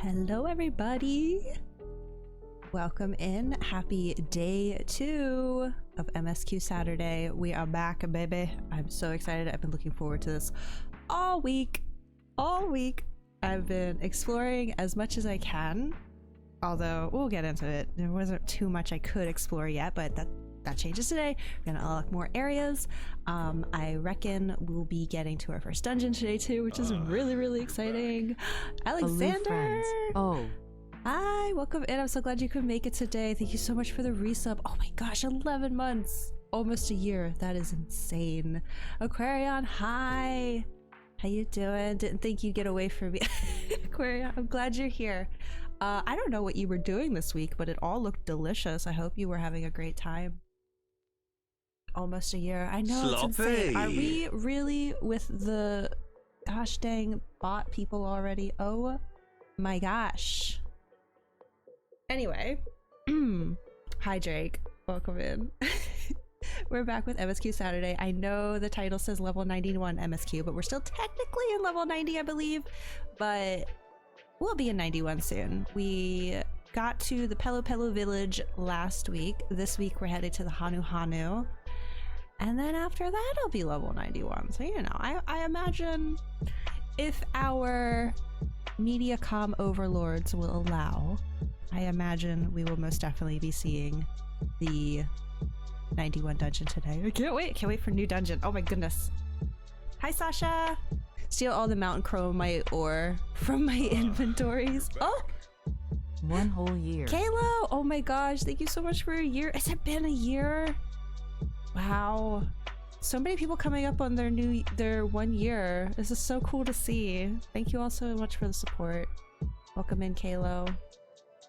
Hello everybody, welcome in. Happy day 2 of MSQ Saturday. We are back, baby. I'm so excited. I've been looking forward to this all week. I've been exploring as much as I can, although we'll get into it. There wasn't too much I could explore yet, but that changes today. We're gonna unlock more areas. I reckon we'll be getting to our first dungeon today too, which is really exciting. Alexander! Oh. Hi, welcome in. I'm so glad you could make it today. Thank you so much for the resub. Oh my gosh, 11 months. Almost a year. That is insane. Aquarion, hi. How you doing? Didn't think you'd get away from me. Aquarion, I'm glad you're here. I don't know what you were doing this week, but it all looked delicious. I hope you were having a great time. Almost a year. I know, Sloppy. it's insane. Are we really with the gosh dang bot people already? Oh my gosh. Anyway, hi Drake, welcome in. We're back with MSQ Saturday. I know the title says level 91 MSQ, but we're still technically in level 90, I believe, but we'll be in 91 soon. We got to the Pelu village last week. This week we're headed to the Hanu. And then after that, it'll be level 91. So, you know, I imagine if our Mediacom overlords will allow, I imagine we will most definitely be seeing the 91 dungeon today. I can't wait for new dungeon. Oh my goodness. Hi, Sasha. Steal all the mountain chromite ore from my inventories. Oh! 1 whole year. Kalo! Oh my gosh, thank you so much for a year. Has it been a year? Wow, so many people coming up on their 1 year. This is so cool to see. Thank you all so much for the support. Welcome in, Kalo.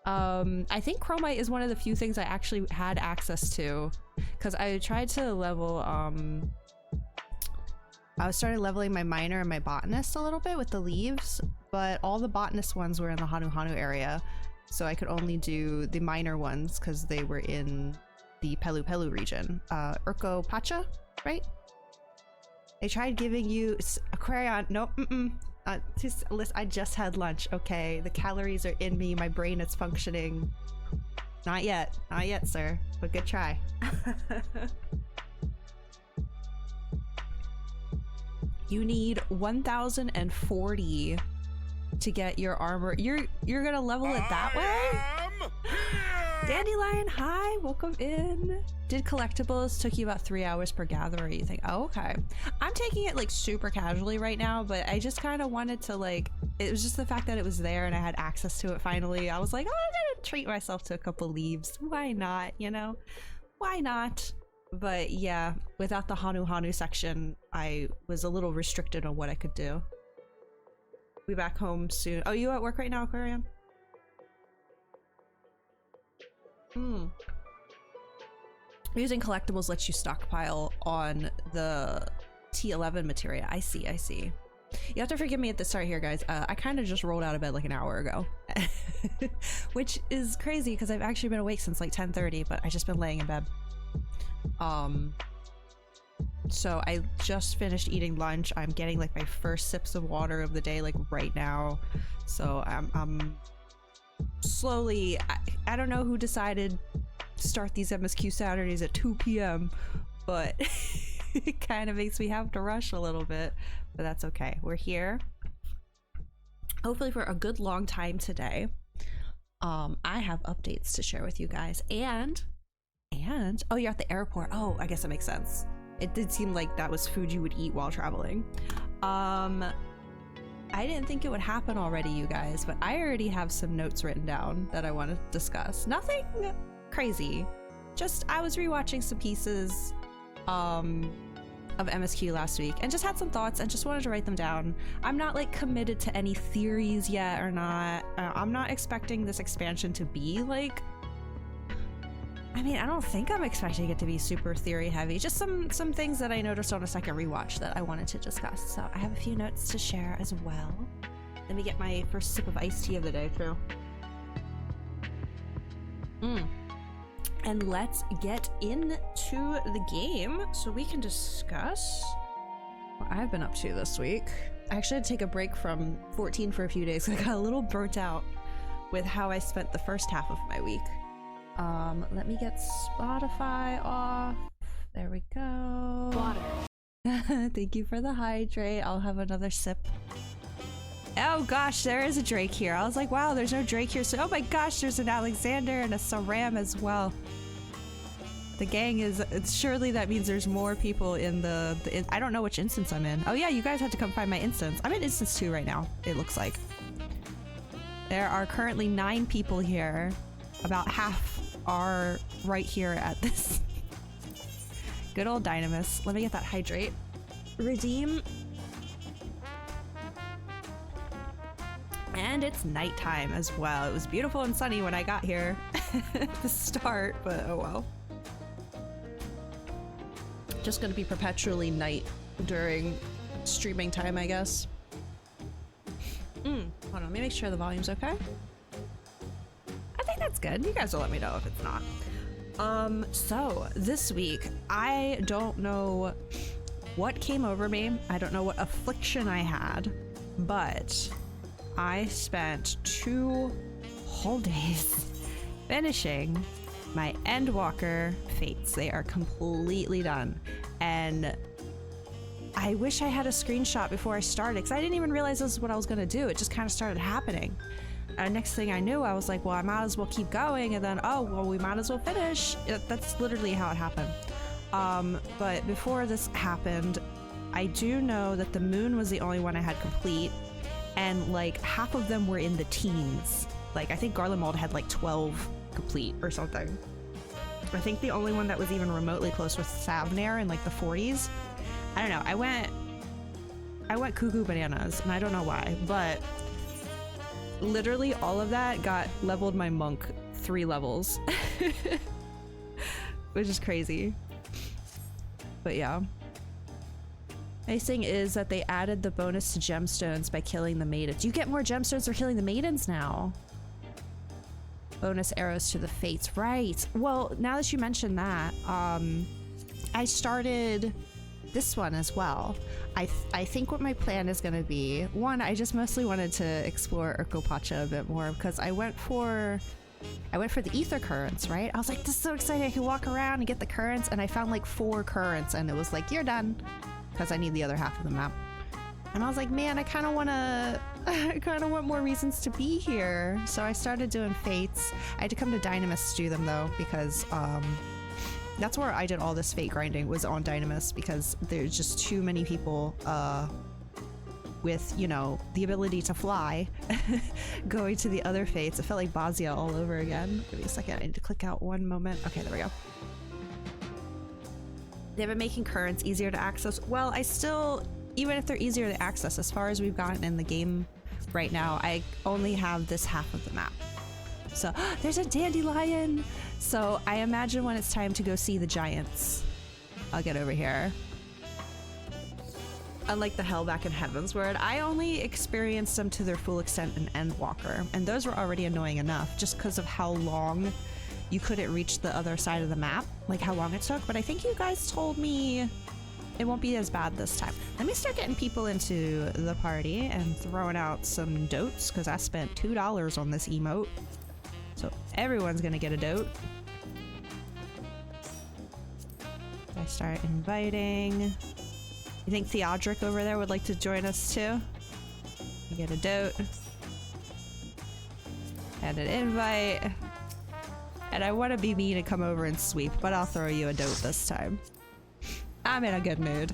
I think chromite is one of the few things I actually had access to, because I tried to level I started leveling my miner and my botanist a little bit with the leaves, but all the botanist ones were in the Hanu area, so I could only do the miner ones because they were in the Pelu region. Urko Pacha, right? They tried giving you Aquarion. Nope. Listen, I just had lunch. Okay, the calories are in me. My brain is functioning. Not yet, sir. But good try. You need 1,040 to get your armor. You're gonna level it that way? Dandelion, hi, welcome in. Did collectibles took you about 3 hours per gatherer, you think? Oh, okay. I'm taking it like super casually right now, but I just kind of wanted to like, it was just the fact that it was there and I had access to it finally. I was like, oh, I'm gonna treat myself to a couple leaves. Why not, you know? Why not? But yeah, without the Hanu section, I was a little restricted on what I could do. Be back home soon. Oh, you at work right now, Aquarium? Using collectibles lets you stockpile on the T11 materia. I see. You have to forgive me at the start here, guys. I kind of just rolled out of bed like an hour ago, which is crazy because I've actually been awake since like 10:30, but I just been laying in bed. So I just finished eating lunch. I'm getting like my first sips of water of the day like right now. So I'm slowly, I don't know who decided to start these MSQ Saturdays at 2 p.m, but it kind of makes me have to rush a little bit, but that's okay. We're here hopefully for a good long time today. I have updates to share with you guys, and oh, you're at the airport. Oh, I guess that makes sense. It did seem like that was food you would eat while traveling. I didn't think it would happen already, you guys, but I already have some notes written down that I want to discuss. Nothing crazy. Just I was rewatching some pieces of MSQ last week and just had some thoughts and just wanted to write them down. I'm not like committed to any theories yet or not. I'm not expecting this expansion to be like, I mean, I don't think I'm expecting it to be super theory heavy. Just some things that I noticed on a second rewatch that I wanted to discuss. So I have a few notes to share as well. Let me get my first sip of iced tea of the day too. And let's get into the game so we can discuss what I've been up to this week. I actually had to take a break from 14 for a few days. I got a little burnt out with how I spent the first half of my week. Let me get Spotify off. There we go. Water. Thank you for the hydrate. I'll have another sip. Oh gosh, there is a Drake here. I was like, wow, there's no Drake here. So, oh my gosh, there's an Alexander and a Saram as well. The gang is, surely that means there's more people in the I don't know which instance I'm in. Oh yeah, you guys had to come find my instance. I'm in instance 2 right now, it looks like. There are currently 9 people here. About half are right here at this. Good old Dynamis. Let me get that hydrate. Redeem. And it's nighttime as well. It was beautiful and sunny when I got here at the start, but oh well. Just gonna be perpetually night during streaming time, I guess. Hold on, let me make sure the volume's okay. I think that's good. You guys will let me know if it's not. So this week, I don't know what came over me. I don't know what affliction I had, but I spent 2 whole days finishing my Endwalker Fates. They are completely done. And I wish I had a screenshot before I started, because I didn't even realize this is what I was gonna do. It just kind of started happening. Next thing I knew, I was like, well, I might as well keep going. And then, oh, well, we might as well finish. That's literally how it happened. But before this happened, I do know that the moon was the only one I had complete. And like half of them were in the teens. Like I think Garlemald had like 12 complete or something. I think the only one that was even remotely close was Savnair in like the 40s. I don't know. I went cuckoo bananas and I don't know why, but literally all of that got leveled my monk 3 levels, which is crazy. But yeah. Nice thing is that they added the bonus to gemstones by killing the maidens. You get more gemstones for killing the maidens now. Bonus arrows to the fates, right? Well, now that you mentioned that, I started this one as well. I think what my plan is going to be, one, I just mostly wanted to explore Urkopacha a bit more because I went for the ether currents, right? I was like, this is so exciting. I can walk around and get the currents, and I found like 4 currents, and it was like, you're done. Because I need the other half of the map. And I was like, man, I kind of want more reasons to be here. So I started doing fates. I had to come to Dynamis to do them though, because that's where I did all this fate grinding, was on Dynamis, because there's just too many people with, you know, the ability to fly going to the other fates. It felt like Bazia all over again. Give me a second, I need to click out one moment. Okay, there we go. They've been making currents easier to access. Well, I still, even if they're easier to access, as far as we've gotten in the game right now, I only have this half of the map. So there's a dandelion. So I imagine when it's time to go see the giants, I'll get over here. Unlike the Hellback and Heavensward, I only experienced them to their full extent in Endwalker, and those were already annoying enough just because of how long you couldn't reach the other side of the map, like how long it took. But I think you guys told me it won't be as bad this time. Let me start getting people into the party and throwing out some dotes, because I spent $2 on this emote. So everyone's gonna get a dote. I start inviting. You think Theodric over there would like to join us too? You get a dote. And an invite. And I want to be mean and come over and sweep, but I'll throw you a dote this time. I'm in a good mood.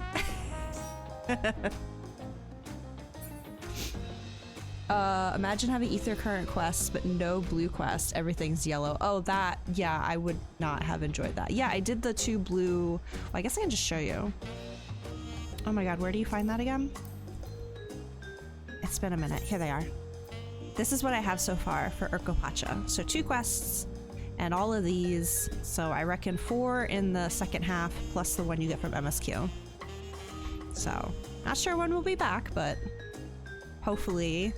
Imagine having ether current quests, but no blue quests. Everything's yellow. Oh, that, yeah, I would not have enjoyed that. Yeah, I did the 2 blue. Well, I guess I can just show you. Oh my god, where do you find that again? It's been a minute. Here they are. This is what I have so far for Urkopacha. So 2 quests. And all of these, so I reckon 4 in the second half, plus the one you get from MSQ. So, not sure when we'll be back, but hopefully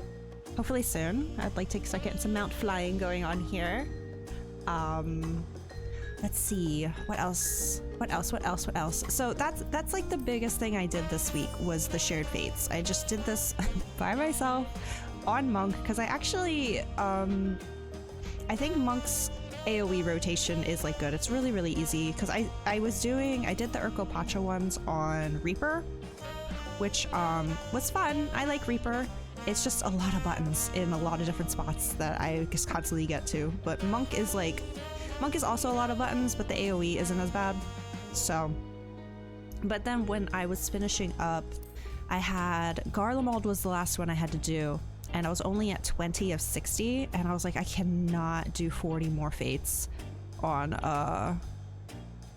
soon. I'd like to start getting some mount flying going on here. Let's see, what else? So that's like the biggest thing I did this week was the shared fates. I just did this by myself on Monk, because I actually, I think Monk's AoE rotation is like good. It's really, really easy, because I did the Urko Pacha ones on Reaper, which was fun. I like Reaper. It's just a lot of buttons in a lot of different spots that I just constantly get to. But Monk is also a lot of buttons, but the AoE isn't as bad. So, but then when I was finishing up, I had Garlemald was the last one I had to do, and I was only at 20 of 60, and I was like, I cannot do 40 more fates on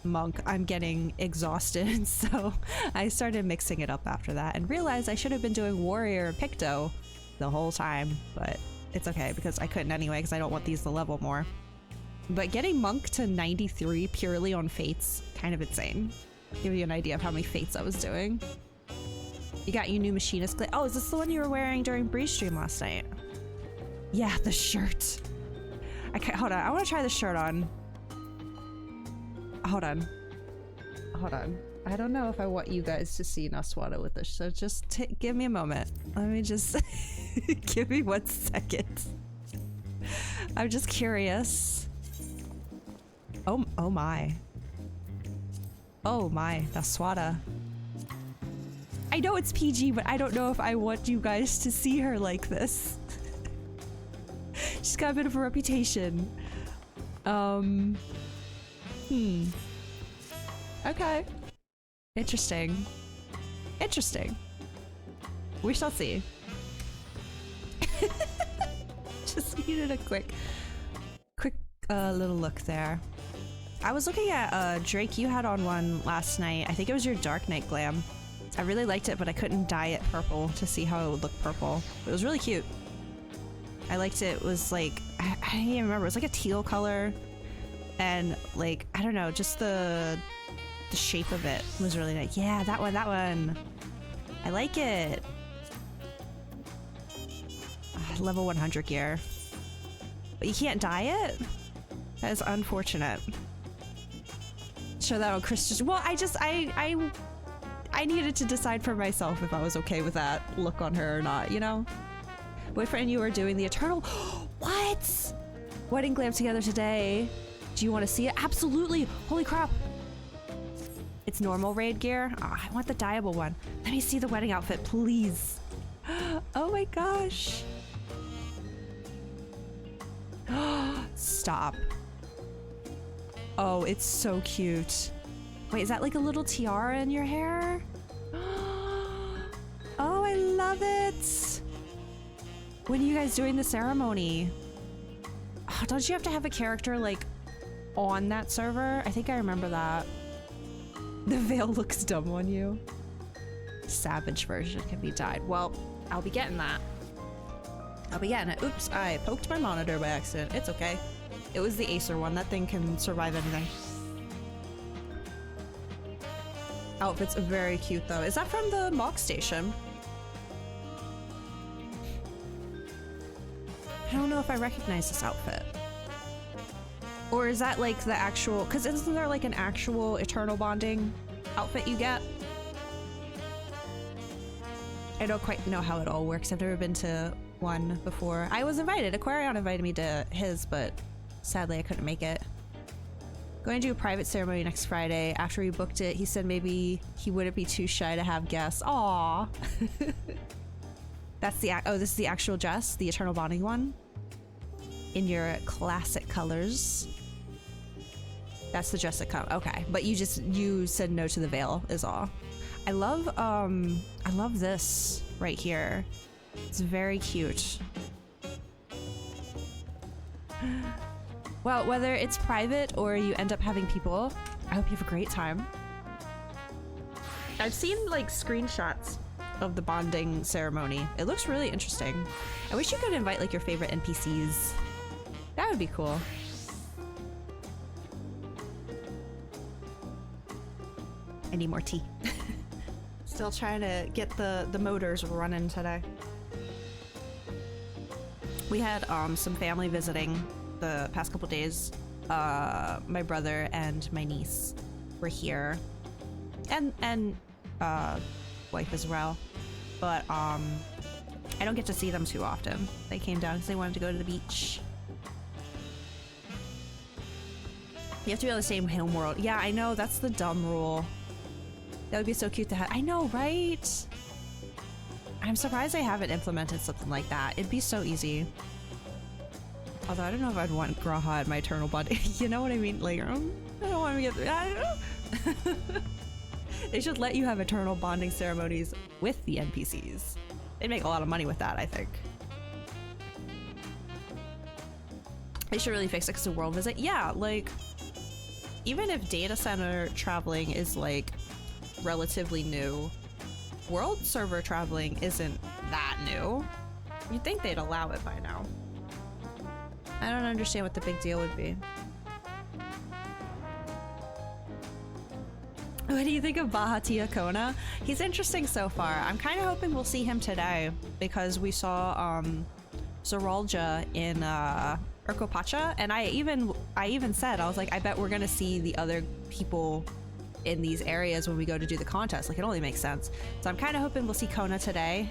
Monk. I'm getting exhausted. So I started mixing it up after that and realized I should have been doing Warrior and Picto the whole time, but it's okay because I couldn't anyway because I don't want these to level more. But getting Monk to 93 purely on fates, kind of insane. Give you an idea of how many fates I was doing. You got your new machinist. Oh, is this the one you were wearing during Breeze Stream last night? Yeah, the shirt. Hold on. I want to try the shirt on. Hold on. I don't know if I want you guys to see Naswada with this, so just give me a moment. Let me just give me 1 second. I'm just curious. Oh my. Oh my, Naswada. I know it's PG, but I don't know if I want you guys to see her like this. She's got a bit of a reputation. Okay. Interesting. We shall see. Just needed a quick little look there. I was looking at Drake, you had on one last night. I think it was your Dark Knight glam. I really liked it, but I couldn't dye it purple to see how it would look purple. It was really cute. I liked it. It was like, I don't even remember. It was like a teal color. And like, I don't know, just the shape of it was really nice. Yeah, that one. I like it. Level 100 gear. But you can't dye it? That is unfortunate. Show that on Chris. Well, I needed to decide for myself if I was okay with that look on her or not, you know? Boyfriend, you are doing the Eternal. What? Wedding glam together today. Do you want to see it? Absolutely. Holy crap. It's normal raid gear. Oh, I want the dyeable one. Let me see the wedding outfit, please. Oh my gosh. Stop. Oh, it's so cute. Wait, is that like a little tiara in your hair? Oh, I love it. When are you guys doing the ceremony? Oh, don't you have to have a character like on that server? I think I remember that. The veil looks dumb on you. Savage version can be dyed. Well, I'll be getting that. I'll be getting it. Oops, I poked my monitor by accident. It's okay. It was the Acer one. That thing can survive anything. Outfit's very cute though. Is that from the mock station? I don't know if I recognize this outfit. Or is that like the actual, because isn't there like an actual Eternal Bonding outfit you get? I don't quite know how it all works. I've never been to one before. I was invited. Aquarion invited me to his, but sadly I couldn't make it. Going to do a private ceremony next Friday. After we booked it, he said maybe he wouldn't be too shy to have guests. Aww. That's the, oh, this is the actual dress, the Eternal Bonding one. In your classic colors. That's the dress that comes. Okay, but you said no to the veil is all. I love this right here. It's very cute. Well, whether it's private or you end up having people, I hope you have a great time. I've seen like screenshots of the bonding ceremony. It looks really interesting. I wish you could invite like your favorite NPCs. That would be cool. I need more tea. Still trying to get the motors running today. We had some family visiting the past couple days. My brother and my niece were here, and wife as well. But I don't get to see them too often. They came down because they wanted to go to the beach. You have to be on the same home world. Yeah, I know. That's the dumb rule. That would be so cute to have. I know, right? I'm surprised they haven't implemented something like that. It'd be so easy. Although I don't know if I'd want Graha at my eternal body. You know what I mean? Like, I don't want to get... I don't know. They should let you have eternal bonding ceremonies with the NPCs. They'd make a lot of money with that, I think. They should really fix it because of world visit. Yeah, like... Even if data center traveling is, like, relatively new, world server traveling isn't that new. You'd think they'd allow it by now. I don't understand what the big deal would be. What do you think of Bahatia Kona? He's interesting so far. I'm kind of hoping we'll see him today because we saw Zoralja in Urkopacha, and I even said, I was like, I bet we're gonna see the other people in these areas when we go to do the contest. Like, it only makes sense. So I'm kind of hoping we'll see Kona today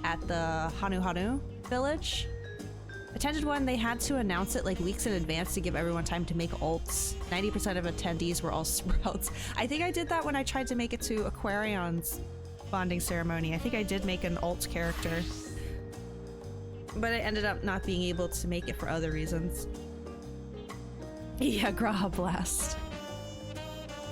at the Hanu Hanu village. Attended one, they had to announce it like weeks in advance to give everyone time to make ults. 90% of attendees were all sprouts. I think I did that when I tried to make it to Aquarion's bonding ceremony. I think I did make an ult character, but I ended up not being able to make it for other reasons. Yeah, Graha Blast.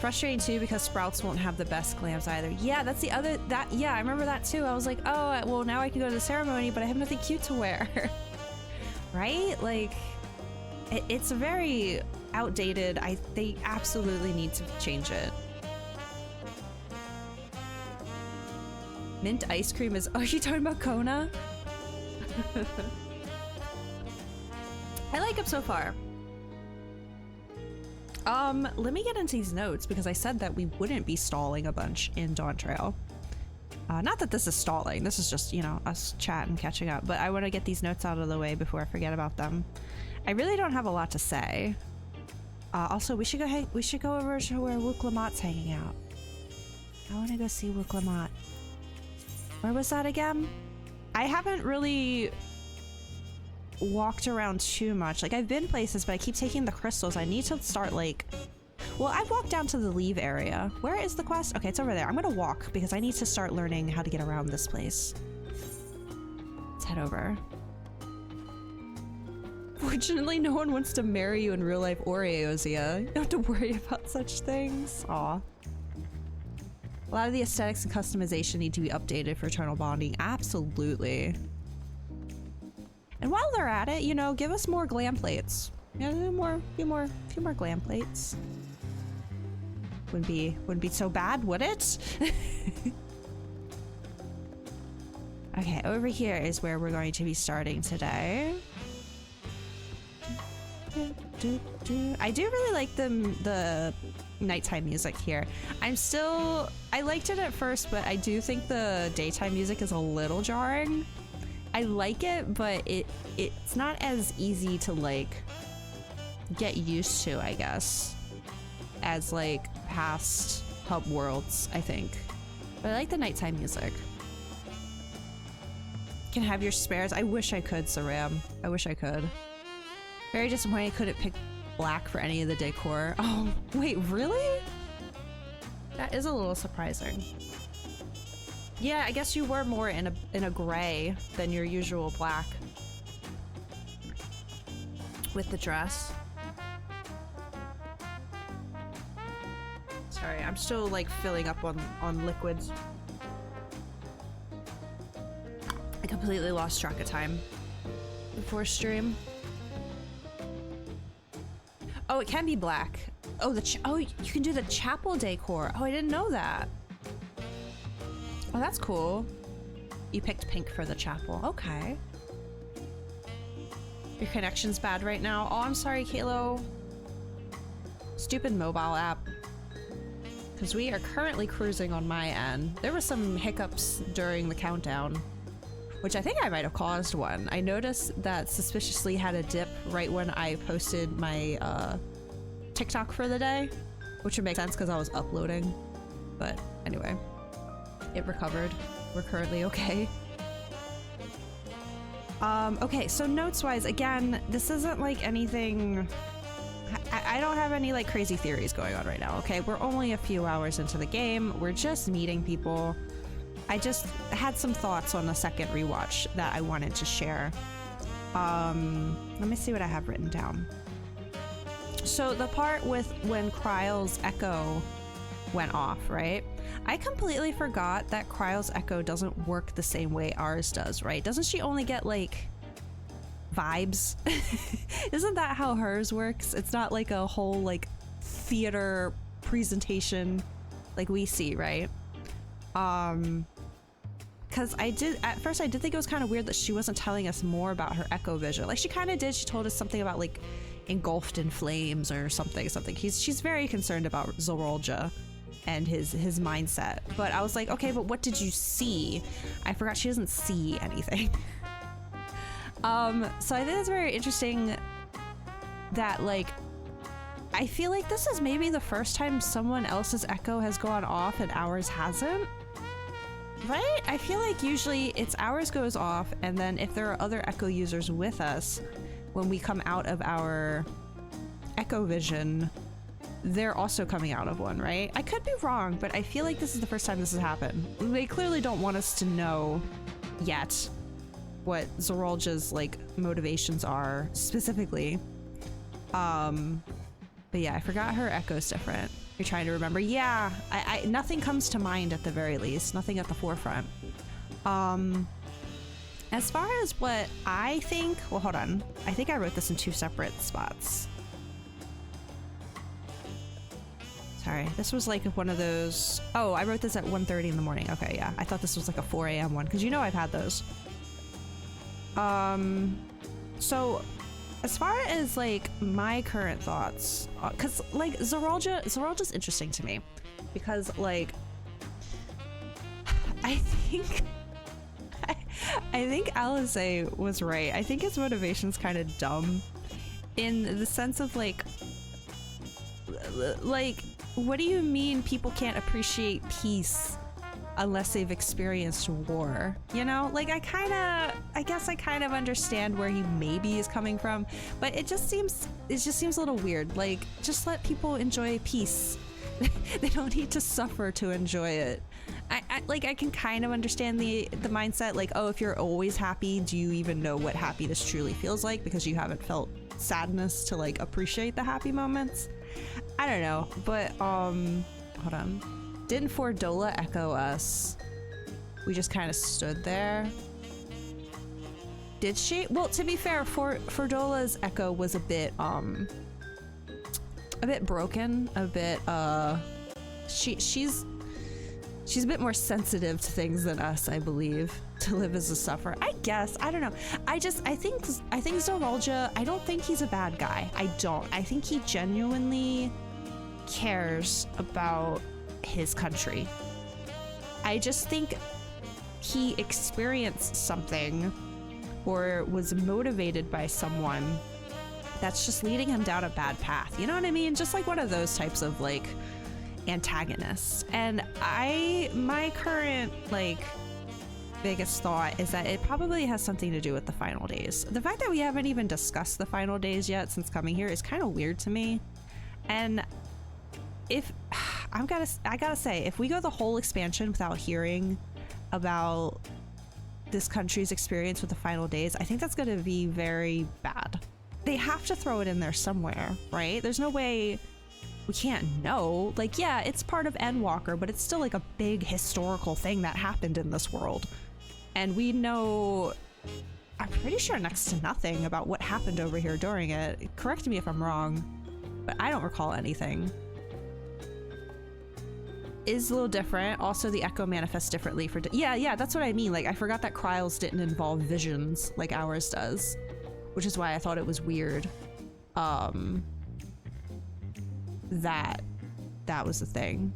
Frustrating too because sprouts won't have the best glams either. Yeah, that's the other, yeah, I remember that too. I was like, oh, well now I can go to the ceremony, but I have nothing cute to wear. Right? Like, it's very outdated. They absolutely need to change it. Mint ice cream is, oh, are you talking about Kona? I like him so far. Let me get into these notes because I said that we wouldn't be stalling a bunch in Dawntrail. Not that this is stalling, this is just, you know, us chatting, catching up, but I want to get these notes out of the way before I forget about them. I really don't have a lot to say. Also, we should go over to where Wuklamat's hanging out. I want to go see Wuklamat. Where was that again? I haven't really walked around too much. Like, I've been places, but I keep taking the crystals. I need to start, like... Well, I've walked down to the leave area. Where is the quest? Okay, it's over there. I'm gonna walk because I need to start learning how to get around this place. Let's head over. Fortunately, no one wants to marry you in real life or Eosia. You don't have to worry about such things. Aw. A lot of the aesthetics and customization need to be updated for eternal bonding. Absolutely. And while they're at it, you know, give us more glam plates. Yeah, a few more glam plates. Wouldn't be so bad, would it? Okay, over here is where we're going to be starting today. I do really like the nighttime music here. I liked it at first, but I do think the daytime music is a little jarring. I like it, but it's not as easy to like get used to, I guess, as like past hub worlds, I think. But I like the nighttime music. Can have your spares. I wish I could, Saram. I wish I could. Very disappointed I couldn't pick black for any of the decor. Oh, wait, really? That is a little surprising. Yeah, I guess you were more in a gray than your usual black with the dress. Sorry, I'm still like filling up on liquids. I completely lost track of time before stream. Oh, it can be black. Oh, you can do the chapel decor. Oh, I didn't know that. Oh, that's cool. You picked pink for the chapel. Okay. Your connection's bad right now. Oh, I'm sorry, Kalo. Stupid mobile app. Because we are currently cruising on my end. There were some hiccups during the countdown, which I think I might have caused one. I noticed that suspiciously had a dip right when I posted my TikTok for the day, which would make sense because I was uploading. But anyway, it recovered. We're currently okay. Okay, so notes-wise, again, this isn't like anything... I don't have any like crazy theories going on right now, okay? We're only a few hours into the game. We're just meeting people. I just had some thoughts on the second rewatch that I wanted to share. Let me see what I have written down. So the part with when Kryle's echo went off, right? I completely forgot that Kryle's echo doesn't work the same way ours does, right? Doesn't she only get like vibes? Isn't that how hers works? It's not like a whole like theater presentation like we see, right? Because at first I did think it was kind of weird that she wasn't telling us more about her echo vision. Like she kind of did. She told us something about like engulfed in flames or something. She's very concerned about Zorolja and his mindset. But I was like, okay, but what did you see? I forgot she doesn't see anything. So I think it's very interesting that like I feel like this is maybe the first time someone else's echo has gone off and ours hasn't. Right? I feel like usually it's ours goes off, and then if there are other echo users with us, when we come out of our echo vision, they're also coming out of one, right? I could be wrong, but I feel like this is the first time this has happened. They clearly don't want us to know yet what Zorolja's like motivations are specifically. But yeah, I forgot her echo's different. You're trying to remember. Yeah, I nothing comes to mind at the very least. Nothing at the forefront. As far as what I think, well, hold on. I think I wrote this in two separate spots. Sorry, this was like one of those. Oh, I wrote this at 1:30 in the morning. Okay, yeah. I thought this was like a 4 a.m. one because you know I've had those. So as far as like my current thoughts, because like Zorolja's interesting to me because like I think Alisaie was right. I think his motivation's kind of dumb in the sense of like what do you mean people can't appreciate peace unless they've experienced war? You know, like I guess I kind of understand where he maybe is coming from, but it just seems a little weird. Like, just let people enjoy peace. They don't need to suffer to enjoy it. I can kind of understand the mindset, like, oh, if you're always happy, do you even know what happiness truly feels like because you haven't felt sadness to like appreciate the happy moments? I don't know, but hold on. Didn't Fordola echo us? We just kind of stood there. Did she? Well, to be fair, Fordola's echo was a bit broken, a bit she's a bit more sensitive to things than us, I believe, to live as a sufferer. I guess. I don't know. I think Zorolja, I don't think he's a bad guy. I don't. I think he genuinely cares about his country. I just think he experienced something or was motivated by someone that's just leading him down a bad path. You know what I mean? Just like one of those types of like antagonists. And my current like biggest thought is that it probably has something to do with the final days. The fact that we haven't even discussed the final days yet since coming here is kind of weird to me. And if I gotta say, if we go the whole expansion without hearing about this country's experience with the final days, I think that's gonna be very bad. They have to throw it in there somewhere, right? There's no way we can't know. Like, yeah, it's part of Endwalker, but it's still like a big historical thing that happened in this world. And we know, I'm pretty sure next to nothing about what happened over here during it. Correct me if I'm wrong, but I don't recall anything. Is a little different. Also, the echo manifests differently for yeah, that's what I mean. Like, I forgot that Kryle's didn't involve visions like ours does, which is why I thought it was weird that was the thing.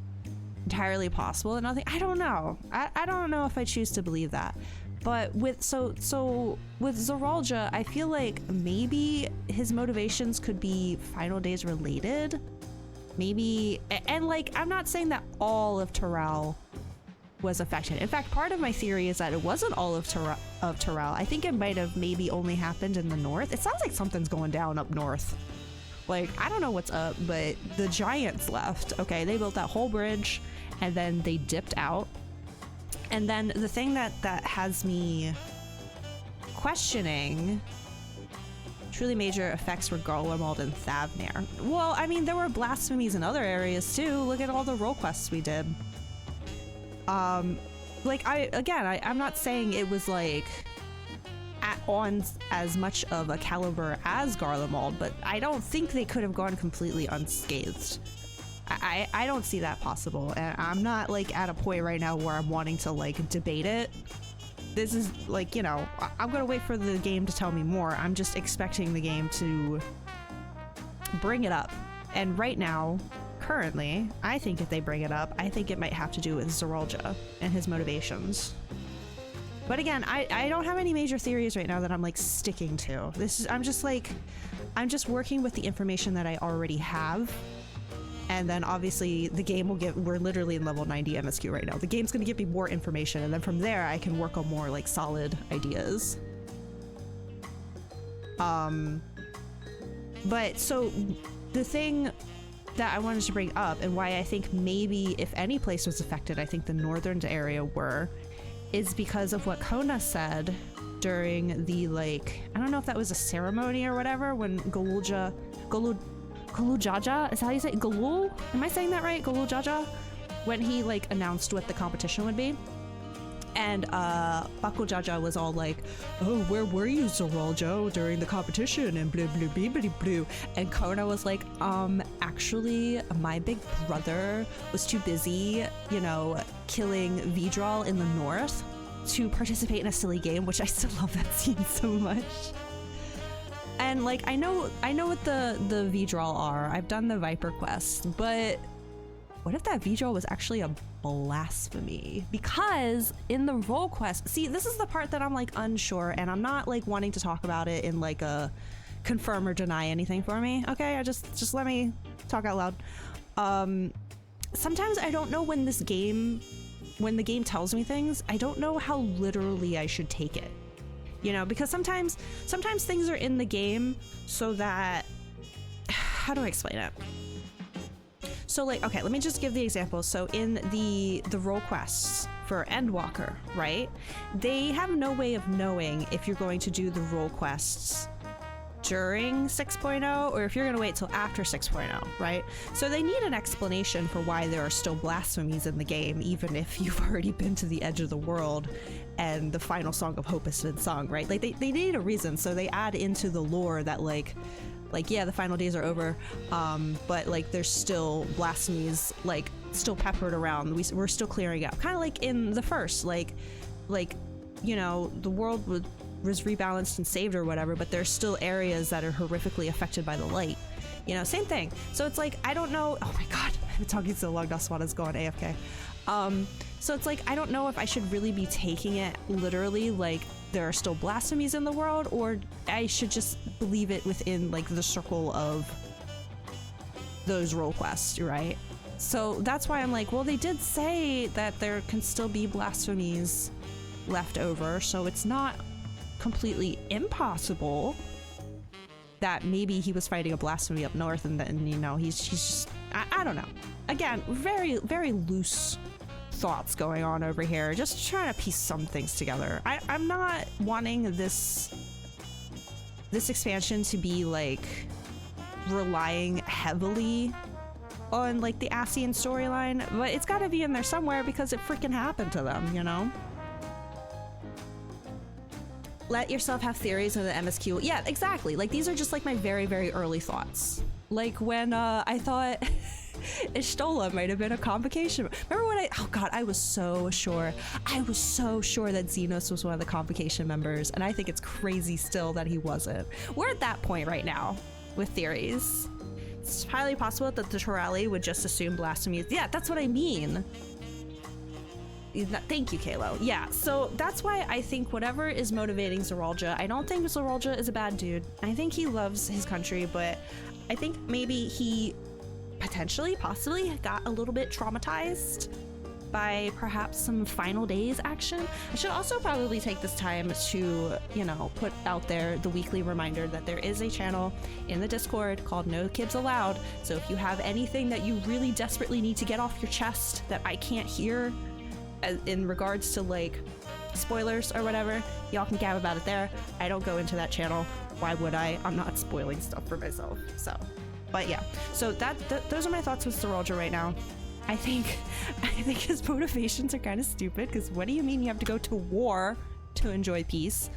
Entirely possible that nothing. I don't know. I don't know if I choose to believe that. But with with Zorolja, I feel like maybe his motivations could be final days related. Maybe, and like, I'm not saying that all of Terrell was affected. In fact, part of my theory is that it wasn't all of Terrell. I think it might have maybe only happened in the north. It sounds like something's going down up north. Like, I don't know what's up, but the giants left. Okay, they built that whole bridge and then they dipped out. And then the thing that has me questioning truly major effects were Garlemald and Thavnir. Well, I mean, there were blasphemies in other areas too. Look at all the role quests we did. Like, I'm not saying it was like on as much of a caliber as Garlemald, but I don't think they could have gone completely unscathed. I don't see that possible, and I'm not like at a point right now where I'm wanting to like debate it. This is like, you know, I'm gonna wait for the game to tell me more. I'm just expecting the game to bring it up, and right now, currently, I think if they bring it up, I think it might have to do with Zeralja and his motivations. But again, I don't have any major theories right now that I'm like sticking to. I'm just working with the information that I already have. And then obviously the game will we're literally in level 90 MSQ right now. The game's gonna give me more information, and then from there I can work on more like solid ideas. But so the thing that I wanted to bring up, and why I think maybe if any place was affected, I think the northern area were, is because of what Kona said during the, like, I don't know if that was a ceremony or whatever, when Gulujaja, is that how you say it? Galul? Am I saying that right? Gulujaja? When he like announced what the competition would be. And Bakujaja was all like, oh, where were you, Zeralja, during the competition, and blah blah blah blah blah. And Kona was like, actually my big brother was too busy, you know, killing Vidral in the north to participate in a silly game, which I still love that scene so much. And like, I know what the Vidral are. I've done the Viper quest, but what if that Vidral was actually a blasphemy? Because in the role quest, see, this is the part that I'm like unsure, and I'm not like wanting to talk about it in like a confirm or deny anything for me. Okay, I just let me talk out loud. Sometimes I don't know when the game tells me things, I don't know how literally I should take it. You know, because sometimes things are in the game so that, how do I explain it? So like, okay, let me just give the example. So in the role quests for Endwalker, right? They have no way of knowing if you're going to do the role quests during 6.0 or if you're going to wait till after 6.0, right? So they need an explanation for why there are still blasphemies in the game, even if you've already been to the edge of the world and the final song of hope has been sung, right? Like they need a reason, so they add into the lore that like yeah, the final days are over, but like there's still blasphemies like still peppered around. We're still clearing out, kind of like in the first, like you know, the world was rebalanced and saved or whatever, but there's still areas that are horrifically affected by the light. You know, same thing. So it's like, I don't know. Oh my god, I've been talking so long, Daswana's going AFK. So it's like, I don't know if I should really be taking it literally, like there are still blasphemies in the world, or I should just believe it within like the circle of those role quests, right? So that's why I'm like, well, they did say that there can still be blasphemies left over, so it's not completely impossible that maybe he was fighting a blasphemy up north, and then, you know, he's just, I don't know. Again, very, very loose thoughts going on over here, just trying to piece some things together. I'm not wanting this expansion to be like relying heavily on like the Ascian storyline, but it's got to be in there somewhere because it freaking happened to them, you know? Let yourself have theories in the MSQ. Yeah, exactly. Like, these are just like my very, very early thoughts. Like when I thought Ishtola might have been a convocation. Remember when oh god, I was so sure that Xenos was one of the convocation members, and I think it's crazy still that he wasn't. We're at that point right now with theories. It's highly possible that the Torelli would just assume blasphemy. Yeah, that's what I mean. Thank you, Kalo. Yeah, so that's why I think whatever is motivating Zeralja, I don't think Zeralja is a bad dude. I think he loves his country, but I think maybe he possibly got a little bit traumatized by perhaps some final days action. I should also probably take this time to, you know, put out there the weekly reminder that there is a channel in the Discord called No Kids Allowed. So if you have anything that you really desperately need to get off your chest that I can't hear in regards to like spoilers or whatever, y'all can gab about it there. I don't go into that channel. Why would I? I'm not spoiling stuff for myself. So, but yeah. So those are my thoughts with Sorolja right now. I think his motivations are kind of stupid, because what do you mean you have to go to war to enjoy peace?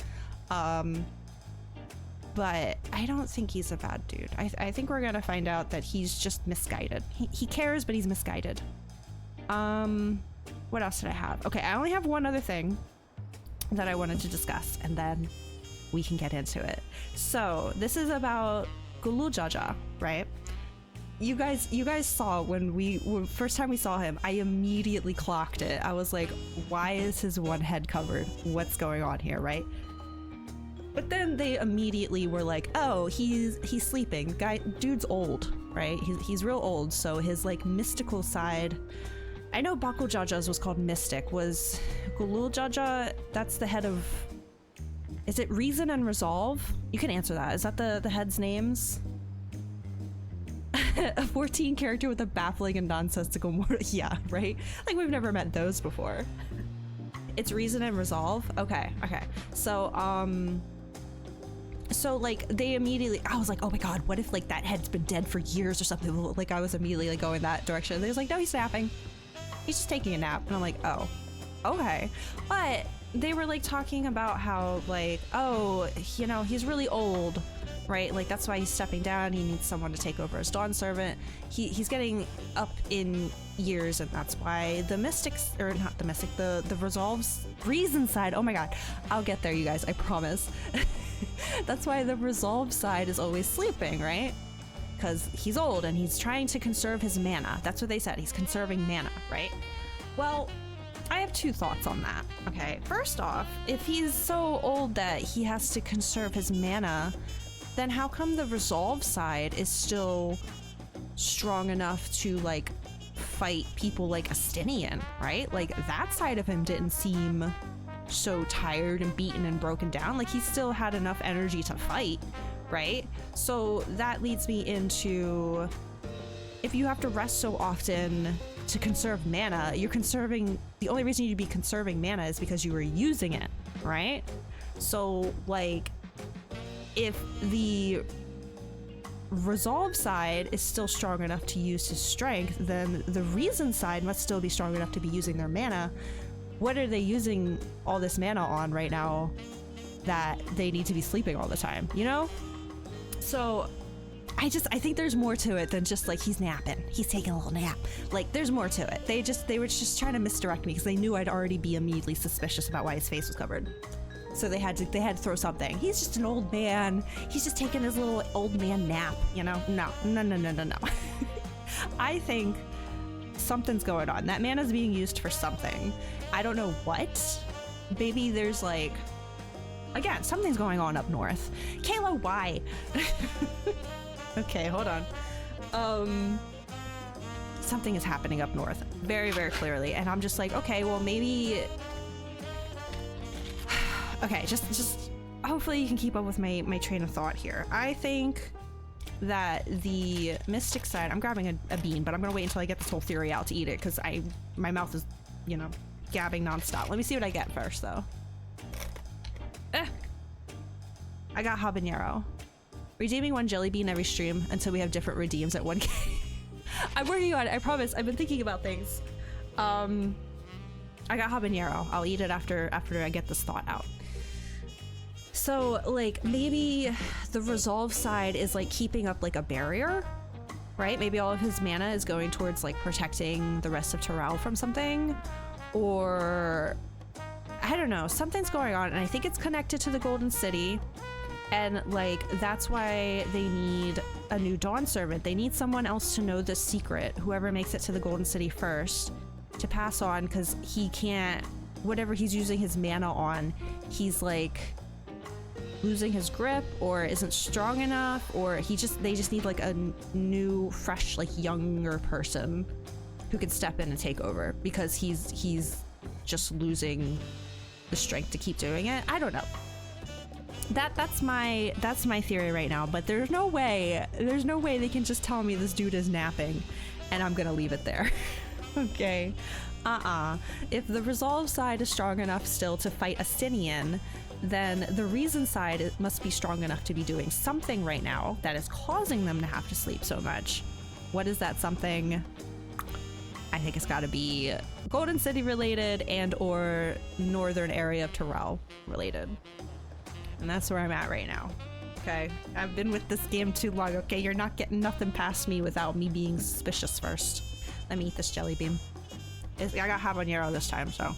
But I don't think he's a bad dude. I think we're gonna find out that he's just misguided. He cares, but he's misguided. What else did I have? Okay, I only have one other thing that I wanted to discuss, and then we can get into it. So this is about Gulujaja, right? You guys saw when first time we saw him, I immediately clocked it. I was like, why is his one head covered? What's going on here, right? But then they immediately were like, oh, he's sleeping. Dude's old, right? He's real old, so his like mystical side. I know Bakujaja's was called Mystic. Was Gulujaja, that's the head of... Is it Reason and Resolve? You can answer that. Is that the heads' names? A 14 character with a baffling and nonsensical mortal. Yeah, right? Like, we've never met those before. It's Reason and Resolve? Okay. So, like, they immediately... I was like, oh my god, what if, like, that head's been dead for years or something? Like, I was immediately, like, going that direction. They was like, no, he's napping. He's just taking a nap. And I'm like, oh, okay. But they were like talking about how like, oh, you know, he's really old, right? Like that's why he's stepping down. He needs someone to take over as Dawn Servant. He's getting up in years, and that's why the Mystics, or not the Mystic, the Resolves Reason side. Oh my god, I'll get there, you guys. I promise. That's why the Resolve side is always sleeping, right? Because he's old and he's trying to conserve his mana. That's what they said. He's conserving mana, right? Well, I have two thoughts on that. Okay, first off, if he's so old that he has to conserve his mana, then how come the Resolve side is still strong enough to like fight people like Astinian, right? Like that side of him didn't seem so tired and beaten and broken down. Like he still had enough energy to fight, right? So that leads me into, if you have to rest so often to conserve mana, you're conserving, the only reason you'd be conserving mana is because you were using it, right? So like if the Resolve side is still strong enough to use his strength, then the Reason side must still be strong enough to be using their mana. What are they using all this mana on right now that they need to be sleeping all the time, you know? So I think there's more to it than just like he's napping, he's taking a little nap. Like there's more to it. They were just trying to misdirect me because they knew I'd already be immediately suspicious about why his face was covered. So they had to throw something. He's just an old man. He's just taking his little old man nap, you know? No. I think something's going on. That mana's being used for something. I don't know what. Maybe there's like, again, something's going on up north. Kayla, why? Okay, hold on. Something is happening up north, very, very clearly, and I'm just like, okay, well, maybe. Okay, just hopefully you can keep up with my train of thought here. I think that the Mystic side, I'm grabbing a bean, but I'm gonna wait until I get this whole theory out to eat it, because my mouth is, you know, gabbing nonstop. Let me see what I get first, though. I got habanero. Redeeming one jelly bean every stream until we have different redeems at 1K. I'm working on it, I promise. I've been thinking about things. I got habanero. I'll eat it after I get this thought out. So, like, maybe the Resolve side is, like, keeping up, like, a barrier, right? Maybe all of his mana is going towards, like, protecting the rest of Terrell from something. Or, I don't know. Something's going on, and I think it's connected to the Golden City. And, like, that's why they need a new Dawn Servant. They need someone else to know the secret, whoever makes it to the Golden City first, to pass on, because he can't, whatever he's using his mana on, he's, like, losing his grip, or isn't strong enough, or they just need, like, a new, fresh, like, younger person who could step in and take over, because he's just losing the strength to keep doing it. I don't know. That's my theory right now, but there's no way they can just tell me this dude is napping and I'm gonna leave it there. Okay. If the resolve side is strong enough still to fight Astinian, then the reason side must be strong enough to be doing something right now that is causing them to have to sleep so much. What is that something? I think it's got to be Golden City related and or northern area of Terrell related. And that's where I'm at right now. Okay, I've been with this game too long. Okay, you're not getting nothing past me without me being suspicious first. Let me eat this jelly bean. I got habanero this time, so.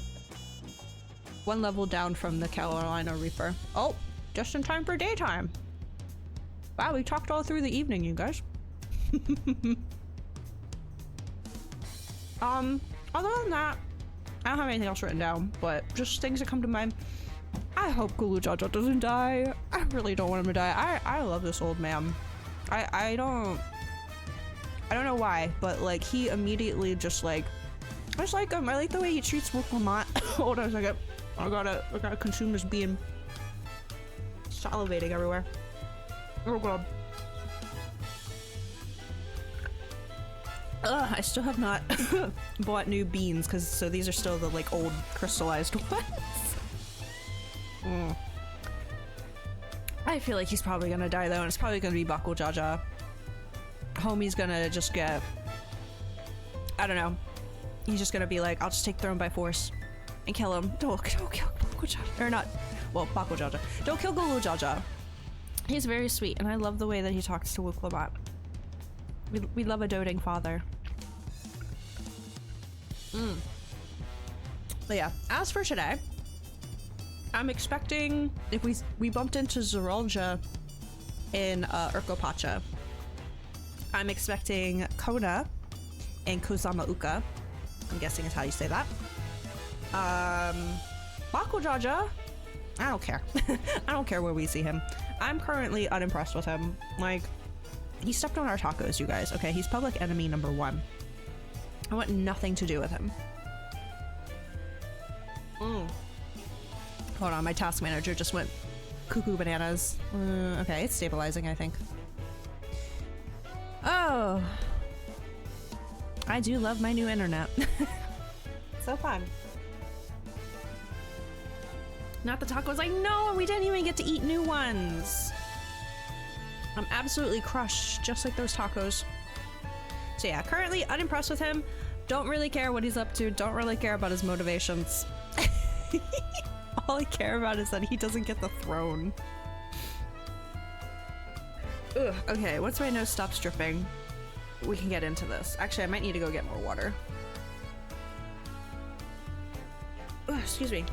One level down from the Carolina Reaper. Oh, just in time for daytime. Wow, we talked all through the evening, you guys. Other than that, I don't have anything else written down, but just things that come to mind. I hope Gulu Jaja doesn't die. I really don't want him to die. I love this old man. I don't know why, but like he immediately just like, I just like him. I like the way he treats Wook Lamont. Hold on a second. I gotta consume this bean. Salivating everywhere. Oh god. I still have not bought new beans, so these are still the like old crystallized ones. I feel like he's probably gonna die though, and it's probably gonna be Baku Jaja. Homie's gonna just get, I don't know. He's just gonna be like, I'll just take throne by force and kill him. Don't kill Baku Jaja. Or not, well, Baku Jaja. Don't kill Gulu Jaja. He's very sweet, and I love the way that he talks to Wook Lamont. We love a doting father. But yeah, as for today, I'm expecting, if we bumped into Zorolja in Urkopacha, I'm expecting Kona and Kozamauka. I'm guessing is how you say that. Baku Jaja, I don't care. I don't care where we see him. I'm currently unimpressed with him. Like, he stepped on our tacos, you guys. Okay, he's public enemy number 1. I want nothing to do with him. Hold on, my task manager just went cuckoo bananas. Okay, it's stabilizing, I think. Oh. I do love my new internet. So fun. Not the tacos. I know, we didn't even get to eat new ones. I'm absolutely crushed, just like those tacos. So yeah, currently unimpressed with him. Don't really care what he's up to. Don't really care about his motivations. All I care about is that he doesn't get the throne. Ugh, okay, once my nose stops dripping, we can get into this. Actually, I might need to go get more water. Ugh, excuse me.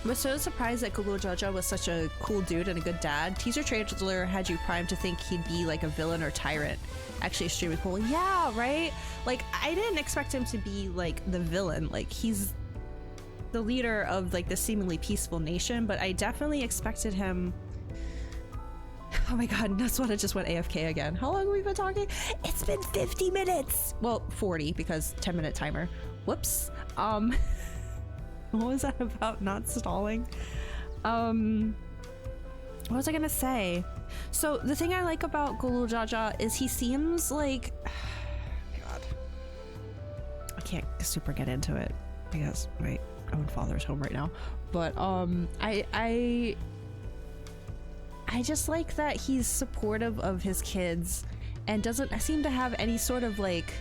I was so surprised that Gulu Jaja was such a cool dude and a good dad. Teaser trailer had you primed to think he'd be like a villain or tyrant. Actually extremely cool. Yeah, right? Like, I didn't expect him to be like the villain. Like, he's the leader of like the seemingly peaceful nation, but I definitely expected him. Oh my god, Nutswada just went AFK again. How long have we been talking? It's been 50 minutes! Well, 40 because 10-minute timer. Whoops. What was that about not stalling? What was I gonna say? So the thing I like about Gulu Jaja is he seems like, god, I can't super get into it because my own father's home right now, but I just like that he's supportive of his kids and doesn't seem to have any sort of like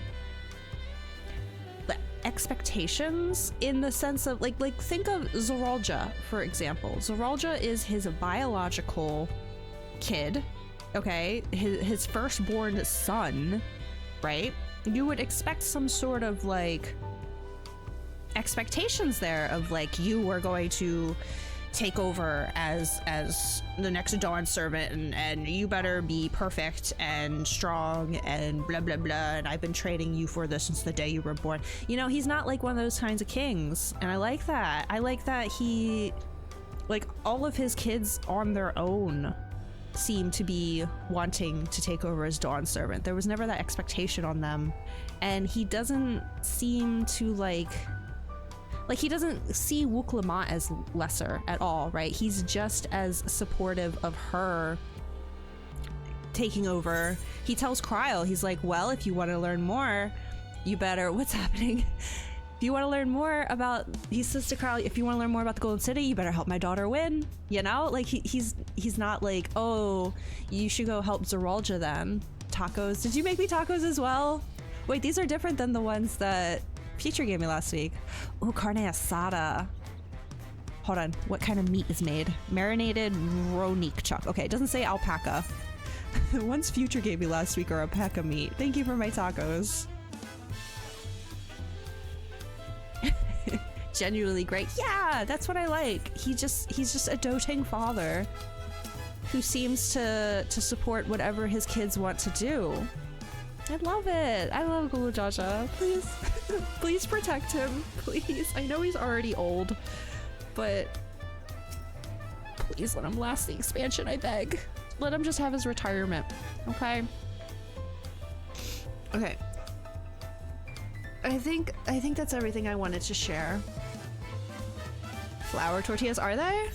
expectations, in the sense of like think of Zorolja, for example. Zorolja is his biological kid, okay, his firstborn son, right? You would expect some sort of like expectations there of like, you are going to take over as the next Dawn servant, and you better be perfect and strong and blah blah blah, and I've been training you for this since the day you were born. You know, he's not like one of those kinds of kings, and I like that. I like that he, like, all of his kids on their own seem to be wanting to take over as Dawn's servant. There was never that expectation on them, and he doesn't seem to like he doesn't see Wuklamant as lesser at all, right? He's just as supportive of her taking over. He tells Kryl, he's like, well, if you want to learn more, you better, what's happening? If you want to learn more about, he says to Kryl, if you want to learn more about the Golden City, you better help my daughter win, you know? Like, he's not like, oh, you should go help Zeralja then. Tacos. Did you make me tacos as well? Wait, these are different than the ones that Future gave me last week. Ooh, carne asada. Hold on, what kind of meat is made? Marinated Ronique chuck. Okay, it doesn't say alpaca. The ones Future gave me last week are alpaca meat. Thank you for my tacos. Genuinely great. Yeah, that's what I like. He's just a doting father who seems to support whatever his kids want to do. I love it. I love Gulu Jaja. Please, please protect him. Please. I know he's already old, but please let him last the expansion, I beg. Let him just have his retirement, okay? Okay. I think that's everything I wanted to share. Flour tortillas, are they?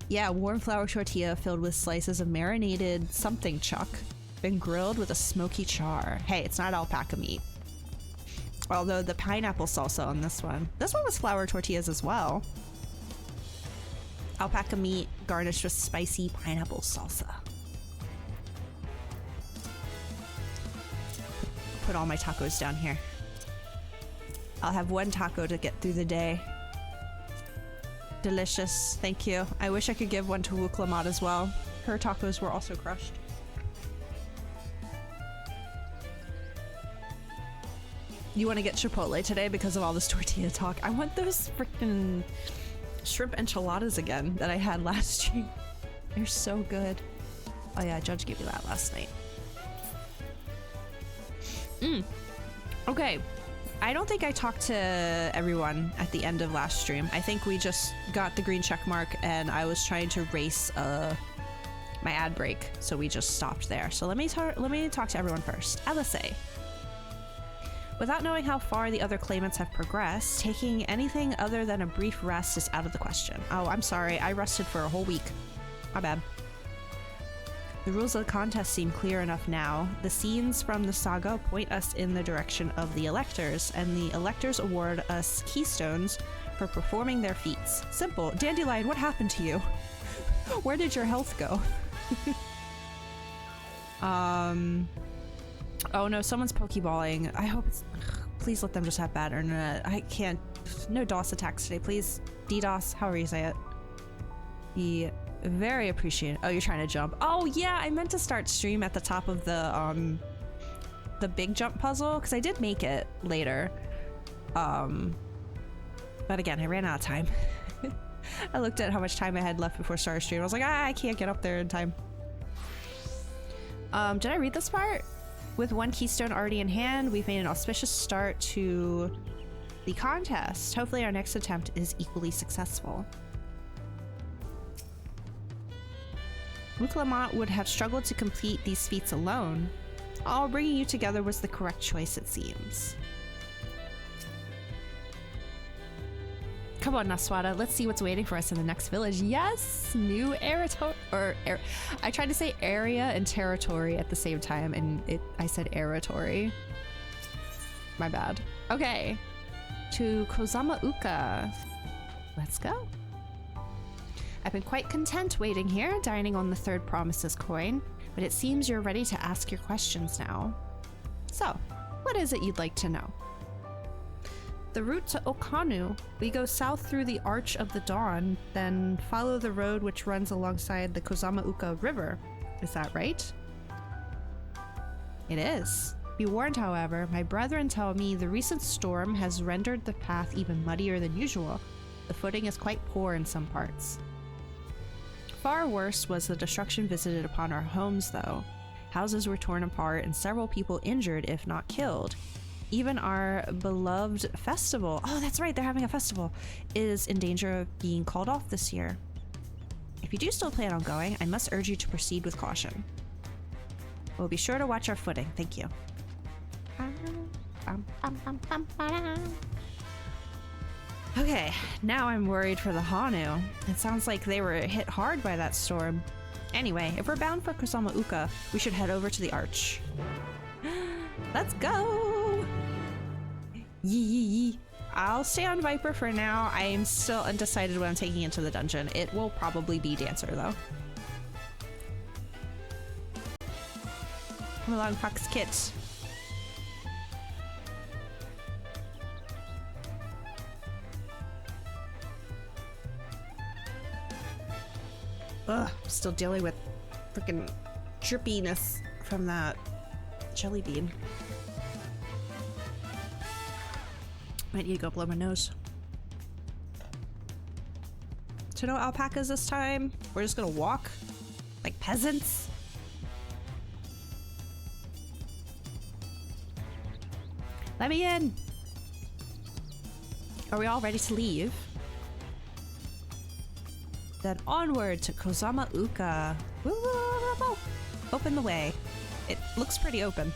Yeah, warm flour tortilla filled with slices of marinated something chuck, been grilled with a smoky char. Hey, it's not alpaca meat. Although the pineapple salsa on this one. This one was flour tortillas as well. Alpaca meat garnished with spicy pineapple salsa. Put all my tacos down here. I'll have one taco to get through the day. Delicious, thank you. I wish I could give one to Wuklamant as well. Her tacos were also crushed. You want to get Chipotle today because of all this tortilla talk? I want those freaking shrimp enchiladas again that I had last stream. They're so good. Oh yeah, Judge gave me that last night. Okay. I don't think I talked to everyone at the end of last stream. I think we just got the green check mark and I was trying to race my ad break, so we just stopped there. So let me talk to everyone first. LSA. Without knowing how far the other claimants have progressed, taking anything other than a brief rest is out of the question. Oh, I'm sorry. I rested for a whole week. My bad. The rules of the contest seem clear enough now. The scenes from the saga point us in the direction of the electors, and the electors award us keystones for performing their feats. Simple. Dandelion, what happened to you? Where did your health go? Oh no, someone's pokeballing. I hope it's... Please let them just have bad internet. I can't... No DOS attacks today, please. DDoS, however you say it. Very appreciated. Oh, you're trying to jump. Oh yeah, I meant to start stream at the top of the big jump puzzle, because I did make it later. But again, I ran out of time. I looked at how much time I had left before starting stream. I was like, I can't get up there in time. Did I read this part? With one keystone already in hand, we've made an auspicious start to the contest. Hopefully our next attempt is equally successful. Wuklamant would have struggled to complete these feats alone. All bringing you together was the correct choice, it seems. Come on, Naswada, let's see what's waiting for us in the next village. Yes! New I tried to say area and territory at the same time, and I said eratory. My bad. Okay. To Kozama Uka. Let's go. I've been quite content waiting here, dining on the third promises coin, but it seems you're ready to ask your questions now. So, what is it you'd like to know? The route to Okanu, we go south through the Arch of the Dawn, then follow the road which runs alongside the Kozama Uka River. Is that right? It is. Be warned, however, my brethren tell me the recent storm has rendered the path even muddier than usual. The footing is quite poor in some parts. Far worse was the destruction visited upon our homes, though. Houses were torn apart and several people injured, if not killed. Even our beloved festival, oh that's right, they're having a festival, is in danger of being called off this year. If you do still plan on going, I must urge you to proceed with caution. We'll be sure to watch our footing. Thank you. Okay, now I'm worried for the Hanu. It sounds like they were hit hard by that storm. Anyway, if we're bound for Kusama Uka, we should head over to the arch. Let's go! Yee. I'll stay on Viper for now. I am still undecided when I'm taking into the dungeon. It will probably be Dancer, though. Come along, Fox Kit. Ugh, still dealing with freaking drippiness from that jelly bean. Might need to go blow my nose. So no alpacas this time. We're just gonna walk like peasants. Let me in. Are we all ready to leave? Then onward to Kusama Uka. Woo, woo, woo, woo. Open the way. It looks pretty open.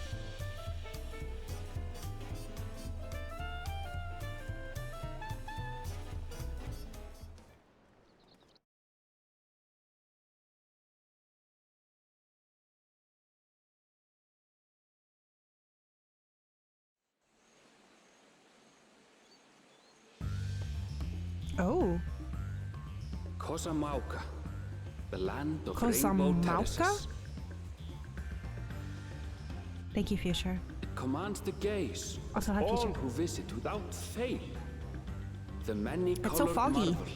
Oh. Kusama Uka, the land of rainbow terraces. Thank you, Future. It commands the gaze Also, of hi, all Future. who visit without fail. The many-colored It's so foggy. marvel.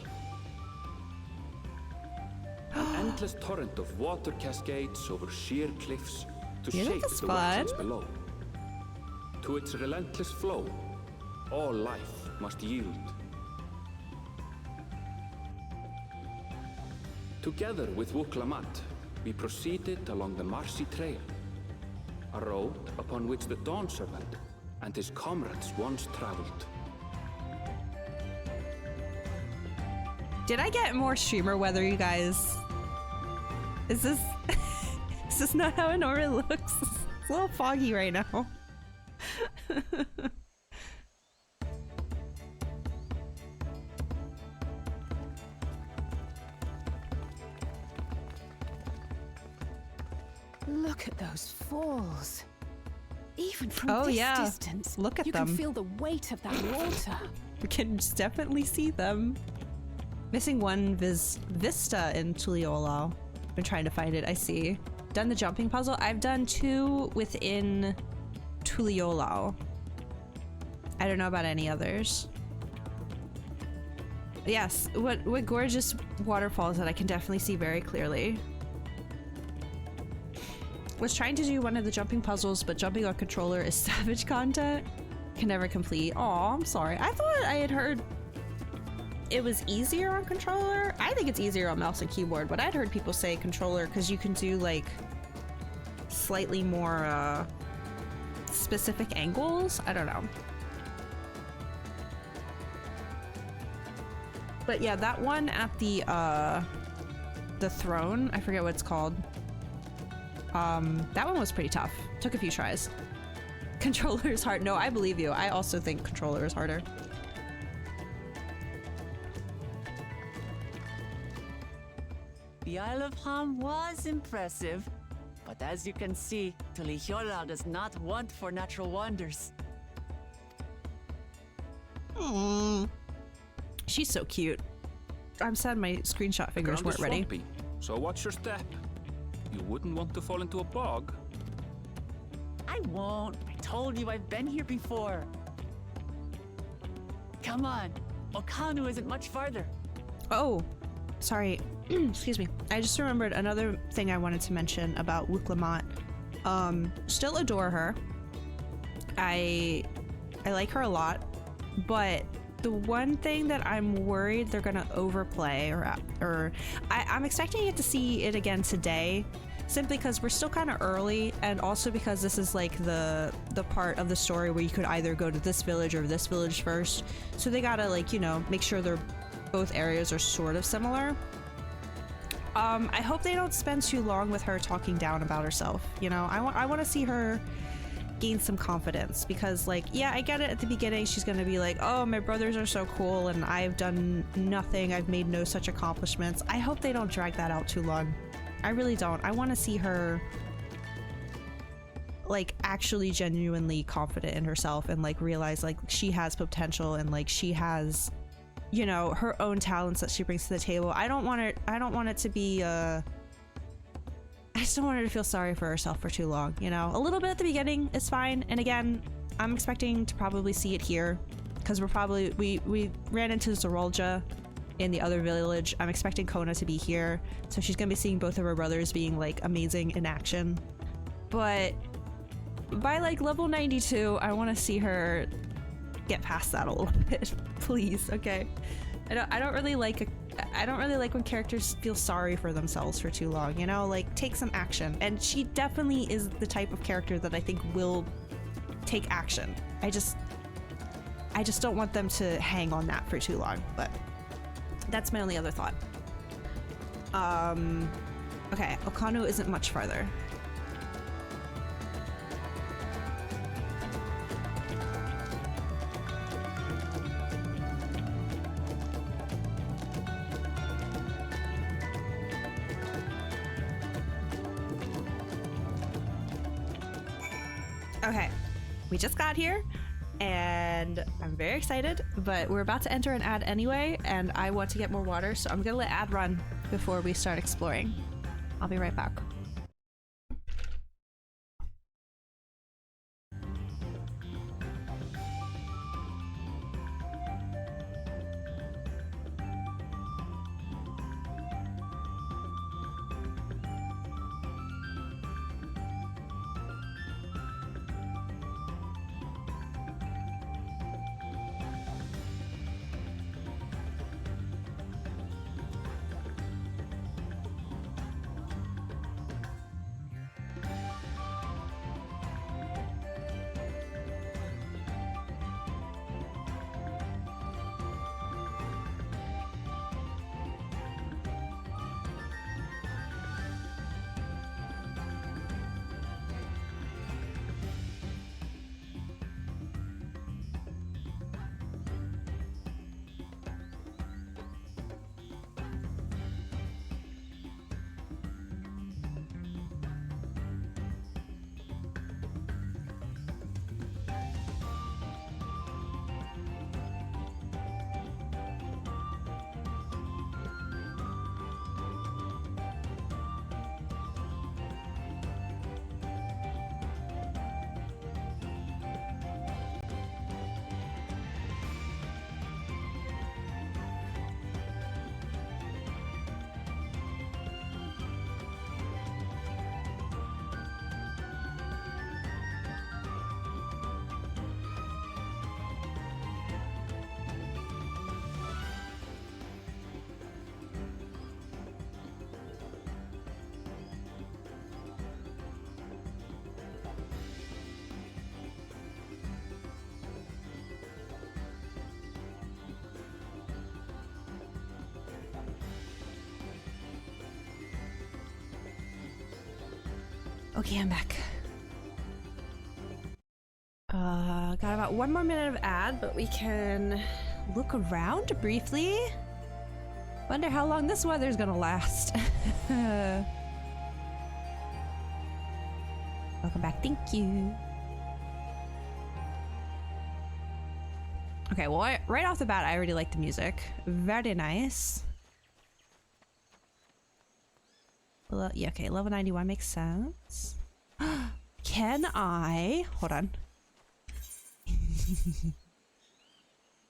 An endless torrent of water cascades over sheer cliffs to Yeah, shape that's the fun. wetlands below. To its relentless flow, all life must yield. Together with Wuklamat, we proceeded along the Marcy Trail, a road upon which the Dawn Servant and his comrades once traveled. Did I get more streamer weather, you guys? Is this is this not how it normally looks? It's a little foggy right now. Look at those falls. Even from Oh, this yeah. distance, Look at you them. can feel the weight of that water. We can definitely see them. Missing one vista in Tuliolao. Been trying to find it. I see. Done the jumping puzzle. I've done 2 within Tuliolao. I don't know about any others. Yes, what gorgeous waterfalls that I can definitely see very clearly. Was trying to do one of the jumping puzzles, but jumping on controller is savage content. Can never complete. Aw, I'm sorry. I thought I had heard it was easier on controller. I think it's easier on mouse and keyboard, but I'd heard people say controller because you can do like slightly more specific angles. I don't know. But yeah, that one at the throne, I forget what it's called. That one was pretty tough. Took a few tries. Controller is hard. No, I believe you. I also think controller is harder. The Isle of Ham was impressive, but as you can see, Tulihiola does not want for natural wonders. She's so cute. I'm sad my screenshot fingers Ground weren't is ready. swampy, so watch your step. You wouldn't want to fall into a bog. I won't. I told you I've been here before. Come on. Okanu isn't much farther. Oh, sorry. Excuse me. I just remembered another thing I wanted to mention about Wuklamat. Still adore her. I like her a lot, but the one thing that I'm worried they're gonna overplay, or I'm expecting it to see it again today, simply because we're still kind of early, and also because this is like the part of the story where you could either go to this village or this village first. So they gotta, like, you know, make sure they're both areas are sort of similar. I hope they don't spend too long with her talking down about herself. You know, I want to see her gain some confidence, because like, yeah, I get it at the beginning she's gonna be like, oh, my brothers are so cool and I've done nothing, I've made no such accomplishments. I hope they don't drag that out too long. I really don't. I want to see her like actually genuinely confident in herself and like realize like she has potential and like she has, you know, her own talents that she brings to the table. I don't want it to be I just don't want her to feel sorry for herself for too long, you know? A little bit at the beginning is fine, and again, I'm expecting to probably see it here, because we ran into Zerolja in the other village. I'm expecting Kona to be here, so she's gonna be seeing both of her brothers being like amazing in action. But by like level 92, I want to see her get past that a little bit, please. Okay, I don't really like when characters feel sorry for themselves for too long, you know? Like, take some action. And she definitely is the type of character that I think will take action. I just don't want them to hang on that for too long, but that's my only other thought. Okay, Okano isn't much farther. Okay, we just got here and I'm very excited, but we're about to enter an ad anyway and I want to get more water, so I'm gonna let ad run before we start exploring. I'll be right back. Okay, I'm back. Got about 1 more minute of ad, but we can look around briefly. Wonder how long this weather's gonna last. Welcome back, thank you. Okay, well, right off the bat, I already like the music. Very nice. Well, yeah, okay, level 91 makes sense. Can I... Hold on.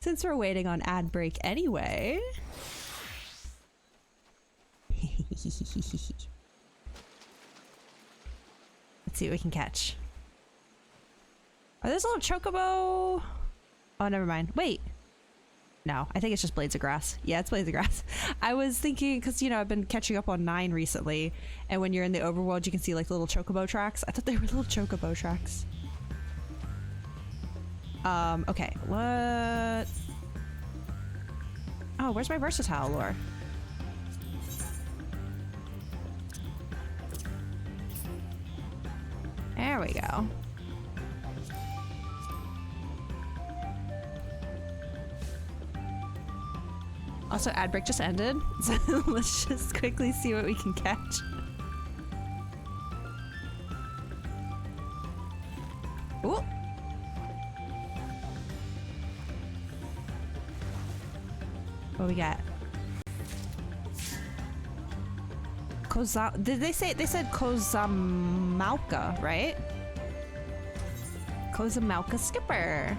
Since we're waiting on ad break anyway... Let's see what we can catch. Oh, there's a little chocobo... Oh, never mind. Wait. No, I think it's just blades of grass. Yeah, it's blades of grass. I was thinking, because, you know, I've been catching up on 9 recently, and when you're in the overworld, you can see, like, little chocobo tracks. I thought they were little chocobo tracks. Okay, what... Oh, where's my versatile lore? There we go. Also, ad break just ended, so let's just quickly see what we can catch. Ooh. What we got? Did they say, they said Kozamauka, right? Kozamauka skipper.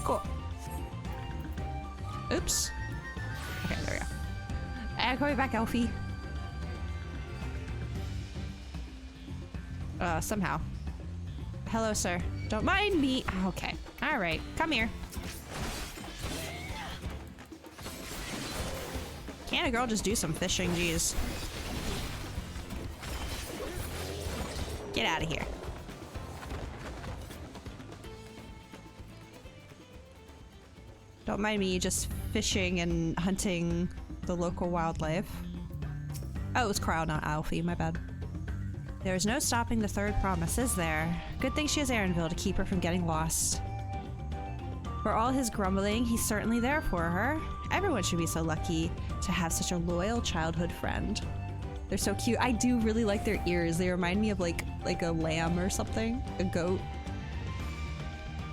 Cool. Oops. Okay, there we go. And coming back, Elfie. Somehow. Hello, sir. Don't mind me. Okay. All right. Come here. Can't a girl just do some fishing? Jeez. Get out of here. Don't mind me just fishing and hunting the local wildlife. Oh, it was Carl, not Alfie. My bad. There is no stopping the third promise, is there? Good thing she has Aaronville to keep her from getting lost. For all his grumbling, he's certainly there for her. Everyone should be so lucky to have such a loyal childhood friend. They're so cute. I do really like their ears. They remind me of like a lamb or something, a goat.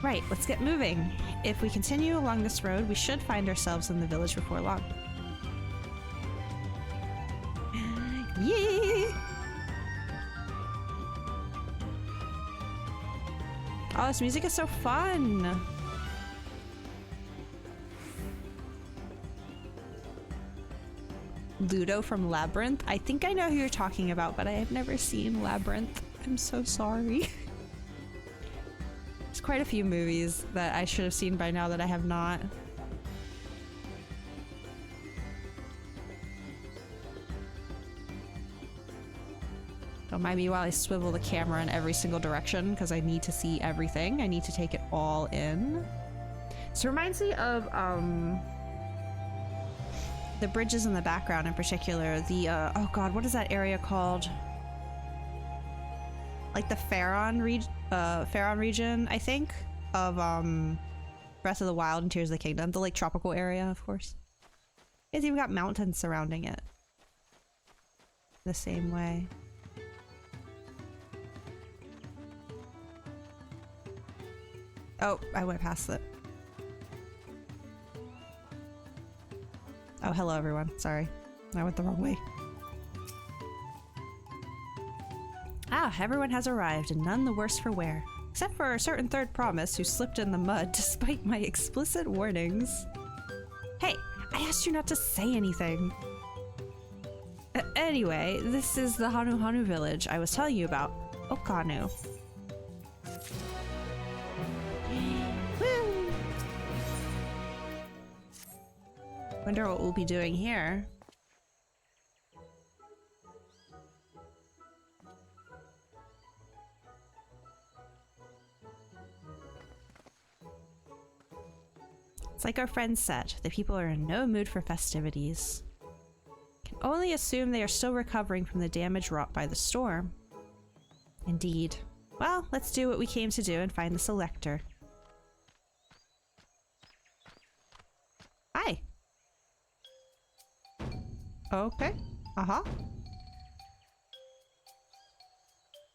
Right, let's get moving. If we continue along this road, we should find ourselves in the village before long. Yay! Oh, this music is so fun! Ludo from Labyrinth? I think I know who you're talking about, but I have never seen Labyrinth. I'm so sorry. There's quite a few movies that I should have seen by now that I have not. Don't mind me while I swivel the camera in every single direction because I need to see everything. I need to take it all in. This reminds me of the bridges in the background, in particular. The oh god, what is that area called? Like the Faron region, I think, of Breath of the Wild and Tears of the Kingdom. The like tropical area, of course. It's even got mountains surrounding it. The same way. Oh, I went past it. Oh, hello everyone. Sorry. I went the wrong way. Ah, everyone has arrived, and none the worse for wear. Except for a certain third promise who slipped in the mud despite my explicit warnings. Hey, I asked you not to say anything. Anyway, this is the Hanu Hanu village I was telling you about. Okanu. Woo! Wonder what we'll be doing here. It's like our friend said, the people are in no mood for festivities. Can only assume they are still recovering from the damage wrought by the storm. Indeed. Well, let's do what we came to do and find the selector. Hi. Okay. Uh-huh.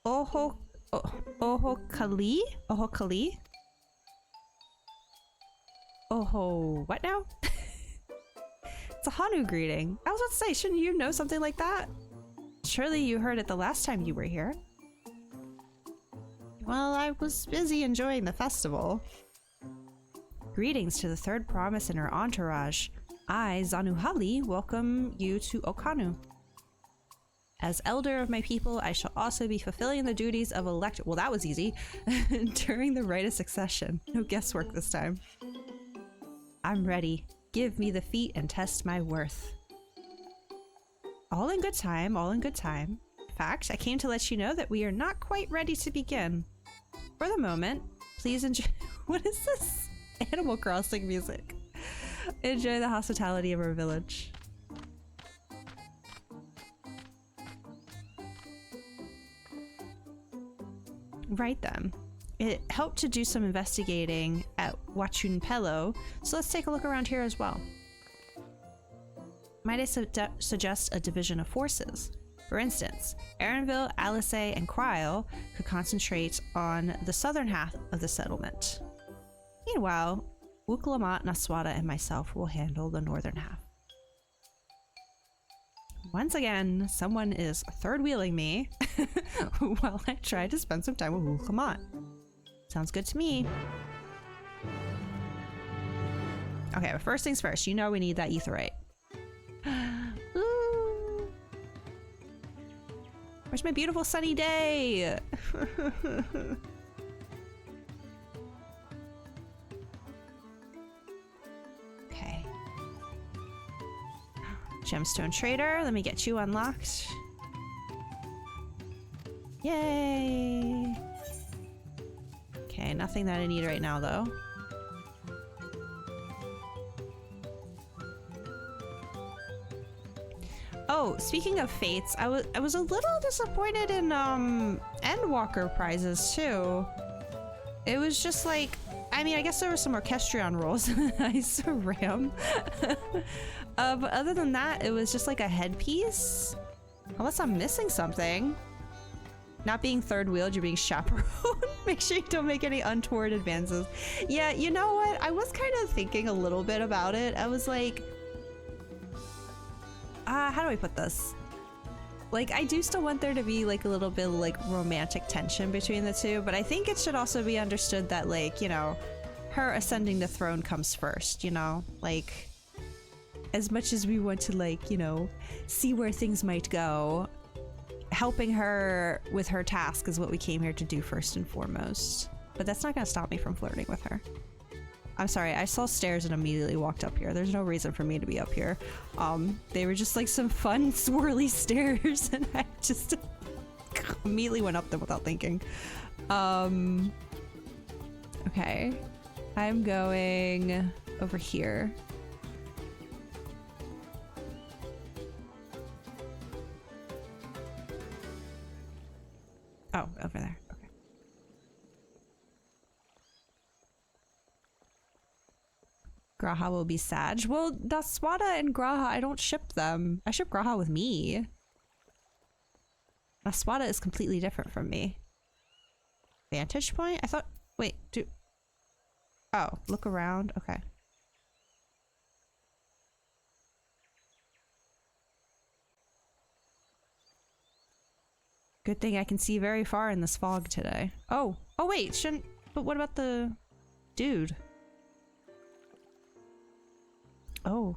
Ohokali? Ohokali? Oh, what now? It's a Hanu greeting. I was about to say, shouldn't you know something like that? Surely you heard it the last time you were here. Well, I was busy enjoying the festival. Greetings to the third promise and her entourage. I, Zanuhali, welcome you to Okanu. As elder of my people, I shall also be fulfilling the duties of elector— well, that was easy. During the rite of succession. No guesswork this time. I'm ready. Give me the feat and test my worth. All in good time, all in good time. In fact, I came to let you know that we are not quite ready to begin. For the moment, please enjoy— what is this? Animal Crossing music. Enjoy the hospitality of our village. Right then. It helped to do some investigating at Wachunpelo, so let's take a look around here as well. Might I suggest a division of forces? For instance, Erenville, Alisay, and Kryl could concentrate on the southern half of the settlement. Meanwhile, Wuklamat, Naswada, and myself will handle the northern half. Once again, someone is third-wheeling me while I try to spend some time with Wuklamat. Sounds good to me. Okay, but first things first, you know we need that etherite. Ooh. Where's my beautiful sunny day? Okay. Gemstone Trader, let me get you unlocked. Yay! Okay, nothing that I need right now though. Oh, speaking of fates, I was a little disappointed in Endwalker prizes too. It was just like, I mean, I guess there were some Orchestrion rolls and I ram. But other than that, it was just like a headpiece. Unless I'm missing something. Not being third wheeled, you're being chaperoned. Make sure you don't make any untoward advances. Yeah, you know what? I was kind of thinking a little bit about it. I was like, how do I put this? Like, I do still want there to be like a little bit of like romantic tension between the two, but I think it should also be understood that, like, you know, her ascending the throne comes first, you know? Like, as much as we want to, like, you know, see where things might go, helping her with her task is what we came here to do first and foremost. But that's not gonna stop me from flirting with her. I'm sorry, I saw stairs and immediately walked up here. There's no reason for me to be up here. They were just like some fun swirly stairs and I just immediately went up them without thinking. Okay. I'm going over here. Oh, over there. Okay. Graha will be Sag. Well, Naswada and Graha, I don't ship them. I ship Graha with me. Naswada is completely different from me. Vantage point? I thought... Wait, Oh, look around? Okay. Good thing I can see very far in this fog today. Oh! Oh wait, shouldn't... But what about the... dude? Oh.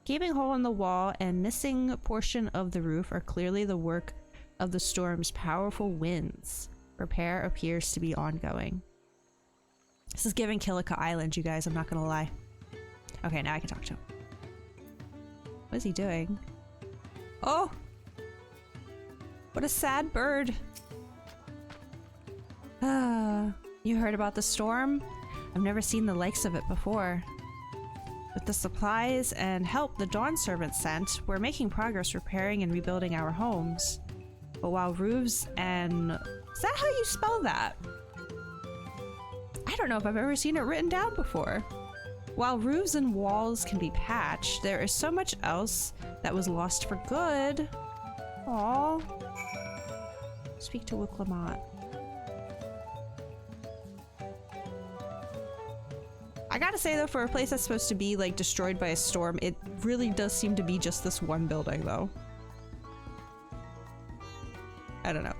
Gaping hole in the wall and missing portion of the roof are clearly the work of the storm's powerful winds. Repair appears to be ongoing. This is giving Kilika Island, you guys, I'm not gonna lie. Okay, now I can talk to him. What is he doing? Oh! What a sad bird. Ah, you heard about the storm? I've never seen the likes of it before. With the supplies and help the Dawn Servant sent, we're making progress repairing and rebuilding our homes. But while roofs and... Is that how you spell that? I don't know if I've ever seen it written down before. While roofs and walls can be patched, there is so much else that was lost for good. Aww. Speak to Wuklamat. I gotta say though, for a place that's supposed to be like destroyed by a storm, it really does seem to be just this one building though. I don't know.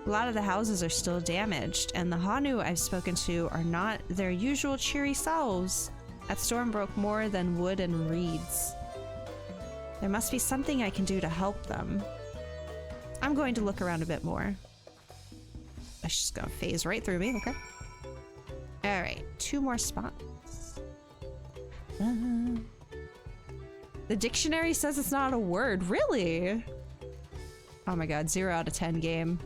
A lot of the houses are still damaged, and the Hanu I've spoken to are not their usual cheery selves. That storm broke more than wood and reeds. There must be something I can do to help them. I'm going to look around a bit more. She's just gonna phase right through me, okay. Alright, 2 more spots. The dictionary says it's not a word, really? Oh my god, 0 out of 10 game.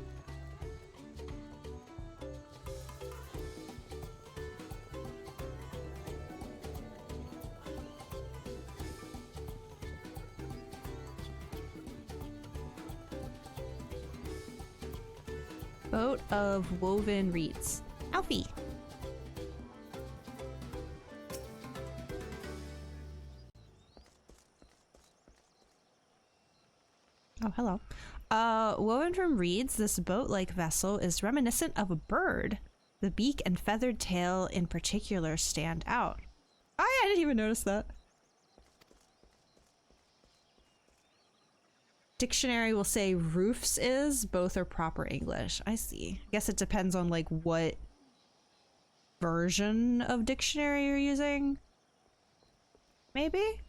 Boat of woven reeds. Alfie! Oh, hello. Woven from reeds, this boat-like vessel is reminiscent of a bird. The beak and feathered tail in particular stand out. Oh, yeah, I didn't even notice that. Dictionary will say roofs is, both are proper English. I see. I guess it depends on like what version of dictionary you're using. Maybe?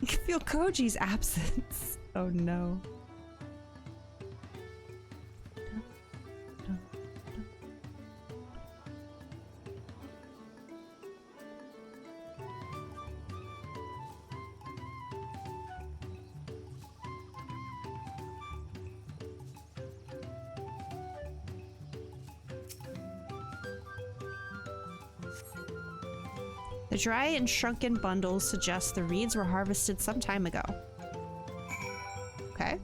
You can feel Koji's absence. Oh no. The dry and shrunken bundles suggest the reeds were harvested some time ago. Okay.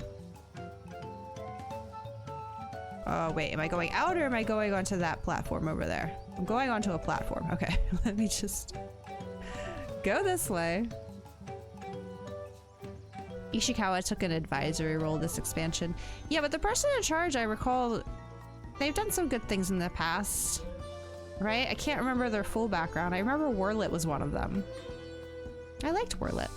Wait, am I going out or am I going onto that platform over there? I'm going onto a platform. Okay, let me just go this way. Ishikawa took an advisory role this expansion. Yeah, but the person in charge, I recall, they've done some good things in the past. Right? I can't remember their full background. I remember Warlit was one of them. I liked Warlit.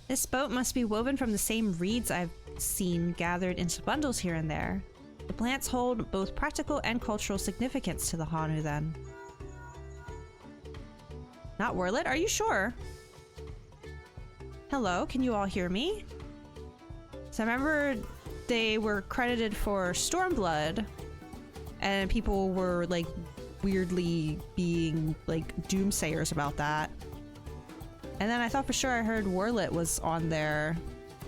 This boat must be woven from the same reeds I've seen gathered into bundles here and there. The plants hold both practical and cultural significance to the Hanu then. Not Warlit? Are you sure? Hello, can you all hear me? So I remember they were credited for Stormblood, and people were like weirdly being like doomsayers about that. And then I thought for sure I heard Warlit was on there.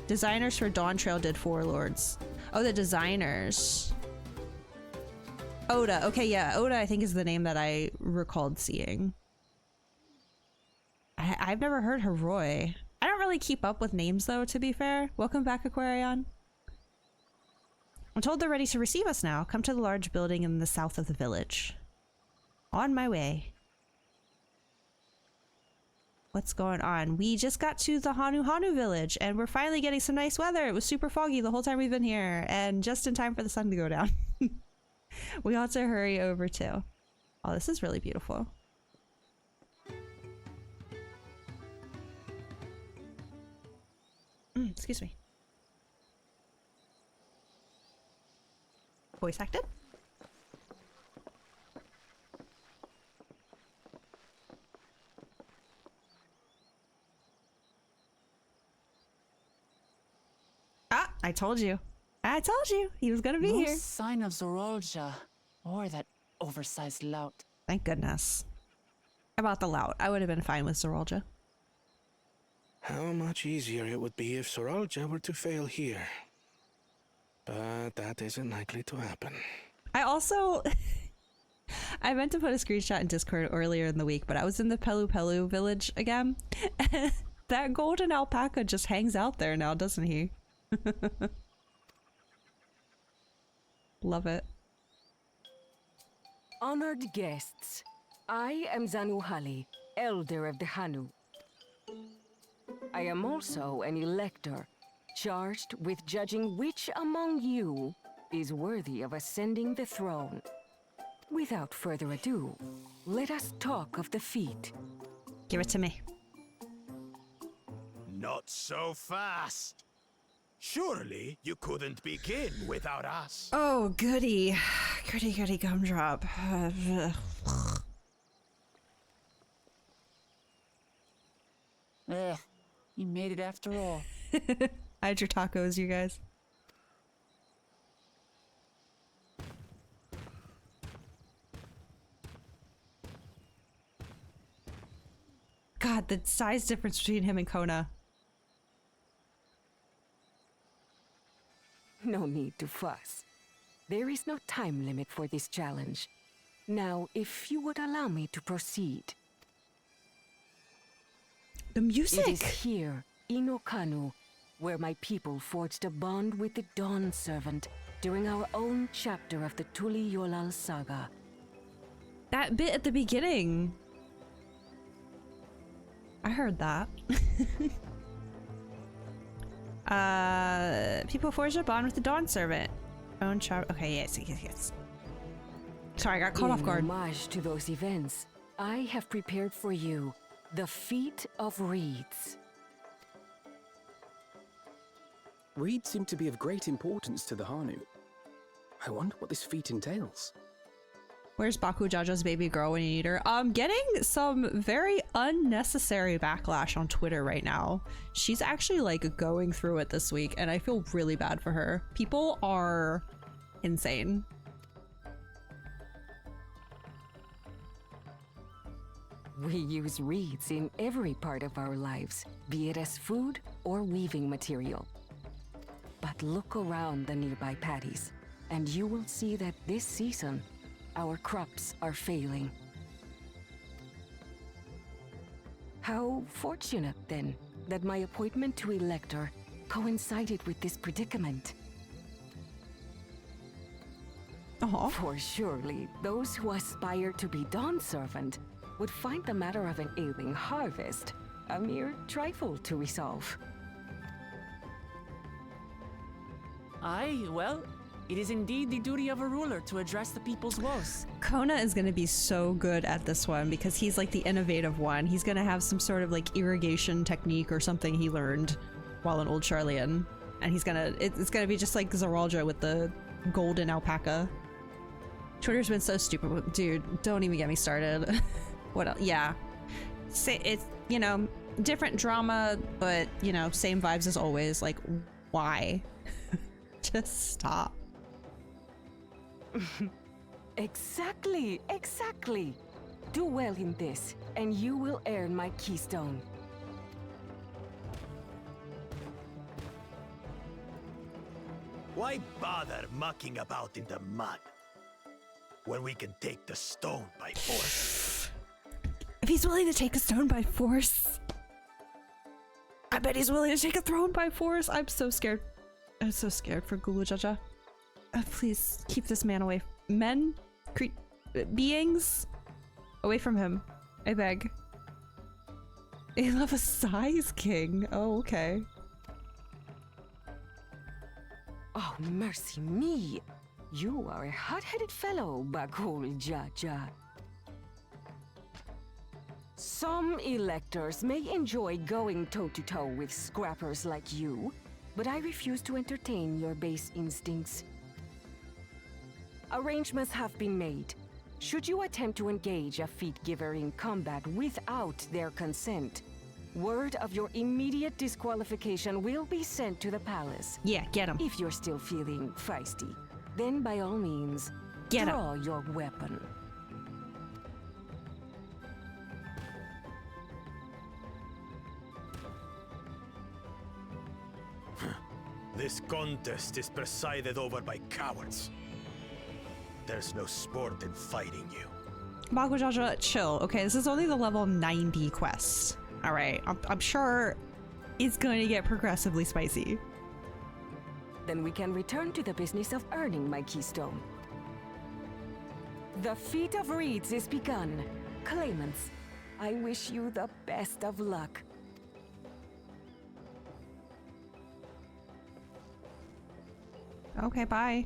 Designers for Dawntrail did Warlords. Oh, the designers. Oda. Okay, yeah, Oda I think is the name that I recalled seeing. I've never heard Heroi. I don't really keep up with names though, to be fair. Welcome back, Aquarion. I'm told they're ready to receive us now. Come to the large building in the south of the village. On my way. What's going on? We just got to the Hanu village and we're finally getting some nice weather. It was super foggy the whole time we've been here and just in time for the sun to go down. We ought to hurry over too. Oh, this is really beautiful. Excuse me. Voice acted? Ah, I told you. I told you he was gonna be No here. sign of Zorolja or that oversized lout. Thank goodness. About the lout, I would have been fine with Zorolja. How much easier it would be if Soralja were to fail here. But that isn't likely to happen. I also... I meant to put a screenshot in Discord earlier in the week, but I was in the Pelu Pelu village again. And that golden alpaca just hangs out there now, doesn't he? Love it. Honored guests, I am Zanuhali, Elder of the Hanu. I am also an elector, charged with judging which among you is worthy of ascending the throne. Without further ado, let us talk of the feat. Give it to me. Not so fast. Surely you couldn't begin without us. Oh, goody. Goody, goody gumdrop. You made it after all. Hide your tacos, you guys. God, the size difference between him and Kona. No need to fuss. There is no time limit for this challenge. Now, if you would allow me to proceed. The music! It is here, in Okanu, where my people forged a bond with the Dawn Servant during our own chapter of the Tuli Yolal saga. That bit at the beginning. I heard that. People forged a bond with the Dawn Servant. Own chapter. Okay, yes. Sorry, I got caught off guard. In homage to those events, I have prepared for you the Feat of Reeds. Reeds seem to be of great importance to the Hanu. I wonder what this feat entails. Where's Baku Jaja's baby girl when you need her? I'm getting some very unnecessary backlash on Twitter right now. She's actually like going through it this week and I feel really bad for her. People are insane. We use reeds in every part of our lives, be it as food or weaving material. But look around the nearby paddies, and you will see that this season, our crops are failing. How fortunate, then, that my appointment to Elector coincided with this predicament. For surely, those who aspire to be Dawn Servant would find the matter of an ailing harvest a mere trifle to resolve. Aye, well, it is indeed the duty of a ruler to address the people's woes. Kona is going to be so good at this one because he's like the innovative one. He's going to have some sort of like irrigation technique or something he learned while in Old Charlian. And he's going to, it's going to be just like Zeraldra with the golden alpaca. Twitter's been so stupid. Dude, don't even get me started. What else? Yeah. Say it's, you know, different drama, but, you know, same vibes as always. Like, why? Just stop. Exactly. Do well in this, and you will earn my keystone. Why bother mucking about in the mud when we can take the stone by force? If he's willing to take a stone by force, I bet he's willing to take a throne by force. I'm so scared. I'm so scared for Gulu Jaja. Please keep this man away. Beings away from him. I beg. I love a size king. Oh, okay. Oh, mercy me. You are a hot-headed fellow, Bakul Jaja. Some electors may enjoy going toe-to-toe with scrappers like you, but I refuse to entertain your base instincts. Arrangements have been made. Should you attempt to engage a feat giver in combat without their consent, word of your immediate disqualification will be sent to the palace. Yeah, get him. If you're still feeling feisty, then by all means, draw your weapon. This contest is presided over by cowards. There's no sport in fighting you. Baku Jaja, chill. Okay, this is only the level 90 quest. Alright, I'm sure it's going to get progressively spicy. Then we can return to the business of earning my keystone. The Feat of Reeds is begun. Claimants, I wish you the best of luck. Okay, bye.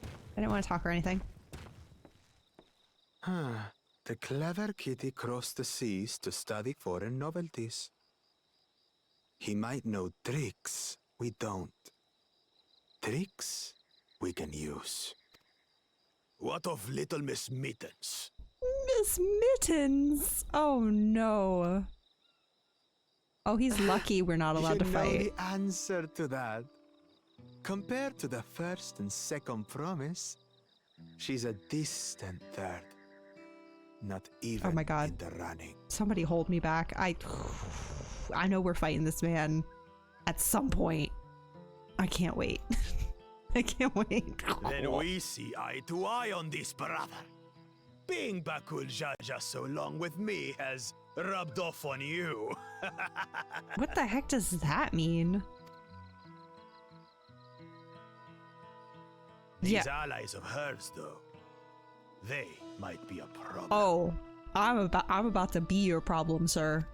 I didn't want to talk or anything. The clever kitty crossed the seas to study foreign novelties. He might know tricks we don't. Tricks we can use. What of little Miss Mittens? Miss Mittens! Oh no. Oh, he's lucky we're not allowed to fight. You know the answer to that. Compared to the first and second promise, she's a distant third. Not even oh my God. in the running. Somebody hold me back. I know we're fighting this man at some point. I can't wait. I can't wait. Then we see eye to eye on this, brother. being Bakul Jaja so long with me has rubbed off on you. What the heck does that mean? These allies of hers, though, they might be a problem. Oh, I'm about to be your problem, sir.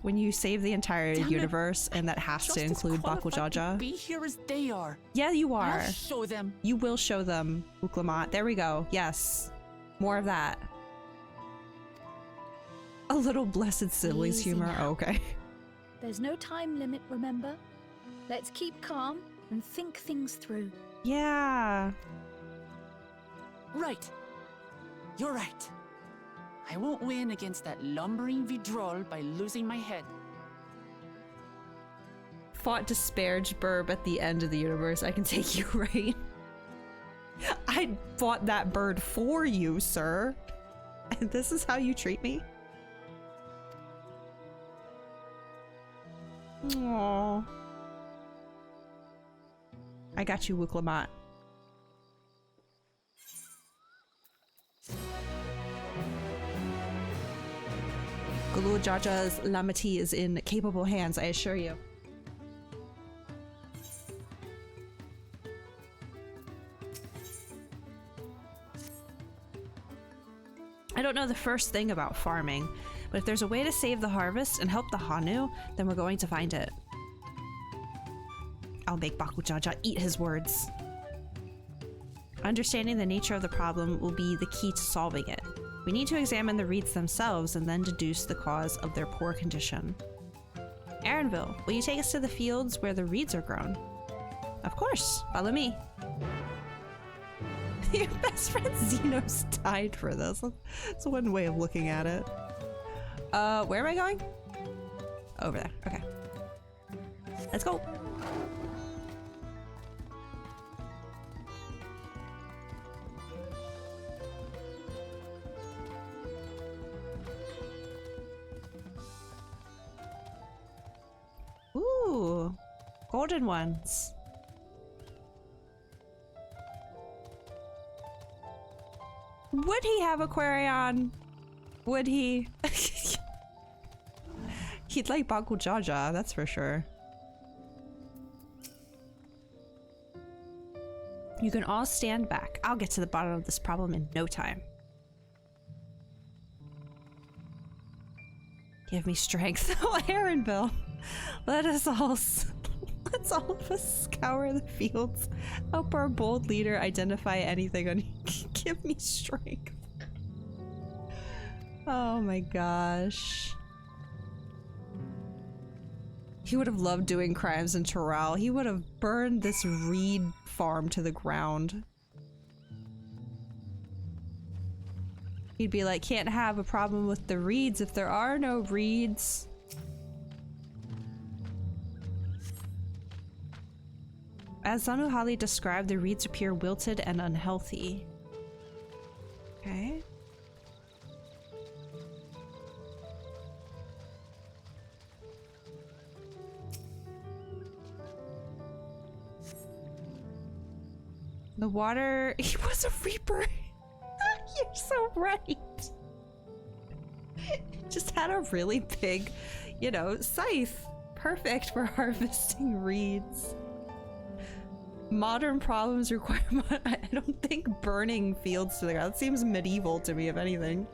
When you save the entire Damn it. universe, and that has Just to as include qualified to Bakujaja. be here as they are. Yeah, you are. I'll show them. You will show them, Uklamat. There we go. Yes. More of that. A little blessed siblings Easy humor. now. Oh, okay. There's no time limit, remember? Let's keep calm and think things through. Yeah. Right. You're right. I won't win against that lumbering Vidrol by losing my head. Fought disparaged Burb at the end of the universe. I can take you, right? I fought that bird for you, sir. And this is how you treat me? Aww. I got you, Wuklamat. Galul Jaja's Lamati is in capable hands, I assure you. I don't know the first thing about farming, but if there's a way to save the harvest and help the Hanu, then we're going to find it. I'll make Bakujaja eat his words. Understanding the nature of the problem will be the key to solving it. We need to examine the reeds themselves and then deduce the cause of their poor condition. Aaronville, will you take us to the fields where the reeds are grown? Of course, follow me. Your best friend Xenos died for this. That's one way of looking at it. Where am I going? Over there, okay. Let's go. Ooh, golden ones. Would he have Aquarion? Would he? He'd like Bakujaja, that's for sure. You can all stand back. I'll get to the bottom of this problem in no time. Give me strength. Oh, Aaronville. Let's all of us scour the fields. Help our bold leader identify anything on give me strength. Oh my gosh. He would have loved doing crimes in Toral. He would have burned this reed farm to the ground. He'd be like, can't have a problem with the reeds if there are no reeds. As Zanuhali described, the reeds appear wilted and unhealthy. Okay. The water... He was a reaper! You're so right! Just had a really big, you know, scythe. Perfect for harvesting reeds. Modern problems require... I don't think burning fields to the ground. That seems medieval to me, if anything.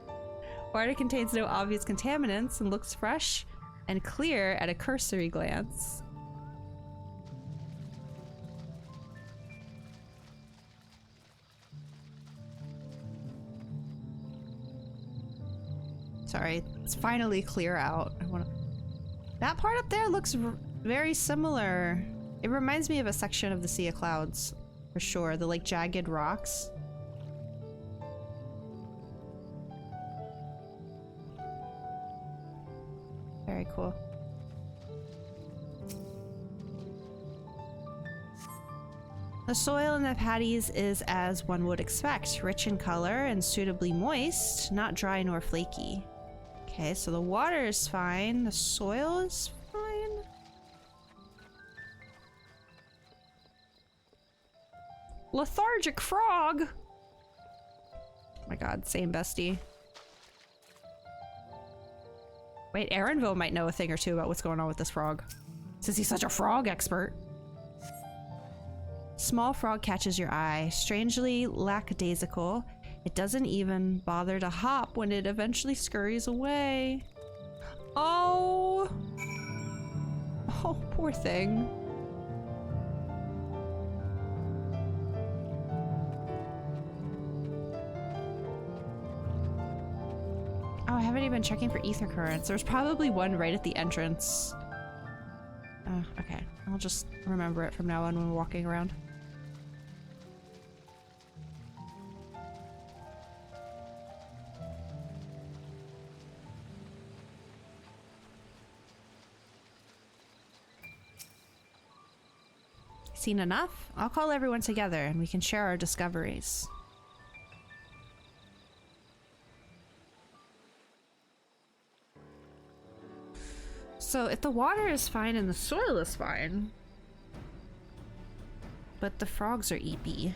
Water contains no obvious contaminants and looks fresh and clear at a cursory glance. Sorry, it's finally clear out. That part up there looks very similar. It reminds me of a section of the Sea of Clouds, for sure. The like jagged rocks. Very cool. The soil in the paddies is as one would expect, rich in color and suitably moist, not dry nor flaky. Okay, so the water is fine, the soil is fine. Lethargic frog! Oh my god, same bestie. Wait, Aaronville might know a thing or two about what's going on with this frog. Since he's such a frog expert. Small frog catches your eye. Strangely lackadaisical. It doesn't even bother to hop when it eventually scurries away. Oh! Oh, poor thing. Oh, I haven't even been checking for ether currents. There's probably one right at the entrance. Oh, okay. I'll just remember it from now on when we're walking around. Seen enough? I'll call everyone together and we can share our discoveries. So if the water is fine and the soil is fine, but the frogs are eepy,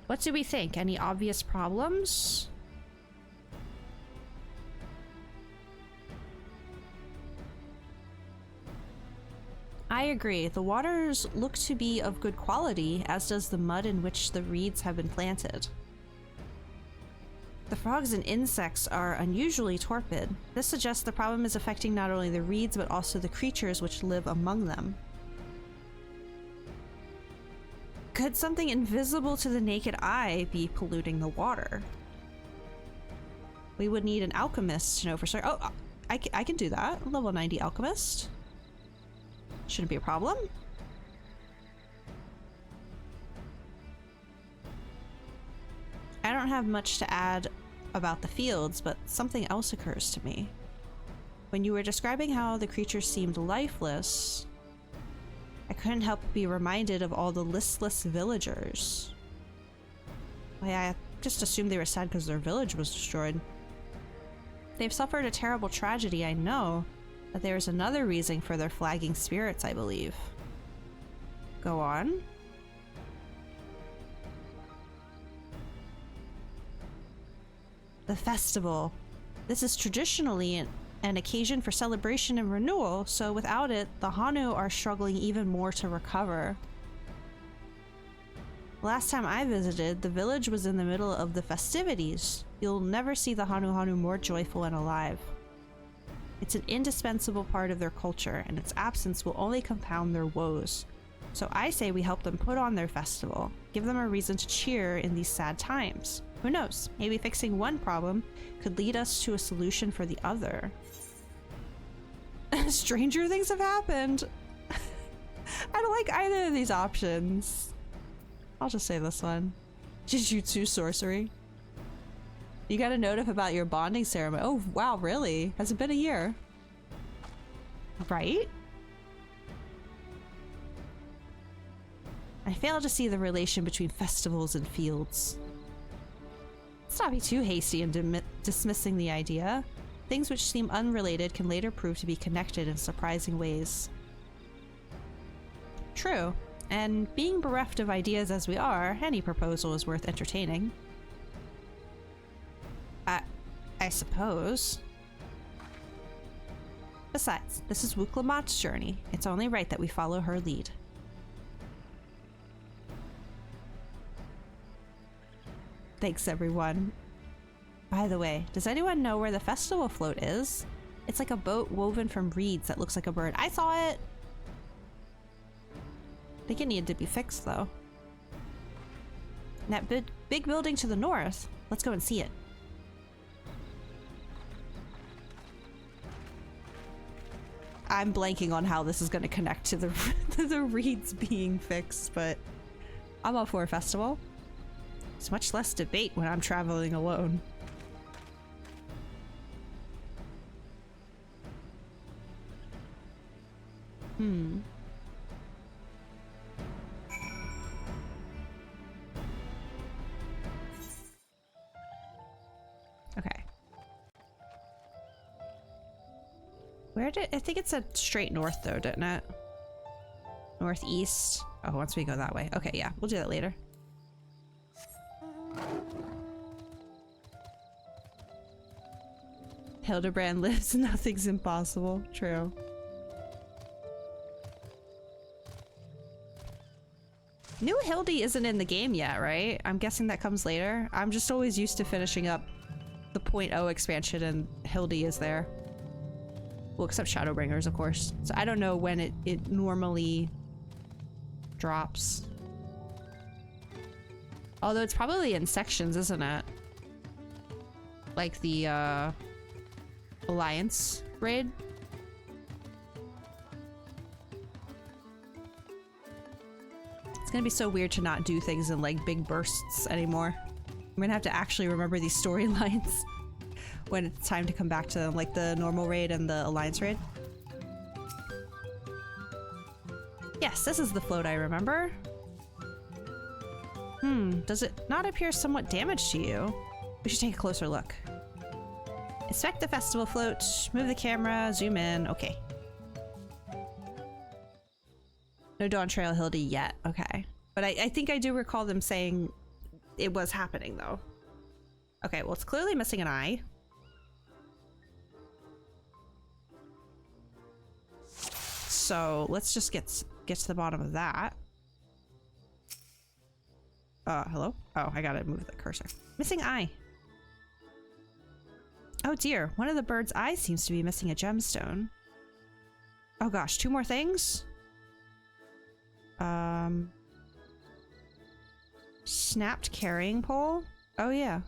what do we think? Any obvious problems? I agree. The waters look to be of good quality, as does the mud in which the reeds have been planted. The frogs and insects are unusually torpid. This suggests the problem is affecting not only the reeds, but also the creatures which live among them. Could something invisible to the naked eye be polluting the water? We would need an alchemist to know for certain. Oh, I can do that. Level 90 alchemist. Shouldn't be a problem. I don't have much to add about the fields, but something else occurs to me. When you were describing how the creatures seemed lifeless, I couldn't help but be reminded of all the listless villagers. I just assumed they were sad because their village was destroyed. They've suffered a terrible tragedy, I know, but there's another reason for their flagging spirits, I believe. Go on. The festival. This is traditionally an occasion for celebration and renewal, so without it, the Hanu are struggling even more to recover. Last time I visited, the village was in the middle of the festivities. You'll never see the Hanu more joyful and alive. It's an indispensable part of their culture, and its absence will only compound their woes. So I say we help them put on their festival, give them a reason to cheer in these sad times. Who knows, maybe fixing one problem could lead us to a solution for the other. Stranger things have happened. I don't like either of these options. I'll just say this one. Jujutsu sorcery. You got a notif about your bonding ceremony. Oh, wow, really? Has it been a year? Right? I fail to see the relation between festivals and fields. Let's not be too hasty in dismissing the idea. Things which seem unrelated can later prove to be connected in surprising ways. True. And being bereft of ideas as we are, any proposal is worth entertaining. I suppose. Besides, this is Wuklamat's journey. It's only right that we follow her lead. Thanks, everyone. By the way, does anyone know where the festival float is? It's like a boat woven from reeds that looks like a bird. I saw it! I think it needed to be fixed, though. And that big building to the north. Let's go and see it. I'm blanking on how this is going to connect to the to the reeds being fixed, but I'm all for a festival. It's much less debate when I'm traveling alone. Okay. Where did I think it said straight north though, didn't it? Northeast. Oh, once we go that way. Okay, yeah, we'll do that later. Hildebrand lives, nothing's impossible. True. New Hildy isn't in the game yet, right? I'm guessing that comes later. I'm just always used to finishing up the .0 expansion and Hildy is there. Well, except Shadowbringers, of course. So I don't know when it normally drops. Although it's probably in sections, isn't it? Like the, Alliance raid? It's gonna be so weird to not do things in like big bursts anymore. I'm gonna have to actually remember these storylines when it's time to come back to them, like the normal raid and the Alliance raid. Yes, this is the float I remember. Does it not appear somewhat damaged to you? We should take a closer look. Inspect the festival float, move the camera, zoom in, okay. No Dawntrail Hildy yet, okay. But I think I do recall them saying it was happening though. Okay, well it's clearly missing an eye. So let's just get to the bottom of that. Hello? Oh, I gotta move the cursor. Missing eye. Oh dear, one of the bird's eyes seems to be missing a gemstone. Oh gosh, 2 more things? Snapped carrying pole? Oh yeah.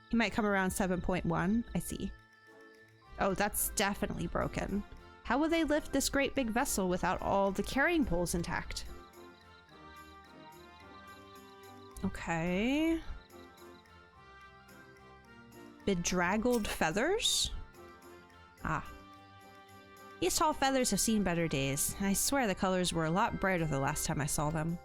He might come around 7.1, I see. Oh, that's definitely broken. How will they lift this great big vessel without all the carrying poles intact? Okay. Bedraggled feathers? Ah. These tall feathers have seen better days. I swear the colors were a lot brighter the last time I saw them.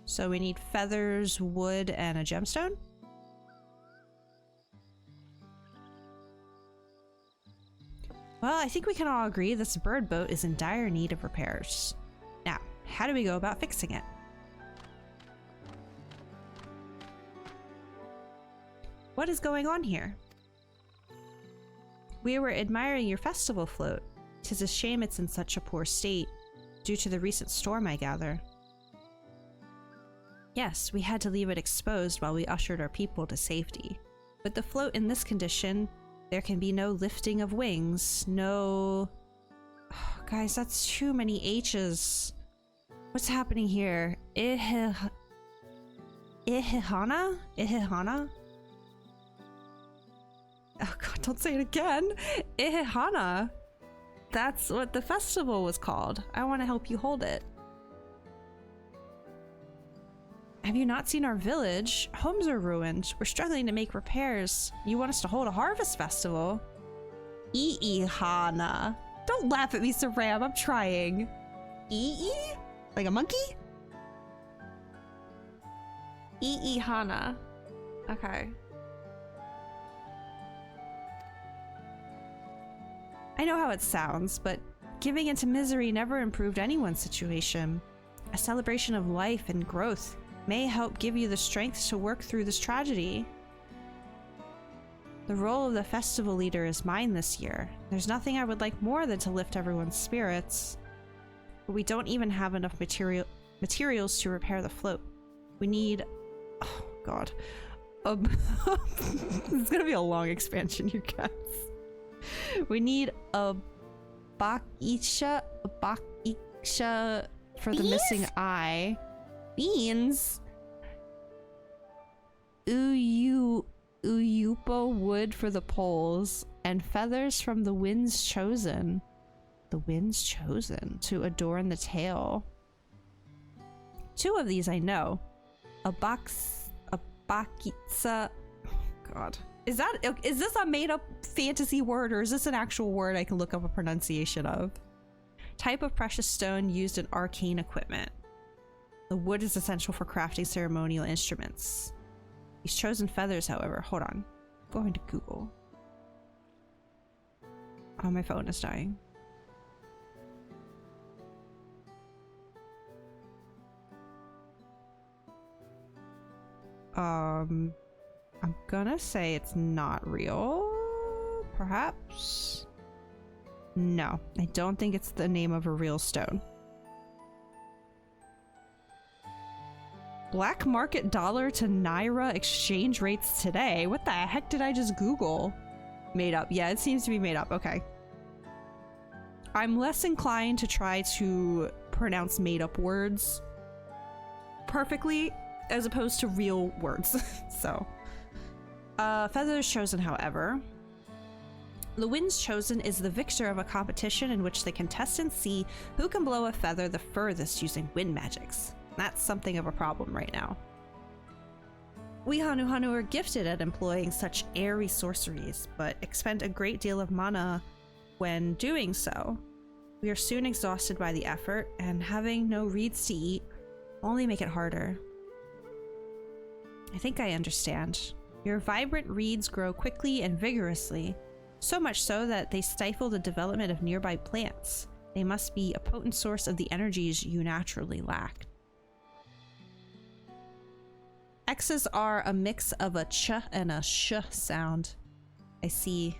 So we need feathers, wood, and a gemstone? Well, I think we can all agree this bird boat is in dire need of repairs. Now, how do we go about fixing it? What is going on here? We were admiring your festival float. 'Tis a shame it's in such a poor state, due to the recent storm, I gather. Yes, we had to leave it exposed while we ushered our people to safety. With the float in this condition, there can be no lifting of wings, no... Oh, guys, that's too many H's. What's happening here? Ihihana? Ihihana? Oh god, don't say it again! Ihihana! That's what the festival was called. I want to help you hold it. Have you not seen our village? Homes are ruined. We're struggling to make repairs. You want us to hold a harvest festival? Ihihana. Don't laugh at me, Sir Ram. I'm trying. Ee? Like a monkey? Ihihana. Okay. I know how it sounds, but giving into misery never improved anyone's situation. A celebration of life and growth may help give you the strength to work through this tragedy. The role of the festival leader is mine this year. There's nothing I would like more than to lift everyone's spirits. But we don't even have enough materials to repair the float. We need... Oh, God. It's gonna be a long expansion, you guys. We need a bakisha for the missing eye. Beans? Uyupa wood for the poles, and feathers from the winds chosen. The winds chosen to adorn the tail. 2 of these I know. A bakitsa. God. Is this a made up fantasy word, or is this an actual word I can look up a pronunciation of? Type of precious stone used in arcane equipment. The wood is essential for crafting ceremonial instruments. These chosen feathers, however, hold on. I'm going to Google. Oh, my phone is dying. I'm gonna say it's not real. Perhaps? No, I don't think it's the name of a real stone. Black market dollar to Naira exchange rates today. What the heck did I just Google? Made up. Yeah, it seems to be made up. Okay. I'm less inclined to try to pronounce made up words perfectly as opposed to real words. So, feathers chosen, however. The winds chosen is the victor of a competition in which the contestants see who can blow a feather the furthest using wind magics. That's something of a problem right now. We Hanu are gifted at employing such airy sorceries, but expend a great deal of mana when doing so. We are soon exhausted by the effort, and having no reeds to eat will only make it harder. I think I understand. Your vibrant reeds grow quickly and vigorously, so much so that they stifle the development of nearby plants. They must be a potent source of the energies you naturally lack. X's are a mix of a ch and a sh sound. I see.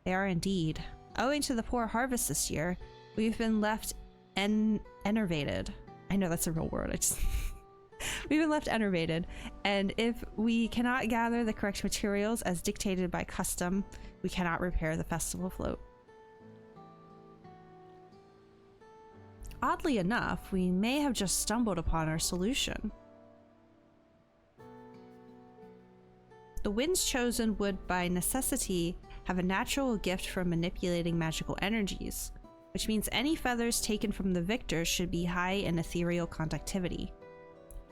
They are indeed. Owing to the poor harvest this year, we've been left enervated. I know that's a real word. We've been left enervated, and if we cannot gather the correct materials as dictated by custom, we cannot repair the festival float. Oddly enough, we may have just stumbled upon our solution. The winds chosen would, by necessity, have a natural gift for manipulating magical energies, which means any feathers taken from the victor should be high in ethereal conductivity.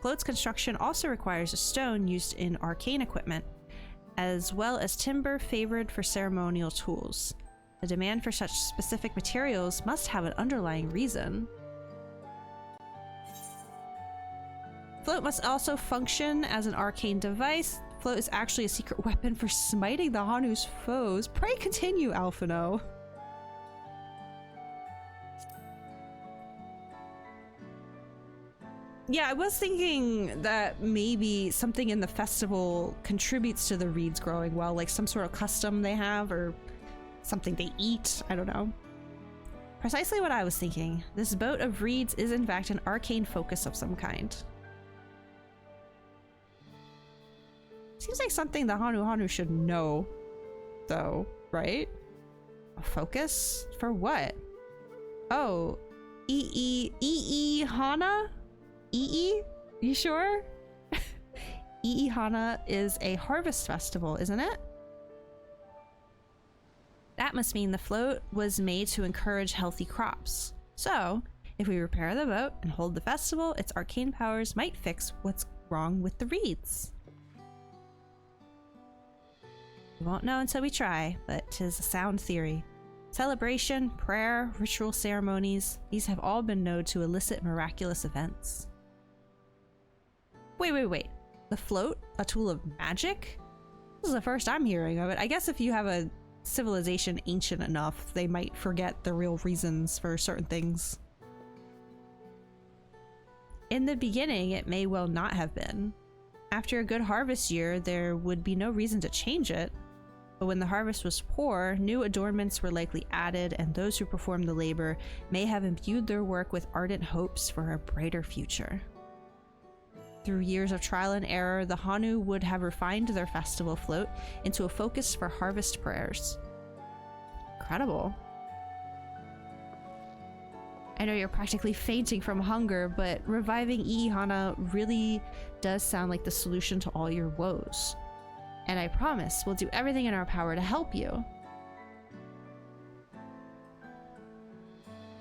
Float's construction also requires a stone used in arcane equipment, as well as timber favored for ceremonial tools. The demand for such specific materials must have an underlying reason. Float must also function as an arcane device. Float is actually a secret weapon for smiting the Hanu's foes. Pray continue, Alphino. Yeah, I was thinking that maybe something in the festival contributes to the reeds growing well, like some sort of custom they have or something they eat. I don't know. Precisely what I was thinking. This boat of reeds is in fact an arcane focus of some kind. Seems like something the Hanu should know, though, right? A focus? For what? Oh, Hana? You sure? Hana is a harvest festival, isn't it? That must mean the float was made to encourage healthy crops. So, if we repair the boat and hold the festival, its arcane powers might fix what's wrong with the reeds. We won't know until we try, but 'tis a sound theory. Celebration, prayer, ritual ceremonies, these have all been known to elicit miraculous events. Wait. The float? A tool of magic? This is the first I'm hearing of it. I guess if you have a civilization ancient enough, they might forget the real reasons for certain things. In the beginning, it may well not have been. After a good harvest year, there would be no reason to change it. But when the harvest was poor, new adornments were likely added, and those who performed the labor may have imbued their work with ardent hopes for a brighter future. Through years of trial and error, the Hanu would have refined their festival float into a focus for harvest prayers. Incredible. I know you're practically fainting from hunger, but reviving Hana really does sound like the solution to all your woes. And I promise we'll do everything in our power to help you.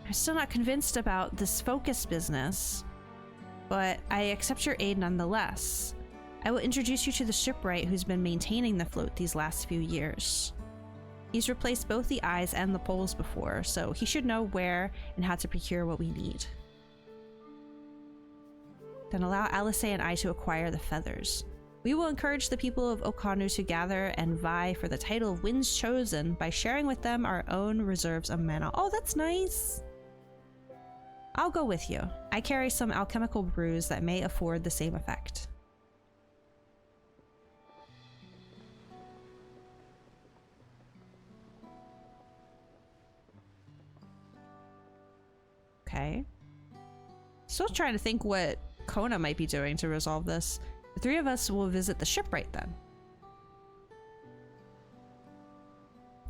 I'm still not convinced about this focus business, but I accept your aid nonetheless. I will introduce you to the shipwright who's been maintaining the float these last few years. He's replaced both the eyes and the poles before, so he should know where and how to procure what we need. Then allow Alice and I to acquire the feathers. We will encourage the people of Okanu to gather and vie for the title of Winds Chosen by sharing with them our own reserves of mana. Oh, that's nice! I'll go with you. I carry some alchemical brews that may afford the same effect. Okay. Still trying to think what Kona might be doing to resolve this. The three of us will visit the shipwright then.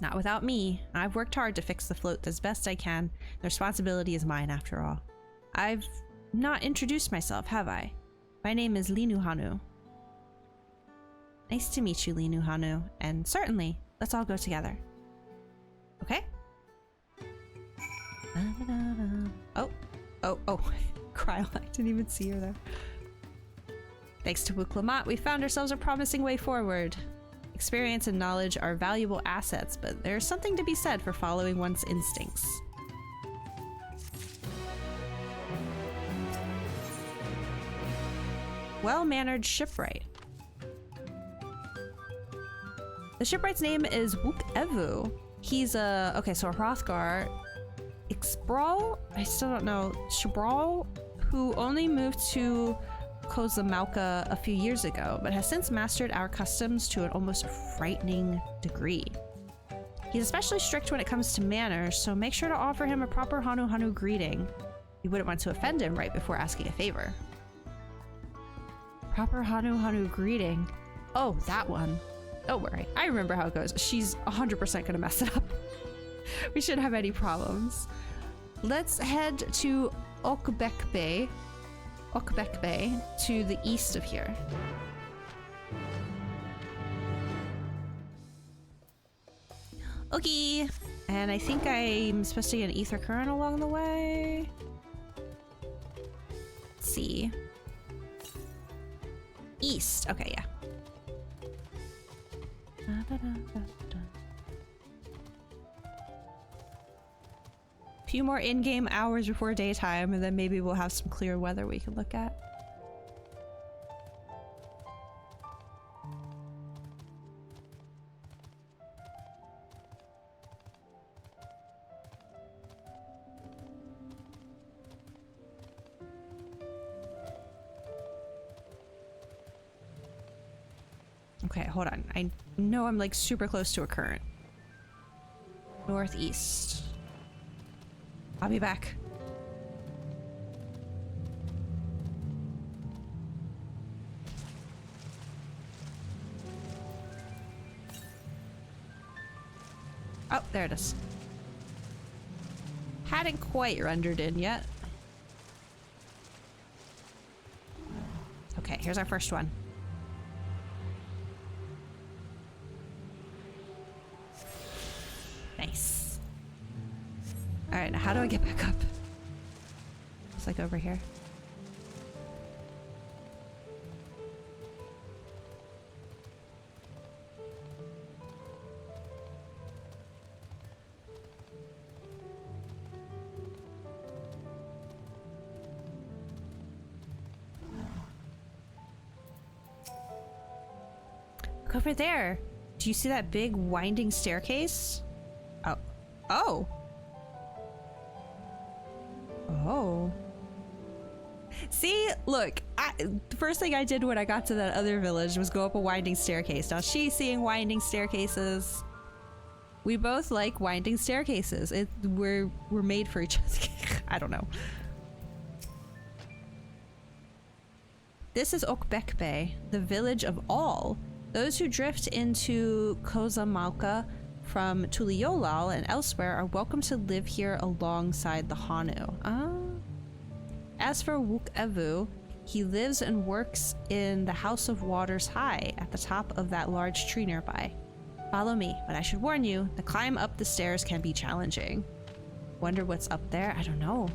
Not without me. I've worked hard to fix the float as best I can. The responsibility is mine after all. I've not introduced myself, have I? My name is Linuhanu. Nice to meet you, Linuhanu. And certainly, let's all go together. Okay? Oh. Kryl, I didn't even see her there. Thanks to Wuklamat, we found ourselves a promising way forward. Experience and knowledge are valuable assets, but there's something to be said for following one's instincts. Well-mannered shipwright. The shipwright's name is Wook Evu. He's a... okay, so a Hrothgar... Ixbral? I still don't know. Shibral? Who only moved to Kozamauka a few years ago, but has since mastered our customs to an almost frightening degree. He's especially strict when it comes to manners, so make sure to offer him a proper Hanu greeting. You wouldn't want to offend him right before asking a favor. Proper Hanu greeting. Oh, that one. Don't worry, I remember how it goes. She's 100% gonna mess it up. We shouldn't have any problems. Let's head to Okbek Bay to the east of here. Okay, and I think I'm supposed to get an ether current along the way. Let's see. East, okay, yeah. Few more in-game hours before daytime, and then maybe we'll have some clear weather we can look at. Okay, hold on. I know I'm like super close to a current. Northeast. I'll be back. Oh, there it is. Hadn't quite rendered in yet. Okay, here's our first one. Nice. Alright, now how do I get back up? It's like over here. Look over there. Do you see that big winding staircase? Oh. Oh! Oh. See, look, the first thing I did when I got to that other village was go up a winding staircase. Now she's seeing winding staircases. We both like winding staircases. We're made for each other. I don't know. This is Okbek Bay, the village of all. Those who drift into Kozamauka from Tuliolal and elsewhere are welcome to live here alongside the Hanu. As for Wook Evu, he lives and works in the House of Waters High at the top of that large tree nearby. Follow me, but I should warn you, the climb up the stairs can be challenging. Wonder what's up there? I don't know.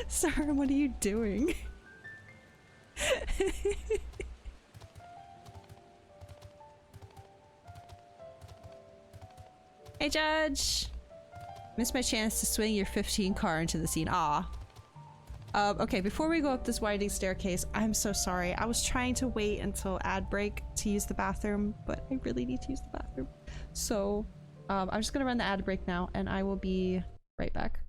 Sir, what are you doing? Hey, Judge! Missed my chance to swing your 15 car into the scene. Aw. Okay, before we go up this winding staircase, I'm so sorry. I was trying to wait until ad break to use the bathroom, but I really need to use the bathroom. So, I'm just gonna run the ad break now, and I will be right back.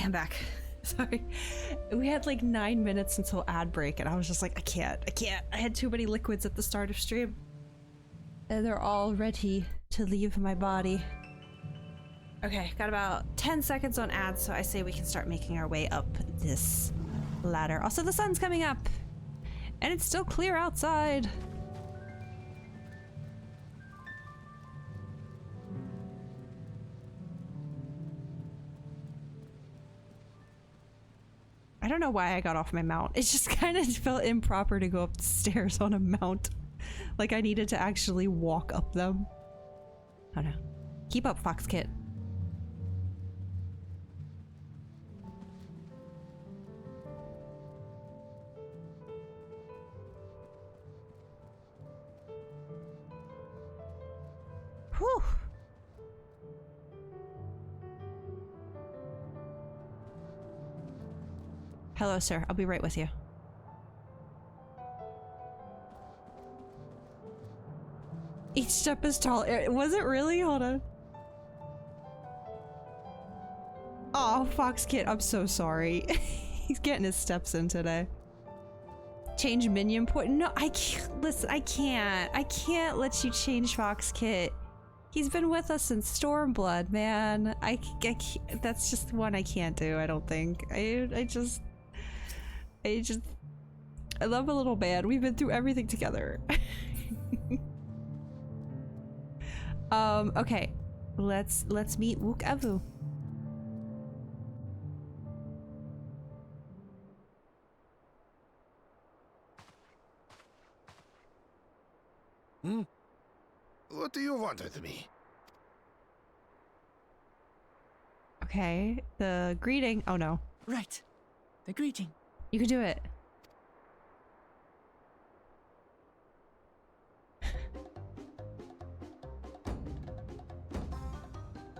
I'm back. Sorry. We had like 9 minutes until ad break, and I was just like, I can't. I had too many liquids at the start of stream. And they're all ready to leave my body. Okay, got about 10 seconds on ads, so I say we can start making our way up this ladder. Also, the sun's coming up, and it's still clear outside. I don't know why I got off my mount. It just kind of felt improper to go up the stairs on a mount. Like I needed to actually walk up them. I don't know. Keep up, Fox Kit. Whew. Hello, sir. I'll be right with you. Each step is tall. Was it really? Hold on. Oh, Fox Kit, I'm so sorry. He's getting his steps in today. Change minion point. No, I can't. Listen, I can't let you change Fox Kit. He's been with us since Stormblood, man. I can't, that's just one I can't do, I don't think. I love a little man. We've been through everything together. Okay. Let's meet Wook Avu. What do you want with me? Okay. The greeting. Oh no. Right. The greeting. You can do it.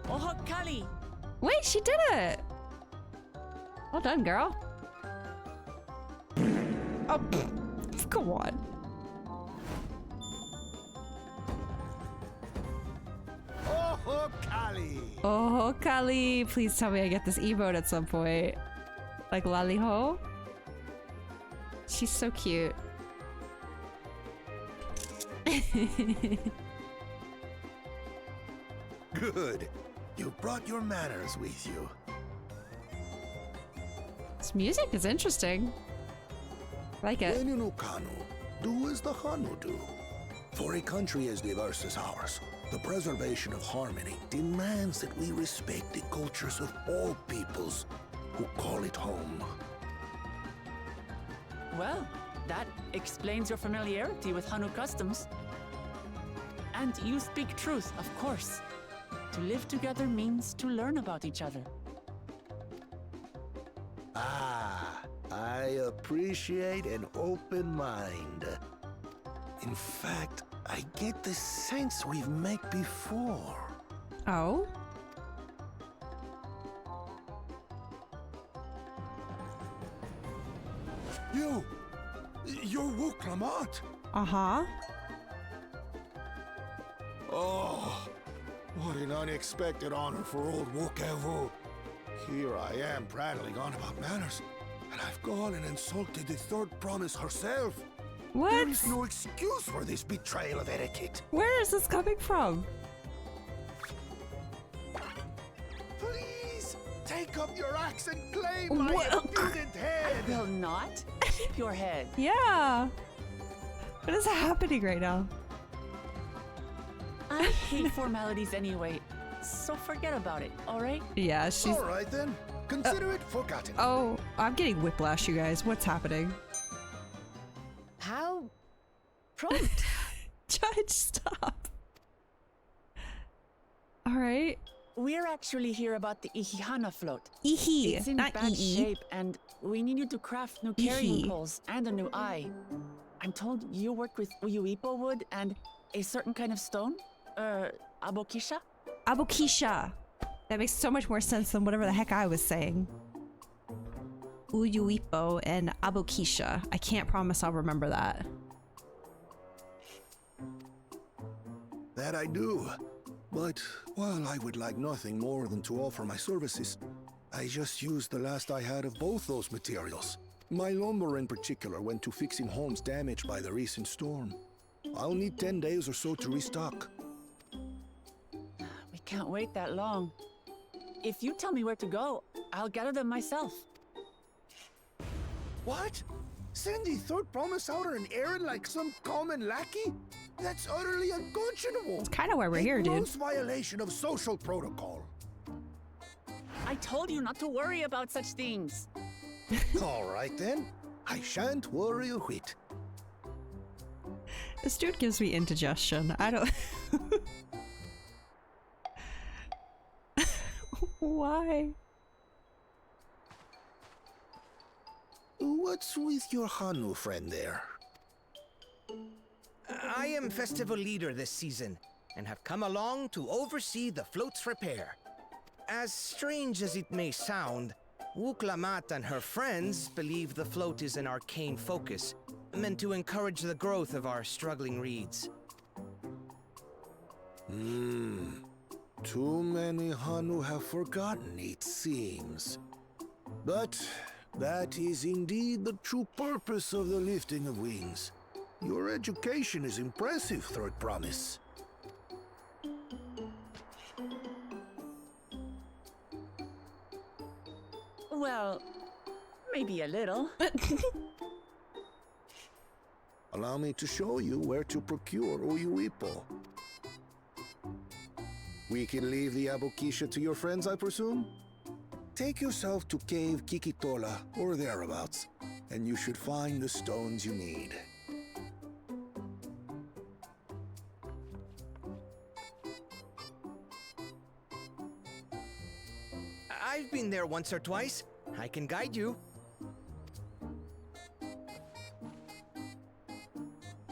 Oh, Kali! Wait, she did it! Well done, girl. Oh, come on. Oh, Kali! Oh, Kali, please tell me I get this emote at some point. Like Lali Ho? She's so cute. Good. You brought your manners with you. This music is interesting. I like it. When you know Kanu, do as the Hanu do. For a country as diverse as ours, the preservation of harmony demands that we respect the cultures of all peoples who call it home. Well, that explains your familiarity with Hanu customs. And you speak truth, of course. To live together means to learn about each other. Ah, I appreciate an open mind. In fact, I get the sense we've met before. Oh? You're Wook Lamont. Uh-huh. Oh, what an unexpected honor for old Wook Avu. Here I am prattling on about manners, and I've gone and insulted the third promise herself. What? There is no excuse for this betrayal of etiquette. Where is this coming from? Please, take up your axe and claim my impudent head. I will not. Keep your head. Yeah. What is happening right now? I hate formalities anyway, so forget about it, alright? Yeah, she's... All right then, consider it forgotten. Oh, I'm getting whiplash, you guys. What's happening? How prompt. Judge, stop. Alright. We're actually here about the Ihihana float. Ihi, It's in not bad Ii. shape, and we need you to craft new carrying poles and a new eye. I'm told you work with Uyuipo wood and a certain kind of stone? Abokisha? Abokisha. That makes so much more sense than whatever the heck I was saying. Uyuipo and Abokisha. I can't promise I'll remember that. That I do. But while I would like nothing more than to offer my services, I just used the last I had of both those materials. My lumber in particular went to fixing homes damaged by the recent storm. I'll need 10 days or so to restock. We can't wait that long. If you tell me where to go, I'll gather them myself. What? Send the third promise out on an errand like some common lackey? That's utterly unconscionable. It's kind of why we're here, A dude. gross violation of social protocol. I told you not to worry about such things. All right then. I shan't worry a whit. This dude gives me indigestion. I don't... Why? What's with your Hanu friend there? I am festival leader this season, and have come along to oversee the float's repair. As strange as it may sound, Wuklamat and her friends believe the float is an arcane focus, meant to encourage the growth of our struggling reeds. Too many Hanu have forgotten, it seems. But that is indeed the true purpose of the lifting of wings. Your education is impressive, Third Promise. Well, maybe a little. Allow me to show you where to procure Uyuipo. We can leave the Abukisha to your friends, I presume? Take yourself to Cave Kikitola or thereabouts, and you should find the stones you need. I've been there once or twice. I can guide you.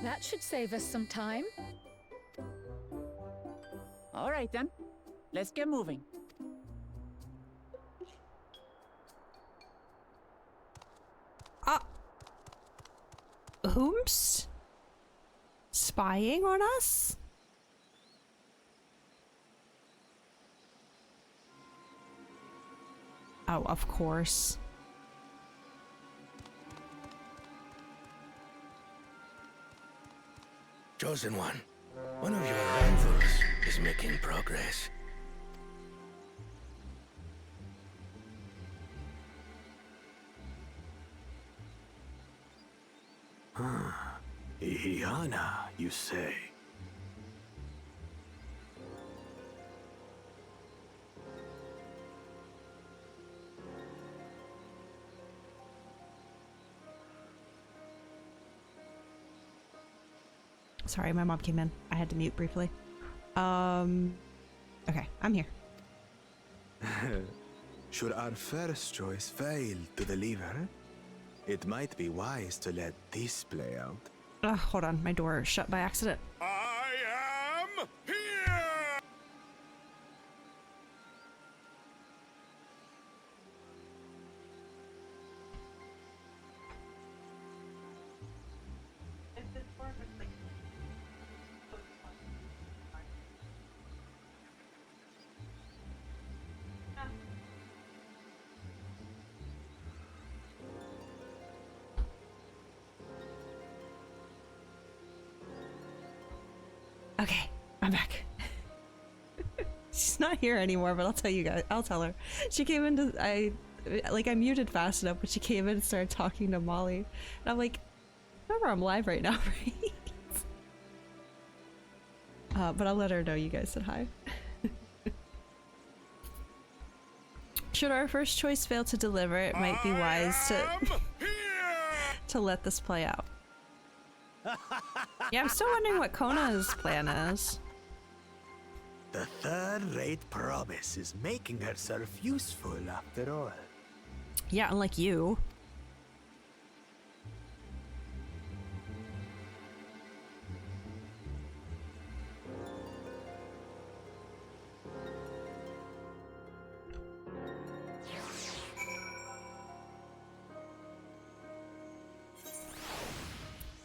That should save us some time. All right then, let's get moving. Whomst? Spying on us? Oh, of course. Chosen One, one of your rivals is making progress. Ihiana, you say? Sorry, my mom came in. I had to mute briefly. Okay, I'm here. Should our first choice fail to deliver, it might be wise to let this play out. Hold on, my door shut by accident. I am here! Okay, I'm back. She's not here anymore, but I'll tell you guys. I'll tell her. She came into I muted fast enough, but she came in and started talking to Molly, and I'm like, remember I'm live right now, right? But I'll let her know you guys said hi. Should our first choice fail to deliver, it might be wise to let this play out. Yeah, I'm still wondering what Kona's plan is. The third-rate promise is making herself useful after all. Yeah, unlike you.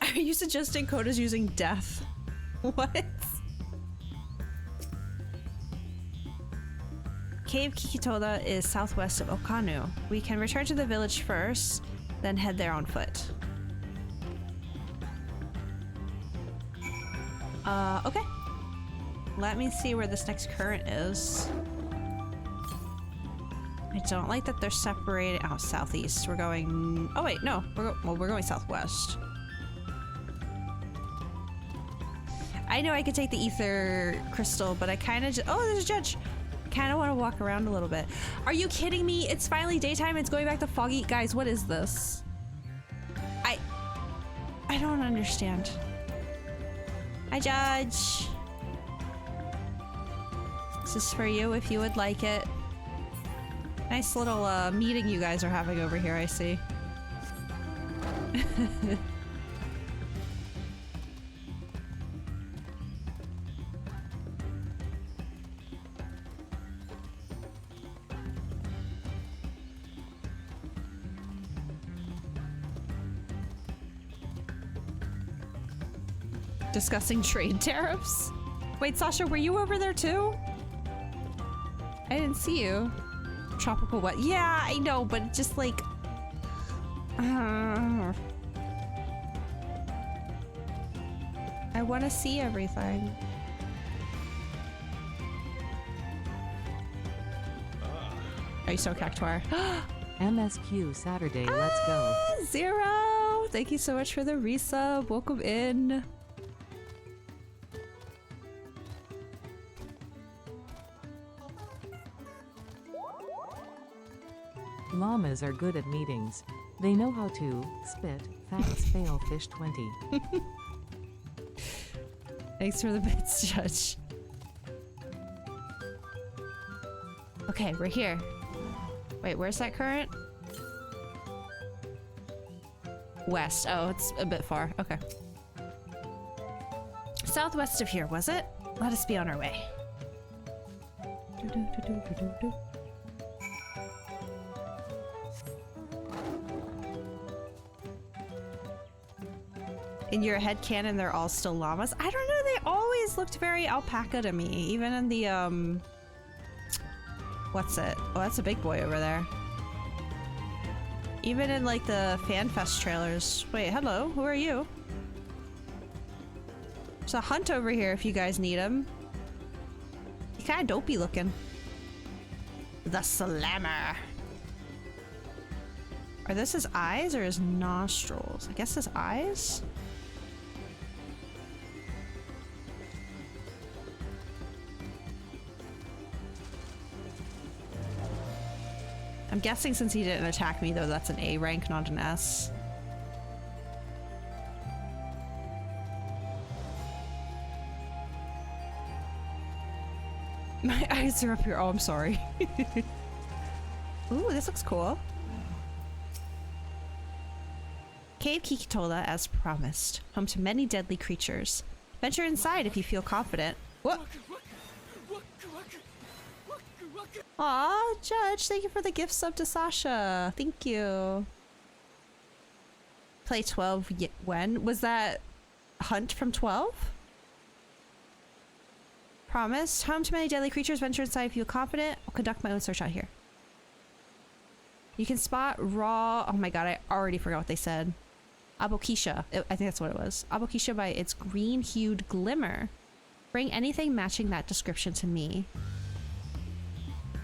Are you suggesting Kona's using death? What? Cave Kikitoda is southwest of Okanu. We can return to the village first, then head there on foot. Okay. Let me see where this next current is. I don't like that they're separated. Oh, southeast. We're going... Oh, wait, no. We're going southwest. I know I could take the ether crystal, but I kind of just... Oh, there's a judge! I kind of want to walk around a little bit. Are you kidding me? It's finally daytime. It's going back to foggy. Guys, what is this? I don't understand. Hi, Judge. This is for you if you would like it. Nice little meeting you guys are having over here, I see. Discussing trade tariffs? Wait, Sasha, were you over there too? I didn't see you. Tropical wet. Yeah, I know, but just like... I want to see everything. Are you so cactuar? MSQ Saturday, let's go. Zero! Thank you so much for the resub. Welcome in. Llamas are good at meetings. They know how to spit, facts, fail, fish 20. Thanks for the bits, Judge. Okay, we're here. Wait, where's that current? West. Oh, it's a bit far. Okay. Southwest of here, was it? Let us be on our way. In your headcanon, they're all still llamas? I don't know, they always looked very alpaca to me. Even in the, what's it? Oh, that's a big boy over there. Even in, like, the FanFest trailers. Wait, hello, who are you? There's a hunt over here if you guys need him. He's kinda dopey looking. The Slammer. Are this his eyes or his nostrils? I guess his eyes? I'm guessing since he didn't attack me, though, that's an A rank, not an S. My eyes are up here. Oh, I'm sorry. Ooh, this looks cool. Cave Kikitola, as promised. Home to many deadly creatures. Venture inside if you feel confident. What? Aw, Judge, thank you for the gift sub to Sasha. Thank you. Play 12 when? Was that Hunt from 12? Promise. Home to many deadly creatures. Venture inside if you feel confident. I'll conduct my own search out here. You can spot raw... Oh my god, I already forgot what they said. Abokisha. I think that's what it was. Abokisha by its green-hued glimmer. Bring anything matching that description to me.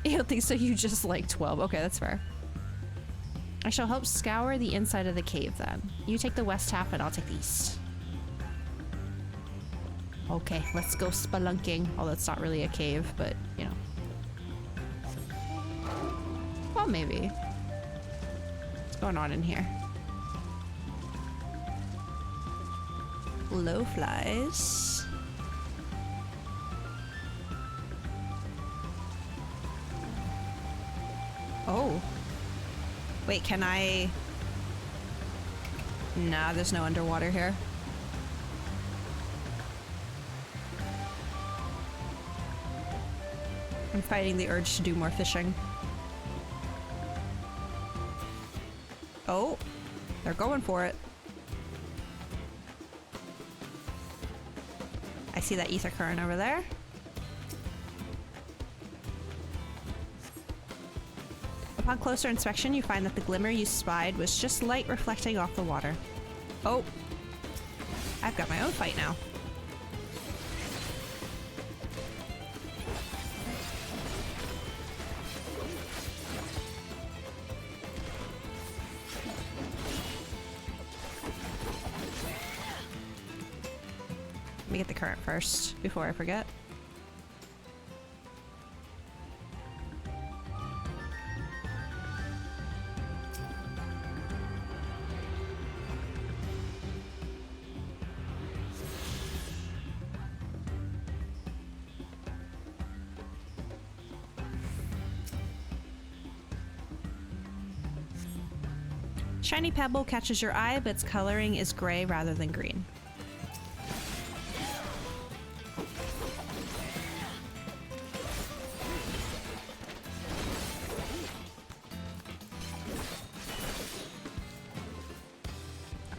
I don't think so. You just like 12. Okay, that's fair. I shall help scour the inside of the cave then. You take the west half and I'll take the east. Okay, let's go spelunking. Although it's not really a cave, but you know. Well, maybe. What's going on in here? Low flies. Oh. Wait, can I... Nah, there's no underwater here. I'm fighting the urge to do more fishing. Oh, they're going for it. I see that ether current over there. Upon closer inspection, you find that the glimmer you spied was just light reflecting off the water. Oh, I've got my own fight now. Let me get the current first before I forget. Shiny pebble catches your eye, but its coloring is gray rather than green.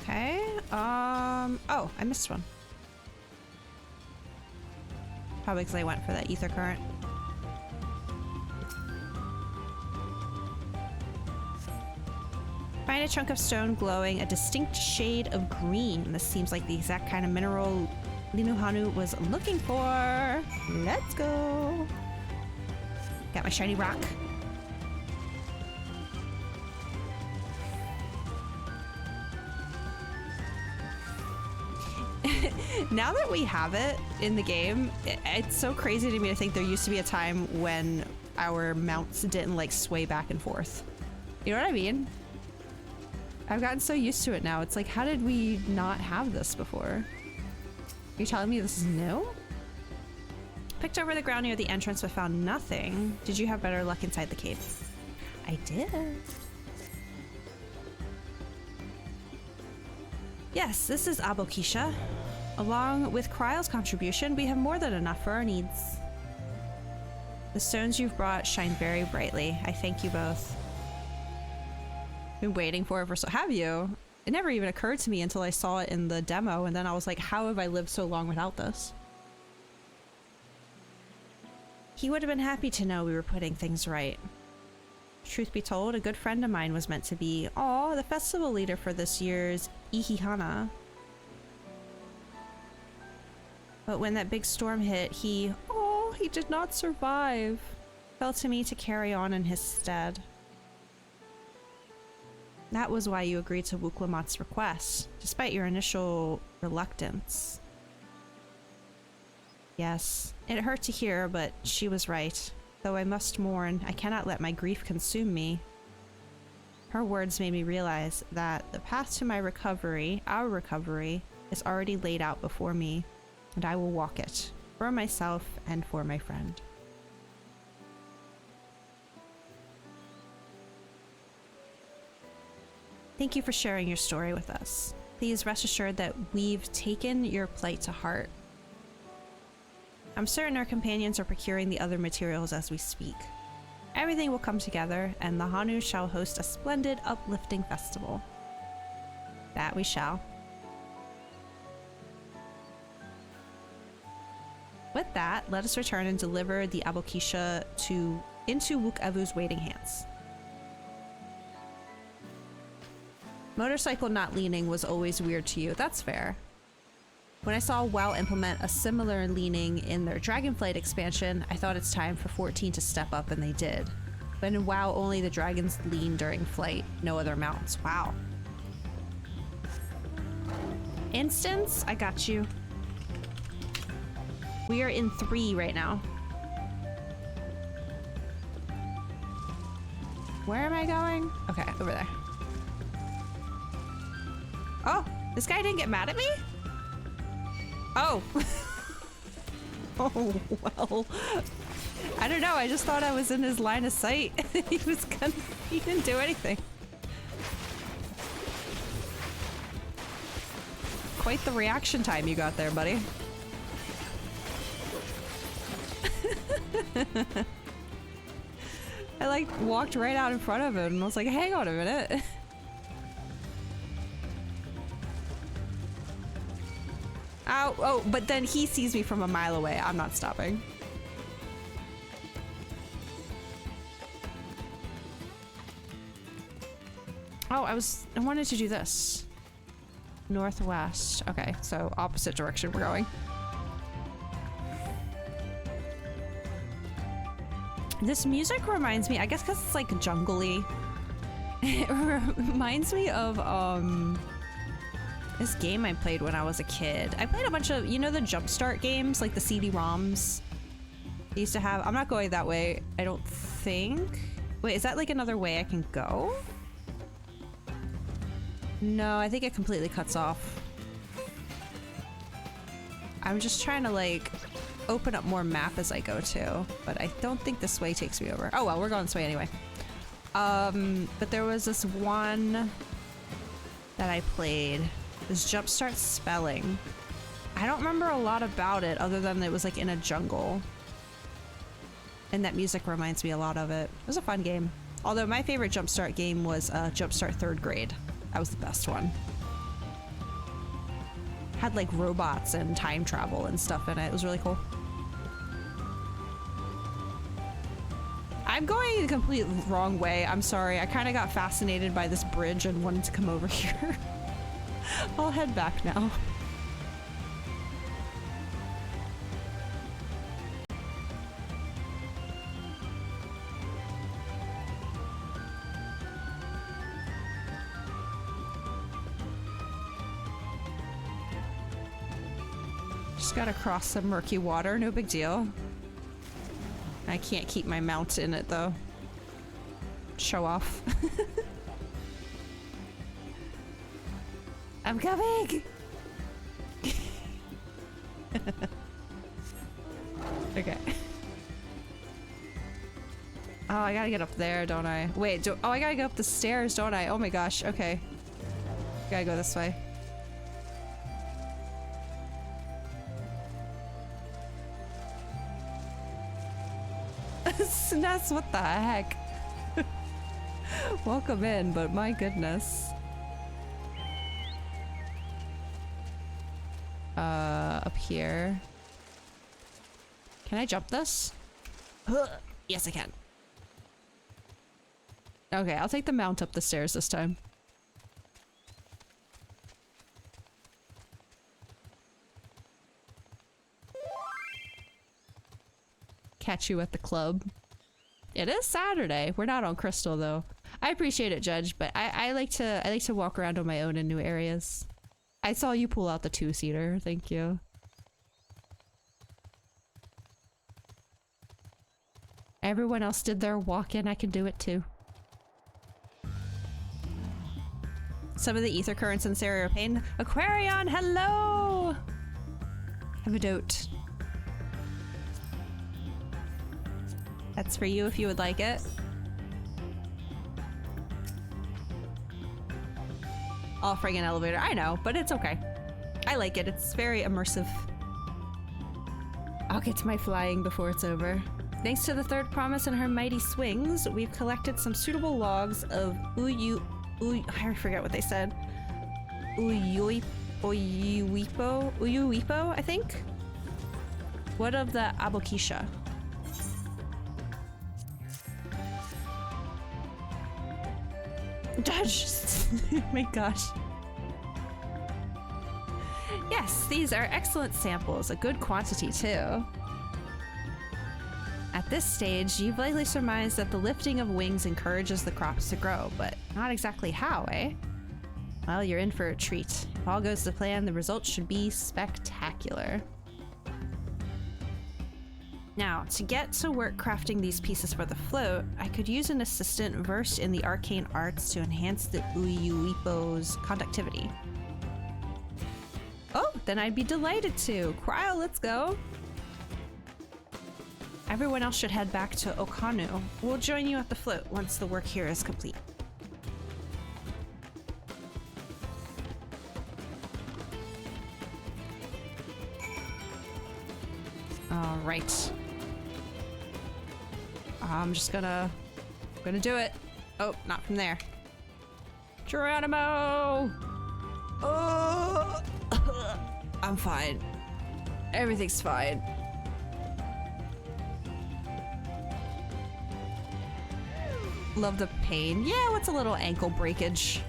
Okay, oh, I missed one. Probably because I went for that ether current. Find a chunk of stone glowing a distinct shade of green. This seems like the exact kind of mineral Linuhanu was looking for. Let's go. Got my shiny rock. Now that we have it in the game, it's so crazy to me to think there used to be a time when our mounts didn't like sway back and forth. You know what I mean? I've gotten so used to it now. It's like, how did we not have this before? Are you telling me this is new? Picked over the ground near the entrance but found nothing. Did you have better luck inside the cave? I did. Yes, this is Abokisha. Along with Kryle's contribution, we have more than enough for our needs. The stones you've brought shine very brightly. I thank you both. Been waiting for it for so— have you? It never even occurred to me until I saw it in the demo, and then I was like, how have I lived so long without this? He would have been happy to know we were putting things right. Truth be told, a good friend of mine was meant to be, the festival leader for this year's Ihihana. But when that big storm hit, he did not survive. Fell to me to carry on in his stead. That was why you agreed to Wuklamat's request, despite your initial reluctance. Yes, it hurt to hear, but she was right. Though I must mourn, I cannot let my grief consume me. Her words made me realize that the path to my recovery, our recovery, is already laid out before me, and I will walk it, for myself and for my friend. Thank you for sharing your story with us. Please rest assured that we've taken your plight to heart. I'm certain our companions are procuring the other materials as we speak. Everything will come together, and the Hanu shall host a splendid, uplifting festival. That we shall. With that, let us return and deliver the Abokisha into Wukavu's waiting hands. Motorcycle not leaning was always weird to you. That's fair. When I saw WoW implement a similar leaning in their Dragonflight expansion, I thought it's time for 14 to step up, and they did. But in WoW, only the dragons lean during flight, no other mounts. Wow. Instance, I got you. We are in 3 right now. Where am I going? Okay, over there. Oh, this guy didn't get mad at me? Oh. Oh, well. I don't know, I just thought I was in his line of sight. He didn't do anything. Quite the reaction time you got there, buddy. I like walked right out in front of him and was like, hang on a minute. Ow, oh, but then he sees me from a mile away. I'm not stopping. Oh, I wanted to do this. Northwest. Okay, so opposite direction we're going. This music reminds me, I guess because it's like jungly. It reminds me of this game I played when I was a kid. I played a bunch of, you know, the Jumpstart games, like the CD-ROMs. They used to have. I'm not going that way, I don't think. Wait, is that like another way I can go? No, I think it completely cuts off. I'm just trying to like open up more map as I go too, but I don't think this way takes me over. Oh well, we're going this way anyway. But there was this one that I played. This Jumpstart Spelling. I don't remember a lot about it other than it was like in a jungle. And that music reminds me a lot of it. It was a fun game. Although my favorite Jumpstart game was Jumpstart 3rd Grade. That was the best one. Had like robots and time travel and stuff in it. It was really cool. I'm going the complete wrong way. I'm sorry. I kind of got fascinated by this bridge and wanted to come over here. I'll head back now. Just gotta cross some murky water, no big deal. I can't keep my mount in it though. Show off. I'm coming! Okay. Oh, I gotta get up there, don't I? Wait, oh, I gotta go up the stairs, don't I? Oh my gosh, okay. Gotta go this way. Sness, what the heck? Welcome in, but my goodness. Up here. Can I jump this? Yes, I can. Okay, I'll take the mount up the stairs this time. Catch you at the club. It is Saturday. We're not on Crystal though. I appreciate it, Judge, but I like to walk around on my own in new areas. I saw you pull out the 2-seater. Thank you. Everyone else did their walk-in. I can do it too. Some of the ether currents in Serio Pain. Aquarion, hello! Have a dote. That's for you if you would like it. Offering an elevator. I know, but it's okay. I like it. It's very immersive. I'll get to my flying before it's over. Thanks to the third promise and her mighty swings, we've collected some suitable logs of I forget what they said. Uyuipo, I think? What of the Abokisha? Dodge! Oh my gosh. Yes, these are excellent samples, a good quantity too. At this stage, you've likely surmised that the lifting of wings encourages the crops to grow, but not exactly how, eh? Well, you're in for a treat. If all goes to plan, the results should be spectacular. Now, to get to work crafting these pieces for the float, I could use an assistant versed in the arcane arts to enhance the Uyuipo's conductivity. Oh, then I'd be delighted to. Cryo, let's go. Everyone else should head back to Okanu. We'll join you at the float once the work here is complete. All right. I'm just gonna do it. Oh, not from there. Geronimo! Oh! I'm fine. Everything's fine. Love the pain. Yeah, what's a little ankle breakage?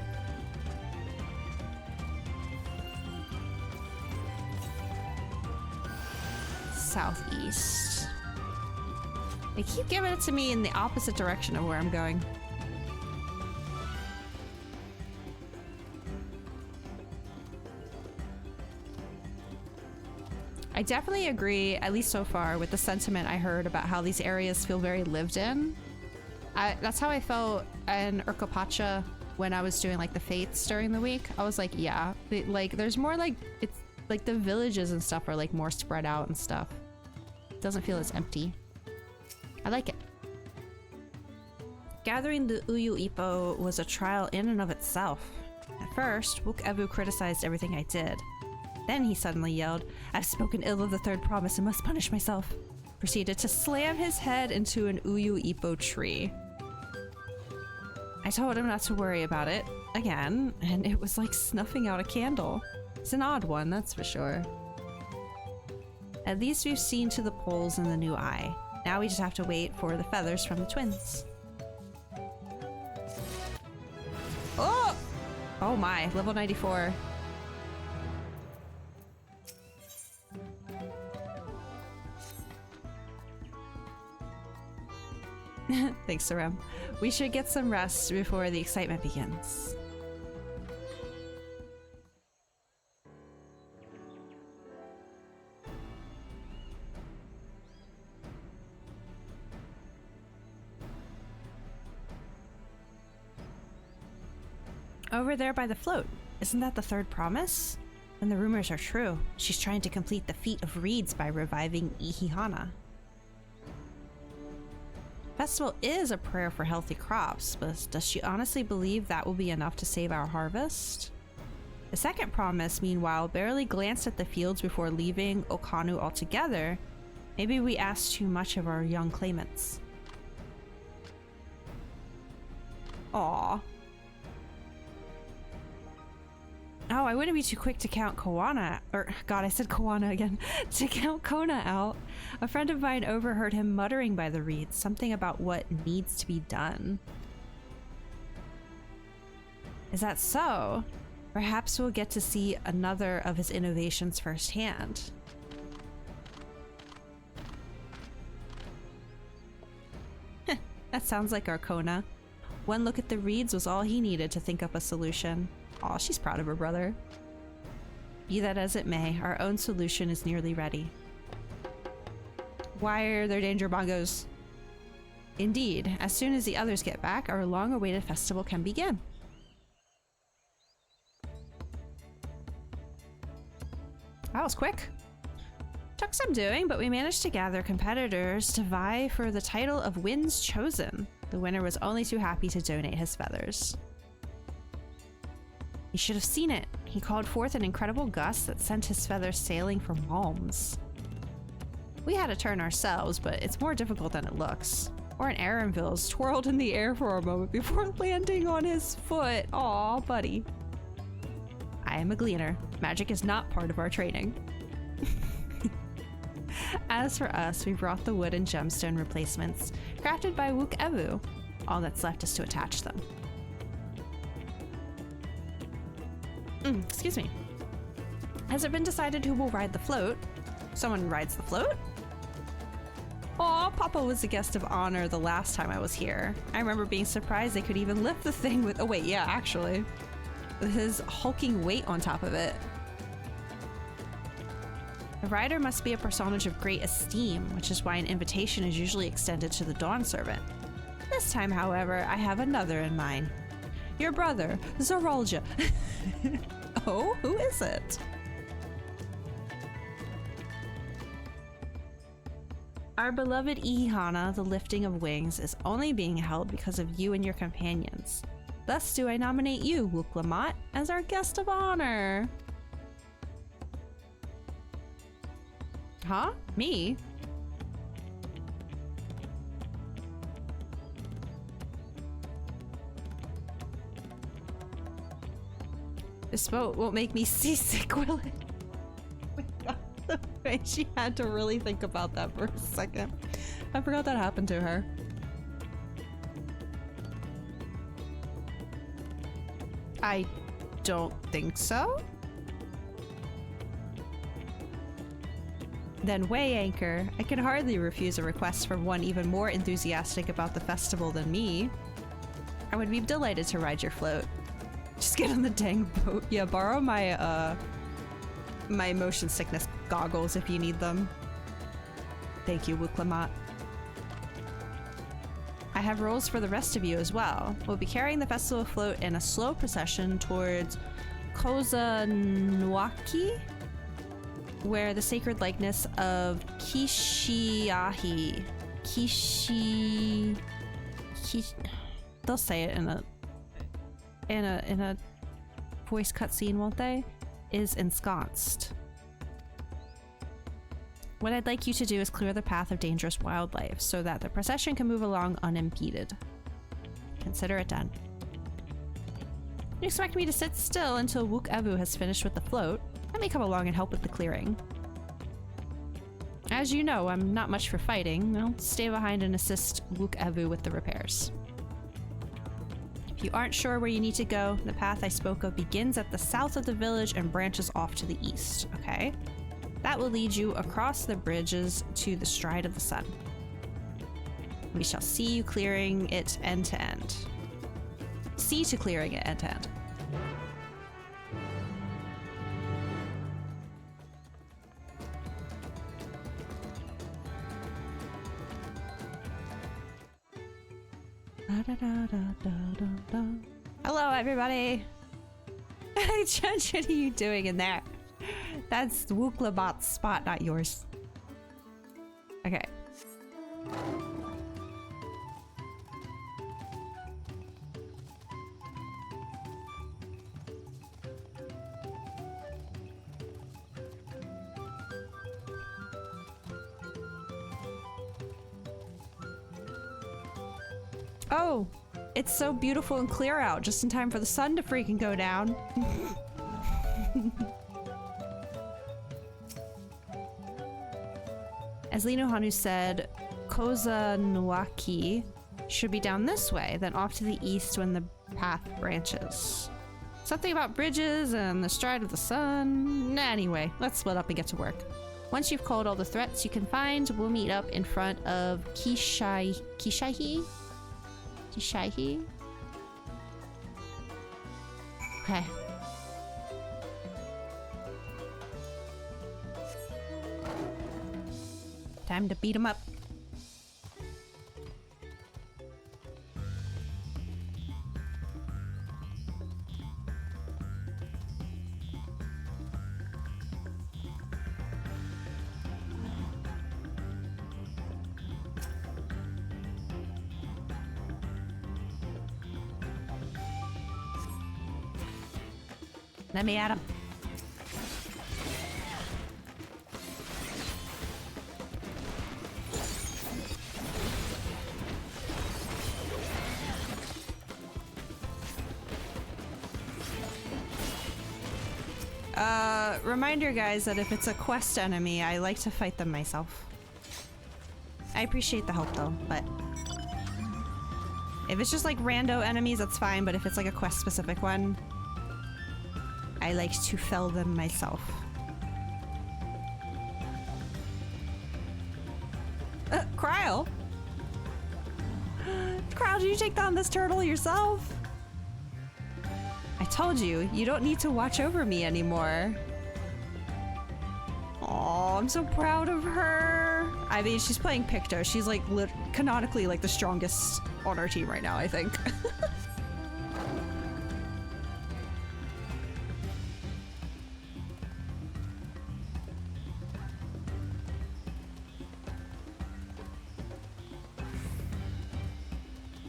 Southeast. They keep giving it to me in the opposite direction of where I'm going. I definitely agree, at least so far, with the sentiment I heard about how these areas feel very lived in. That's how I felt in Urkapacha when I was doing like the fates during the week. I was like, yeah, like there's more like, it's like the villages and stuff are like more spread out and stuff. It doesn't feel as empty. I like it. Gathering the Uyu Ipo was a trial in and of itself. At first, Wook Evu criticized everything I did. Then he suddenly yelled, "I've spoken ill of the third promise and must punish myself." Proceeded to slam his head into an Uyu Ipo tree. I told him not to worry about it, again, and it was like snuffing out a candle. It's an odd one, that's for sure. At least we've seen to the poles in the new eye. Now we just have to wait for the feathers from the twins. Oh! Oh my, level 94. Thanks, Sarem. We should get some rest before the excitement begins. Over there by the float. Isn't that the third promise? And the rumors are true. She's trying to complete the feat of reeds by reviving Ihihana. Festival is a prayer for healthy crops, but does she honestly believe that will be enough to save our harvest? The second promise, meanwhile, barely glanced at the fields before leaving Okanu altogether. Maybe we asked too much of our young claimants. Aww. Oh, I wouldn't be too quick to count Koana, or God, I said Koana again, to count Kona out. A friend of mine overheard him muttering by the reeds, something about what needs to be done. Is that so? Perhaps we'll get to see another of his innovations firsthand. That sounds like our Kona. One look at the reeds was all he needed to think up a solution. Aw, she's proud of her brother. Be that as it may, our own solution is nearly ready. Wire their danger bongos. Indeed, as soon as the others get back, our long-awaited festival can begin. That was quick. Took some doing, but we managed to gather competitors to vie for the title of Winds Chosen. The winner was only too happy to donate his feathers. You should have seen it. He called forth an incredible gust that sent his feathers sailing for Malms. We had a turn ourselves, but it's more difficult than it looks. Or an Aranville's twirled in the air for a moment before landing on his foot. Aw, buddy. I am a gleaner. Magic is not part of our training. As for us, we brought the wood and gemstone replacements, crafted by Wook Evu. All that's left is to attach them. Excuse me. Has it been decided who will ride the float? Someone rides the float? Aw, Papa was a guest of honor the last time I was here. I remember being surprised they could even lift the thing with— oh wait, yeah, actually. With his hulking weight on top of it. The rider must be a personage of great esteem, which is why an invitation is usually extended to the Dawn Servant. This time, however, I have another in mind. Your brother, Zorolja. Oh, who is it? Our beloved Ihihana, the lifting of wings, is only being held because of you and your companions. Thus do I nominate you, Wook Lamont, as our guest of honor. Huh? Me? This boat won't make me seasick, will it? Oh my God, the way she had to really think about that for a second. I forgot that happened to her. I don't think so. Then weigh anchor. I can hardly refuse a request from one even more enthusiastic about the festival than me. I would be delighted to ride your float. Just get on the dang boat. Yeah, borrow my, my motion sickness goggles if you need them. Thank you, Wuklamat. I have roles for the rest of you as well. We'll be carrying the festival float in a slow procession towards Koza Nwaki, where the sacred likeness of they'll say it in a voice cutscene, won't they? Is ensconced. What I'd like you to do is clear the path of dangerous wildlife so that the procession can move along unimpeded. Consider it done. You expect me to sit still until Wook Evu has finished with the float? Let me come along and help with the clearing. As you know, I'm not much for fighting. I'll stay behind and assist Wook Evu with the repairs. If you aren't sure where you need to go, the path I spoke of begins at the south of the village and branches off to the east, okay? That will lead you across the bridges to the Stride of the Sun. We shall see you clearing it end to end. See to clearing it end to end. Hello, everybody. Judge, what are you doing in there? That's Wuklabot's spot, not yours. Okay. Oh, it's so beautiful and clear out, just in time for the sun to freaking go down. As Lino Hanu said, Koza Nwaki should be down this way, then off to the east when the path branches. Something about bridges and the Stride of the Sun. Anyway, let's split up and get to work. Once you've called all the threats you can find, we'll meet up in front of Kishahi? Okay. Time to beat him up. Let me at him. Reminder guys that if it's a quest enemy, I like to fight them myself. I appreciate the help though, but if it's just like rando enemies, that's fine, but if it's like a quest specific one, I like to fell them myself. Cryle? Cryle, did you take down this turtle yourself? I told you, you don't need to watch over me anymore. Aw, I'm so proud of her. I mean, she's playing Picto. She's like canonically like the strongest on our team right now, I think.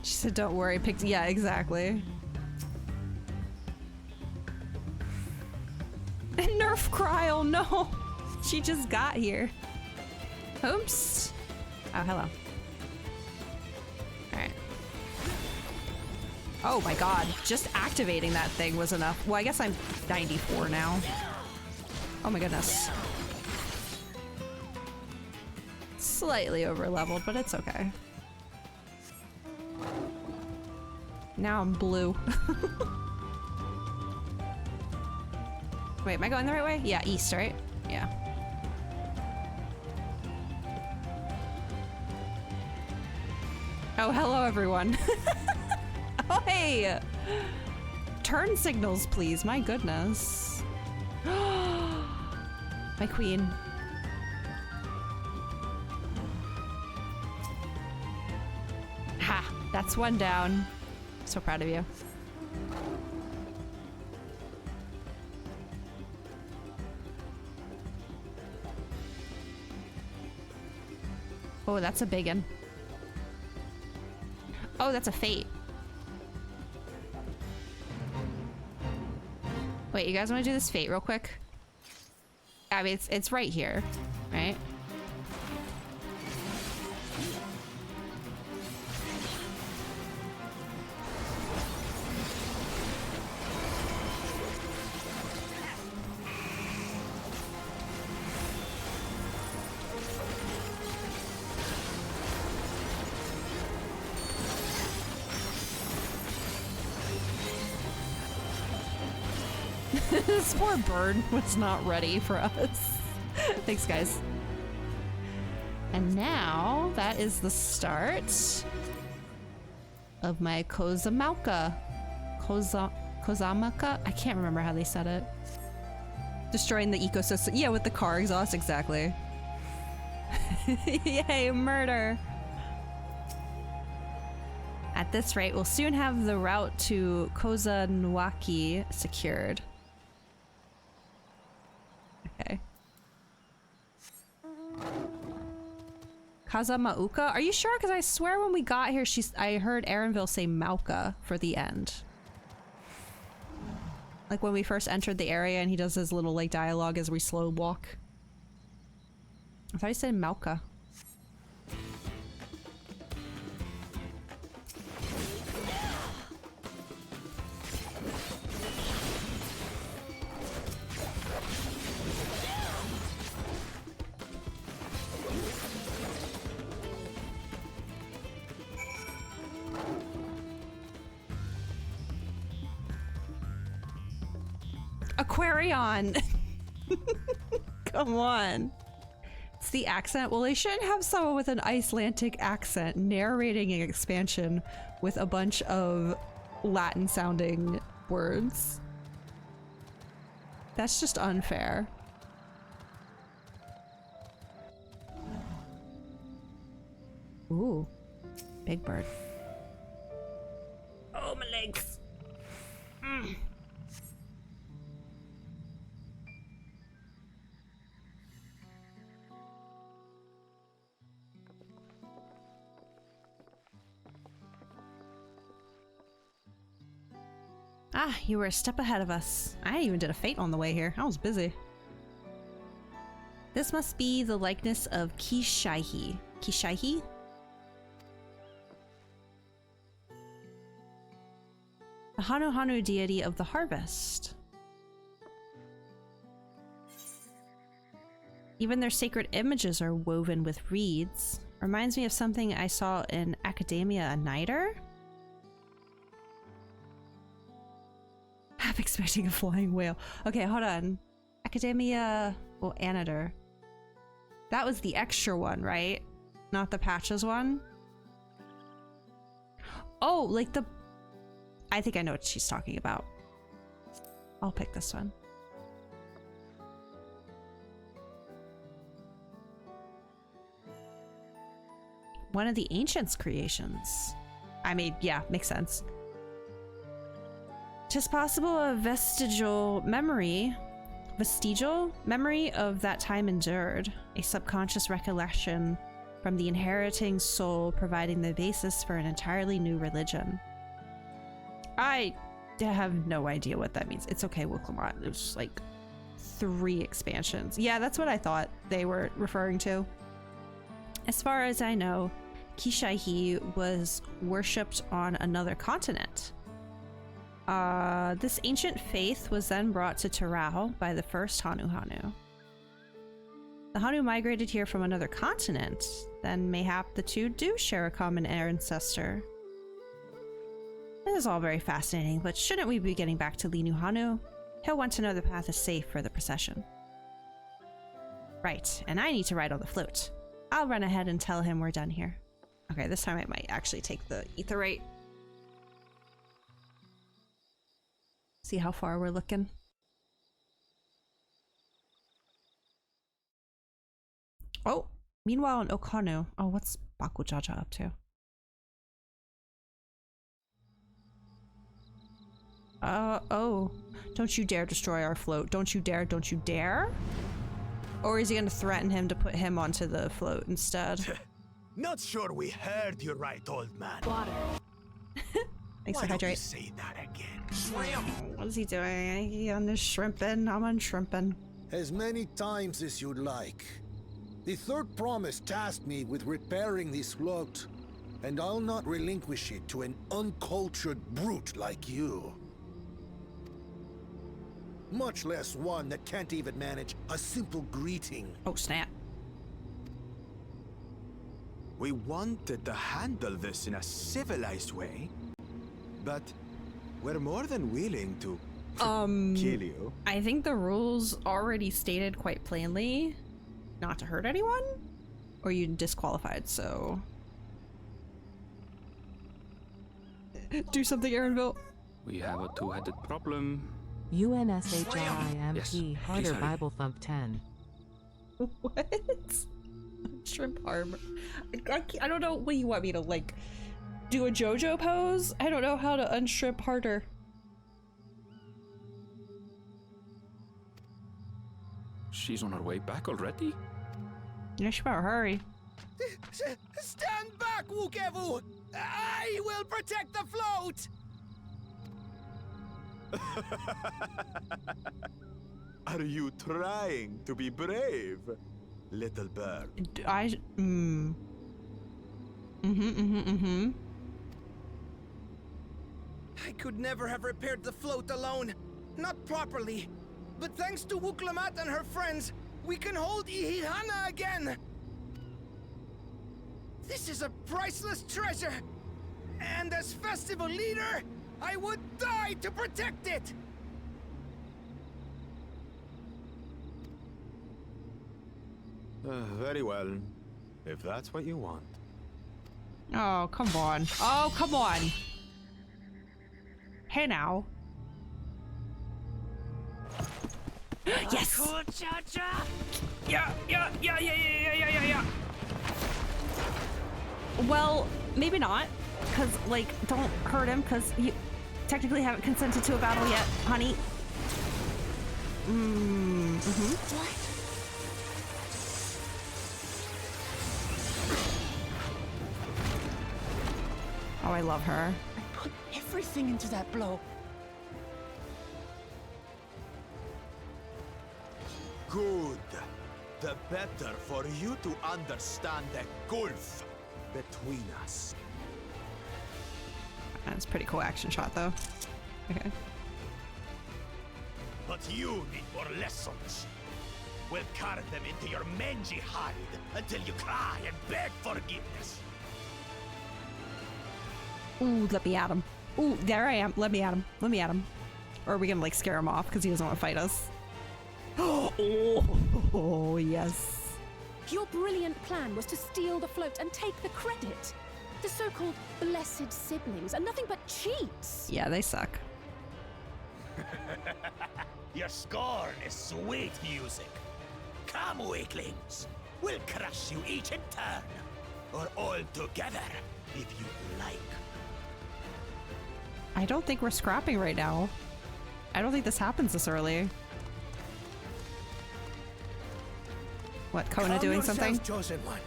She said, don't worry, Picto. Yeah, exactly. Nerf Cryle, no! She just got here. Oops. Oh, hello. Alright. Oh my god, just activating that thing was enough. Well, I guess I'm 94 now. Oh my goodness. Slightly over leveled, but it's okay. Now I'm blue. Wait, am I going the right way? Yeah, east, right? Yeah. Oh, hello, everyone. Oh, hey! Turn signals, please. My goodness. My queen. Ha! That's one down. So proud of you. Oh, that's a big one. Oh, that's a fate. Wait, you guys want to do this fate real quick? I mean, it's right here, right? This poor bird was not ready for us. Thanks, guys. And now that is the start of my Kozamauka. Kozamaka? I can't remember how they said it. Destroying the ecosystem. Yeah, with the car exhaust, exactly. Yay, murder. At this rate, we'll soon have the route to Kozanwaki secured. Okay. Kazamauka? Are you sure? Because I swear when we got here, I heard Aaronville say Mauka for the end. Like when we first entered the area and he does his little like dialogue as we slow walk. I thought he said Mauka. Aquarion! Come on. It's the accent. Well, they shouldn't have someone with an Icelandic accent narrating an expansion with a bunch of Latin sounding words. That's just unfair. Ooh. Big bird. Oh, my legs. Mm. Ah, you were a step ahead of us. I even did a fate on the way here. I was busy. This must be the likeness of Kishaihi. Kishaihi? The Hanu deity of the harvest. Even their sacred images are woven with reeds. Reminds me of something I saw in Academia a Nighter? I'm expecting a flying whale. Okay, hold on. Academia... well, Anator. That was the extra one, right? Not the Patches one? Oh, like the... I think I know what she's talking about. I'll pick this one. One of the Ancients' creations. I mean, yeah, makes sense. 'Tis possible a vestigial memory of that time endured, a subconscious recollection from the inheriting soul providing the basis for an entirely new religion. I have no idea what that means. It's okay, Wilclamont. It was just like 3 expansions. Yeah, that's what I thought they were referring to. As far as I know, Kishaihi was worshipped on another continent. This ancient faith was then brought to Terao by the first Hanu. The Hanu migrated here from another continent, then mayhap the two do share a common ancestor. This is all very fascinating, but shouldn't we be getting back to Linu Hanu? He'll want to know the path is safe for the procession. Right, and I need to ride on the float. I'll run ahead and tell him we're done here. Okay, this time I might actually take the etherite. See how far we're looking. Oh, meanwhile in Okanu. Oh, what's Bakujaja up to? Oh. Don't you dare destroy our float. Don't you dare, don't you dare? Or is he gonna threaten him to put him onto the float instead? Not sure we heard you right, old man. Water. Thanks Why for don't you hydrate. say that again? Swim! What is he doing? He on this shrimping? I'm on shrimping. As many times as you'd like. The third promise tasked me with repairing this float, and I'll not relinquish it to an uncultured brute like you. Much less one that can't even manage a simple greeting. Oh, snap. We wanted to handle this in a civilized way, but we're more than willing to kill you. I think the rules already stated quite plainly not to hurt anyone, or you disqualified, so... Do something, Aaronville. We have a two-headed problem. UNSHRIMP Yes, please Harder hurry. Bible Thump 10. What? Shrimp armor. I don't know what you want me to, like, do a JoJo pose? I don't know how to unshrimp harder. She's on her way back already? Yeah, she better hurry. Stand back, Wukevu! I will protect the float! Are you trying to be brave, little bird? I could never have repaired the float alone. Not properly. But thanks to Wuklamat and her friends, we can hold Ihihana again! This is a priceless treasure! And as festival leader, I would die to protect it! Very well, if that's what you want. Oh, come on. Oh, come on. Hey now. Yes! Yeah. Well, maybe not. Because, like, don't hurt him, because you technically haven't consented to a battle yet, honey. Oh, I love her. I put everything into that blow. Good. The better for you to understand the gulf between us. That's a pretty cool action shot, though. Okay. But you need more lessons. We'll carve them into your mangy hide until you cry and beg forgiveness. Ooh, let me at him. Ooh, there I am. Let me at him. Let me at him. Or are we gonna, like, scare him off because he doesn't want to fight us? Oh, yes. Your brilliant plan was to steal the float and take the credit. The so-called blessed siblings are nothing but cheats. Yeah, they suck. Your scorn is sweet music. Come, weaklings. We'll crush you each in turn. Or all together, if you like. I don't think we're scrapping right now. I don't think this happens this early. What, Kona Calm doing yourself, something? Chosen one.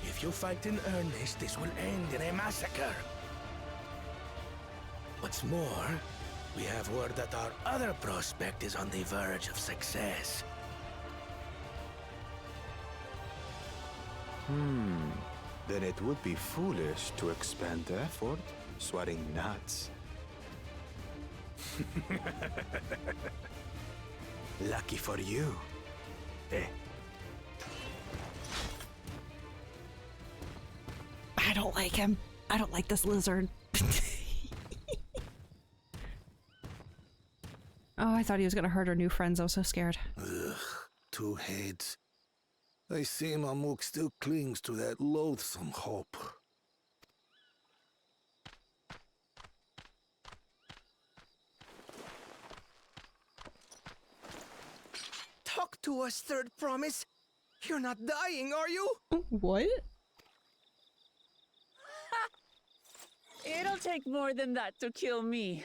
If you fight in earnest, this will end in a massacre. What's more, we have word that our other prospect is on the verge of success. Then it would be foolish to expend effort sweating nuts. Lucky for you. Eh? I don't like him. I don't like this lizard. Oh, I thought he was gonna hurt our new friends. I was so scared. Ugh, two heads. I see Mamuk still clings to that loathsome hope. Talk to us, Third Promise. You're not dying, are you? What? It'll take more than that to kill me.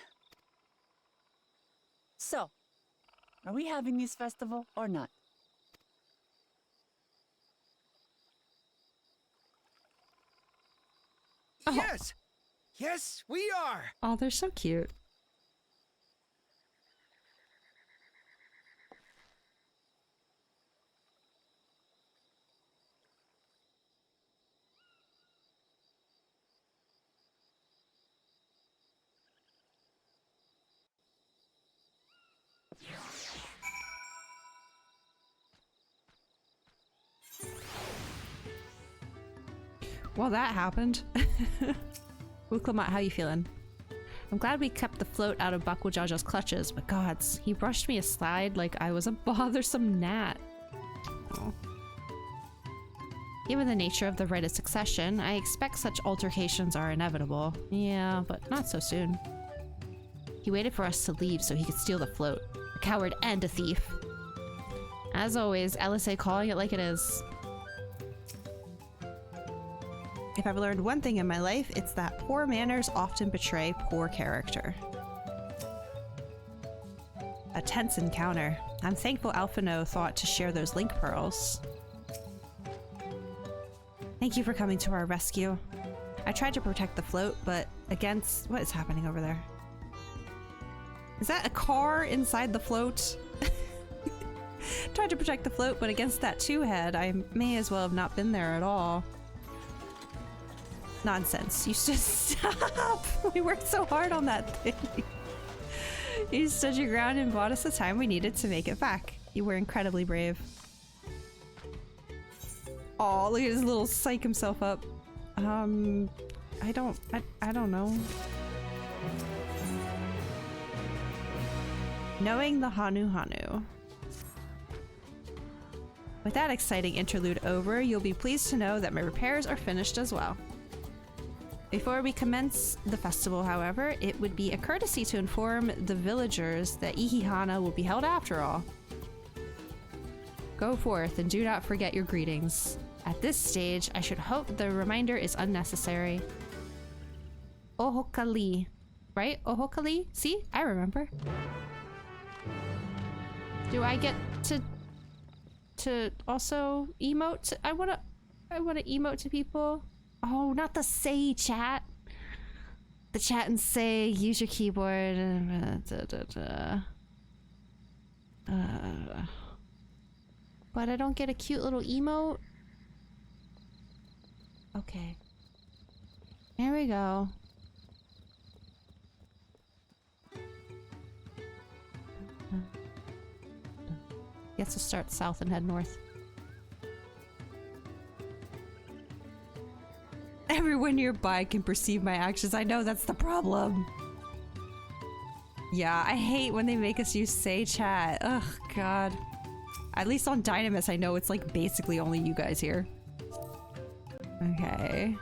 So, are we having this festival or not? Oh. Yes! Yes, we are! Oh, they're so cute. Well, that happened. Wuklamat, how you feeling? I'm glad we kept the float out of Bakujaja's clutches, but gods, he brushed me aside like I was a bothersome gnat. Oh. Given the nature of the rite of succession, I expect such altercations are inevitable. Yeah, but not so soon. He waited for us to leave so he could steal the float. A coward and a thief. As always, LSA calling it like it is. If I've learned one thing in my life, it's that poor manners often betray poor character. A tense encounter. I'm thankful Alphino thought to share those link pearls. Thank you for coming to our rescue. I tried to protect the float, but against... What is happening over there? Is that a car inside the float? Tried to protect the float, but against that two-head, I may as well have not been there at all. Nonsense. You should stop! We worked so hard on that thing. You stood your ground and bought us the time we needed to make it back. You were incredibly brave. Aw, look at his little psych himself up. I don't know. Knowing the Hanu. With that exciting interlude over, you'll be pleased to know that my repairs are finished as well. Before we commence the festival, however, it would be a courtesy to inform the villagers that Ihihana will be held after all. Go forth and do not forget your greetings. At this stage, I should hope the reminder is unnecessary. Ohokali. Right? Ohokali? See? I remember. Do I get to also emote? I wanna emote to people. Oh, not the say chat. The chat and say, use your keyboard. But I don't get a cute little emote. Okay. There we go. Gets to start south and head north. Everyone nearby can perceive my actions. I know that's the problem. Yeah, I hate when they make us use say chat. Ugh, God. At least on Dynamis, I know it's like basically only you guys here. Okay.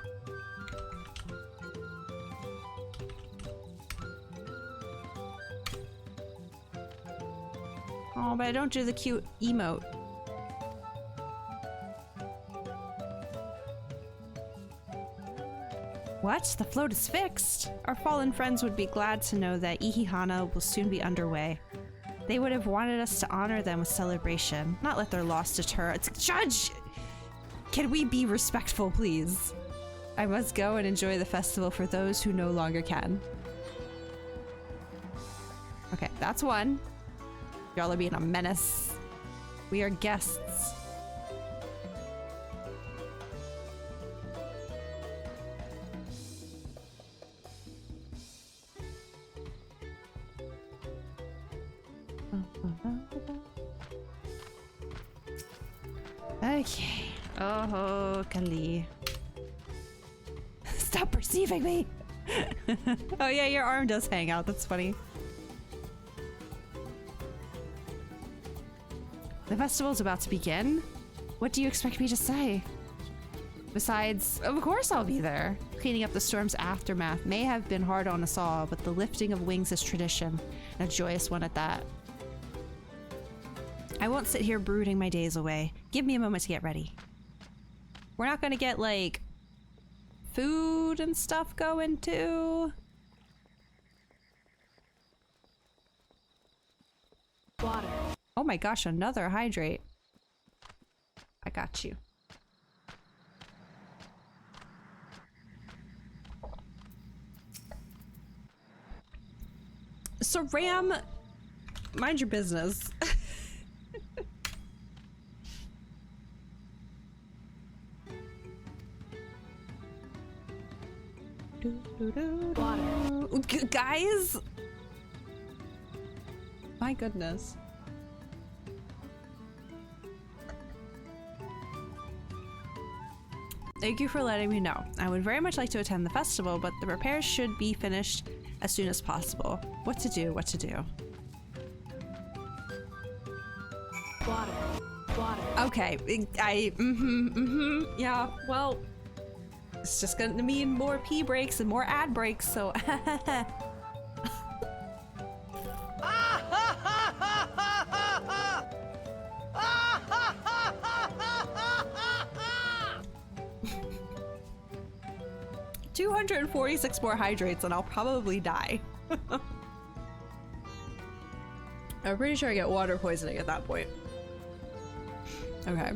Oh, but I don't do the cute emote. What? The float is fixed? Our fallen friends would be glad to know that Ihihana will soon be underway. They would have wanted us to honor them with celebration, not let their loss deter us. Judge! Can we be respectful, please? I must go and enjoy the festival for those who no longer can. Okay, that's one. Y'all are being a menace. We are guests. Okay. Oh, Kali. Stop perceiving me! Oh yeah, your arm does hang out. That's funny. The festival's about to begin? What do you expect me to say? Besides, of course I'll be there. Cleaning up the storm's aftermath may have been hard on us all, but the lifting of wings is tradition, and a joyous one at that. I won't sit here brooding my days away. Give me a moment to get ready. We're not gonna get, like, food and stuff going too? Water. Oh my gosh, another hydrate. I got you. So Ram, mind your business. Water. Guys! My goodness. Thank you for letting me know. I would very much like to attend the festival, but the repairs should be finished as soon as possible. What to do, what to do. Water. Water. Okay, yeah, well, it's just gonna mean more pee breaks and more ad breaks, so 246 more hydrates and I'll probably die. I'm pretty sure I get water poisoning at that point. Okay.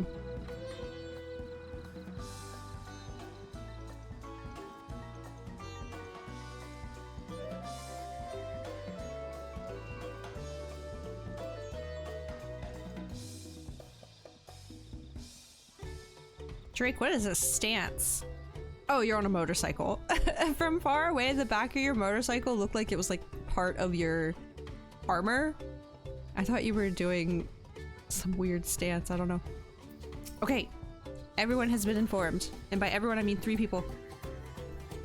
Drake, what is this stance? Oh, you're on a motorcycle. From far away, the back of your motorcycle looked like it was like part of your armor. I thought you were doing some weird stance. I don't know. Okay, everyone has been informed. And by everyone, I mean 3 people.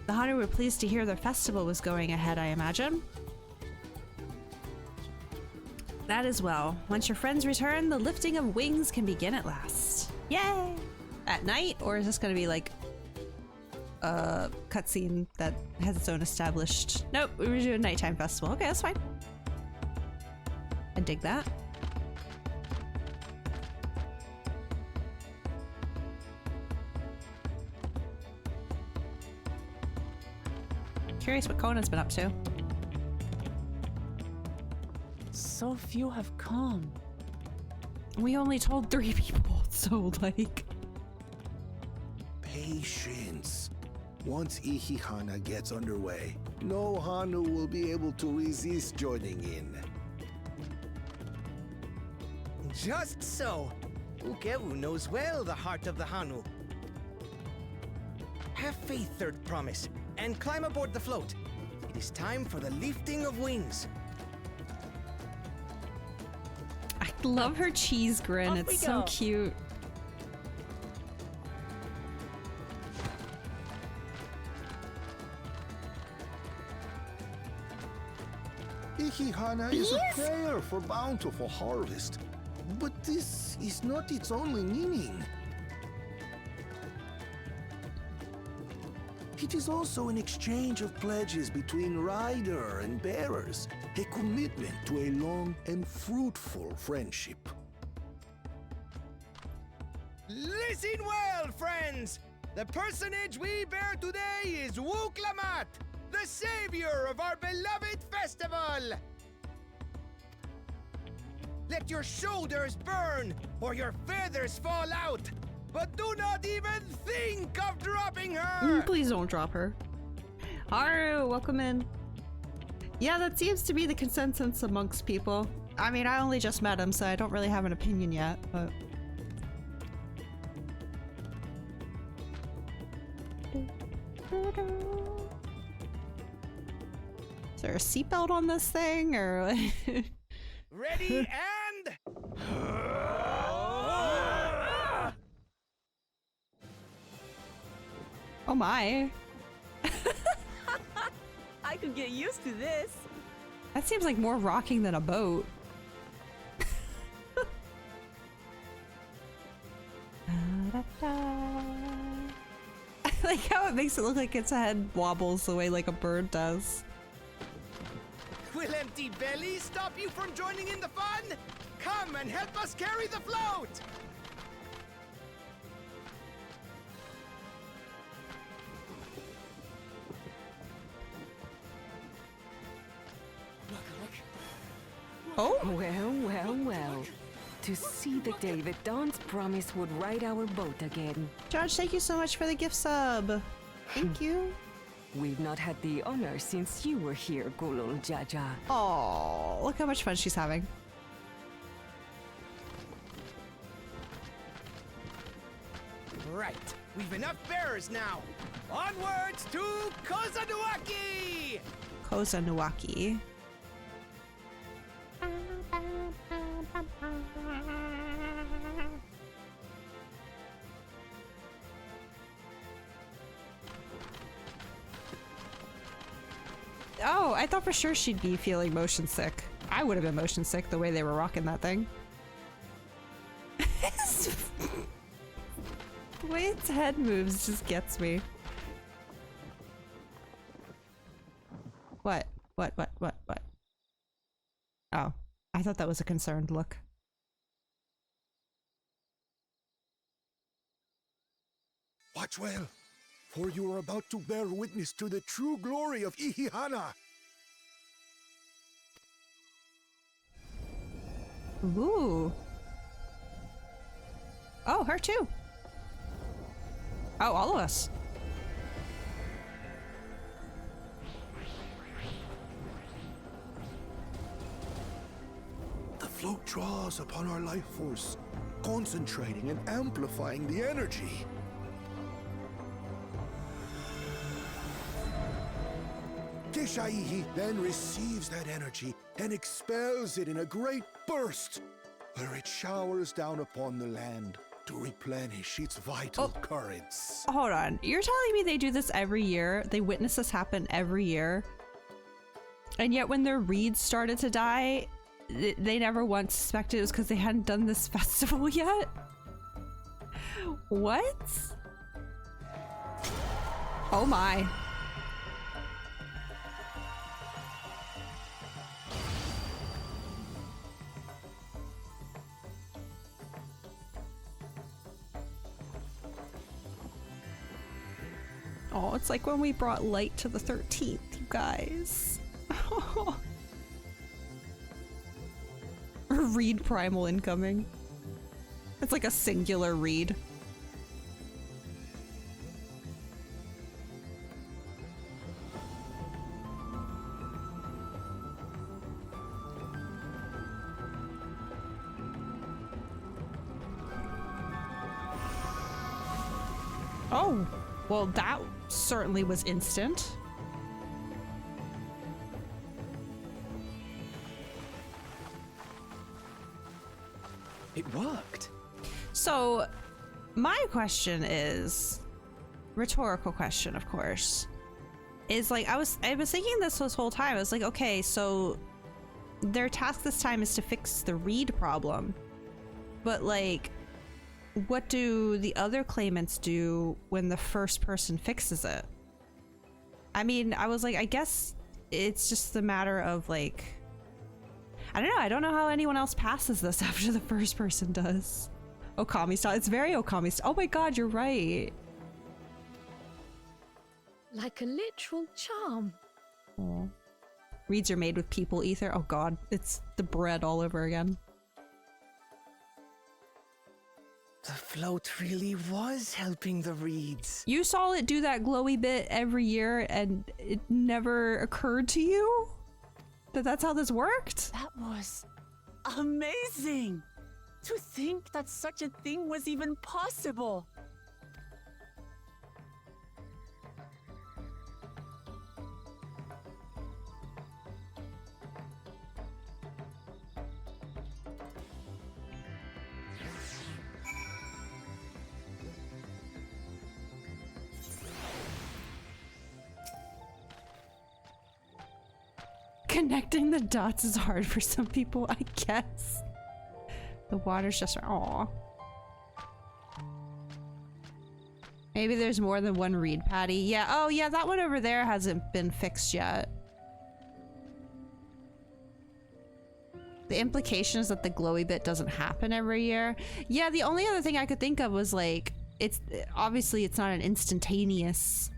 The Hanu were pleased to hear their festival was going ahead, I imagine. That as well. Once your friends return, the lifting of wings can begin at last. Yay! At night? Or is this gonna be like a cutscene that has its own established... Nope, we were doing a nighttime festival. Okay, that's fine. I dig that. Curious what Conan's been up to. So few have come. We only told 3 people, so like... Patience. Once Ihihana gets underway, no Hanu will be able to resist joining in. Just so. Ukewu knows well the heart of the Hanu. Have faith, Third Promise, and climb aboard the float. It is time for the lifting of wings. I love her cheese grin. Off It's we so go. cute. Ihihana is a prayer for bountiful harvest. But this is not its only meaning. It is also an exchange of pledges between rider and bearers, a commitment to a long and fruitful friendship. Listen well, friends! The personage we bear today is Wuklamat, the savior of our beloved festival! Let your shoulders burn, or your feathers fall out! But do not even think of dropping her! Please don't drop her. Haru, welcome in. Yeah, that seems to be the consensus amongst people. I mean, I only just met him, so I don't really have an opinion yet, but... Is there a seatbelt on this thing, or... Ready and... Oh my. I could get used to this. That seems like more rocking than a boat. like how it makes it look like its head wobbles the way like a bird does. Will empty bellies stop you from joining in the fun? Come and help us carry the float! Oh? Well, well, well. To see the day that Dawn's promise would ride our boat again. George, thank you so much for the gift sub. Thank you. We've not had the honor since you were here, Gulul Jaja. Oh, look how much fun she's having. Right, we've enough bearers now. Onwards to Kozanuaki! Kozanuaki. Oh, I thought for sure she'd be feeling motion sick. I would have been motion sick the way they were rocking that thing. The way its head moves just gets me. What? What? Oh, I thought that was a concerned look. Watch well, for you are about to bear witness to the true glory of Ihihana. Ooh. Oh, her too. Oh, all of us. The float draws upon our life force, concentrating and amplifying the energy. Keshaihi then receives that energy and expels it in a great burst, where it showers down upon the land to replenish its vital currents. Hold on. You're telling me they do this every year? They witness this happen every year? And yet when their reeds started to die, they never once suspected it was because they hadn't done this festival yet? What? Oh my. Oh, it's like when we brought light to the 13th, you guys. Reed primal incoming. It's like a singular reed. Oh, well, that certainly was instant. It worked. So, my question is, rhetorical question, of course, is like I was thinking this whole time. I was like, okay, so their task this time is to fix the reed problem, but like, what do the other claimants do when the first person fixes it? I mean, I was like, I guess it's just the matter of like, I don't know. I don't know how anyone else passes this after the first person does. Okami style. It's very Okami style. Oh my god, you're right. Like a literal charm. Oh. Reeds are made with people ether. Oh god, it's the bread all over again. The float really was helping the reeds. You saw it do that glowy bit every year and it never occurred to you that that's how this worked? That was amazing! To think that such a thing was even possible! Connecting the dots is hard for some people, I guess. The water's just... Aw. Maybe there's more than one reed patty. Yeah, oh yeah, that one over there hasn't been fixed yet. The implication is that the glowy bit doesn't happen every year. Yeah, the only other thing I could think of was like, obviously it's not an instantaneous,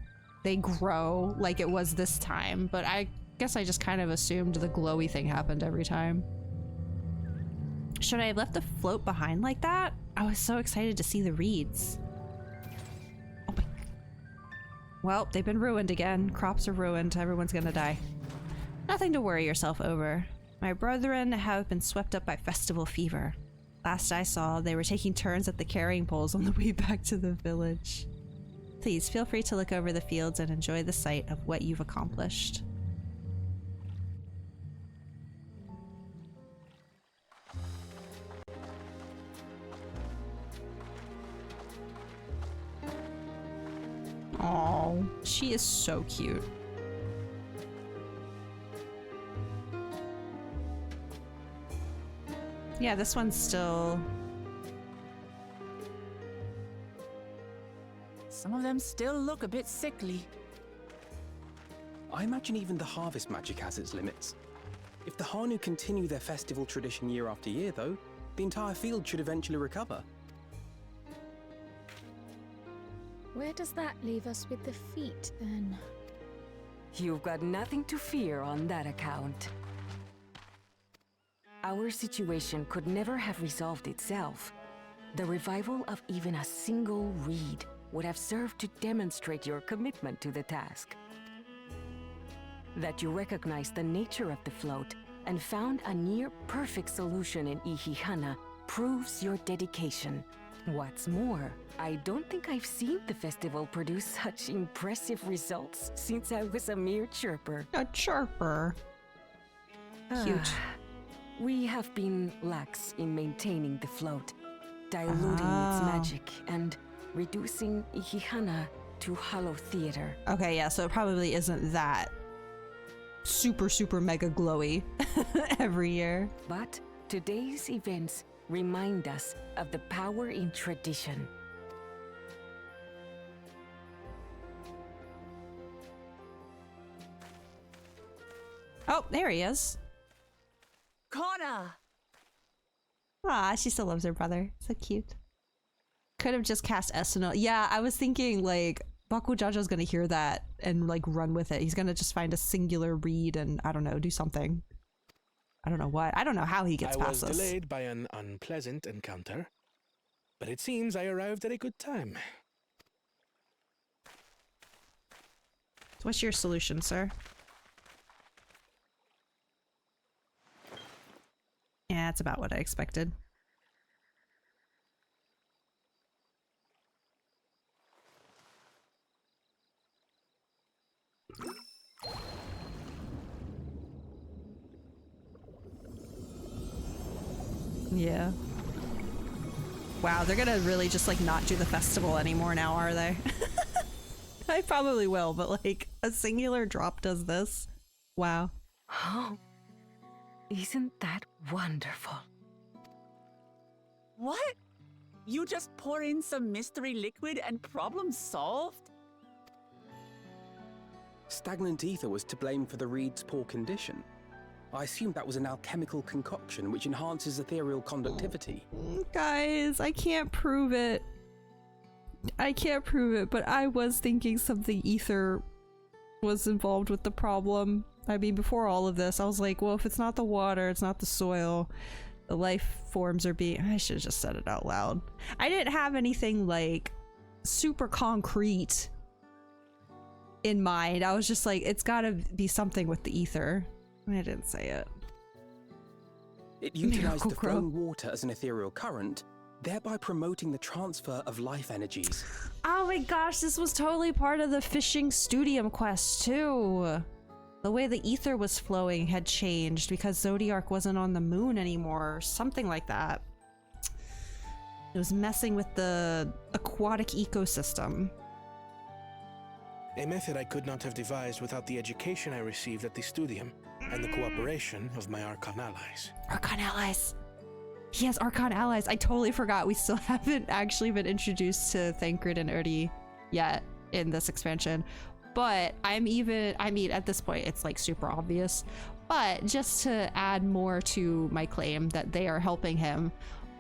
they grow like it was this time, but I guess I just kind of assumed the glowy thing happened every time. Should I have left the float behind like that? I was so excited to see the reeds. Oh my. Well, they've been ruined again. Crops are ruined. Everyone's gonna die. Nothing to worry yourself over. My brethren have been swept up by festival fever. Last I saw, they were taking turns at the carrying poles on the way back to the village. Please feel free to look over the fields and enjoy the sight of what you've accomplished. Oh, she is so cute. Yeah, this one's still... Some of them still look a bit sickly. I imagine even the harvest magic has its limits. If the Hanu continue their festival tradition year after year, though, the entire field should eventually recover. Where does that leave us with the feet, then? You've got nothing to fear on that account. Our situation could never have resolved itself. The revival of even a single reed would have served to demonstrate your commitment to the task. That you recognize the nature of the float and found a near-perfect solution in Ihihana proves your dedication. What's more, I don't think I've seen the festival produce such impressive results since I was a mere chirper. A chirper. Cute. We have been lax in maintaining the float, diluting its magic and reducing Ihihana to hollow theater. Okay, yeah, so it probably isn't that super mega glowy every year. But today's events remind us of the power in tradition. Oh, there he is. Connor! Ah, she still loves her brother. So cute. Could have just cast Essenal. Yeah, I was thinking like Bakujajo's gonna hear that and like run with it. He's gonna just find a singular reed and I don't know, do something. I don't know what. I don't know how he gets past this. I was delayed by an unpleasant encounter, but it seems I arrived at a good time. So what's your solution, sir? Yeah, that's about what I expected. Yeah. Wow, they're gonna really just like not do the festival anymore now, are they? I probably will, but like a singular drop does this. Wow. Oh, isn't that wonderful? What? You just pour in some mystery liquid and problem solved? Stagnant ether was to blame for the reed's poor condition. I assumed that was an alchemical concoction which enhances ethereal conductivity. Guys, I can't prove it. I can't prove it, but I was thinking something ether was involved with the problem. I mean, before all of this, I was like, well, if it's not the water, it's not the soil, the life forms are being... I should have just said it out loud. I didn't have anything like super concrete in mind. I was just like, it's gotta be something with the ether. I didn't say it. It utilized the flowing water as an ethereal current, thereby promoting the transfer of life energies. Oh my gosh, this was totally part of the fishing studium quest too. The way the ether was flowing had changed because Zodiark wasn't on the moon anymore or something like that. It was messing with the aquatic ecosystem. A method I could not have devised without the education I received at the studium and the cooperation of my Archon allies. Archon allies! He has Archon allies! I totally forgot we still haven't actually been introduced to Thancred and Udi. yet in this expansion. But I mean, at this point, it's like super obvious. But just to add more to my claim that they are helping him,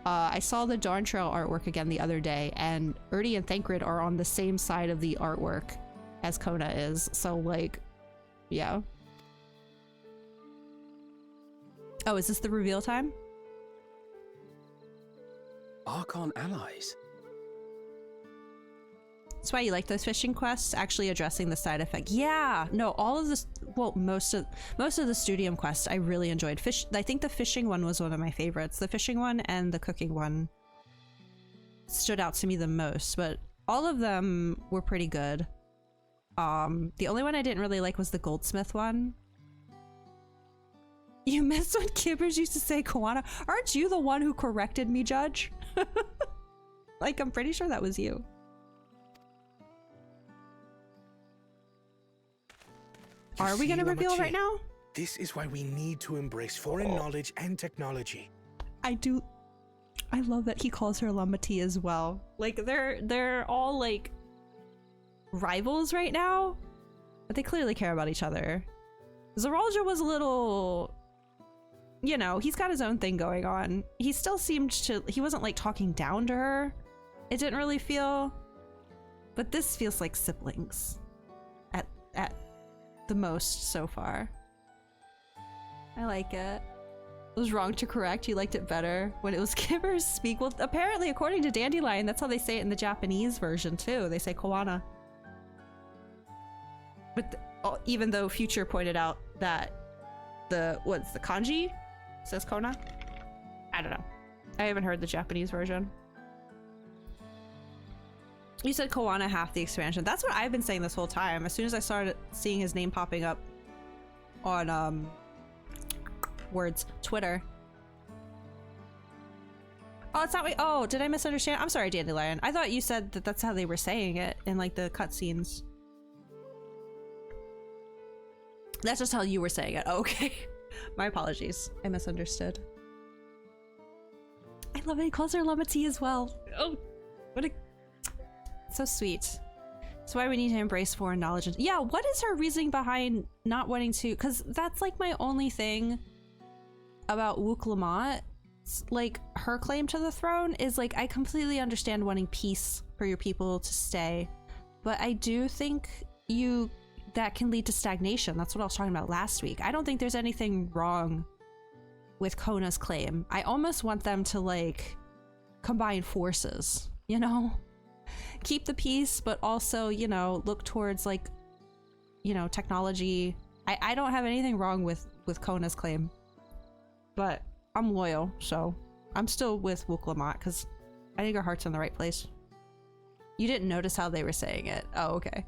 I saw the Dawntrail artwork again the other day, and Erdi and Thancred are on the same side of the artwork as Kona is. So, like, yeah. Oh, is this the reveal time? Archon allies. That's why you like those fishing quests, actually addressing the side effect. Yeah, no, all of this, well, most of the Studium quests I really enjoyed. I think the fishing one was one of my favorites. The fishing one and the cooking one stood out to me the most, but all of them were pretty good. The only one I didn't really like was the goldsmith one. You missed when Kibbers used to say Koana. Aren't you the one who corrected me, Judge? Like, I'm pretty sure that was you. Are we gonna reveal right now? This is why we need to embrace foreign knowledge and technology. I love that he calls her Lamati as well. Like, they're all like rivals right now, but they clearly care about each other. Zeralja was a little, you know, he's got his own thing going on. He still seemed to, he wasn't like talking down to her. It didn't really feel, but this feels like siblings at the most so far. I like it. It was wrong to correct. You liked it better when it was Kibbers speak. Well, apparently, according to Dandelion, that's how they say it in the Japanese version too. They say Koana. But even though Future pointed out that the kanji says Kona? I don't know. I haven't heard the Japanese version. You said Koana half the expansion. That's what I've been saying this whole time. As soon as I started seeing his name popping up on Twitter. Oh, it's not wait. Oh, did I misunderstand? I'm sorry, Dandelion. I thought you said that that's how they were saying it in like the cutscenes. That's just how you were saying it. Oh, okay. My apologies. I misunderstood. I love it. He calls her Lamati as well. Oh, what a... So sweet. That's why we need to embrace foreign knowledge. Yeah, what is her reasoning behind not wanting to... Because that's like my only thing about Wook Lamont. Like, her claim to the throne is like, I completely understand wanting peace for your people to stay. But I do think that can lead to stagnation. That's what I was talking about last week. I don't think there's anything wrong with Kona's claim. I almost want them to like combine forces, you know? Keep the peace, but also, you know, look towards like, you know, technology. I don't have anything wrong with Kona's claim, but I'm loyal, so I'm still with Wook Lamont because I think her heart's in the right place. You didn't notice how they were saying it. Oh, okay.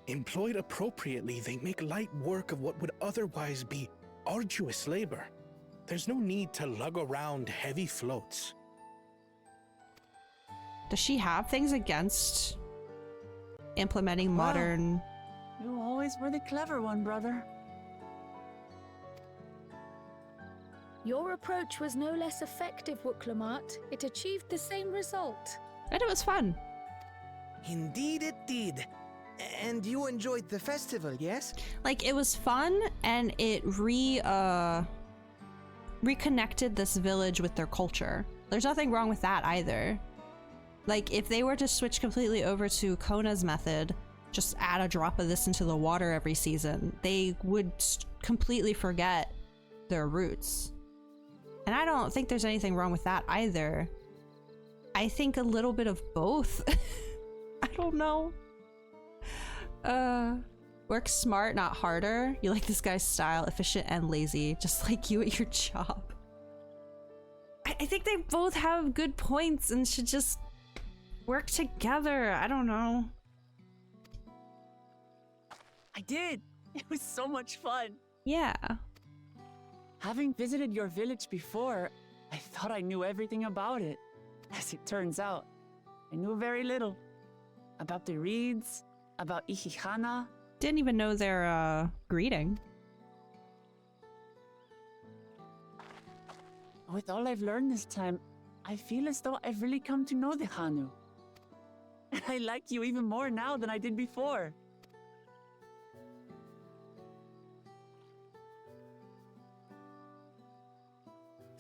Employed appropriately, they make light work of what would otherwise be arduous labor. There's no need to lug around heavy floats. Does she have things against implementing modern... You always were the clever one, brother. Your approach was no less effective, Wook Lamont. It achieved the same result. And it was fun. Indeed it did. And you enjoyed the festival, yes? Like, it was fun, and it reconnected this village with their culture. There's nothing wrong with that either. Like, if they were to switch completely over to Kona's method, just add a drop of this into the water every season, they would completely forget their roots. And I don't think there's anything wrong with that either. I think a little bit of both. I don't know. Work smart, not harder. You like this guy's style, efficient and lazy, just like you at your job. I think they both have good points and should just work together. I don't know. I did. It was so much fun. Yeah. Having visited your village before, I thought I knew everything about it. As it turns out, I knew very little. About the reeds, about Ihihana. Didn't even know their greeting. With all I've learned this time, I feel as though I've really come to know the Hanu. And I like you even more now than I did before.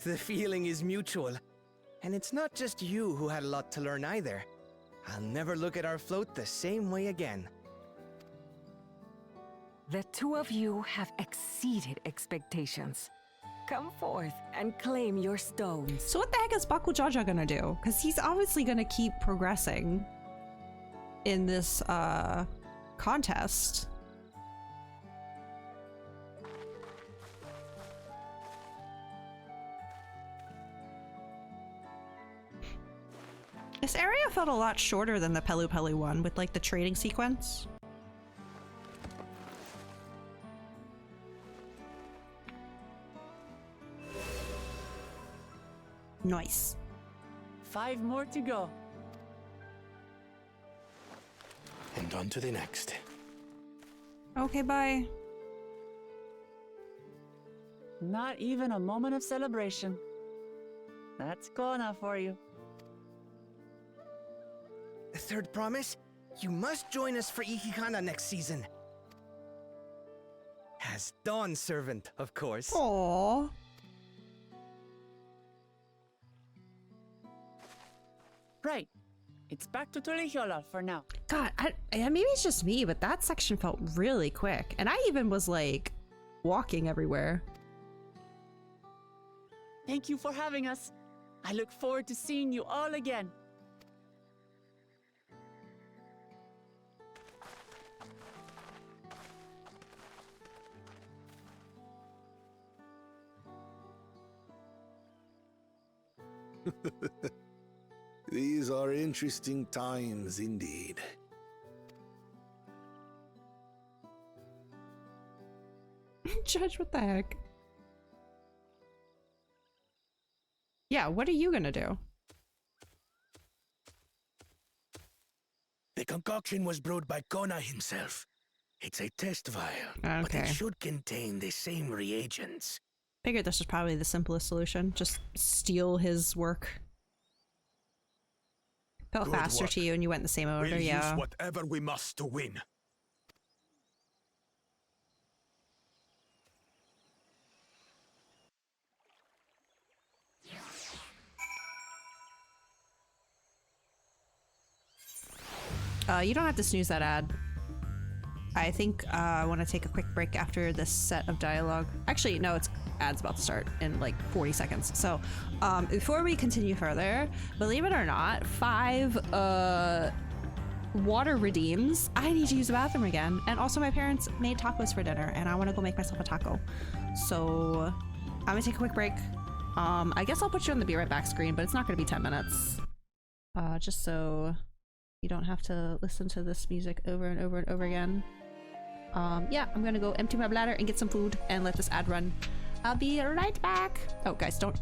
The feeling is mutual. And it's not just you who had a lot to learn either. I'll never look at our float the same way again. The two of you have exceeded expectations. Come forth and claim your stones. So what the heck is Baku Jaja gonna do? Because he's obviously gonna keep progressing in this contest. This area felt a lot shorter than the Pelu Pelu one with like the trading sequence. Nice. 5 more to go. And on to the next. Okay, bye. Not even a moment of celebration. That's Kona for you. Third promise, you must join us for Ikikana next season. As Dawn Servant, of course. Aww. Right. It's back to Tulihiola for now. God, maybe it's just me, but that section felt really quick. And I even was like walking everywhere. Thank you for having us. I look forward to seeing you all again. These are interesting times indeed. Judge, what the heck? Yeah, what are you gonna do? The concoction was brewed by Kona himself. It's a test vial, but Okay. it should contain the same reagents. Figured this was probably the simplest solution. Just steal his work. Felt Good faster work. to you and you went in the same order, We'll yeah. use whatever we must to win. You don't have to snooze that ad. I think I want to take a quick break after this set of dialogue. Actually, no, it's ad's about to start in like 40 seconds. So before we continue further, believe it or not, 5 water redeems. I need to use the bathroom again. And also my parents made tacos for dinner and I want to go make myself a taco. So I'm gonna take a quick break. I guess I'll put you on the be right back screen, but it's not gonna be 10 minutes. Just so you don't have to listen to this music over and over and over again. Yeah, I'm gonna go empty my bladder and get some food and let this ad run. I'll be right back. Oh, guys, don't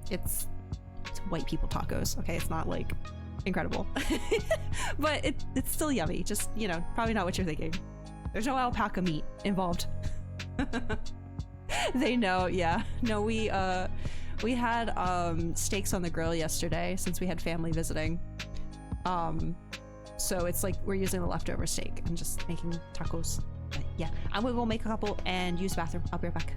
it's white people tacos. Okay, it's not like incredible, but it's still yummy. Just, you know, probably not what you're thinking. There's no alpaca meat involved. They know, yeah. No, we had steaks on the grill yesterday since we had family visiting. So it's like we're using the leftover steak and just making tacos. But yeah, I'm gonna go make a couple and use the bathroom. I'll be right back.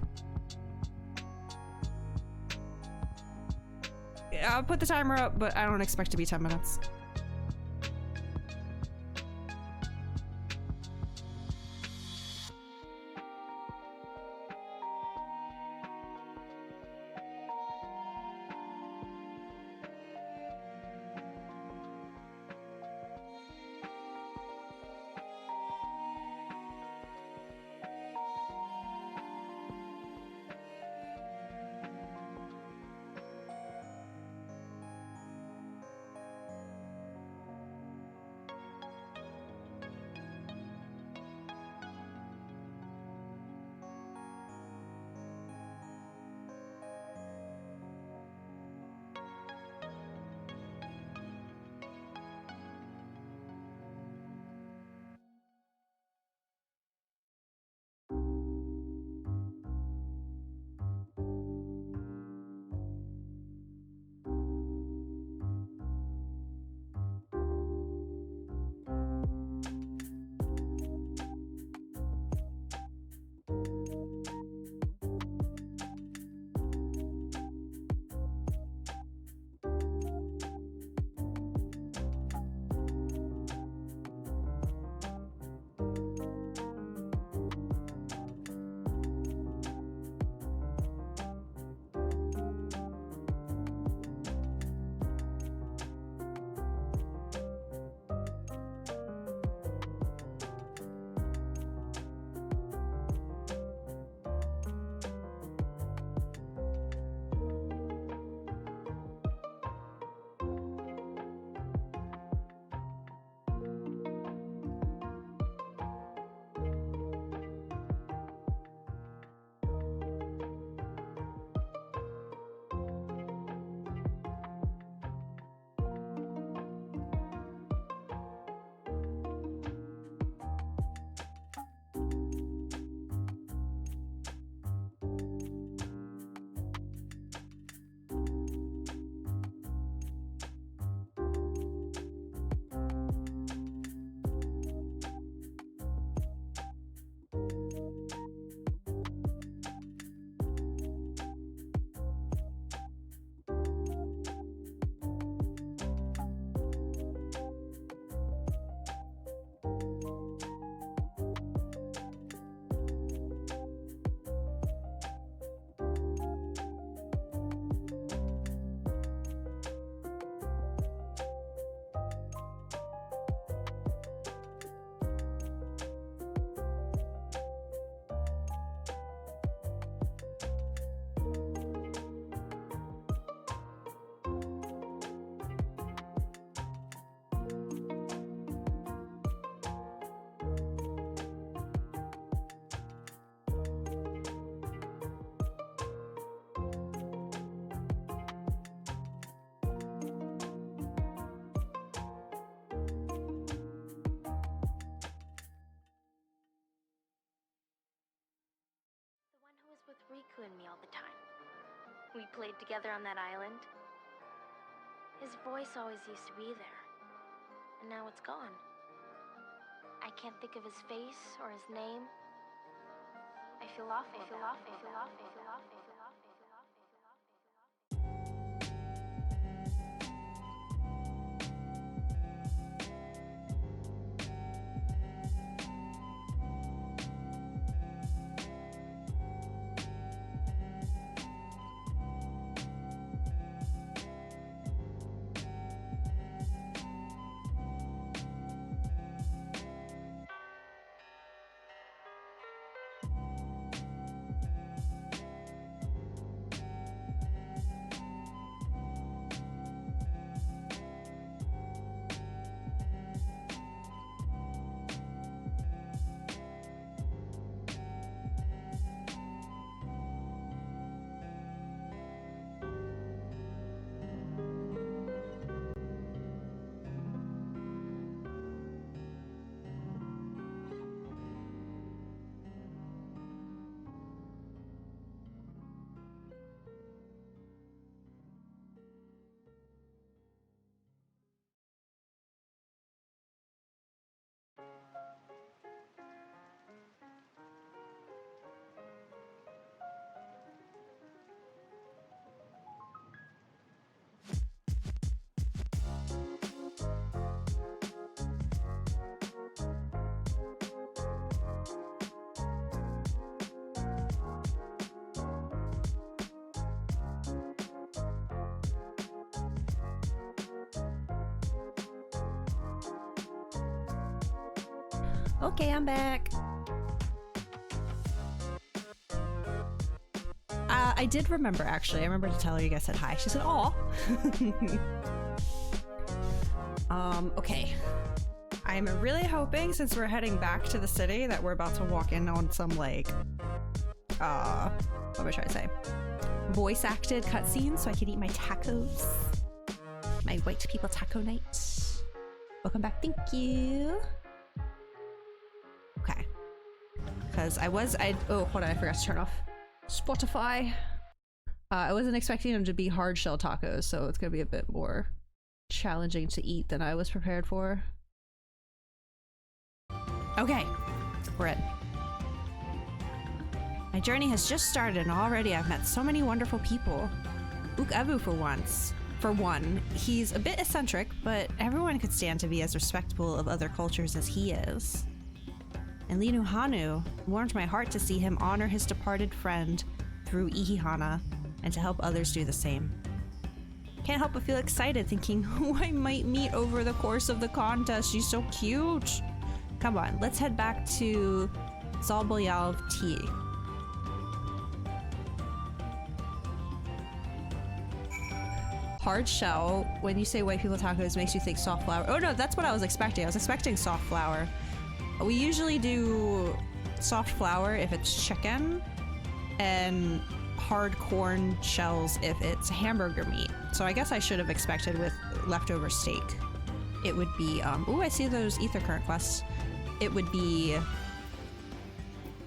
I'll put the timer up, but I don't expect to be 10 minutes. Waifu and me all the time. We played together on that island. His voice always used to be there, and now it's gone. I can't think of his face or his name. I feel awful. Okay, I'm back. I did remember, actually. I remember to tell her you guys said hi. She said, "Aw." Okay. I'm really hoping, since we're heading back to the city, that we're about to walk in on some, like, what am I trying to say? Voice-acted cutscenes so I can eat my tacos. My white people taco night. Welcome back. Thank you. Okay. Because oh, hold on, I forgot to turn off Spotify. I wasn't expecting them to be hard shell tacos, so it's gonna be a bit more challenging to eat than I was prepared for. Okay, we're in. My journey has just started and already I've met so many wonderful people. Uk-Abu for once. For one, he's a bit eccentric, but everyone could stand to be as respectful of other cultures as he is. And Linuhanu warmed my heart to see him honor his departed friend through Ihihana and to help others do the same. Can't help but feel excited thinking who I might meet over the course of the contest. She's so cute. Come on, let's head back to Zalboyal Tea. Hard shell, when you say white people tacos, makes you think soft flour. Oh no, that's what I was expecting. I was expecting soft flour. We usually do soft flour if it's chicken and hard corn shells if it's hamburger meat. So I guess I should have expected with leftover steak. It would be, ooh, I see those ether current quests. It would be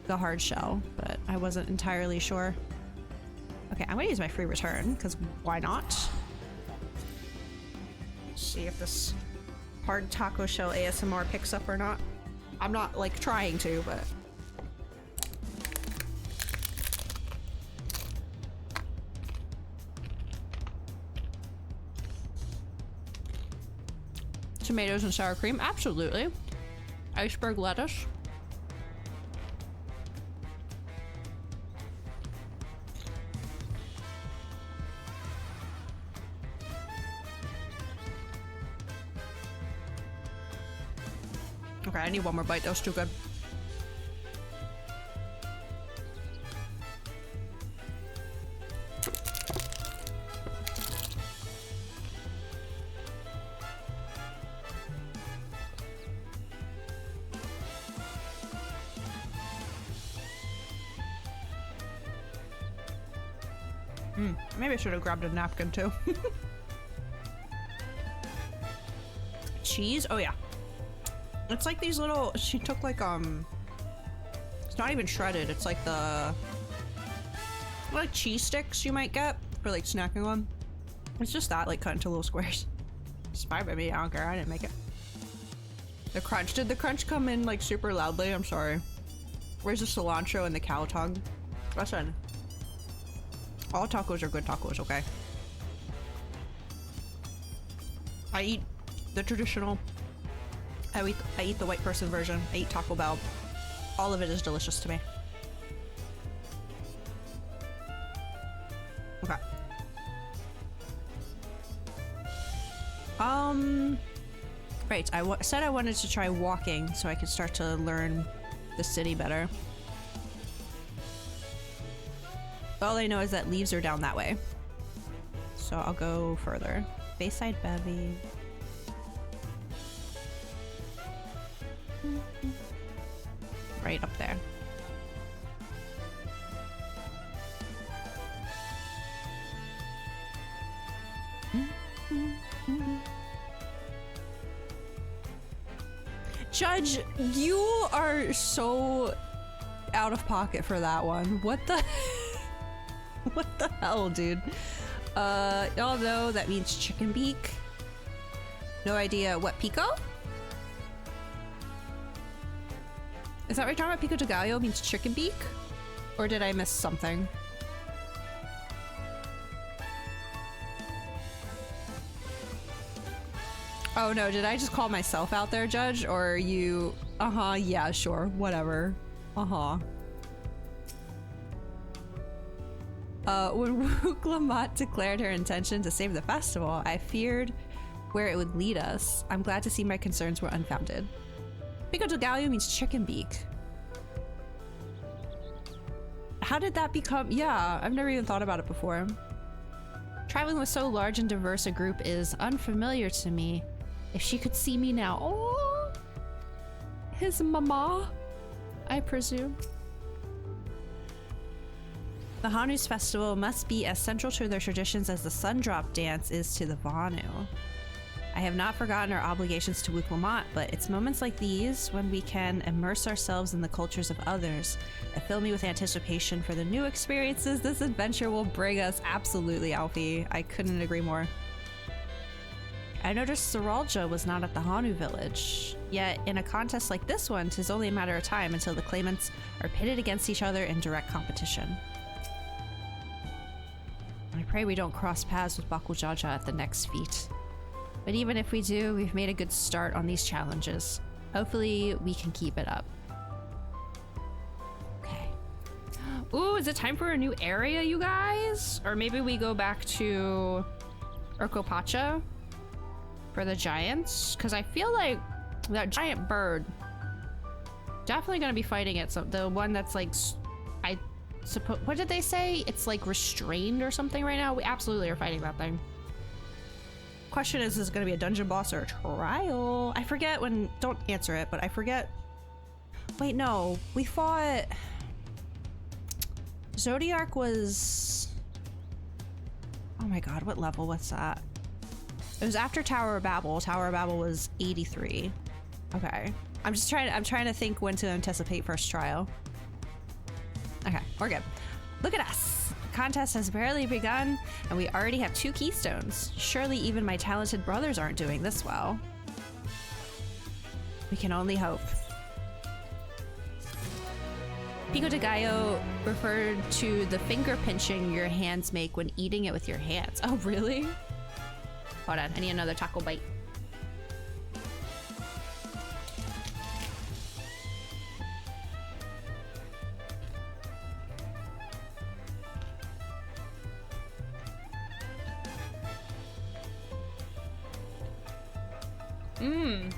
the hard shell, but I wasn't entirely sure. Okay, I'm gonna use my free return, because why not? See if this hard taco shell ASMR picks up or not. I'm not, like, trying to, but... Tomatoes and sour cream, absolutely. Iceberg lettuce. Okay, I need one more bite. That was too good. Maybe I should have grabbed a napkin too. Cheese? Oh yeah. It's like these little, she took like, it's not even shredded. It's like the Like cheese sticks you might get for like snacking on. It's just that, like cut into little squares. It's fine by me, I don't care, I didn't make it. The crunch, did the crunch come in like super loudly? I'm sorry. Where's the cilantro and the cow tongue? Listen. All tacos are good tacos, okay? I eat the traditional. I eat the white person version. I eat Taco Bell. All of it is delicious to me. Okay. Right, I said I wanted to try walking so I could start to learn the city better. All I know is that leaves are down that way. So I'll go further. Bayside Bevy. Right up there. Judge, you are so out of pocket for that one. What the what the hell, dude? Y'all know that means chicken beak. No idea what pico? Is that what you're talking about? Pico de gallo means chicken beak? Or did I miss something? Oh no, did I just call myself out there, Judge? Or are you... Uh-huh, yeah, sure, whatever. Uh-huh. When Wooklamot declared her intention to save the festival, I feared where it would lead us. I'm glad to see my concerns were unfounded. Pico de gallo means chicken beak. How did that become... Yeah, I've never even thought about it before. Traveling with so large and diverse a group is unfamiliar to me. If she could see me now... Oh! His mama, I presume. The Hanu's festival must be as central to their traditions as the Sundrop dance is to the Vanu. I have not forgotten our obligations to Wooklamot, but it's moments like these when we can immerse ourselves in the cultures of others that fill me with anticipation for the new experiences this adventure will bring us. Absolutely, Alfie. I couldn't agree more. I noticed Saralja was not at the Hanu village. Yet, in a contest like this one, 'tis only a matter of time until the claimants are pitted against each other in direct competition. I pray we don't cross paths with Bakujaja at the next feat. But even if we do, we've made a good start on these challenges. Hopefully, we can keep it up. Okay. Ooh, is it time for a new area, you guys? Or maybe we go back to Urkopacha for the giants? Because I feel like that giant bird definitely gonna be fighting it. So the one that's like, I suppose, what did they say? It's like restrained or something right now. We absolutely are fighting that thing. Question is it gonna be a dungeon boss or a trial? I forget when, don't answer it, but I forget. Wait, no, we fought, Zodiac was, oh my god, what level, what's that? It was after Tower of Babel. Tower of Babel was 83. Okay. I'm trying to think when to anticipate first trial. Okay, we're good. Look at us. The contest has barely begun, and we already have 2 keystones. Surely even my talented brothers aren't doing this well. We can only hope. Pico de gallo referred to the finger pinching your hands make when eating it with your hands. Oh, really? Hold on, I need another taco bite. Mmm.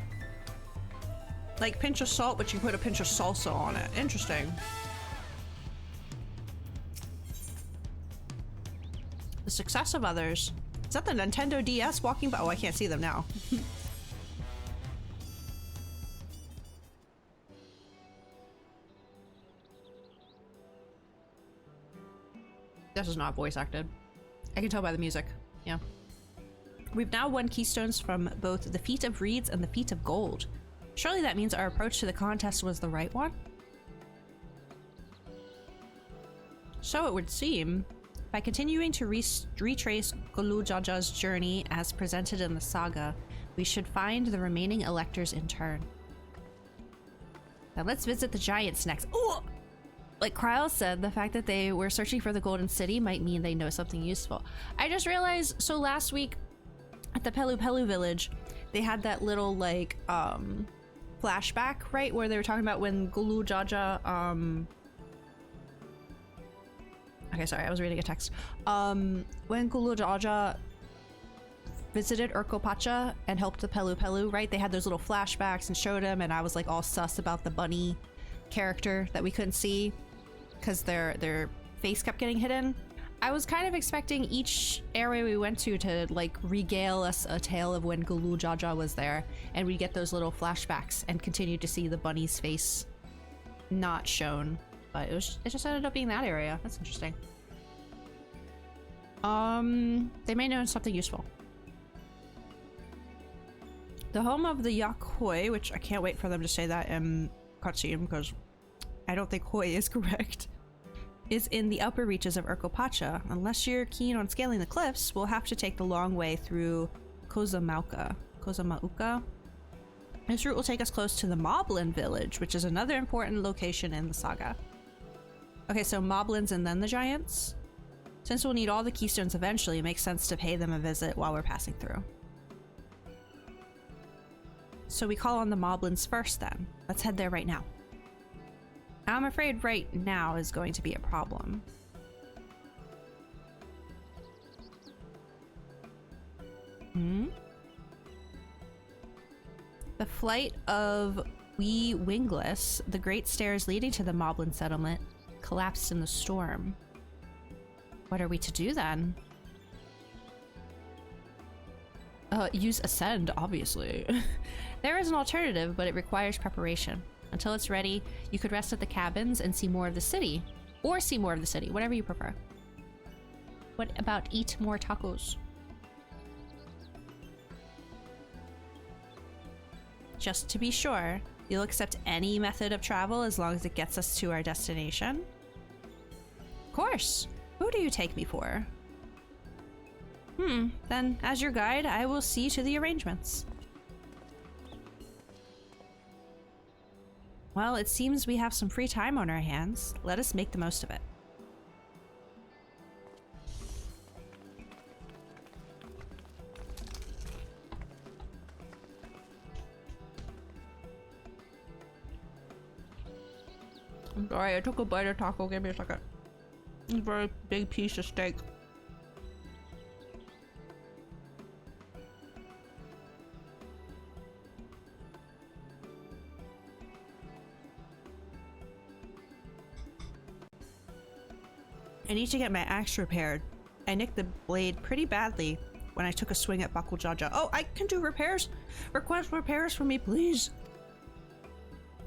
Like pinch of salt, but you put a pinch of salsa on it. Interesting. The success of others. Is that the Nintendo DS walking by? Oh, I can't see them now. This is not voice acted. I can tell by the music. Yeah. We've now won keystones from both the Feat of Reeds and the Feat of Gold. Surely that means our approach to the contest was the right one? So it would seem, by continuing to retrace Gulujaja's journey as presented in the saga, we should find the remaining electors in turn. Now let's visit the giants next. Ooh! Like Kryle said, the fact that they were searching for the Golden City might mean they know something useful. I just realized, so last week at the Pelu Pelu village, they had that little like flashback, right? Where they were talking about when Gulujaja, okay, sorry, I was reading a text. When Gulujaja visited Urkopacha and helped the Pelu Pelu, right? They had those little flashbacks and showed him, and I was like all sus about the bunny character that we couldn't see because their face kept getting hidden. I was kind of expecting each area we went to like regale us a tale of when Gulujaja was there, and we get those little flashbacks and continue to see the bunny's face not shown. But it just ended up being that area. That's interesting. They may know something useful. The home of the Yakhoi, which I can't wait for them to say that in cutscene because I don't think Hoi is correct, is in the upper reaches of Urkopacha. Unless you're keen on scaling the cliffs, we'll have to take the long way through Kozamauka. This route will take us close to the Moblin village, which is another important location in the saga. Okay, so Moblins and then the giants? Since we'll need all the keystones eventually, it makes sense to pay them a visit while we're passing through. So we call on the Moblins first then. Let's head there right now. I'm afraid right now is going to be a problem. The flight of Wee Wingless, the great stairs leading to the Moblin settlement, collapsed in the storm. What are we to do then? Use Ascend, obviously. There is an alternative, but it requires preparation. Until it's ready, you could rest at the cabins and see more of the city. Or see more of the city, whatever you prefer. What about eat more tacos? Just to be sure, you'll accept any method of travel as long as it gets us to our destination? Of course! Who do you take me for? Then, as your guide, I will see to the arrangements. Well, it seems we have some free time on our hands. Let us make the most of it. I'm sorry, I took a bite of taco. Give me a second. It's a very big piece of steak. I need to get my axe repaired. I nicked the blade pretty badly when I took a swing at Bakujaja. Oh, I can do repairs? Request repairs for me, please.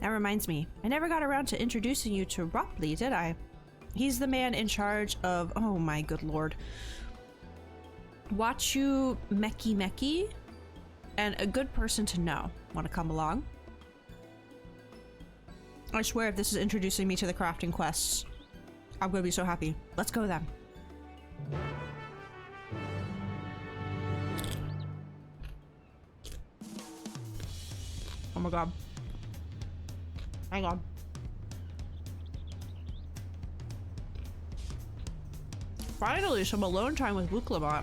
That reminds me, I never got around to introducing you to Ropley, did I? He's the man in charge of, oh my good lord, Wachu Meki Meki, and a good person to know. Want to come along? I swear if this is introducing me to the crafting quests, I'm gonna be so happy. Let's go then. Oh my god. Hang on. Finally, some alone time with Wuklamat.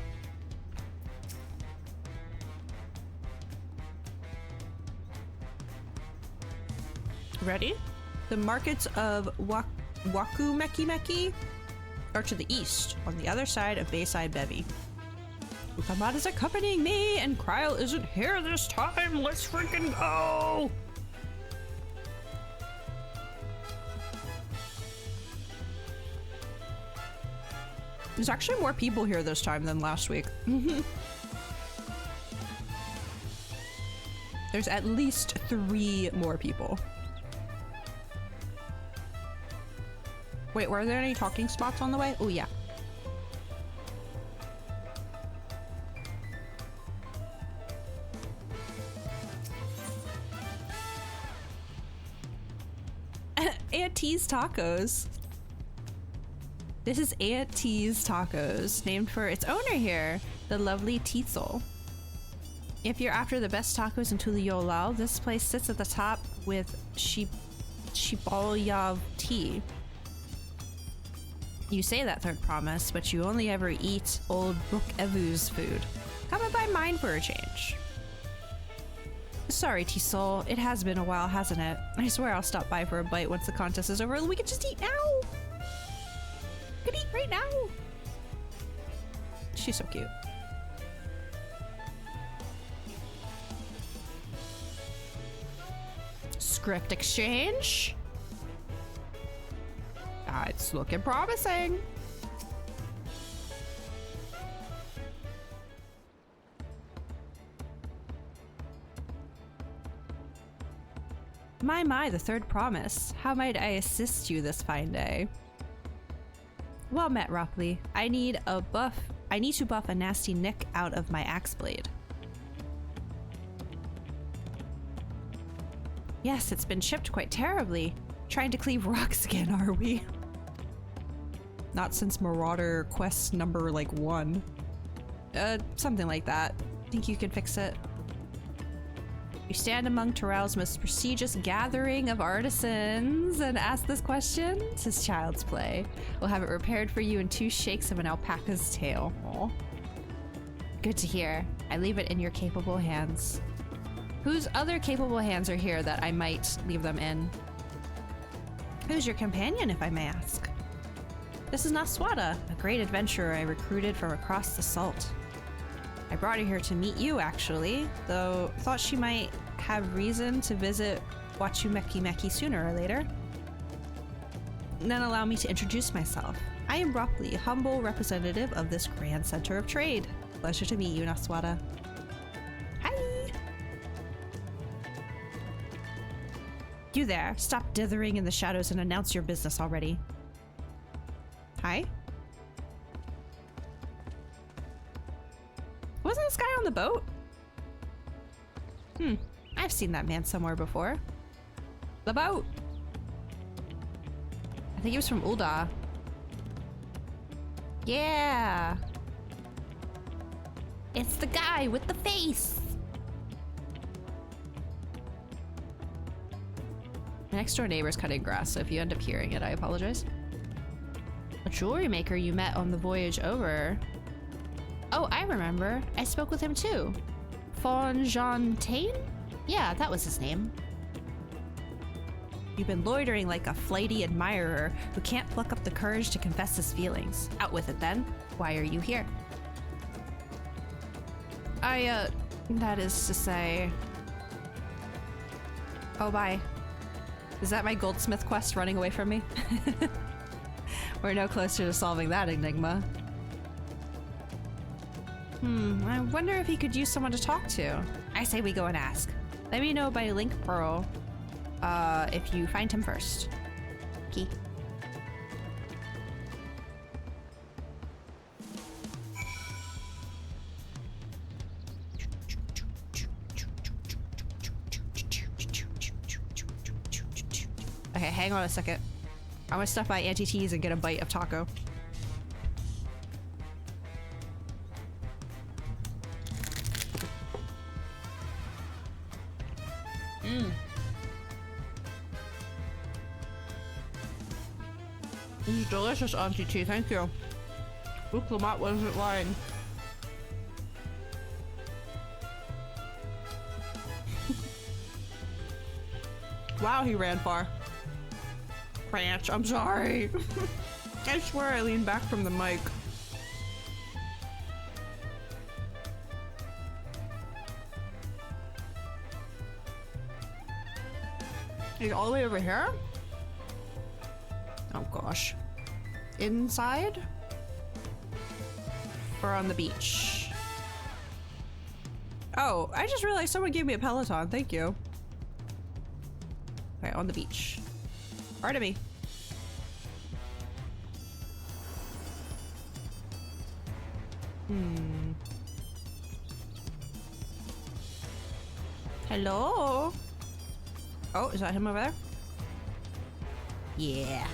Ready? The markets of Waku Meki Meki are to the east, on the other side of Bayside Bevy. Wuklamat is accompanying me, and Kryle isn't here this time. Let's freaking go! There's actually more people here this time than last week. There's at least 3 more people. Wait, were there any talking spots on the way? Oh, yeah. Auntie's tacos. This is Aunt T's Tacos, named for its owner here, the lovely Tizol. If you're after the best tacos in Tuliyolao, this place sits at the top with Shibalyav tea. You say that third promise, but you only ever eat old Book Evu's food. Come and buy mine for a change. Sorry, Tizol. It has been a while, hasn't it? I swear I'll stop by for a bite once the contest is over. We can just eat now! We can eat right now! She's so cute. Script exchange? It's looking promising. My, the third promise. How might I assist you this fine day? Well met, Ropley. I need to buff a nasty nick out of my axe blade. Yes, it's been chipped quite terribly. Trying to cleave rocks again, are we? Not since Marauder quest number, like, 1. Something like that. Think you can fix it? You stand among Terrell's most prestigious gathering of artisans and ask this question? It's child's play. We'll have it repaired for you in 2 shakes of an alpaca's tail. Aww. Good to hear. I leave it in your capable hands. Whose other capable hands are here that I might leave them in? Who's your companion, if I may ask? This is Naswada, a great adventurer I recruited from across the salt. I brought her here to meet you, actually, though thought she might have reason to visit Wachumeki Meki sooner or later. Then allow me to introduce myself. I am Ropley, humble representative of this grand center of trade. Pleasure to meet you, Naswada. Hi! You there, stop dithering in the shadows and announce your business already. Hi? Wasn't this guy on the boat? I've seen that man somewhere before. The boat! I think he was from Ulda. Yeah! It's the guy with the face! My next door neighbor's cutting grass, so if you end up hearing it, I apologize. A jewelry maker you met on the voyage over. Oh, I remember. I spoke with him too. Fonjontaine? Yeah, that was his name. You've been loitering like a flighty admirer who can't pluck up the courage to confess his feelings. Out with it then. Why are you here? That is to say... Oh, bye. Is that my goldsmith quest running away from me? We're no closer to solving that enigma. I wonder if he could use someone to talk to. I say we go and ask. Let me know by link pearl, if you find him first. Key. Okay, hang on a second. I'm gonna stop by Auntie T's and get a bite of taco. This is delicious, Auntie T, thank you. Luke Lamont wasn't lying. Wow, he ran far. Ranch, I'm sorry. I swear I leaned back from the mic. He's all the way over here? Oh gosh. Inside? Or on the beach? Oh, I just realized someone gave me a Peloton, thank you. Okay, on the beach. Pardon me. Hello? Oh, is that him over there? Yeah.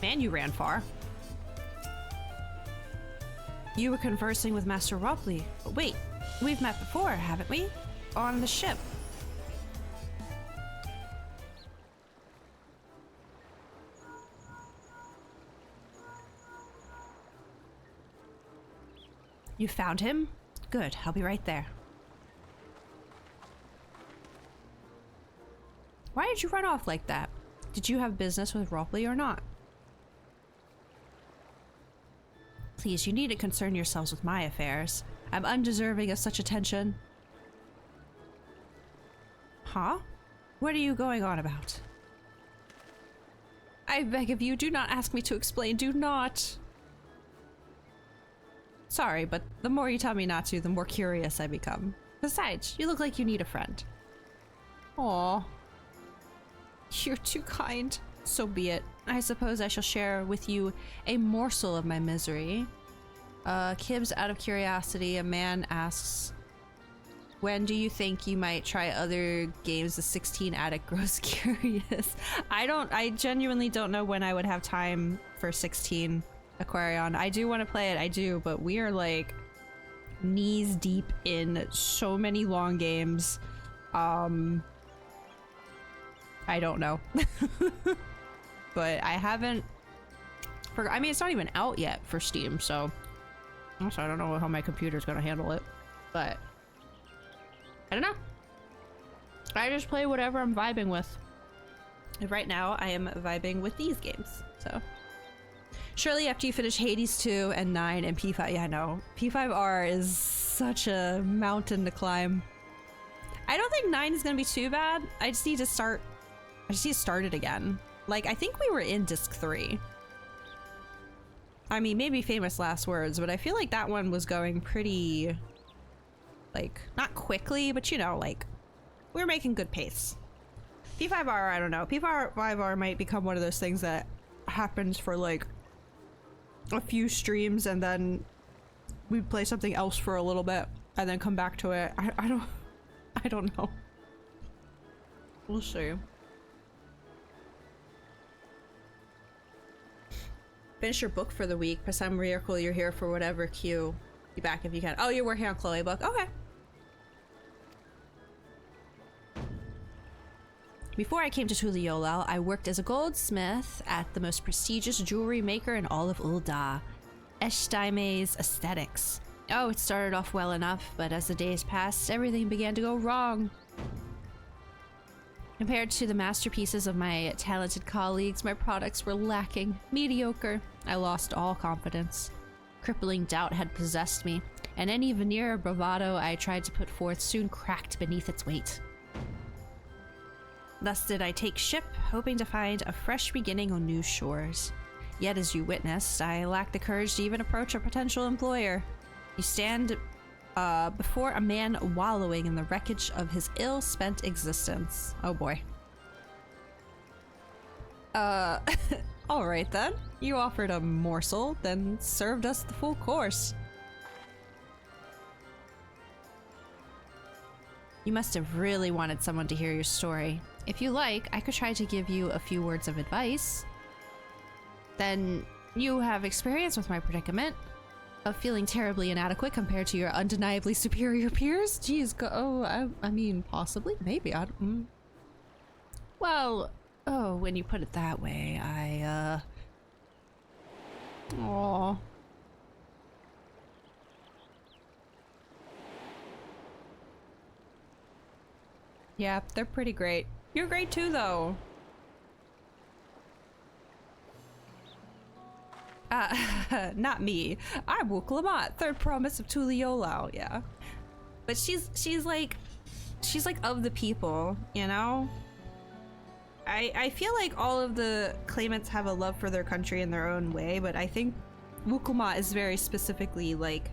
Man, you ran far. You were conversing with Master Ropley. But wait, we've met before, haven't we? On the ship. You found him? Good, I'll be right there. Why did you run off like that? Did you have business with Ropley or not? Please, you need to concern yourselves with my affairs. I'm undeserving of such attention. Huh? What are you going on about? I beg of you, do not ask me to explain, do not! Sorry, but the more you tell me not to, the more curious I become. Besides, you look like you need a friend. Aw. You're too kind. So be it. I suppose I shall share with you a morsel of my misery. Kibbs, out of curiosity, a man asks, when do you think you might try other games? The 16 addict grows curious. I genuinely don't know when I would have time for 16 Aquarion. I do want to play it, I do, but we are like knees deep in so many long games. I don't know. But I haven't... I mean, it's not even out yet for Steam, so... Also, I don't know how my computer's gonna handle it. But... I don't know. I just play whatever I'm vibing with. And right now, I am vibing with these games, so... Surely after you finish Hades 2 and 9 and P5... Yeah, I know. P5R is such a mountain to climb. I don't think 9 is gonna be too bad. I just need to start it again. Like, I think we were in Disc 3. I mean, maybe famous last words, but I feel like that one was going pretty... Like, not quickly, but you know, like, we were making good pace. P5R, I don't know. P5R might become one of those things that happens for, like, a few streams, and then we play something else for a little bit, and then come back to it. I don't know. We'll see. Finish your book for the week. For some miracle, you're here for whatever queue. Be back if you can. Oh, you're working on Chloe book. Okay. Before I came to Tuliyollal, I worked as a goldsmith at the most prestigious jewelry maker in all of Ul'dah, Eshtaime's Aesthetics. Oh, it started off well enough, but as the days passed, everything began to go wrong. Compared to the masterpieces of my talented colleagues, my products were lacking, mediocre. I lost all confidence. Crippling doubt had possessed me, and any veneer of bravado I tried to put forth soon cracked beneath its weight. Thus did I take ship, hoping to find a fresh beginning on new shores. Yet, as you witnessed, I lacked the courage to even approach a potential employer. You stand before a man wallowing in the wreckage of his ill-spent existence. Oh boy. Alright then. You offered a morsel, then served us the full course. You must have really wanted someone to hear your story. If you like, I could try to give you a few words of advice. Then you have experience with my predicament of feeling terribly inadequate compared to your undeniably superior peers. Jeez, I mean, possibly, maybe. Well, oh, when you put it that way, Aww. Yeah, they're pretty great. You're great too, though. Not me. I'm Wuklamat, third promise of Tuliyollal, yeah. But she's like of the people, you know? I feel like all of the claimants have a love for their country in their own way, but I think Wuklamat is very specifically like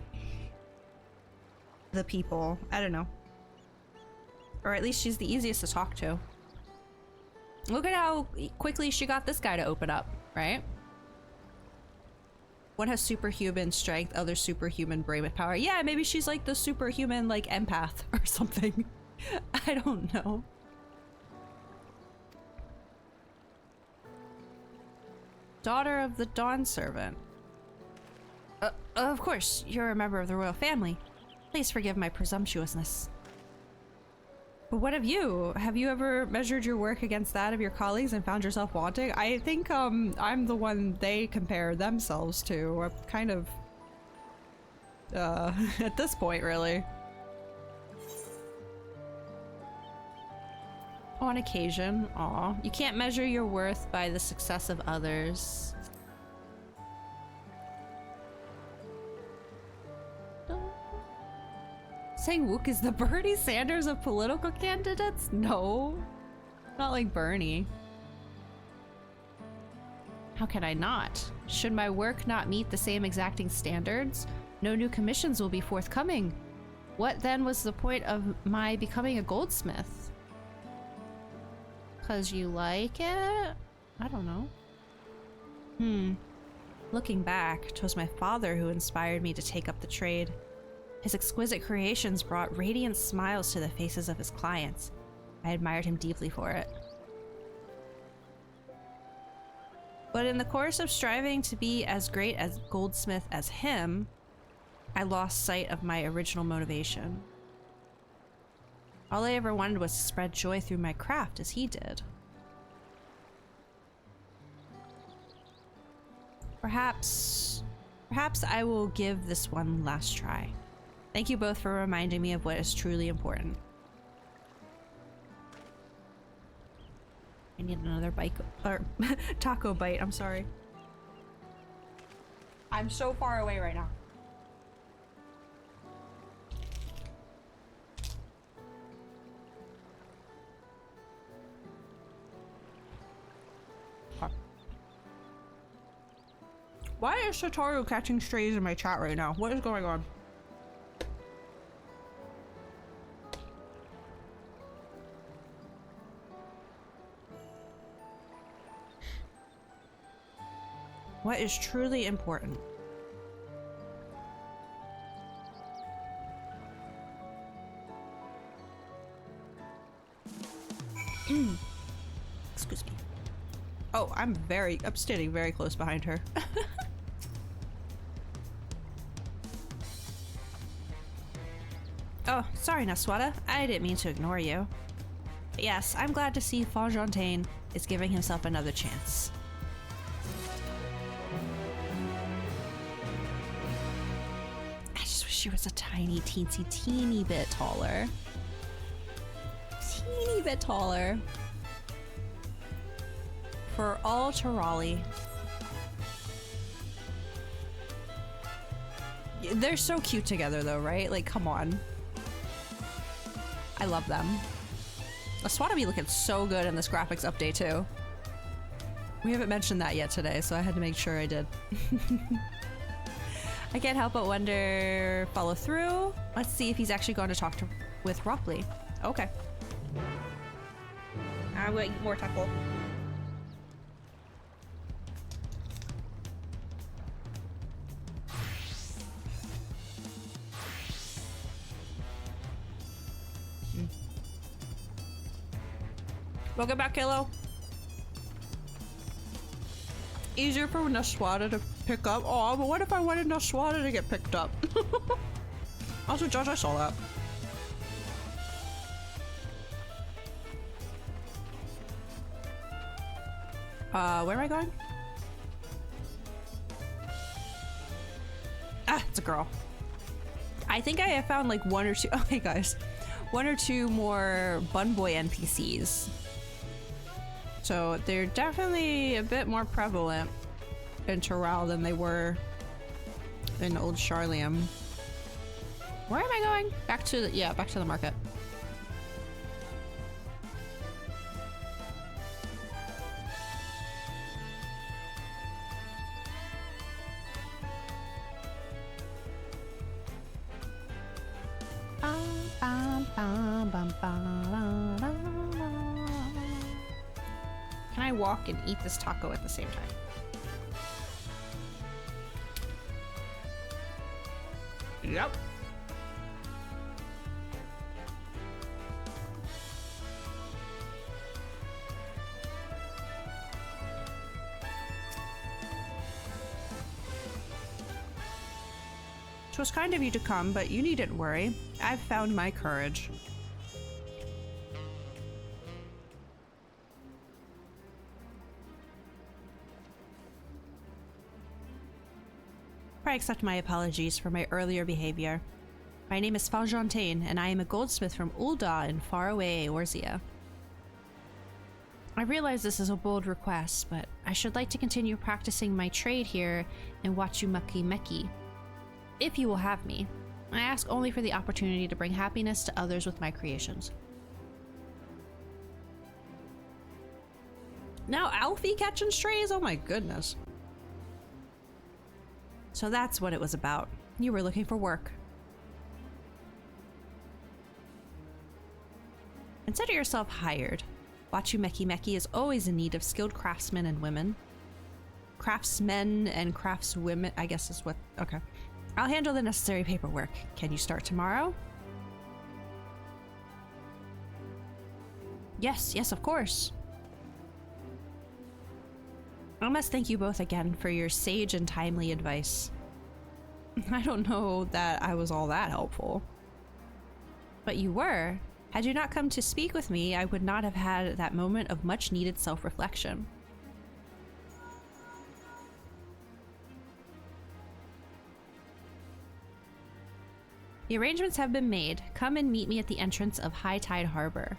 the people. I don't know. Or at least she's the easiest to talk to. Look at how quickly she got this guy to open up, right? One has superhuman strength, other superhuman brain power. Yeah, maybe she's like the superhuman, like, empath or something. I don't know. Daughter of the Dawn Servant. Of course, you're a member of the royal family. Please forgive my presumptuousness. But what of you? Have you ever measured your work against that of your colleagues and found yourself wanting? I think I'm the one they compare themselves to. I'm kind of at this point, really. On occasion. Aw. You can't measure your worth by the success of others. Saying Wook is the Bernie Sanders of political candidates? No. Not like Bernie. How can I not? Should my work not meet the same exacting standards, no new commissions will be forthcoming. What then was the point of my becoming a goldsmith? 'Cause you like it? I don't know. Looking back, 'twas my father who inspired me to take up the trade. His exquisite creations brought radiant smiles to the faces of his clients. I admired him deeply for it. But in the course of striving to be as great as goldsmith as him, I lost sight of my original motivation. All I ever wanted was to spread joy through my craft as he did. Perhaps I will give this one last try. Thank you both for reminding me of what is truly important. I need another bite, or taco bite, I'm sorry. I'm so far away right now. Why is Satoru catching strays in my chat right now? What is going on? What is truly important? Excuse me. Oh, I'm standing very close behind her. Oh, sorry, Naswada. I didn't mean to ignore you. But yes, I'm glad to see Fontaine is giving himself another chance. I just wish she was a tiny, teeny bit taller. Teeny bit taller. For all to Raleigh. They're so cute together though, right? Like, come on. I love them. Aswada be looking so good in this graphics update too. We haven't mentioned that yet today, so I had to make sure I did. I can't help but wonder, follow through? Let's see if he's actually going to talk with Ropley. Okay. I'm gonna eat more taco. Welcome back, Kalo. Easier for Naswada to pick up. Oh, but what if I wanted Naswada to get picked up? Also, Josh, I saw that. Where am I going? Ah, it's a girl. I think I have found like one or two. Okay, guys. One or two more Bun Boy NPCs. So they're definitely a bit more prevalent in Terral than they were in Old Charlium. Where am I going? Back to the, back to the market. Can I walk and eat this taco at the same time? Yep. 'Twas kind of you to come, but you needn't worry. I've found my courage. I accept my apologies for my earlier behavior. My name is Fontaine, and I am a goldsmith from Ul'dah in faraway Eorzea. I realize this is a bold request, but I should like to continue practicing my trade here in Wachumaki Meki. If you will have me, I ask only for the opportunity to bring happiness to others with my creations. Now Alfie catching strays? Oh my goodness. So that's what it was about. You were looking for work. Consider yourself hired. Wachumaki Meki is always in need of skilled craftsmen and women. Craftsmen and craftswomen, I guess is what... Okay. I'll handle the necessary paperwork. Can you start tomorrow? Yes, of course. I must thank you both again for your sage and timely advice. I don't know that I was all that helpful. But you were. Had you not come to speak with me, I would not have had that moment of much needed self-reflection. The arrangements have been made. Come and meet me at the entrance of High Tide Harbor.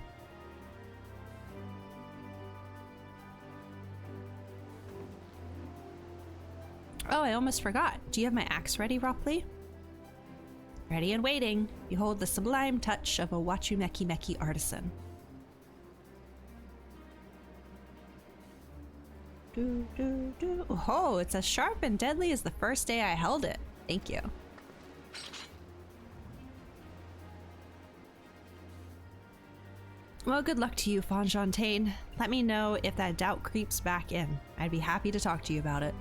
Oh, I almost forgot. Do you have my axe ready, Ropley? Ready and waiting. Behold the sublime touch of a Wachumaki Meki artisan. Oh, it's as sharp and deadly as the first day I held it. Thank you. Well, good luck to you, Fontaine. Let me know if that doubt creeps back in. I'd be happy to talk to you about it.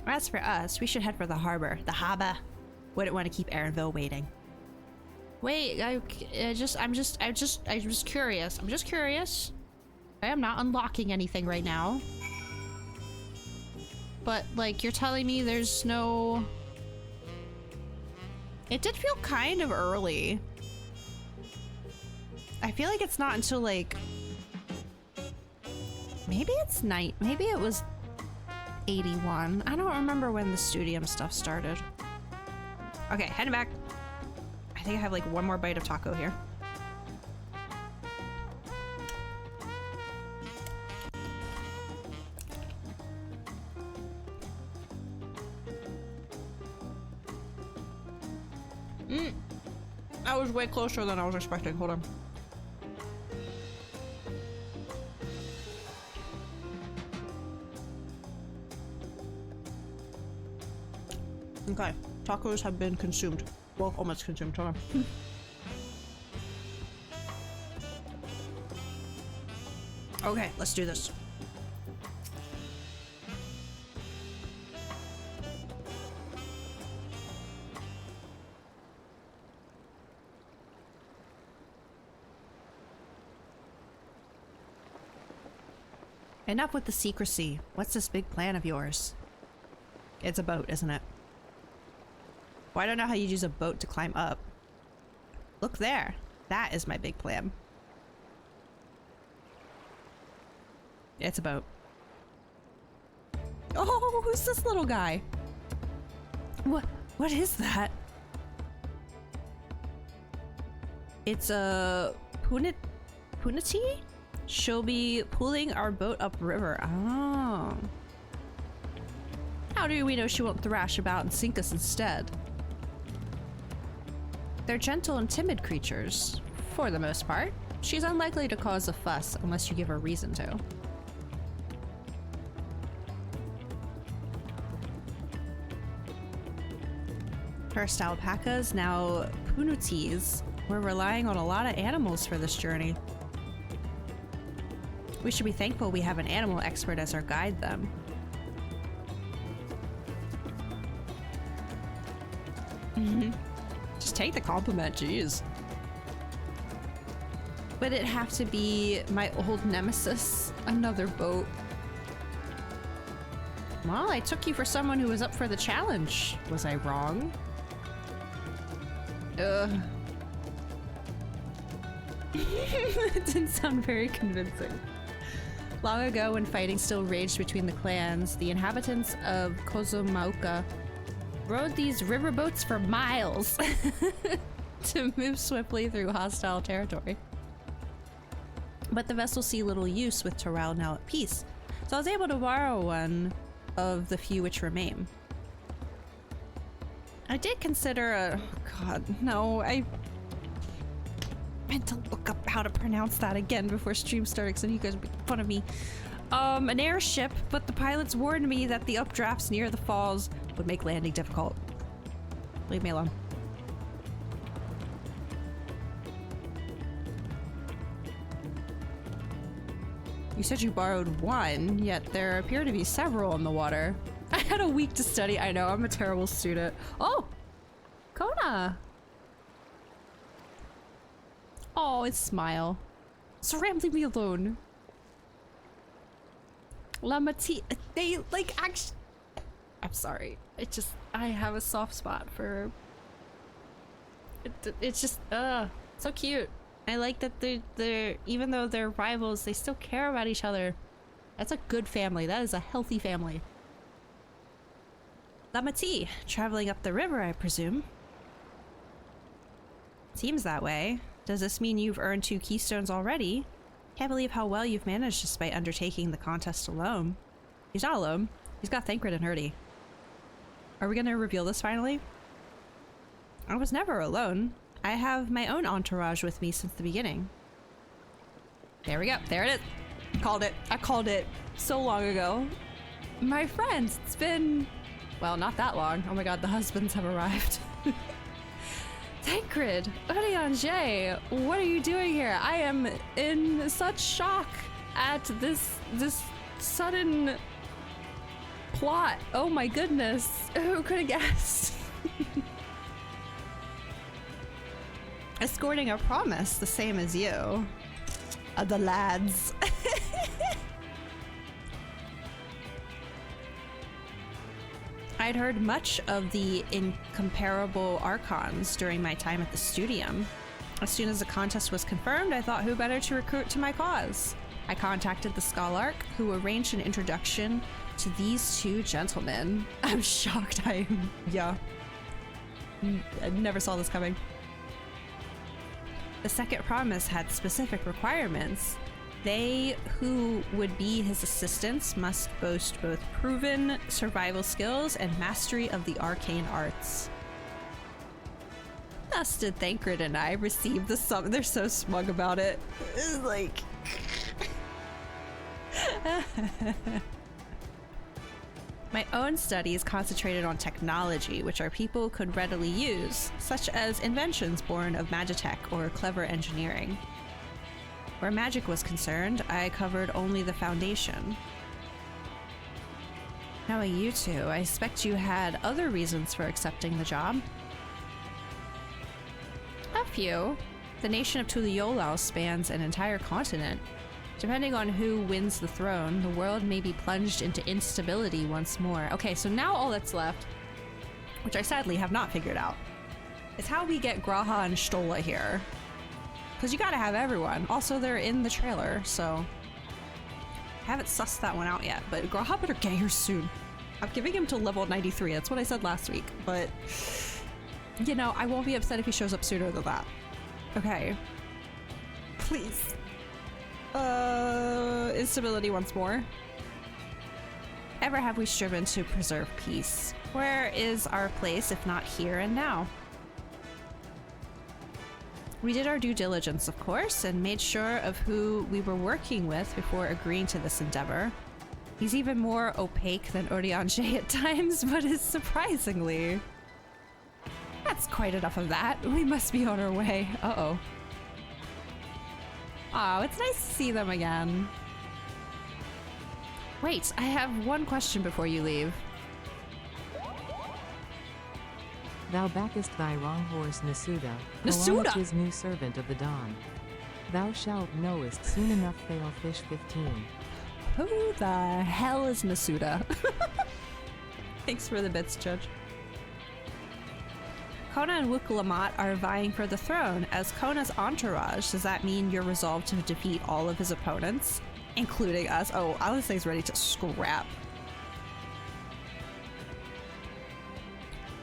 As for us, we should head for the harbor. The harbor. Wouldn't want to keep Aaronville waiting. Wait, I'm just curious. I'm just curious. I am not unlocking anything right now. But, like, you're telling me there's no... It did feel kind of early. I feel like it's not until, like... Maybe it's night. Maybe it was... 81. I don't remember when the Studium stuff started. Okay, heading back. I think I have like one more bite of taco here. That was way closer than I was expecting. Hold on. Okay, tacos have been consumed. Well, almost consumed. Hold on. Okay, let's do this. Enough with the secrecy. What's this big plan of yours? It's a boat, isn't it? Well, I don't know how you'd use a boat to climb up. Look there. That is my big plan. It's a boat. Oh, who's this little guy? What is that? It's a Punati? She'll be pulling our boat upriver. Oh. How do we know she won't thrash about and sink us instead? They're gentle and timid creatures, for the most part. She's unlikely to cause a fuss unless you give her reason to. First alpacas, now punutis. We're relying on a lot of animals for this journey. We should be thankful we have an animal expert as our guide, then. Just take the compliment, jeez. Would it have to be my old nemesis? Another boat. Well, I took you for someone who was up for the challenge. Was I wrong? Ugh. It didn't sound very convincing. Long ago, when fighting still raged between the clans, the inhabitants of Kozomauka rode these riverboats for miles to move swiftly through hostile territory. But the vessels see little use with Toral now at peace, so I was able to borrow one of the few which remain. I did consider a... God, no, I meant to look up how to pronounce that again before stream starts and you guys would make fun of me. An airship, but the pilots warned me that the updrafts near the falls would make landing difficult. Leave me alone. You said you borrowed one, yet there appear to be several in the water. I had a week to study. I know, I'm a terrible student. Oh! Kona! Oh, his smile. Saram, leave me alone. Lamati, they like actually. I'm sorry. It just, I have a soft spot for. It's just, so cute. I like that they're even though they're rivals, they still care about each other. That's a good family. That is a healthy family. Lamati, traveling up the river, I presume. Seems that way. Does this mean you've earned 2 keystones already? Can't believe how well you've managed despite undertaking the contest alone. He's not alone. He's got Thancred and Hurdy. Are we gonna reveal this finally? I was never alone. I have my own entourage with me since the beginning. There we go. There it is. Called it. I called it so long ago. My friends, it's been... well, not that long. Oh my god, the husbands have arrived. Thancred, Oriange, what are you doing here? I am in such shock at this sudden plot. Oh my goodness. Who could have guessed? Escorting a promise, the same as you. The lads. I'd heard much of the incomparable Archons during my time at the Studium. As soon as the contest was confirmed, I thought who better to recruit to my cause. I contacted the Scholarch, who arranged an introduction to these 2 gentlemen. I'm shocked. Yeah. I never saw this coming. The second promise had specific requirements. They who would be his assistants must boast both proven survival skills and mastery of the arcane arts. Thus did Thancred and I receive the sum. They're so smug about it. It's like... My own studies concentrated on technology, which our people could readily use, such as inventions born of magitech or clever engineering. Where magic was concerned, I covered only the foundation. Knowing you 2, I expect you had other reasons for accepting the job. A few. The nation of Tuliyolau spans an entire continent. Depending on who wins the throne, the world may be plunged into instability once more. Okay, so now all that's left, which I sadly have not figured out, is how we get Graha and Stola here. Because you gotta have everyone. Also, they're in the trailer, so... I haven't sussed that one out yet, but Graha better get here soon. I'm giving him to level 93, that's what I said last week, but... You know, I won't be upset if he shows up sooner than that. Okay. Please. Instability once more. Ever have we striven to preserve peace? Where is our place if not here and now? We did our due diligence, of course, and made sure of who we were working with before agreeing to this endeavor. He's even more opaque than Oriange at times, but is surprisingly... That's quite enough of that. We must be on our way. Uh-oh. Oh, it's nice to see them again. Wait, I have one question before you leave. Thou backest thy wrong horse Nasuda, Nasuda! new servant of the dawn. Thou shalt knowest soon enough fail fish 15. Who the hell is Nasuda? Thanks for the bits, Judge. Kona and Wuklamat are vying for the throne. As Kona's entourage, does that mean you're resolved to defeat all of his opponents, including us? Oh, Alistair's ready to scrap.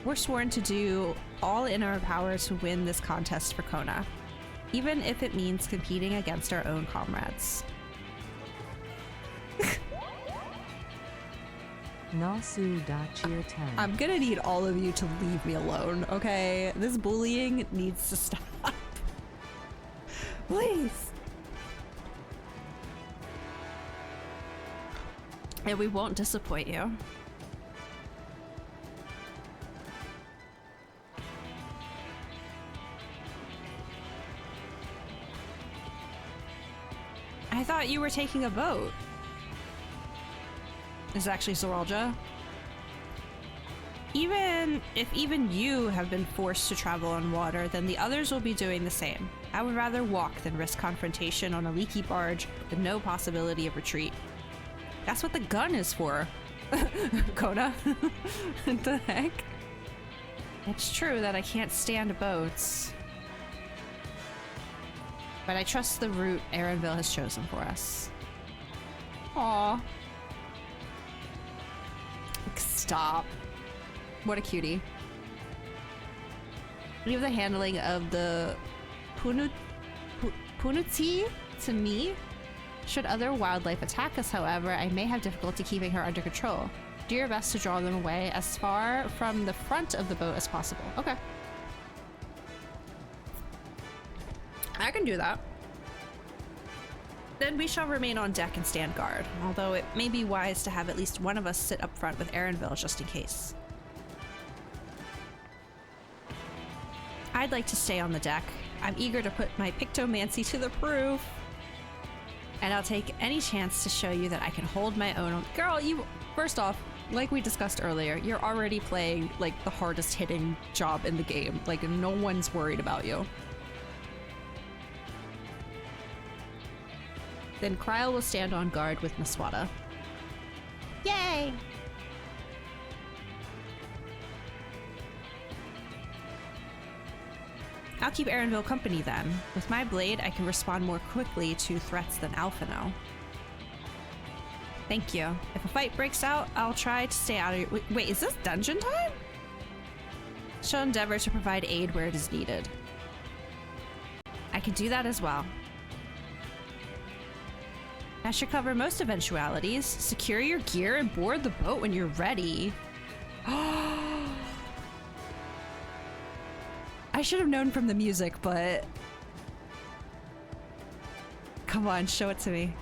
We're sworn to do all in our power to win this contest for Kona, even if it means competing against our own comrades. Nasu da cheer 10. I'm gonna need all of you to leave me alone, okay? This bullying needs to stop. Please. And we won't disappoint you. I thought you were taking a boat. Is it actually Zoralja? Even if you have been forced to travel on water, then the others will be doing the same. I would rather walk than risk confrontation on a leaky barge with no possibility of retreat. That's what the gun is for, Kona. What the heck? It's true that I can't stand boats, but I trust the route Erenville has chosen for us. Aww. Stop. What a cutie. Leave the handling of the Punuti to me. Should other wildlife attack us, however, I may have difficulty keeping her under control. Do your best to draw them away as far from the front of the boat as possible. Okay. I can do that. Then we shall remain on deck and stand guard, although it may be wise to have at least one of us sit up front with Erenville just in case. I'd like to stay on the deck. I'm eager to put my pictomancy to the proof. And I'll take any chance to show you that I can hold my own. Girl, you, first off, like we discussed earlier, you're already playing like the hardest hitting job in the game. Like no one's worried about you. Then Kryl will stand on guard with Naswada. Yay! I'll keep Erenville company then. With my blade, I can respond more quickly to threats than Alphino. Thank you. If a fight breaks out, I'll try to stay out of your— Wait, is this dungeon time? She'll endeavor to provide aid where it is needed. I can do that as well. That should cover most eventualities. Secure your gear and board the boat when you're ready. I should have known from the music, but... Come on, show it to me.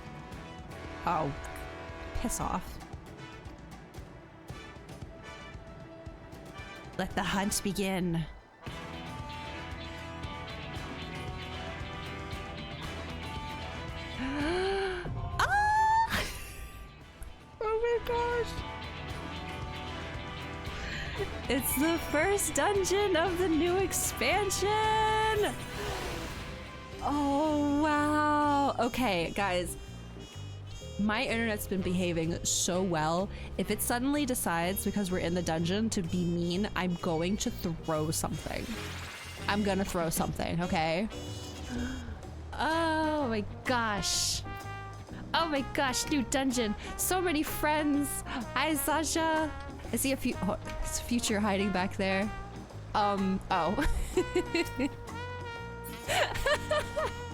Oh, piss off. Let the hunt begin. Gosh. It's the first dungeon of the new expansion! Oh, wow. Okay, guys. My internet's been behaving so well. If it suddenly decides, because we're in the dungeon, to be mean, I'm going to throw something. I'm gonna throw something, okay? Oh my gosh. Oh my gosh, new dungeon. So many friends. Hi, Sasha. I see a few. Oh, it's future hiding back there. Oh.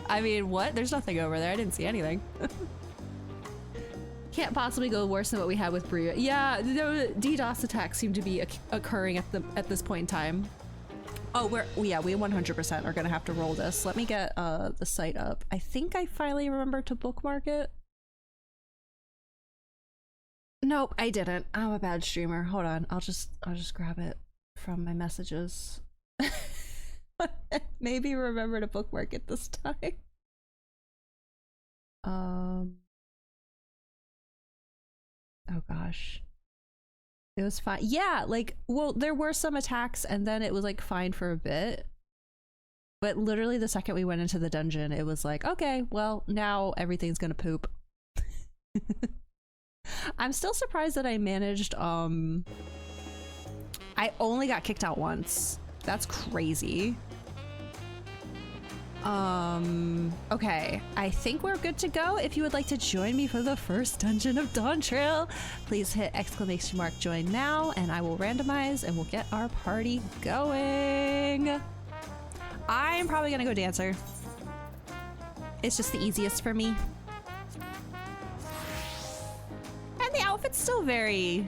I mean, what? There's nothing over there. I didn't see anything. Can't possibly go worse than what we had with Bria. Yeah, the DDoS attacks seem to be occurring at this point in time. Oh, we 100% are gonna have to roll this. Let me get the site up. I think I finally remembered to bookmark it. Nope, I didn't. I'm a bad streamer. Hold on, I'll just grab it from my messages. Maybe remember to bookmark it this time. Oh gosh. It was fine. Yeah, like, well, there were some attacks and then it was like fine for a bit. But literally the second we went into the dungeon, it was like, okay, well, now everything's gonna poop. I'm still surprised that I managed I only got kicked out once. That's crazy. Okay, I think we're good to go. If you would like to join me for the first dungeon of Dawntrail, please hit ! join now, and I will randomize and we'll get our party going. I'm probably gonna go dancer. It's just the easiest for me. And the outfit's still very,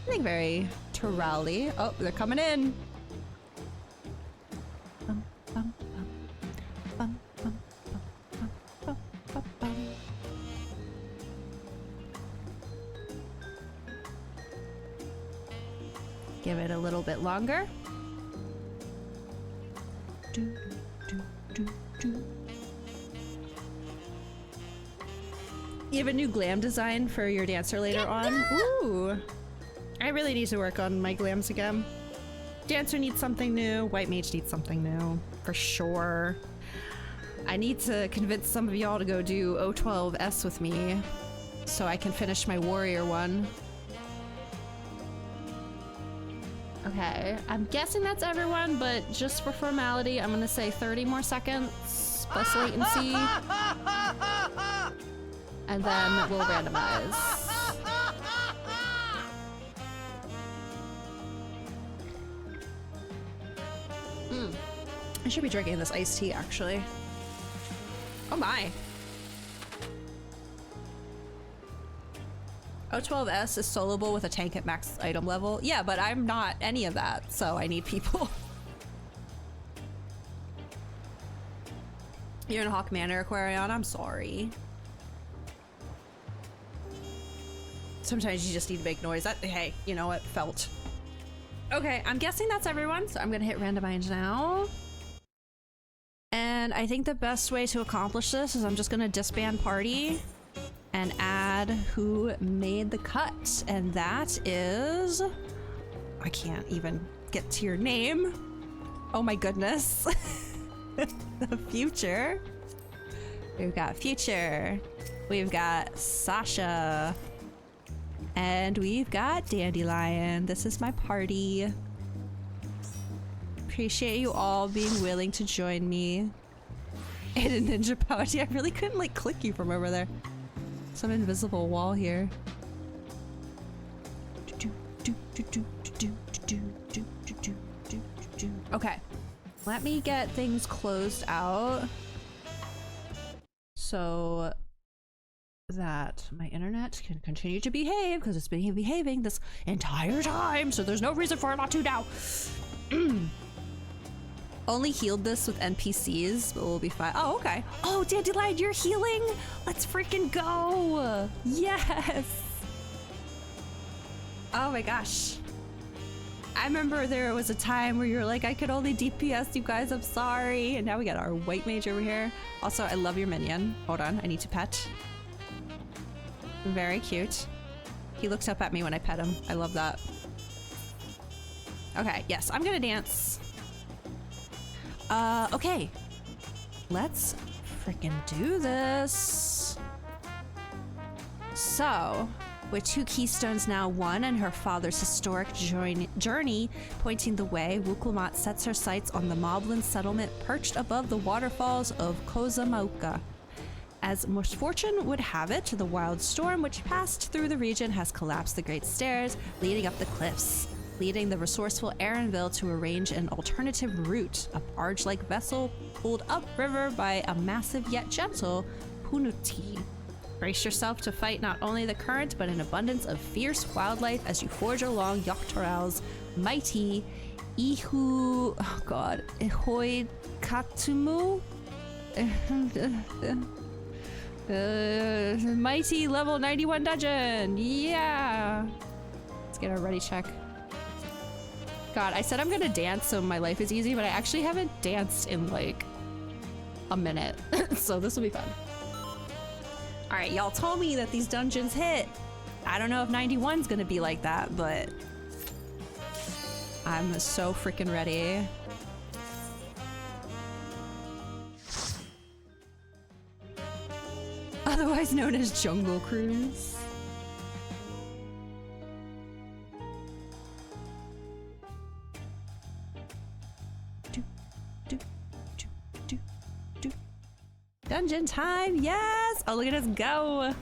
I think very Turali. Oh, they're coming in. Give it a little bit longer. You have a new glam design for your dancer later on? Ooh! I really need to work on my glams again. Dancer needs something new. White mage needs something new. For sure. I need to convince some of y'all to go do O12S with me so I can finish my warrior one. Okay, I'm guessing that's everyone, but just for formality, I'm gonna say 30 more seconds plus latency. And then we'll randomize. I should be drinking this iced tea, actually. Oh my. O12S is soloable with a tank at max item level. Yeah, but I'm not any of that, so I need people. You're in Hawk Manor, Aquarion. I'm sorry. Sometimes you just need to make noise. Hey, you know what? Felt. Okay, I'm guessing that's everyone, so I'm gonna hit randomize now. And I think the best way to accomplish this is I'm just gonna disband party and add who made the cut. And that is... I can't even get to your name. Oh my goodness. The Future. We've got Future. We've got Sasha. And we've got Dandelion. This is my party. Appreciate you all being willing to join me in a ninja pouch. I really couldn't like click you from over there. Some invisible wall here. Okay, let me get things closed out so that my internet can continue to behave, because it's been behaving this entire time, so there's no reason for it not to now. Only healed this with NPCs, but we'll be fine. Oh, okay. Oh, Dandelion, you're healing? Let's freaking go! Yes! Oh my gosh. I remember there was a time where you were like, I could only DPS you guys, I'm sorry. And now we got our white mage over here. Also, I love your minion. Hold on, I need to pet. Very cute. He looks up at me when I pet him. I love that. Okay, yes, I'm gonna dance. Okay. Let's freaking do this. So, with 2 keystones now won and her father's historic journey pointing the way, Wuklamat sets her sights on the Moblin settlement perched above the waterfalls of Kozamauka. As misfortune would have it, the wild storm which passed through the region has collapsed the great stairs leading up the cliffs, leading the resourceful Aaronville to arrange an alternative route, a barge-like vessel pulled upriver by a massive yet gentle Punuti. Brace yourself to fight not only the current, but an abundance of fierce wildlife as you forge along Yogg-Tural's mighty Ihoi Katumu? Mighty level 91 dungeon! Yeah! Let's get our ready check. God, I said I'm gonna dance so my life is easy, but I actually haven't danced in like a minute. So this will be fun. Alright, y'all told me that these dungeons hit. I don't know if 91's gonna be like that, but I'm so freaking ready. Otherwise known as Jungle Cruise. Dungeon time, yes! Oh, look at us go!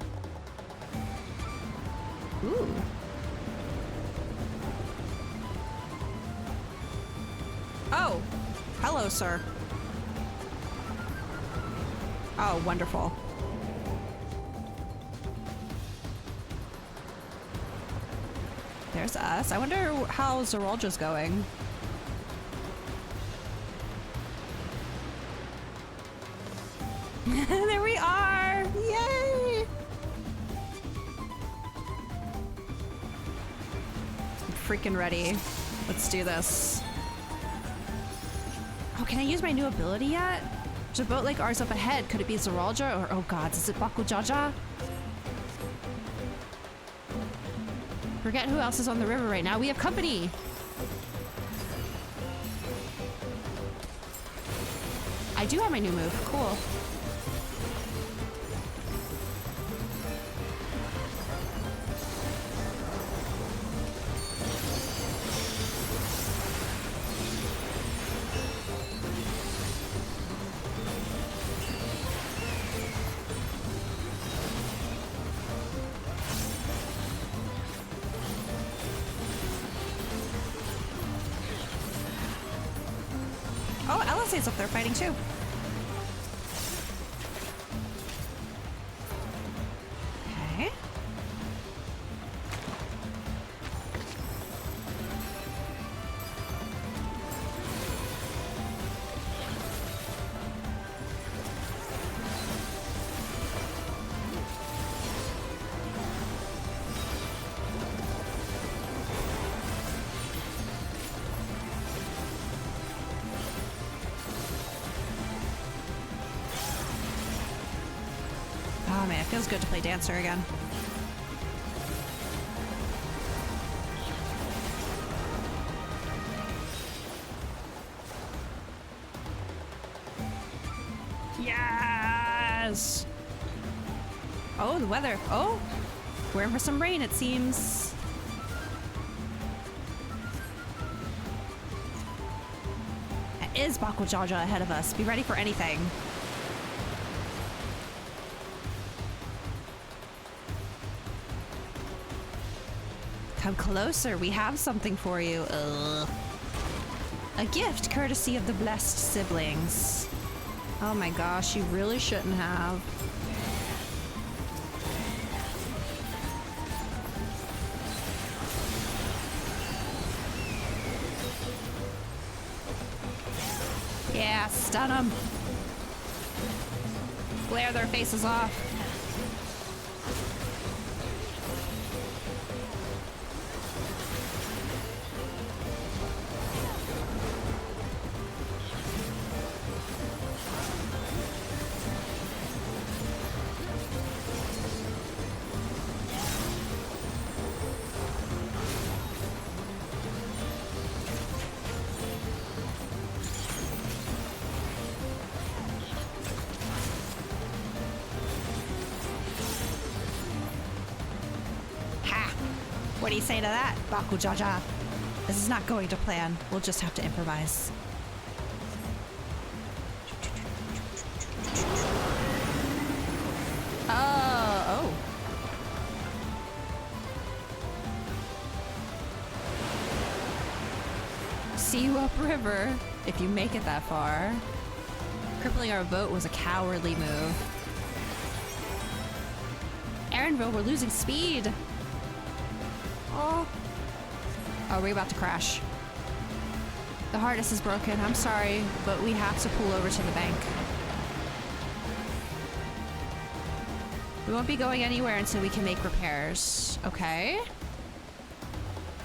Ooh. Oh, hello, sir. Oh, wonderful. There's us. I wonder how Zeraldra's going. There we are! Yay! I'm freaking ready. Let's do this. Oh, can I use my new ability yet? There's a boat like ours up ahead. Could it be Zeraldra or, oh god, is it Bakujaja? Forget who else is on the river right now. We have company! I do have my new move. Cool. Oh, LSA's up there fighting too. Okay. Oh man, it feels good to play Dancer again. Yes! Oh, the weather. Oh! We're in for some rain, it seems. That is Bakujaja ahead of us. Be ready for anything. Come closer, we have something for you. Ugh. A gift courtesy of the blessed siblings. Oh my gosh, you really shouldn't have. Yeah, stun them. Glare their faces off. What do you say to that, Bakujaja? This is not going to plan. We'll just have to improvise. Oh. See you upriver, if you make it that far. Crippling our boat was a cowardly move. Aaronville, we're losing speed. Oh. Oh, we're about to crash. The harness is broken. I'm sorry, but we have to pull over to the bank. We won't be going anywhere until we can make repairs. Okay.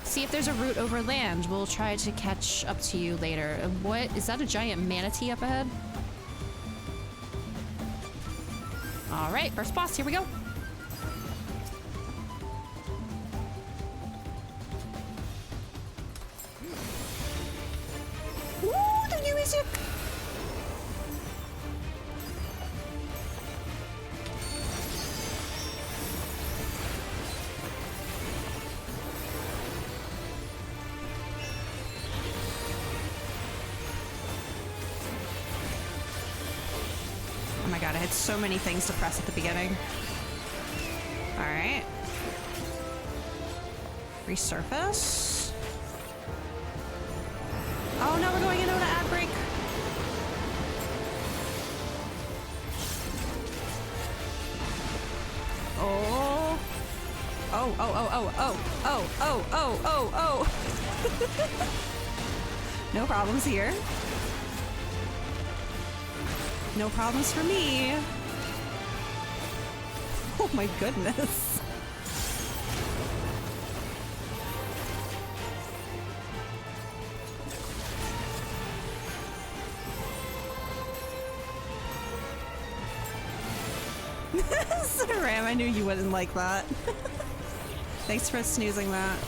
See if there's a route over land. We'll try to catch up to you later. What? Is that a giant manatee up ahead? All right, first boss. Here we go. Oh my god, I had so many things to press at the beginning. Alright. Resurface. Oh no, we're going into an ad break. Oh. Oh, oh, oh, oh, oh, oh, oh, oh, oh, oh. No problems here. No problems for me. Oh my goodness. Ram, I knew you wouldn't like that. Thanks for snoozing that.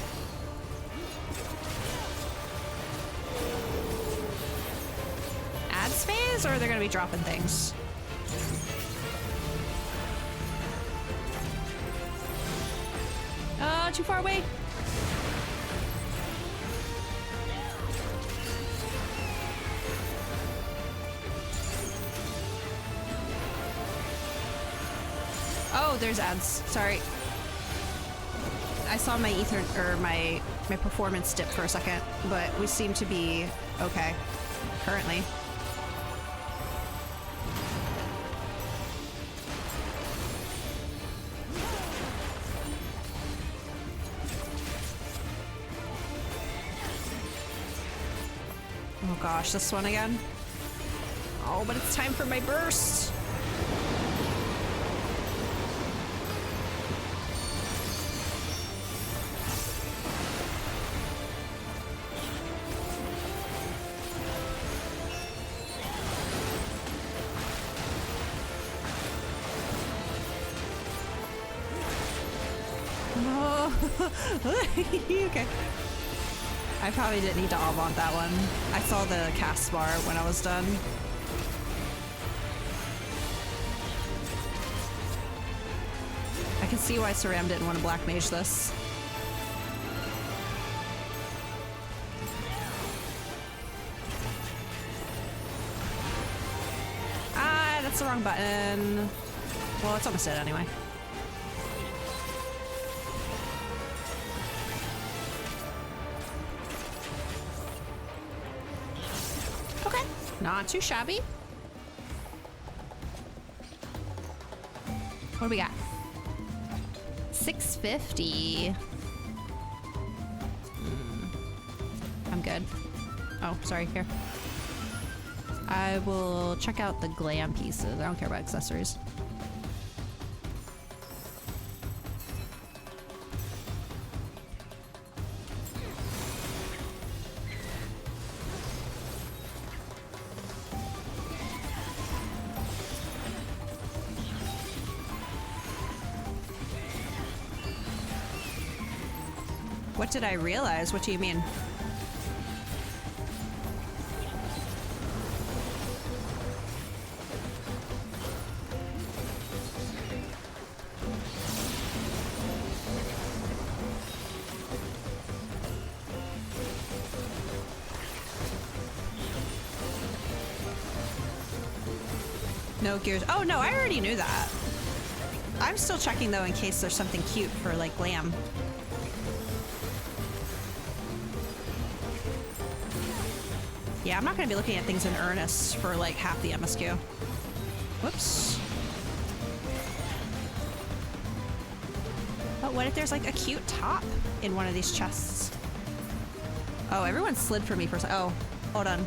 Ads phase, or they're gonna be dropping things? Too far away. Oh, there's ads. Sorry. I saw my ether or my performance dip for a second, but we seem to be okay currently. Oh gosh, this one again. Oh, but it's time for my burst. Okay. I probably didn't need to avant that one. I saw the cast bar when I was done. I can see why Saram didn't want to black mage this. Ah, that's the wrong button. Well, it's almost dead anyway. Not too shabby. What do we got? 650. I'm good. Oh, sorry, here. I will check out the glam pieces. I don't care about accessories. What did I realize? What do you mean? No gears. Oh no, I already knew that. I'm still checking though in case there's something cute for like glam. Yeah, I'm not going to be looking at things in earnest for like half the MSQ. Whoops. But what if there's like a cute top in one of these chests? Oh, everyone slid for me for a second. Oh, hold on.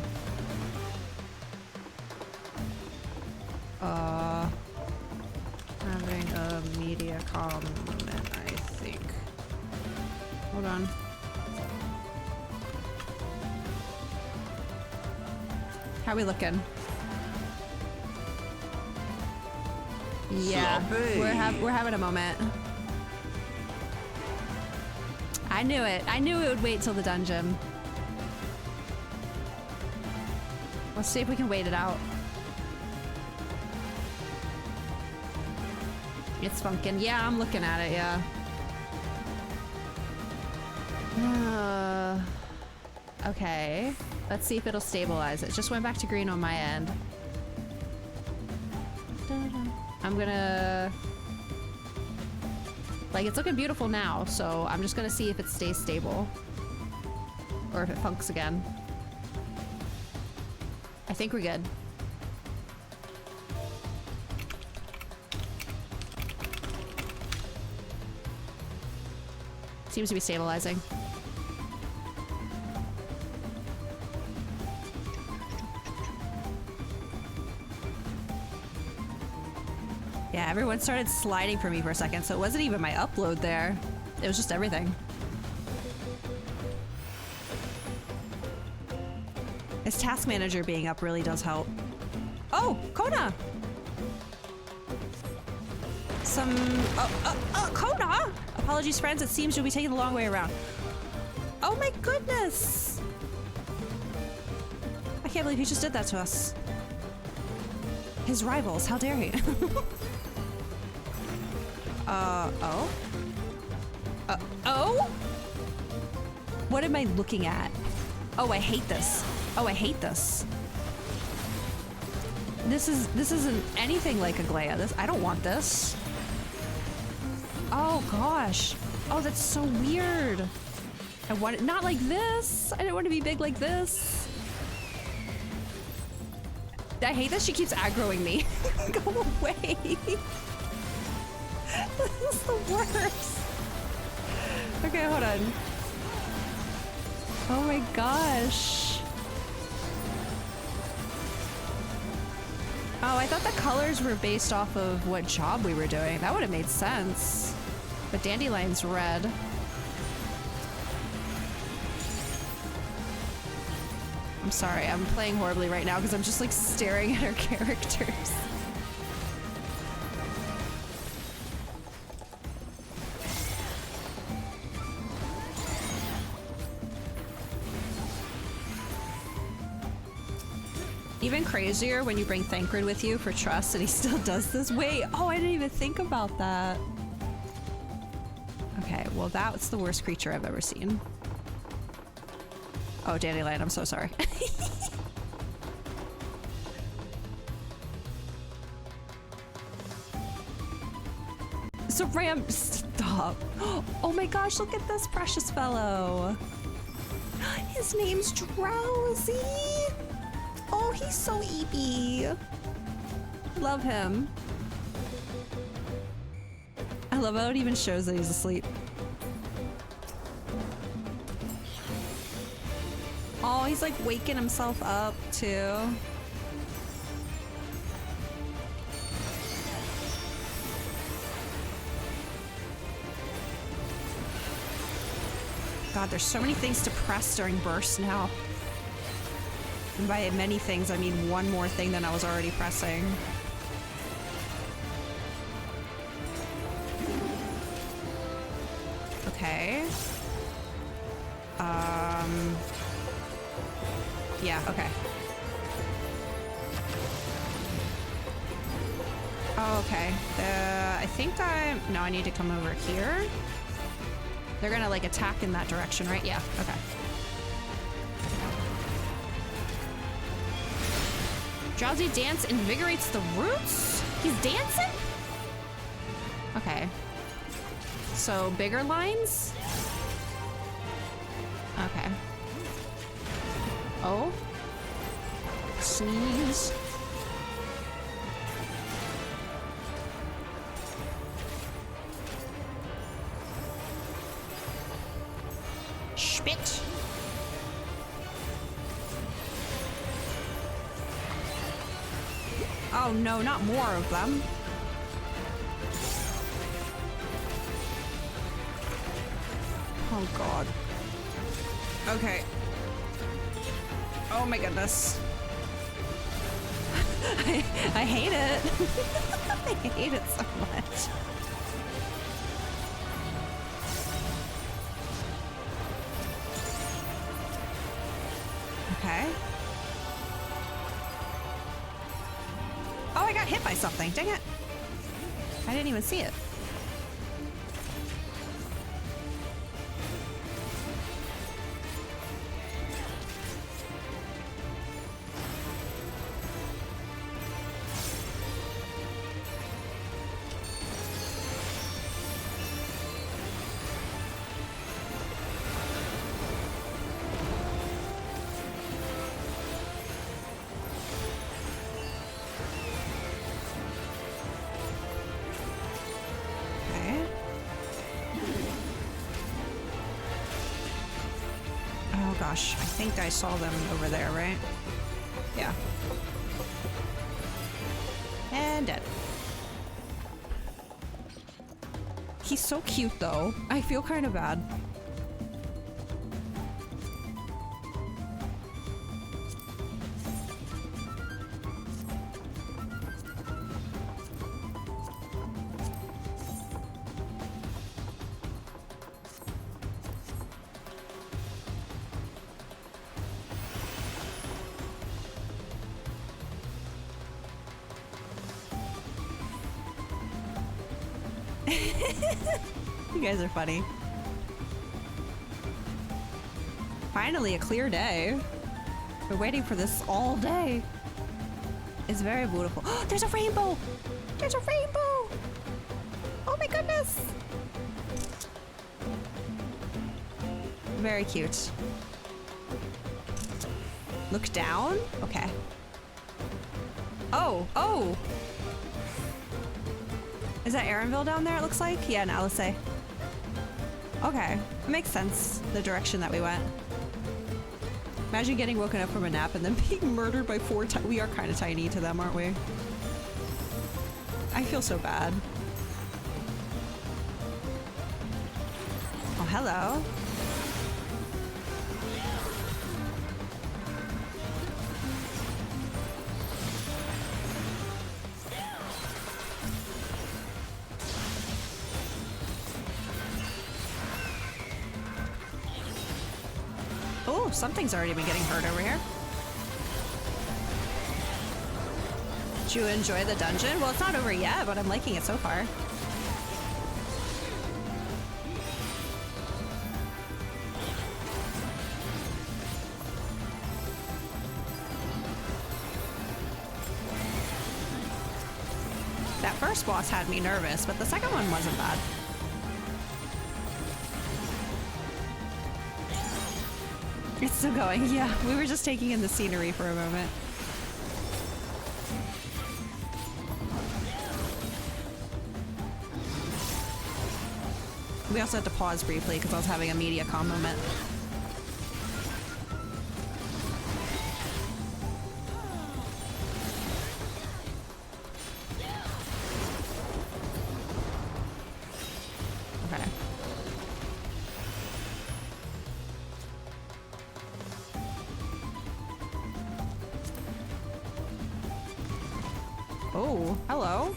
Having a media comment, I think. Hold on. How are we looking? Yeah, we're having a moment. I knew it. I knew it would wait till the dungeon. Let's see if we can wait it out. It's funkin'. Yeah, I'm looking at it, yeah. Okay. Let's see if it'll stabilize. It just went back to green on my end. I'm gonna... Like, it's looking beautiful now, so I'm just gonna see if it stays stable. Or if it funks again. I think we're good. Seems to be stabilizing. Yeah, everyone started sliding for me for a second, so it wasn't even my upload there. It was just everything. This task manager being up really does help. Oh, Kona! Kona! Apologies, friends. It seems you'll be taking the long way around. Oh my goodness! I can't believe he just did that to us. His rivals, how dare he? Oh? Oh? What am I looking at? Oh, I hate this. Oh, I hate this. This isn't anything like Aglaia. I don't want this. Oh gosh. Oh, that's so weird. I want it not like this. I don't want to be big like this. I hate that she keeps aggroing me. Go away. This is the worst. Okay, hold on. Oh my gosh. Oh, I thought the colors were based off of what job we were doing. That would have made sense. But Dandelion's red. I'm sorry, I'm playing horribly right now because I'm just like staring at her characters. Even crazier when you bring Thancred with you for trust and he still does this. Wait, oh, I didn't even think about that. Okay, well that's the worst creature I've ever seen. Oh, Dandelion, I'm so sorry. So Ram, stop. Oh my gosh, look at this precious fellow. His name's Drowsy. Oh, he's so eepy. Love him. I love how it even shows that he's asleep. Oh, he's like waking himself up too. God, there's so many things to press during burst now. And by many things, I mean one more thing than I was already pressing. Okay. Yeah, okay. Oh, okay. I think no, I need to come over here. They're gonna like attack in that direction, right? Yeah, okay. Drowsy dance invigorates the roots? He's dancing? Okay. So bigger lines? Okay. Oh. Sneeze. Spit. Oh no, not more of them. Oh god. Okay. Oh my goodness. I hate it. I hate it so much. Okay. Oh, I got hit by something. Dang it. I didn't even see it. gosh, I think I saw them over there, right? Yeah. And dead. He's so cute though. I feel kind of bad. You guys are funny. Finally, a clear day. We're waiting for this all day. It's very beautiful. Oh, there's a rainbow! There's a rainbow! Oh my goodness! Very cute. Look down? Okay. Oh, oh! Is that Aaronville down there, it looks like? Yeah, in Alisay. Okay, it makes sense, the direction that we went. Imagine getting woken up from a nap and then being murdered by 4 we are kind of tiny to them, aren't we? I feel so bad. Oh, hello. Oh, something's already been getting hurt over here. Did you enjoy the dungeon? Well, it's not over yet, but I'm liking it so far. That first boss had me nervous, but the second one wasn't bad. It's still going, yeah. We were just taking in the scenery for a moment. We also had to pause briefly because I was having a MediaCom moment. Okay. Oh, hello.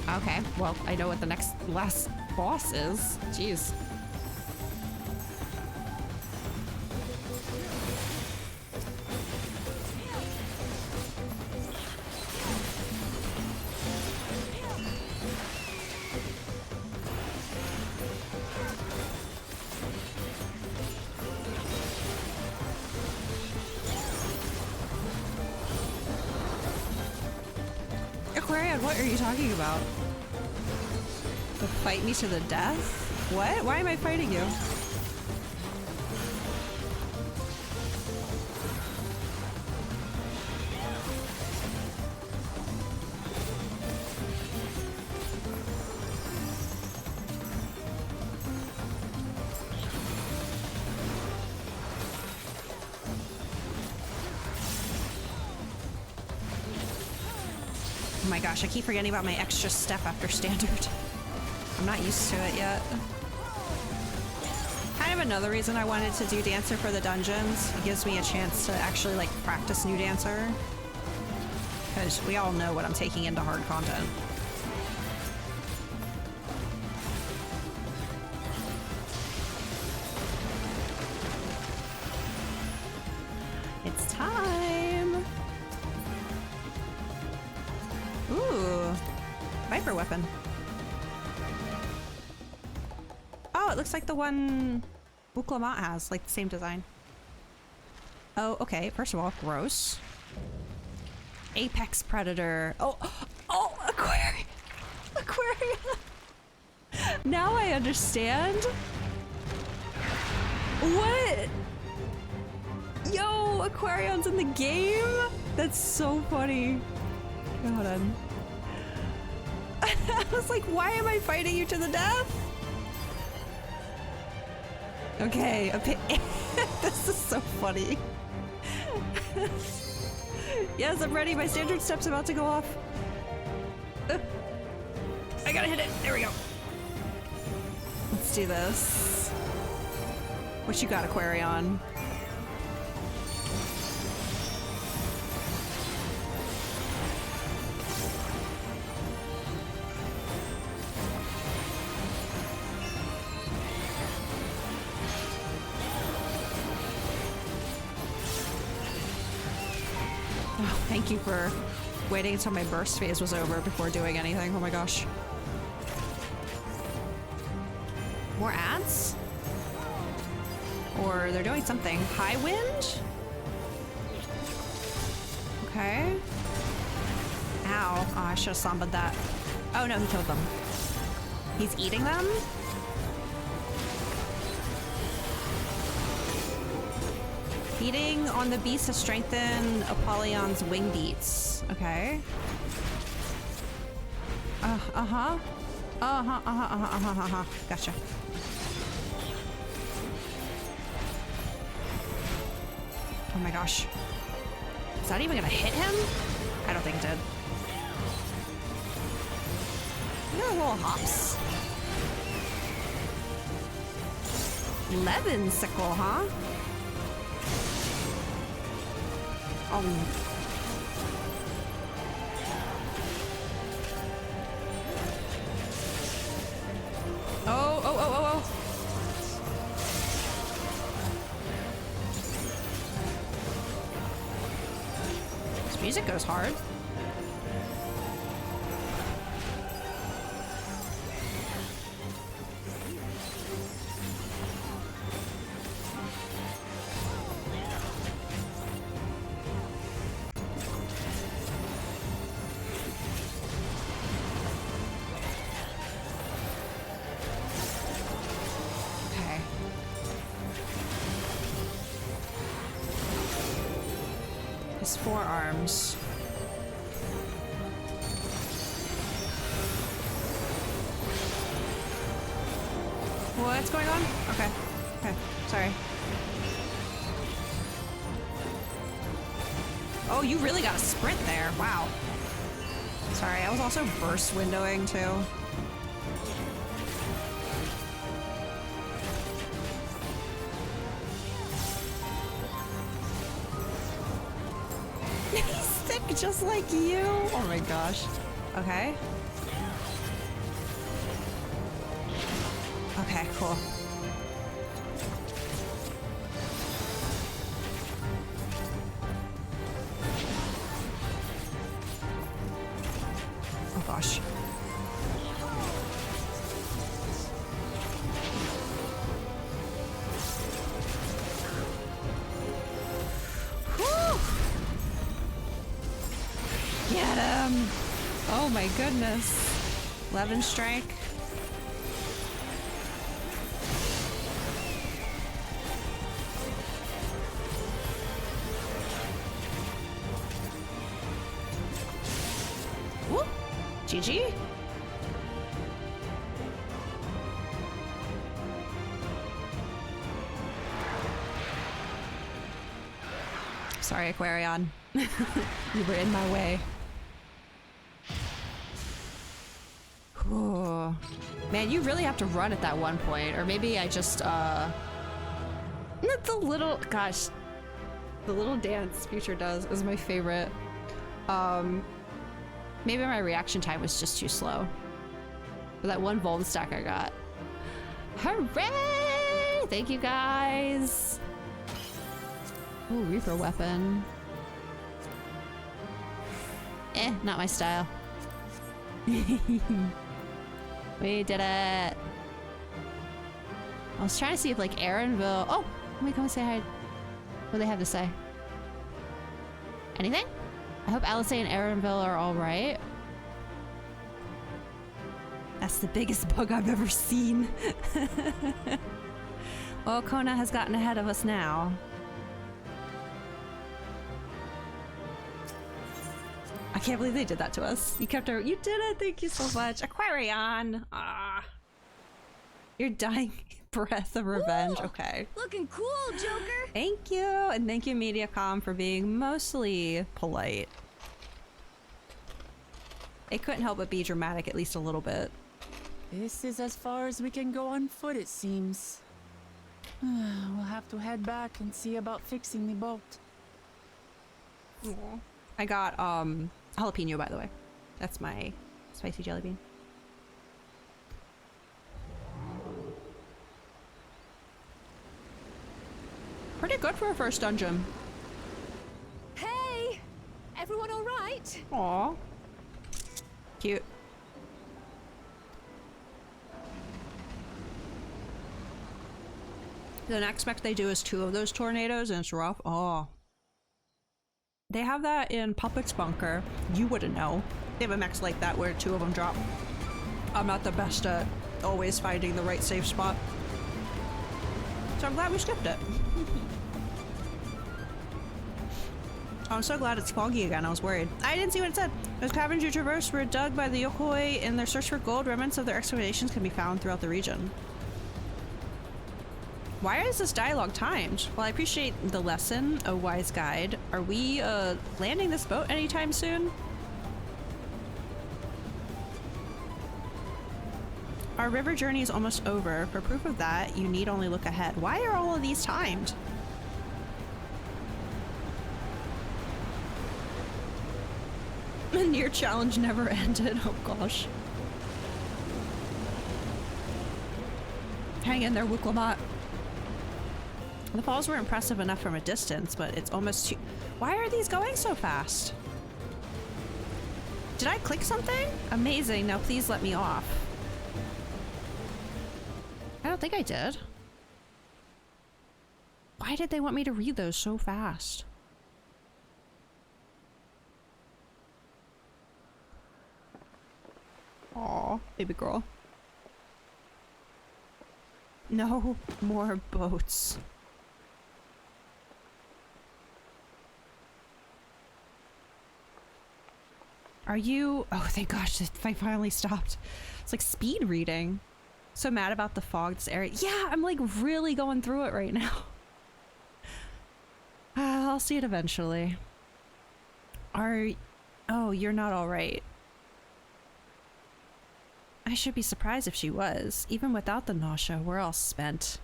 Okay, well, I know what the last boss is. Jeez. Aquarian, what are you talking about? To fight me to the death? What? Why am I fighting you? Oh my gosh, I keep forgetting about my extra step after standard. I'm not used to it yet. Kind of another reason I wanted to do Dancer for the dungeons. It gives me a chance to actually like practice new Dancer. Because we all know what I'm taking into hard content. It's time! Ooh, Viper weapon. Oh, it looks like the one Wuklamat has, like the same design. Oh, okay. First of all, gross. Apex Predator. Oh, oh, Aquarian. Aquarian. Now I understand. What? Yo, Aquarion's in the game? That's so funny. Hold on. I was like, why am I fighting you to the death? Okay, this is so funny. Yes, I'm ready. My standard step's about to go off. I gotta hit it. There we go. Let's do this. What you got, Aquarion? Oh, thank you for waiting until my burst phase was over before doing anything. Oh my gosh. More ads? Or they're doing something. High wind? Okay. Ow. Oh, I should have slammed that. Oh no, he killed them. He's eating them? Feeding on the beast to strengthen Apollyon's wing beats. Okay. Gotcha. Oh my gosh. Is that even gonna hit him? I don't think it did. Look at the little hops. Levin sickle, huh? Oh. Oh. This music goes hard. Forearms. What's going on? Okay. Okay. Sorry. Oh, you really got a sprint there. Wow. Sorry, I was also burst windowing too. Just like you. Oh my gosh. Okay. Okay, cool. Oh gosh. Get him! Oh my goodness. 11 strike. Whoop! GG? Sorry, Aquarion. You were in my way. Oh. Man, you really have to run at that one point. Or maybe I just, the little, gosh. The little dance Future does is my favorite. Maybe my reaction time was just too slow. For that one Vuln stack I got. Hooray! Thank you guys! Ooh, Reaper weapon. Not my style. We did it! I was trying to see if like Aaronville... Oh! Let me come and say hi. What do they have to say? Anything? I hope Alice and Aaronville are alright. That's the biggest bug I've ever seen. Well, Kona has gotten ahead of us now. I can't believe they did that to us. You kept our— you did it! Thank you so much. Aquarion! Ah. You're dying Breath of revenge. Okay. Looking cool, Joker. Thank you, and thank you, Mediacom, for being mostly polite. They couldn't help but be dramatic at least a little bit. This is as far as we can go on foot, it seems. We'll have to head back and see about fixing the boat. Aww. I got jalapeno, by the way. That's my spicy jelly bean. Pretty good for a first dungeon. Hey! Everyone all right? Aw. Cute. The next mech they do is 2 of those tornadoes and it's rough. Oh. They have that in Puppet's Bunker. You wouldn't know. They have a mech like that where 2 of them drop. I'm not the best at always finding the right safe spot. So I'm glad we skipped it. I'm so glad it's foggy again. I was worried. I didn't see what it said. Those caverns you traversed were dug by the Yokoi in their search for gold. Remnants of their excavations can be found throughout the region. Why is this dialogue timed? Well, I appreciate the lesson, a wise guide. Are we landing this boat anytime soon? Our river journey is almost over. For proof of that, you need only look ahead. Why are all of these timed? The near challenge never ended. Oh gosh. Hang in there, Wuklamat. The falls were impressive enough from a distance, but it's almost too— Why are these going so fast? Did I click something? Amazing. Now please let me off. I don't think I did. Why did they want me to read those so fast? Aw, baby girl. No more boats. Are you— oh, thank gosh, the fight finally stopped. It's like speed reading. So mad about the fog this area. Yeah, I'm like really going through it right now. I'll see it eventually. Oh, you're not all right. I should be surprised if she was. Even without the nausea, we're all spent.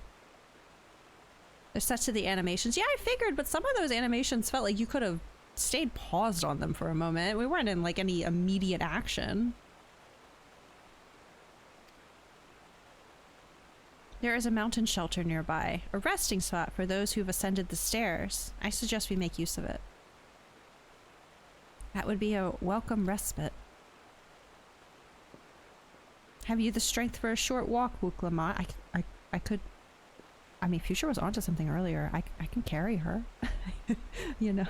They're set to the animations. Yeah, I figured, but some of those animations felt like you could have stayed paused on them for a moment. We weren't in like any immediate action. There is a mountain shelter nearby, a resting spot for those who've ascended the stairs. I suggest we make use of it. That would be a welcome respite. Have you the strength for a short walk, Wuklamat? I could— I mean, Fuchsia was onto something earlier. I can carry her. You know,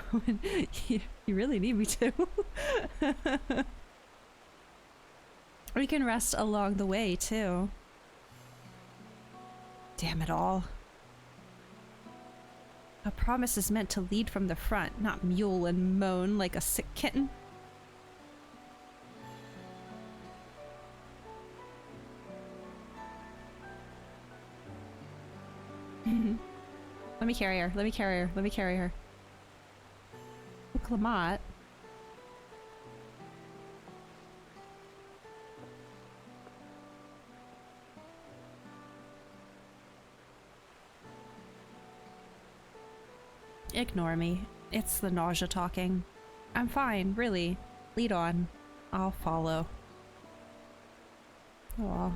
you really need me to. We can rest along the way, too. Damn it all. A promise is meant to lead from the front, not mule and moan like a sick kitten. Let me carry her. Let me carry her. Let me carry her. Wuklamat. Ignore me. It's the nausea talking. I'm fine, really. Lead on. I'll follow. Aw.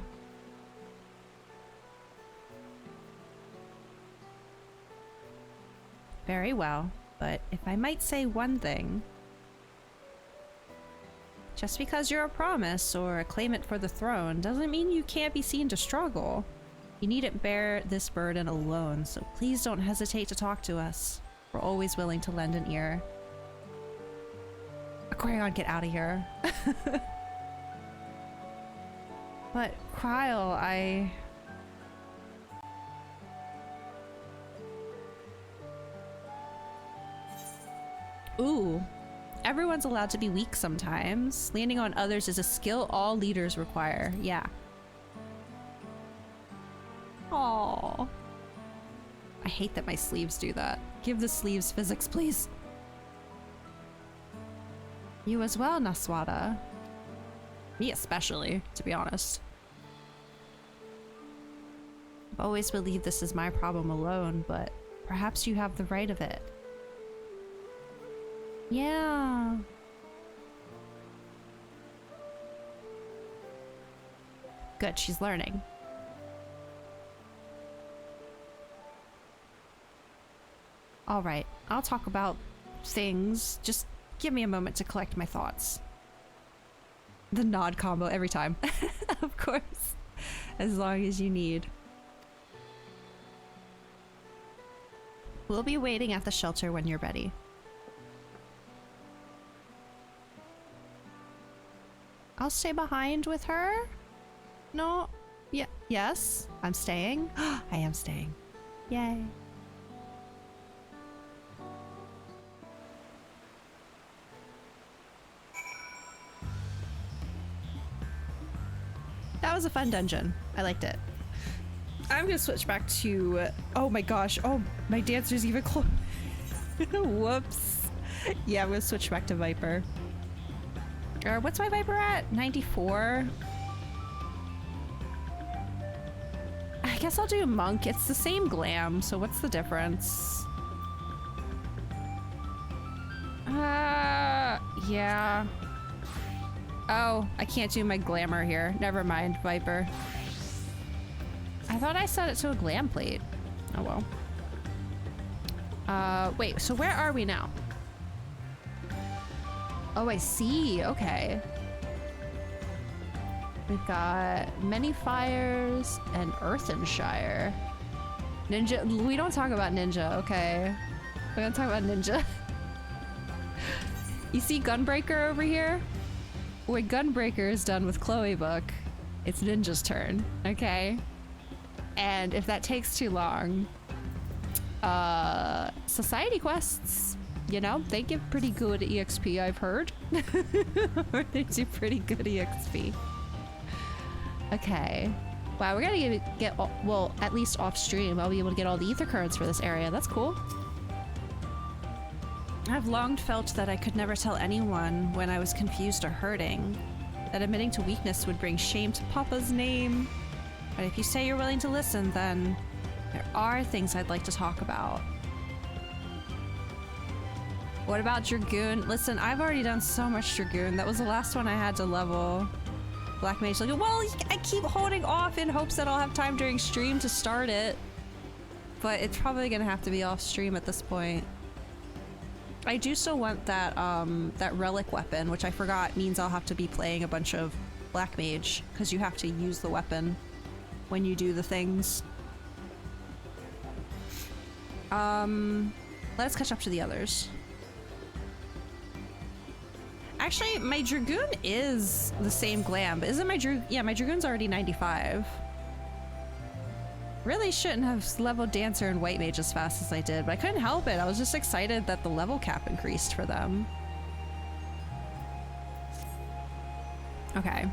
Very well, but if I might say one thing. Just because you're a promise or a claimant for the throne doesn't mean you can't be seen to struggle. You needn't bear this burden alone, so please don't hesitate to talk to us. We're always willing to lend an ear. Aquarion, get out of here. But, Kryle, Ooh. Everyone's allowed to be weak sometimes. Leaning on others is a skill all leaders require. Yeah. Aww. I hate that my sleeves do that. Give the sleeves physics, please. You as well, Naswada. Me especially, to be honest. I've always believed this is my problem alone, but perhaps you have the right of it. Yeah. Good, she's learning. All right, I'll talk about things. Just give me a moment to collect my thoughts. The nod combo every time. Of course. As long as you need. We'll be waiting at the shelter when you're ready. I'll stay behind with her? No? Yeah. Yes? I'm staying? I am staying. Yay. That was a fun dungeon. I liked it. I'm gonna switch back to... oh my gosh. Oh, my dancer's even close. Whoops. Yeah, I'm gonna switch back to Viper. What's my Viper at? 94? I guess I'll do Monk. It's the same glam, so what's the difference? Yeah. Oh, I can't do my glamour here. Never mind, Viper. I thought I set it to a glam plate. Oh well. Wait, so where are we now? Oh, I see. Okay. We've got Many Fires and Earthenshire. Ninja. We don't talk about Ninja, okay? We don't talk about Ninja. You see Gunbreaker over here? When Gunbreaker is done with Chloe book, it's Ninja's turn, okay? And if that takes too long, Society quests, you know, they give pretty good EXP, I've heard. Or they do pretty good EXP. Okay. Wow, we're gonna get well, at least off stream, I'll be able to get all the ether currents for this area. That's cool. I've long felt that I could never tell anyone when I was confused or hurting. That admitting to weakness would bring shame to Papa's name. But if you say you're willing to listen, then there are things I'd like to talk about. What about Dragoon? Listen, I've already done so much Dragoon. That was the last one I had to level. Black Mage, like, well, I keep holding off in hopes that I'll have time during stream to start it. But it's probably gonna have to be off stream at this point. I do still want that, that relic weapon, which I forgot means I'll have to be playing a bunch of Black Mage, because you have to use the weapon when you do the things. Let's catch up to the others. Actually, my Dragoon is the same glam, but isn't my yeah, my Dragoon's already 95. Really shouldn't have leveled Dancer and White Mage as fast as I did, but I couldn't help it. I was just excited that the level cap increased for them. Okay.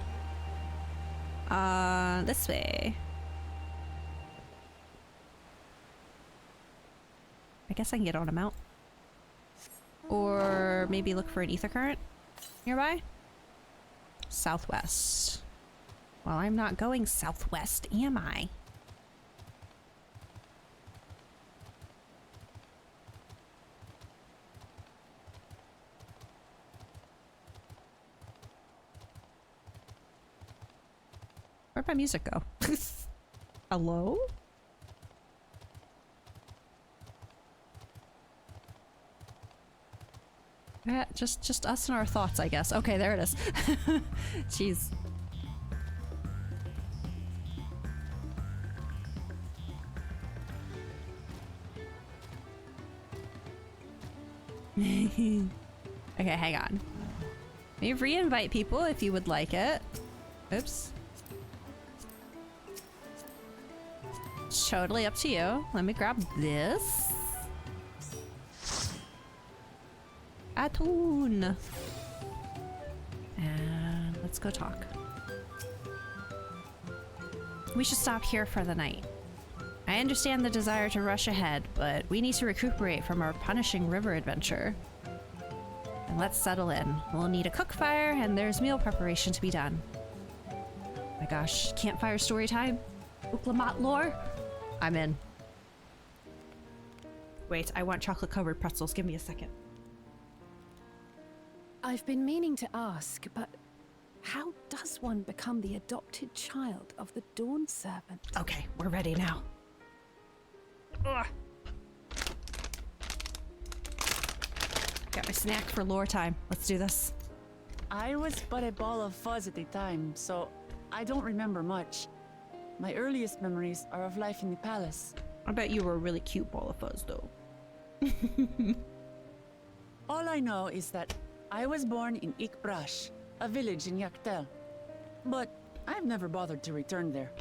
This way. I guess I can get on a mount. Or maybe look for an ether current nearby? Southwest. Well, I'm not going southwest, am I? Where'd my music go? Hello? Yeah, just us and our thoughts, I guess. Okay, there it is. Jeez. Okay, hang on. Let me re-invite people if you would like it. Oops. It's totally up to you. Let me grab this. Atoon. And let's go talk. We should stop here for the night. I understand the desire to rush ahead, but we need to recuperate from our punishing river adventure. And let's settle in. We'll need a cook fire, and there's meal preparation to be done. My gosh, campfire story time? Uklamat lore? I'm in. Wait, I want chocolate-covered pretzels. Give me a second. I've been meaning to ask, but how does one become the adopted child of the Dawn Servant? Okay, we're ready now. Ugh. Got my snack for lore time. Let's do this. I was but a ball of fuzz at the time, so I don't remember much. My earliest memories are of life in the palace. I bet you were a really cute ball of fuzz, though. All I know is that I was born in Ikbrash, a village in Yaktel. But I've never bothered to return there.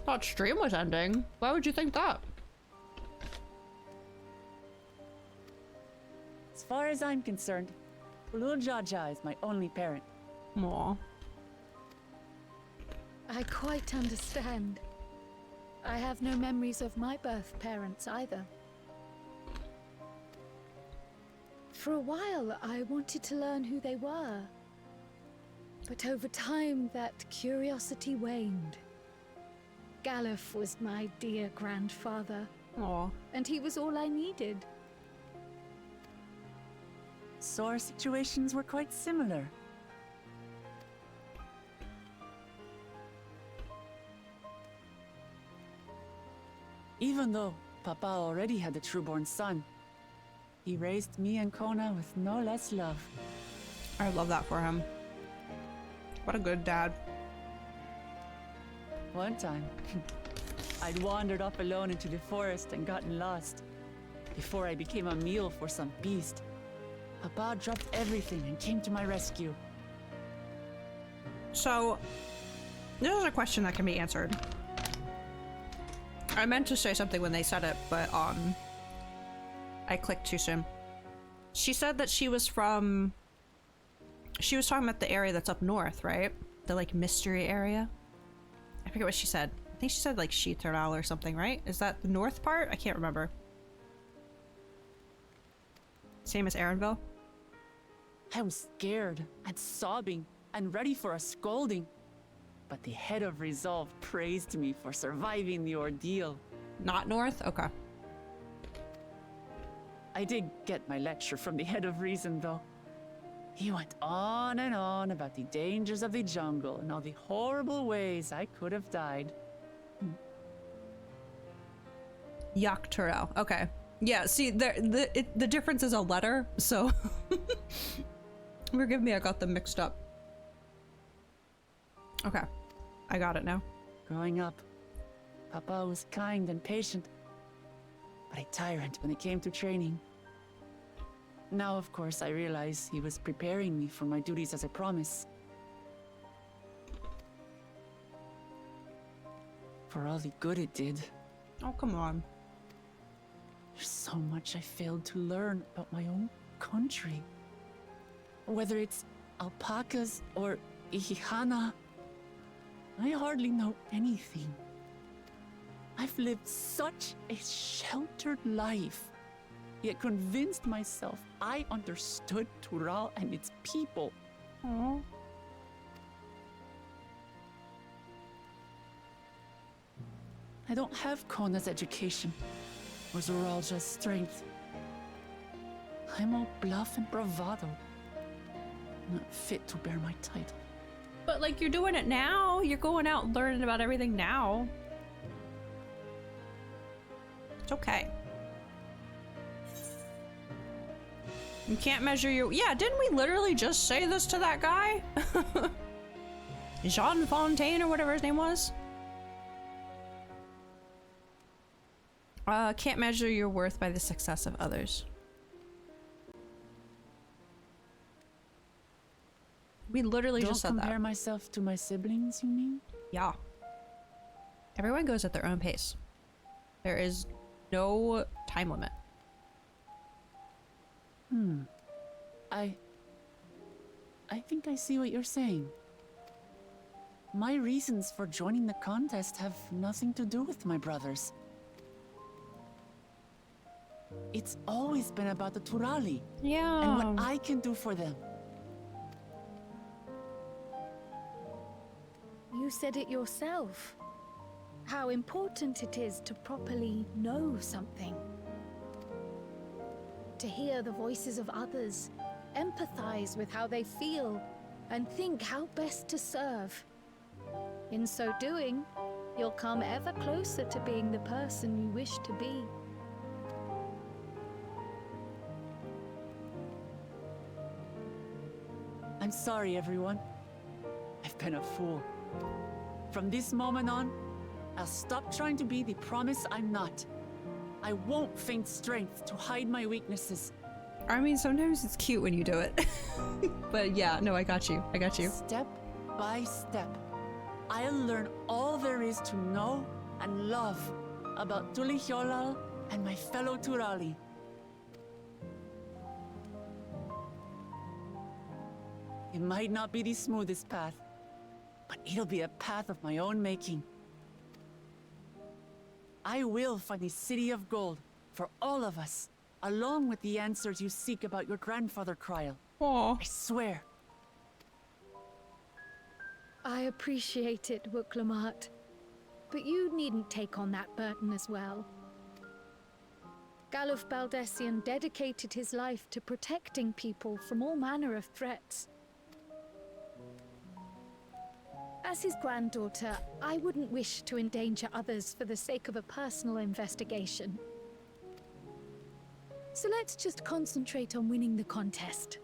Thought stream was ending. Why would you think that? As far as I'm concerned, Lul Jaja is my only parent. Aw. I quite understand. I have no memories of my birth parents either. For a while, I wanted to learn who they were. But over time, that curiosity waned. Galuf was my dear grandfather. Aw. And he was all I needed. So our situations were quite similar. Even though Papa already had a trueborn son, he raised me and Kona with no less love. I love that for him. What a good dad. One time, I'd wandered off alone into the forest and gotten lost. Before I became a meal for some beast, Papa dropped everything and came to my rescue. So, this is a question that can be answered. I meant to say something when they said it, but I clicked too soon. She said that she was talking about the area that's up north, right? The like mystery area. I forget what she said. I think she said like Sheeteral or something, right? Is that the north part? I can't remember. Same as Aaronville? I was scared and sobbing and ready for a scolding. But the head of resolve praised me for surviving the ordeal. Not north? Okay. I did get my lecture from the head of reason, though. He went on and on about the dangers of the jungle and all the horrible ways I could have died. Yakturel. Okay. Yeah, see, the difference is a letter, so... Forgive me, I got them mixed up. Okay. I got it now. Growing up, Papa was kind and patient, but a tyrant when it came to training. Now, of course, I realize he was preparing me for my duties as a promise. For all the good it did. Oh, come on. There's so much I failed to learn about my own country. Whether it's alpacas or Ihihana, I hardly know anything. I've lived such a sheltered life, yet convinced myself I understood Tural and its people. Aww. I don't have Kona's education, or Zoralja's strength. I'm all bluff and bravado, not fit to bear my title. But like, you're doing it now. You're going out and learning about everything now. It's okay. You can't measure your... Yeah, didn't we literally just say this to that guy? Jean Fontaine or whatever his name was? Can't measure your worth by the success of others. We literally just said that. Don't compare myself to my siblings, you mean? Yeah. Everyone goes at their own pace. There is no time limit. I think I see what you're saying. My reasons for joining the contest have nothing to do with my brothers. It's always been about the Turali. Yeah. And what I can do for them. You said it yourself. How important it is to properly know something. To hear the voices of others, empathize with how they feel, and think how best to serve. In so doing, you'll come ever closer to being the person you wish to be. I'm sorry, everyone. I've been a fool. From this moment on, I'll stop trying to be the promise I'm not. I won't feign strength to hide my weaknesses. I mean, sometimes it's cute when you do it. But yeah, no, I got you. I got you. Step by step, I'll learn all there is to know and love about Tulihyolal and my fellow Turali. It might not be the smoothest path, but it'll be a path of my own making. I will find a city of gold for all of us, along with the answers you seek about your grandfather, Kryl. Aww. I swear. I appreciate it, Wuklamat. But you needn't take on that burden as well. Galuf Baldessian dedicated his life to protecting people from all manner of threats. As his granddaughter, I wouldn't wish to endanger others for the sake of a personal investigation. So let's just concentrate on winning the contest.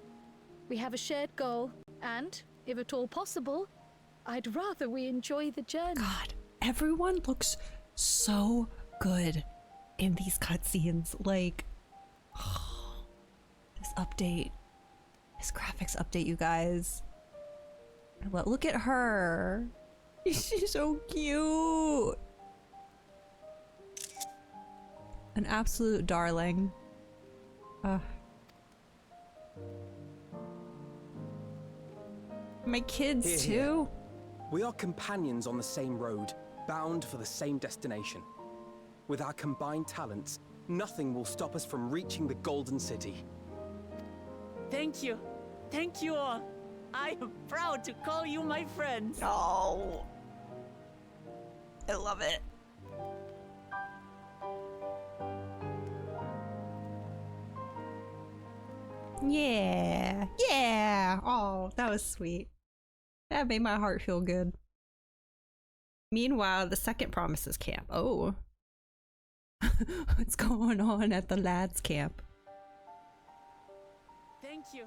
We have a shared goal, and, if at all possible, I'd rather we enjoy the journey. God, everyone looks so good in these cutscenes. Like, this update, this graphics update, you guys. Look at her. She's so cute. An absolute darling. My kids Here, too. here. We are companions on the same road, bound for the same destination. With our combined talents, nothing will stop us from reaching the Golden City. Thank you. Thank you all. I am proud to call you my friends. Oh, I love it. Yeah, yeah. Oh, that was sweet. That made my heart feel good. Meanwhile, the second Promises camp. Oh. What's going on at the lads camp? Thank you.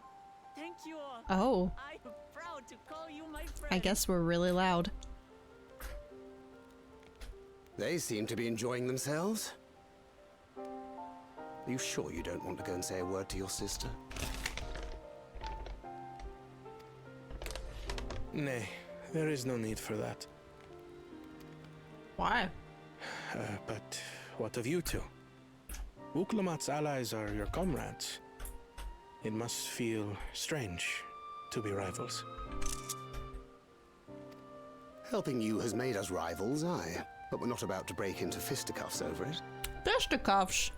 Thank you all. Oh. I am proud to call you my friends. I guess we're really loud. They seem to be enjoying themselves. Are you sure you don't want to go and say a word to your sister? Nay, there is no need for that. Why? But what of you two? Wuklamat's allies are your comrades. It must feel strange to be rivals. Helping you has made us rivals, aye. But we're not about to break into fisticuffs over it. Fisticuffs?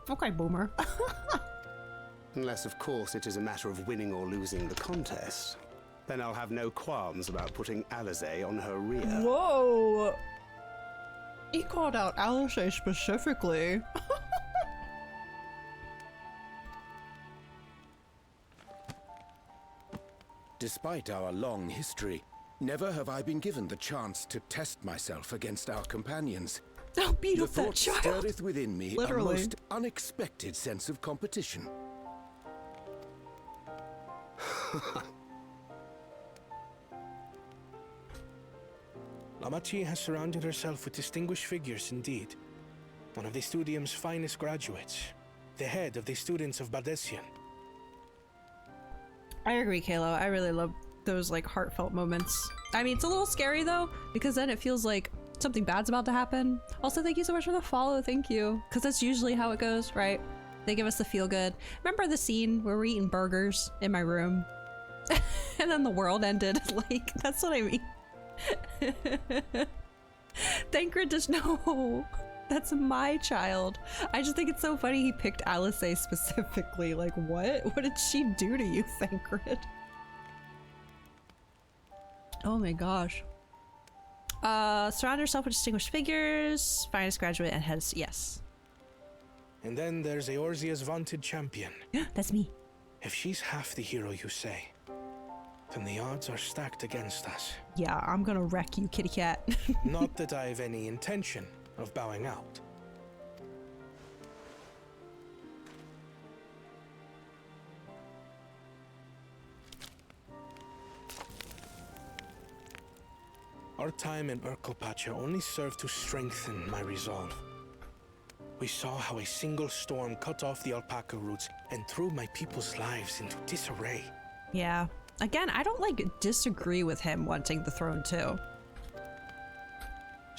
Okay, boomer. Unless, of course, it is a matter of winning or losing the contest. Then I'll have no qualms about putting Alize on her rear. Whoa! He called out Alice specifically. Despite our long history, never have I been given the chance to test myself against our companions. Don't beat the up that thought child! stirreth within me Literally. a most unexpected sense of competition. Lamachi has surrounded herself with distinguished figures indeed. One of the Studium's finest graduates. The head of the students of Bardessian. I agree, Kalo. I really love those like heartfelt moments. I mean, it's a little scary though, because then it feels like something bad's about to happen. Also, thank you so much for the follow. Thank you. Because that's usually how it goes, right? They give us the feel good. Remember the scene where we're eating burgers in my room? And then the world ended. Like, that's what I mean. Thancred just no. That's my child. I just think it's so funny he picked Alisaie specifically. Like, what? What did she do to you, Thancred? Oh my gosh. Surround yourself with distinguished figures. Finest graduate and heads. Yes. And then there's Eorzea's vaunted champion. That's me. If she's half the hero you say, then the odds are stacked against us. Yeah, I'm gonna wreck you, kitty cat. Not that I've any intention of bowing out. Our time in Urkelpacha only served to strengthen my resolve. We saw how a single storm cut off the alpaca roots and threw my people's lives into disarray. Yeah. Again, I don't like disagree with him wanting the throne too.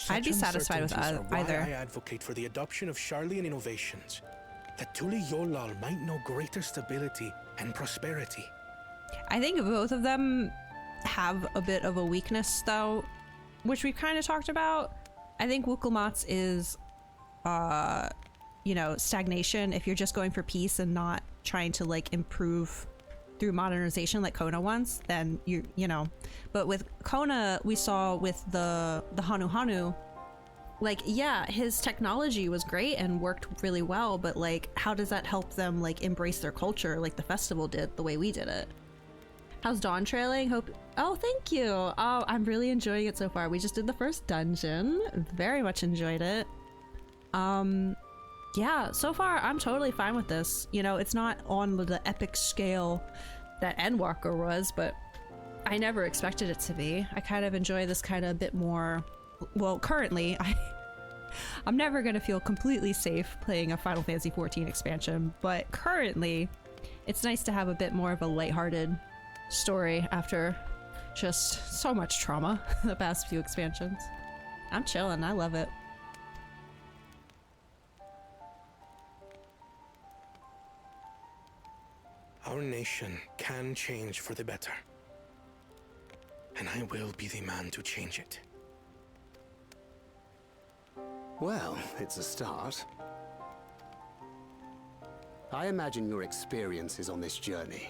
I'd be satisfied with either. I advocate for the adoption of Sharlayan innovations, that Tuli Yolal might know greater stability and prosperity. I think both of them have a bit of a weakness though, which we've kind of talked about. I think Wukulmat's is, you know, stagnation. If you're just going for peace and not trying to like improve through modernization like Kona wants, then you know. But with Kona, we saw with the Hanu, like, yeah, his technology was great and worked really well, but like, how does that help them like embrace their culture like the festival did the way we did it? How's Dawntrailing? Hope. Oh, thank you. Oh, I'm really enjoying it so far. We just did the first dungeon. Very much enjoyed it. Yeah, so far I'm totally fine with this. You know, it's not on the epic scale that Endwalker was, but I never expected it to be. I kind of enjoy this kind of a bit more. Well, currently, I'm never gonna feel completely safe playing a Final Fantasy XIV expansion, but currently, it's nice to have a bit more of a lighthearted story after just so much trauma the past few expansions. I'm chilling, I love it. Our nation can change for the better. And I will be the man to change it. Well, it's a start. I imagine your experiences on this journey.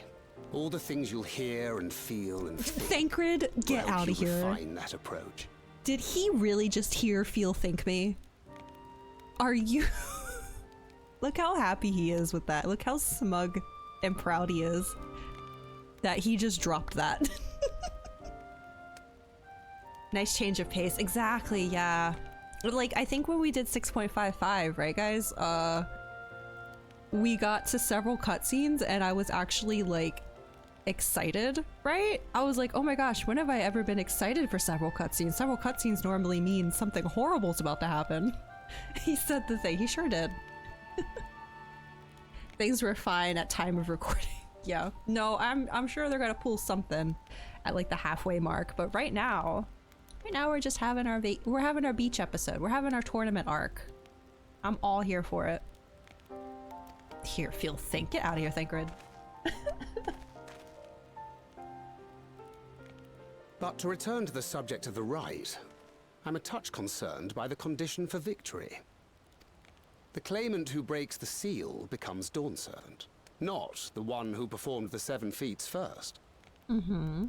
All the things you'll hear and feel and think. Thancred, get out of here. Refine that approach. Did he really just hear, feel, think me? Are you... Look how happy he is with that. Look how smug and proud he is that he just dropped that. Nice change of pace. Exactly, yeah. Like, I think when we did 6.55, right guys? We got to several cutscenes and I was actually like excited, right? I was like, oh my gosh, when have I ever been excited for several cutscenes? Several cutscenes normally mean something horrible is about to happen. He said the thing, he sure did. Things were fine at time of recording. Yeah, no, I'm sure they're gonna pull something at like the halfway mark, but right now we're just having our beach episode. We're having our tournament arc. I'm all here for it. Here, feel, think. Get out of here, Thancred. But to return to the subject of the rite, I'm a touch concerned by the condition for victory. The claimant who breaks the seal becomes Dawnservant, not the one who performed the 7 feats first. Mm-hmm.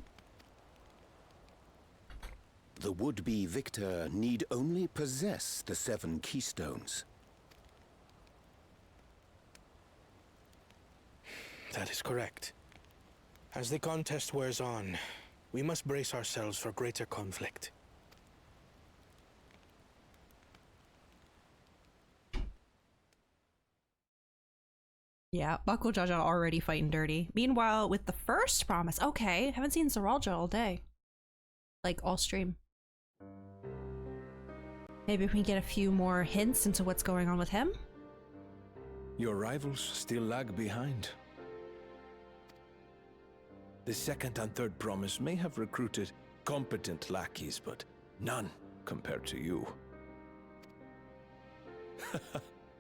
The would-be victor need only possess the 7 keystones. That is correct. As the contest wears on, we must brace ourselves for greater conflict. Yeah, Buckle Jaja already fighting dirty. Meanwhile, with the first promise, okay, haven't seen Zeralja all day. Like, all stream. Maybe we can get a few more hints into what's going on with him? Your rivals still lag behind. The second and third promise may have recruited competent lackeys, but none compared to you.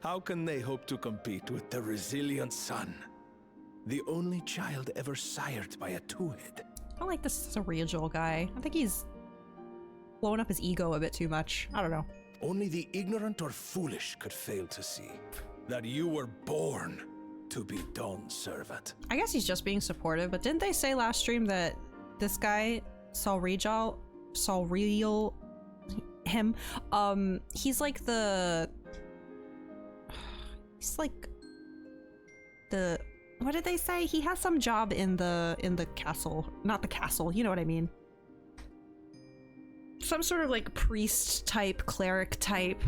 How can they hope to compete with the resilient sun? The only child ever sired by a two-head. I don't like this cerebral guy. I think he's blowing up his ego a bit too much. I don't know. Only the ignorant or foolish could fail to see that you were born to be Dawn's servant. I guess he's just being supportive, but didn't they say last stream that this guy, Salreal, him, he's like the... He's like the... What did they say? He has some job in the castle. Not the castle, you know what I mean. Some sort of like priest type, cleric type,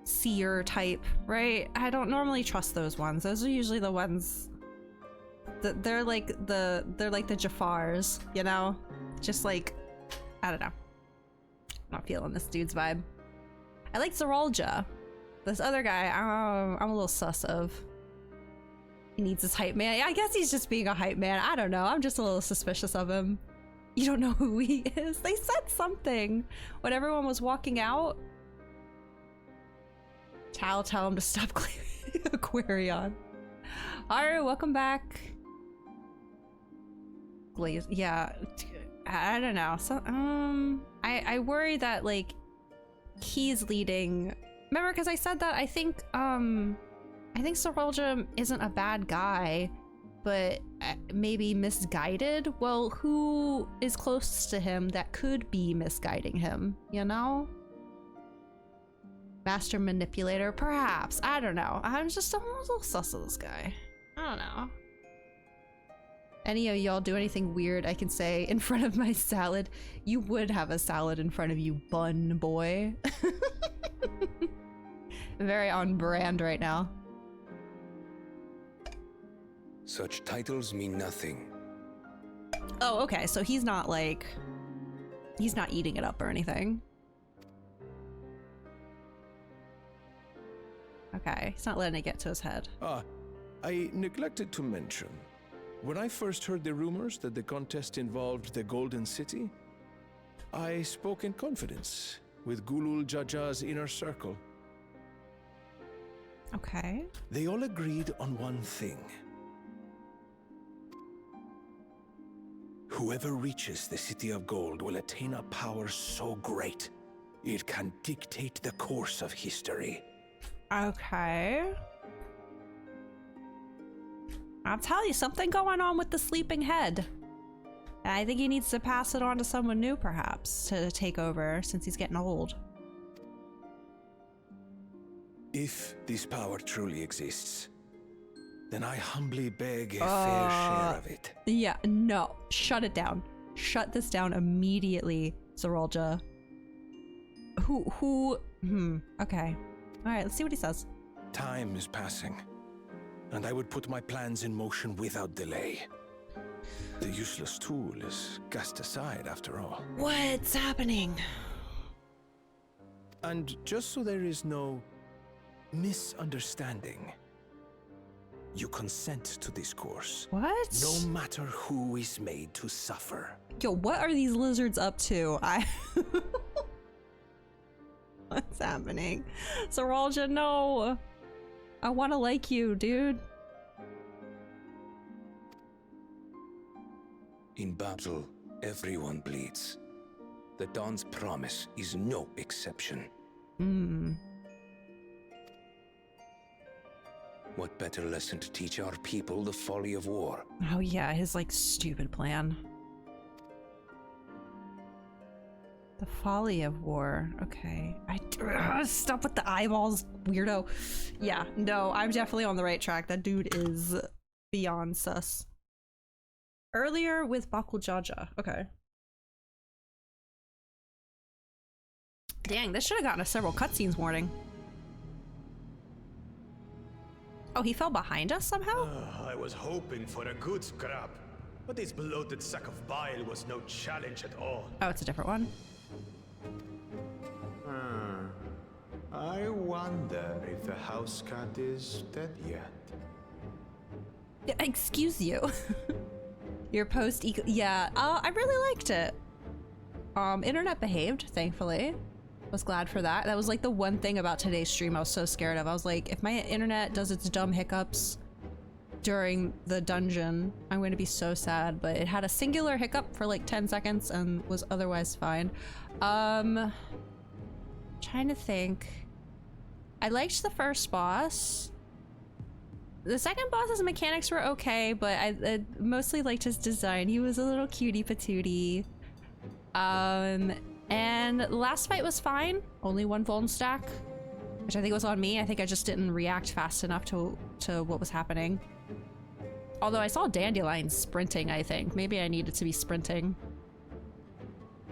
seer type, right? I don't normally trust those ones. Those are usually the ones that they're like the Jafars, you know? Just like, I don't know. I'm not feeling this dude's vibe. I like Zeralja. This other guy, I'm a little sus of. He needs his hype man. I guess he's just being a hype man. I don't know. I'm just a little suspicious of him. You don't know who he is. They said something when everyone was walking out. Tell him to stop clearing Aquarion. Alright, welcome back. Glaze. Yeah. I don't know. So, I worry that like he's leading. Remember, because I said that I think Zeralja isn't a bad guy, but maybe misguided. Well, who is close to him that could be misguiding him, you know? Master manipulator, perhaps. I don't know. I'm just a little sus of this guy. I don't know. Any of y'all do anything weird I can say in front of my salad? You would have a salad in front of you, bun boy. Very on brand right now. Such titles mean nothing. Oh, okay, so he's not like... He's not eating it up or anything. Okay, he's not letting it get to his head. I neglected to mention. When I first heard the rumors that the contest involved the Golden City, I spoke in confidence with Gulul Jaja's inner circle. Okay. They all agreed on one thing. Whoever reaches the City of Gold will attain a power so great, it can dictate the course of history. Okay. I'll tell you, something going on with the sleeping head. And I think he needs to pass it on to someone new, perhaps, to take over, since he's getting old. If this power truly exists, then I humbly beg a fair share of it. Yeah, no. Shut it down. Shut this down immediately, Zeralja. Okay. Alright, let's see what he says. Time is passing, and I would put my plans in motion without delay. The useless tool is cast aside after all. What's happening? And just so there is no misunderstanding, you consent to this course. What? No matter who is made to suffer. Yo, what are these lizards up to? What's happening? Zeralja, no! I wanna like you, dude. In battle, everyone bleeds. The Dawn's promise is no exception. What better lesson to teach our people the folly of war? Oh yeah, his like stupid plan. The folly of war. Okay. Stop with the eyeballs, weirdo. Yeah, no, I'm definitely on the right track. That dude is beyond sus. Earlier with Bakuljaja. Okay. Dang, this should have gotten a several cutscenes warning. Oh, he fell behind us somehow? I was hoping for a good scrap, but this bloated sack of bile was no challenge at all. Oh, it's a different one. I wonder if the house cat is dead yet. Excuse you. Your post yeah, I really liked it. Internet behaved, thankfully. Was glad for that. That was like the one thing about today's stream I was so scared of. I was like, if my internet does its dumb hiccups, during the dungeon. I'm going to be so sad, but it had a singular hiccup for like 10 seconds and was otherwise fine. Trying to think. I liked the first boss. The second boss's mechanics were okay, but I mostly liked his design. He was a little cutie patootie. And the last fight was fine. Only one vuln stack, which I think was on me. I think I just didn't react fast enough to what was happening. Although I saw Dandelion sprinting, I think. Maybe I needed to be sprinting.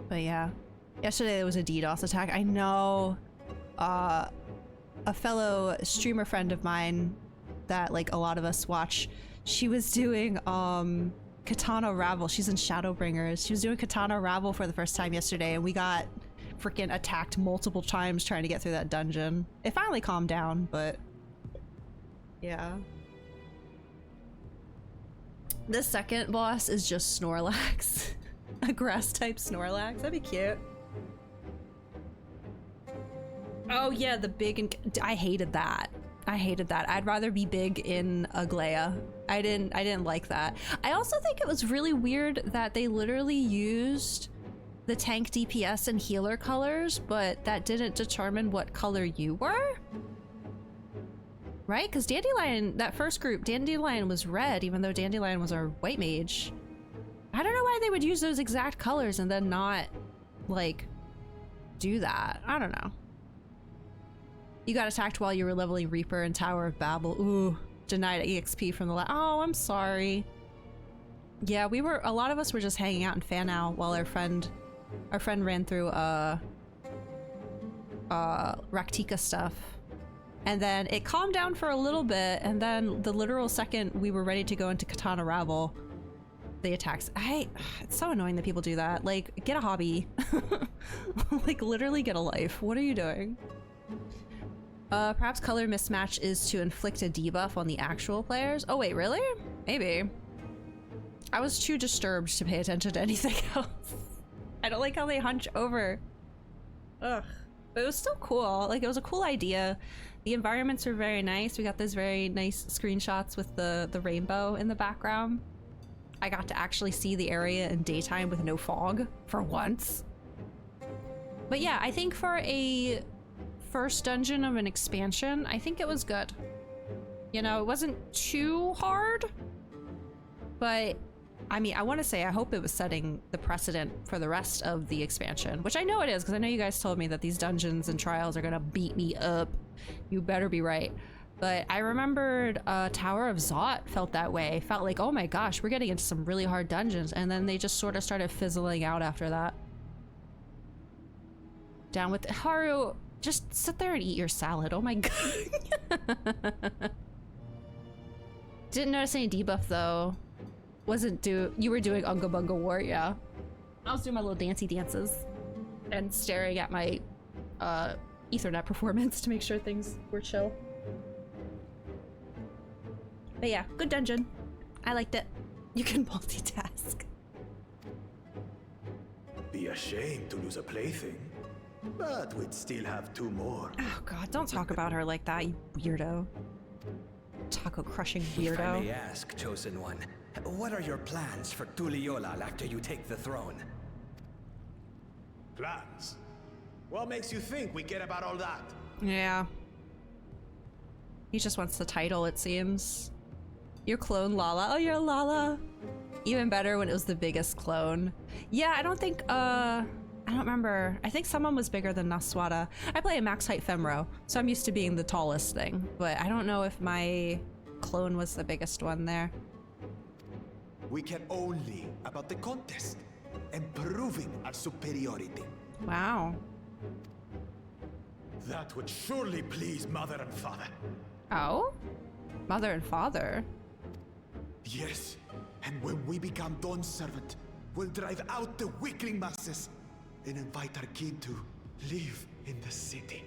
But yeah. Yesterday there was a DDoS attack. I know a fellow streamer friend of mine that like a lot of us watch, she was doing Katana Ravel. She's in Shadowbringers. She was doing Katana Ravel for the first time yesterday, and we got freaking attacked multiple times trying to get through that dungeon. It finally calmed down, but yeah. The second boss is just Snorlax. A grass type Snorlax. That'd be cute. Oh yeah, the big and I hated that. I hated that. I'd rather be big in Aglaya. I didn't like that. I also think it was really weird that they literally used the tank DPS and healer colors, but that didn't determine what color you were. Right? Because Dandelion, that first group, Dandelion was red, even though Dandelion was our white mage. I don't know why they would use those exact colors and then not, like, do that. I don't know. You got attacked while you were leveling Reaper and Tower of Babel. Ooh, denied EXP from the oh, I'm sorry. Yeah, a lot of us were just hanging out in Fan-Out while our friend ran through Raktika stuff. And then it calmed down for a little bit, and then the literal second we were ready to go into Katana Ravel, the attacks. It's so annoying that people do that. Like, get a hobby. Like, literally get a life. What are you doing? Perhaps color mismatch is to inflict a debuff on the actual players. Oh wait, really? Maybe. I was too disturbed to pay attention to anything else. I don't like how they hunch over. Ugh. But it was still cool. Like, it was a cool idea. The environments were very nice. We got those very nice screenshots with the rainbow in the background. I got to actually see the area in daytime with no fog for once. But yeah, I think for a first dungeon of an expansion, I think it was good. You know, it wasn't too hard, but I mean, I want to say I hope it was setting the precedent for the rest of the expansion, which I know it is, because I know you guys told me that these dungeons and trials are gonna beat me up. You better be right. But I remembered Tower of Zot felt that way. Felt like, oh my gosh, we're getting into some really hard dungeons, and then they just sort of started fizzling out after that. Down with Haru. Just sit there and eat your salad. Oh my god. Didn't notice any debuff though. You were doing Unga Bunga War, yeah. I was doing my little dancey dances and staring at my Ethernet performance to make sure things were chill. But yeah, good dungeon. I liked it. You can multitask. Be ashamed to lose a plaything. But we'd still have 2 more. Oh god, don't talk about her like that, you weirdo. Taco crushing weirdo. If I may ask, Chosen One, what are your plans for Tuliolal after you take the throne? Plans? What makes you think we care about all that? Yeah. He just wants the title, it seems. Your clone Lala. Oh, you're Lala. Even better when it was the biggest clone. Yeah, I don't think, I don't remember. I think someone was bigger than Naswada. I play a max height Femro, so I'm used to being the tallest thing, but I don't know if my clone was the biggest one there. We care only about the contest and proving our superiority. Wow. That would surely please Mother and Father. Oh? Mother and Father? Yes, and when we become Dawn's servant, we'll drive out the weakling masses and invite our kin to live in the city.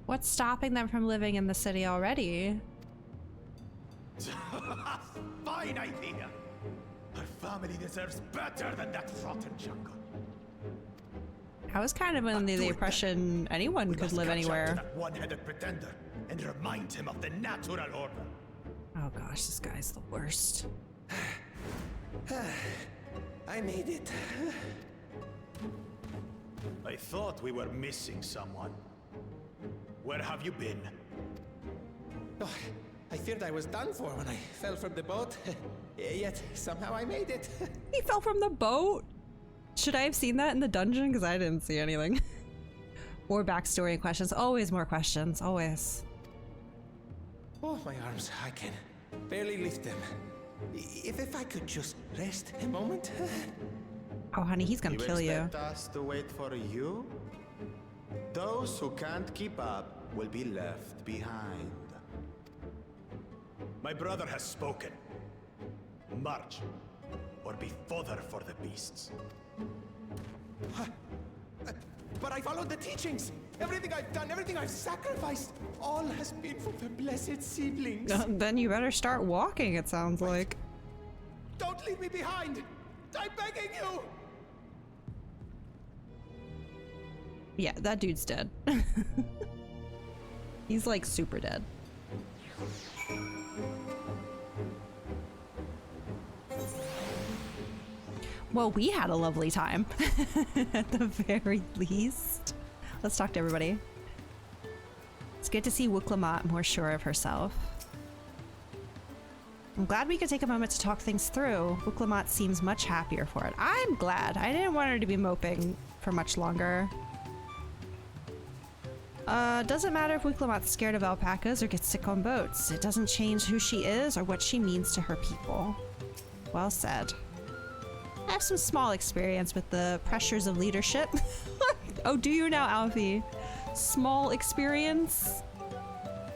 What's stopping them from living in the city already? Fine idea! Our family deserves better than that rotten jungle. I was kind of under the impression anyone could live anywhere. That one-headed pretender and remind him of the natural order. Oh gosh, this guy's the worst. I made it. I thought we were missing someone. Where have you been? Oh, I feared I was done for when I fell from the boat. Yet somehow I made it. He fell from the boat? Should I have seen that in the dungeon? Because I didn't see anything. More backstory and questions. Always more questions. Always. Oh, my arms. I can barely lift them. If I could just rest a moment. Oh, honey, he's gonna kill you. Expect us to wait for you? Those who can't keep up will be left behind. My brother has spoken. March, or be fodder for the beasts. But I followed the teachings. Everything I've done, everything I've sacrificed, all has been for the blessed seedlings. Then you better start walking, it sounds like. Don't leave me behind! I'm begging you! Yeah, that dude's dead. He's like super dead. Well, we had a lovely time, at the very least. Let's talk to everybody. It's good to see Wooklamat more sure of herself. I'm glad we could take a moment to talk things through. Wooklamat seems much happier for it. I'm glad. I didn't want her to be moping for much longer. Doesn't matter if Wooklamat's scared of alpacas or gets sick on boats. It doesn't change who she is or what she means to her people. Well said. I have some small experience with the pressures of leadership. Oh, do you now, Alfie? Small experience?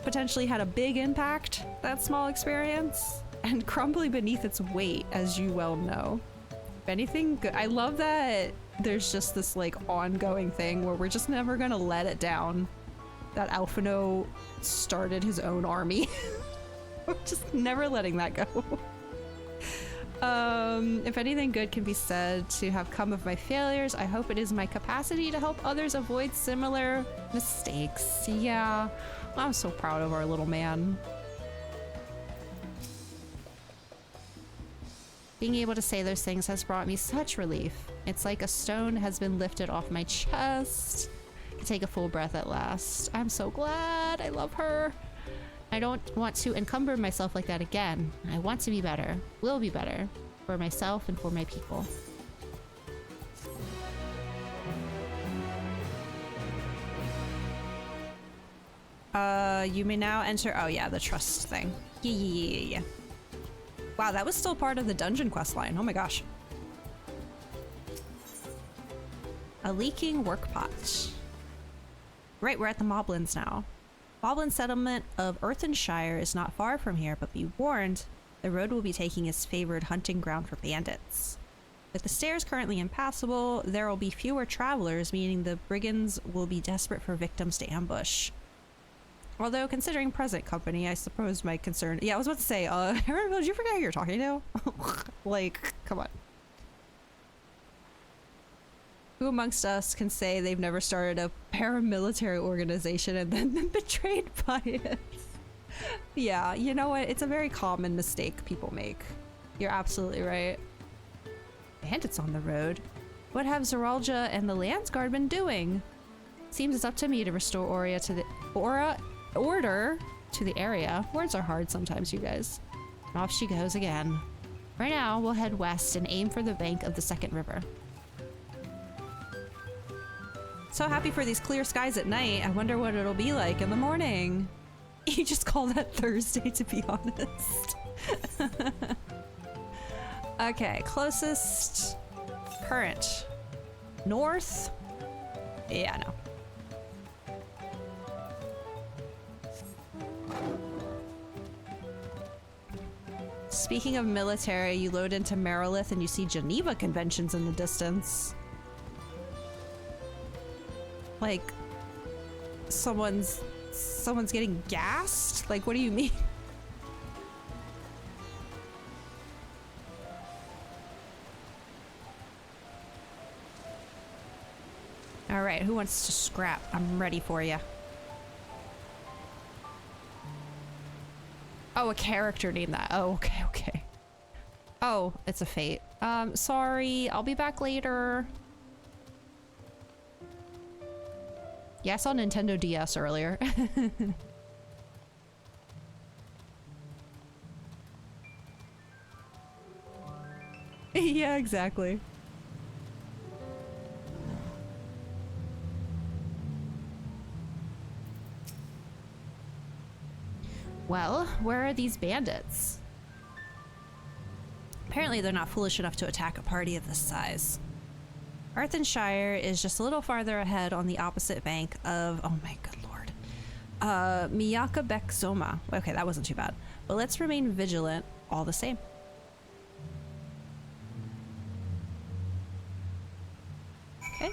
Potentially had a big impact, that small experience? And crumbling beneath its weight, as you well know. If anything good, I love that there's just this like ongoing thing where we're just never gonna let it down. That Alphino started his own army. We're just never letting that go. If anything good can be said to have come of my failures, I hope it is my capacity to help others avoid similar mistakes. Yeah, I'm so proud of our little man. Being able to say those things has brought me such relief. It's like a stone has been lifted off my chest. I can take a full breath at last. I'm so glad. I love her. I don't want to encumber myself like that again. I want to be better. Will be better. For myself and for my people. You may now enter... Oh yeah, the trust thing. Yeah. Wow, that was still part of the dungeon quest line. Oh my gosh. A leaking workpot. Right, we're at the Moblins now. Moblin settlement of Earthenshire is not far from here, but be warned, the road will be taking its favored hunting ground for bandits. With the stairs currently impassable, there will be fewer travelers, meaning the brigands will be desperate for victims to ambush. Although, considering present company, I suppose my concern... Yeah, I was about to say, Aaron, did you forget who you're talking to? Like, come on. Who amongst us can say they've never started a paramilitary organization and then been betrayed by it? Yeah, you know what? It's a very common mistake people make. You're absolutely right. Bandits on the road? What have Zeralja and the Landsguard been doing? Seems it's up to me to restore order to the area. Words are hard sometimes, you guys. And off she goes again. Right now, we'll head west and aim for the bank of the second river. So happy for these clear skies at night. I wonder what it'll be like in the morning. You just call that Thursday, to be honest. Okay, closest current. North? Yeah, no. Speaking of military, you load into Marilith and you see Geneva conventions in the distance. Like, someone's getting gassed? Like, what do you mean? All right, who wants to scrap? I'm ready for you. Oh, a character named that. Oh, okay, okay. Oh, it's a fate. Sorry. I'll be back later. Yeah, I saw Nintendo DS earlier. Yeah, exactly. Well, where are these bandits? Apparently they're not foolish enough to attack a party of this size. Arthenshire is just a little farther ahead on the opposite bank of, oh my good lord, Miyaka Bek Zoma. Okay, that wasn't too bad. But let's remain vigilant all the same. Okay.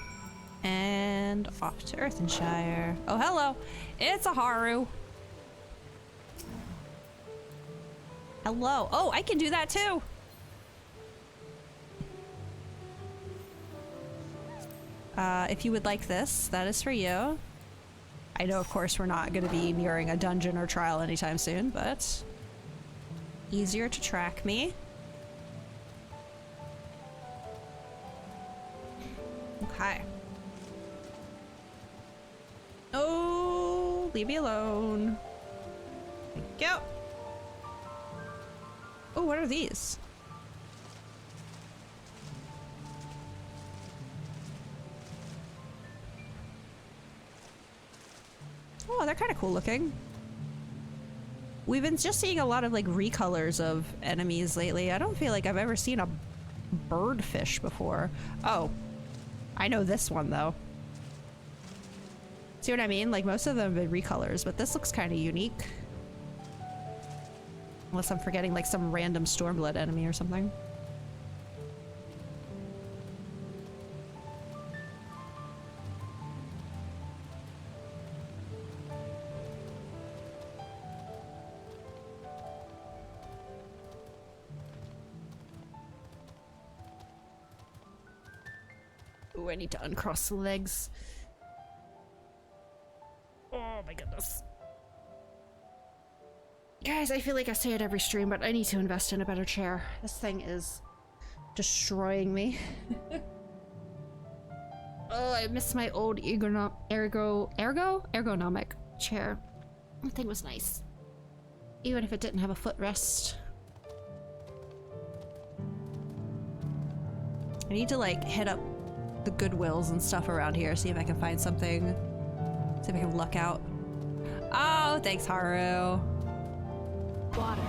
And off to Arthenshire. Oh, hello. It's a Haru. Hello. Oh, I can do that too. If you would like this, that is for you. I know, of course, we're not going to be nearing a dungeon or trial anytime soon, but easier to track me. Okay. Oh, leave me alone. Thank you. Oh, what are these? Oh, they're kind of cool looking. We've been just seeing a lot of like recolors of enemies lately. I don't feel like I've ever seen a birdfish before. Oh, I know this one though. See what I mean? Like most of them have been recolors, but this looks kind of unique. Unless I'm forgetting like some random Stormblood enemy or something. Ooh, I need to uncross the legs. Oh my goodness. Guys, I feel like I say it every stream, but I need to invest in a better chair. This thing is destroying me. Oh, I miss my old ergonomic chair. That thing was nice. Even if it didn't have a footrest. I need to like hit up the Goodwills and stuff around here, see if I can find something. See if I can luck out. Oh, thanks, Haru. Water.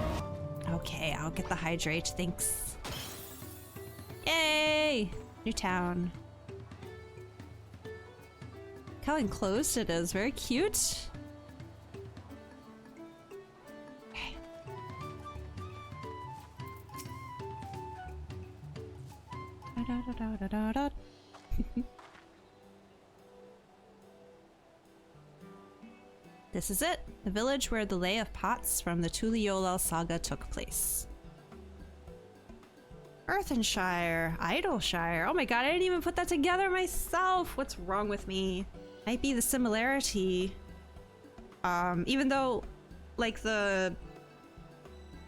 Okay, I'll get the hydrate, thanks. Yay! New town. Look how enclosed it is, very cute. Okay. Da-da-da-da-da-da. This is it, the village where the Lay of Pots from the Tuliolal saga took place. Arthenshire, Idleshire. Oh my god, I didn't even put that together myself. What's wrong with me? Might be the similarity. Even though, like the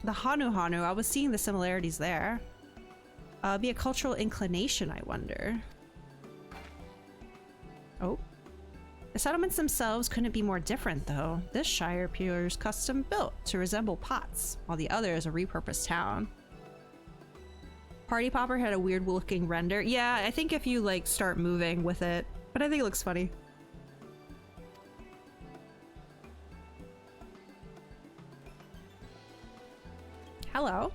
Hanu, I was seeing the similarities there. Be a cultural inclination, I wonder. Oh. The settlements themselves couldn't be more different, though. This shire appears custom built to resemble Pots, while the other is a repurposed town. Party Popper had a weird looking render. Yeah, I think if you like start moving with it, but I think it looks funny. Hello.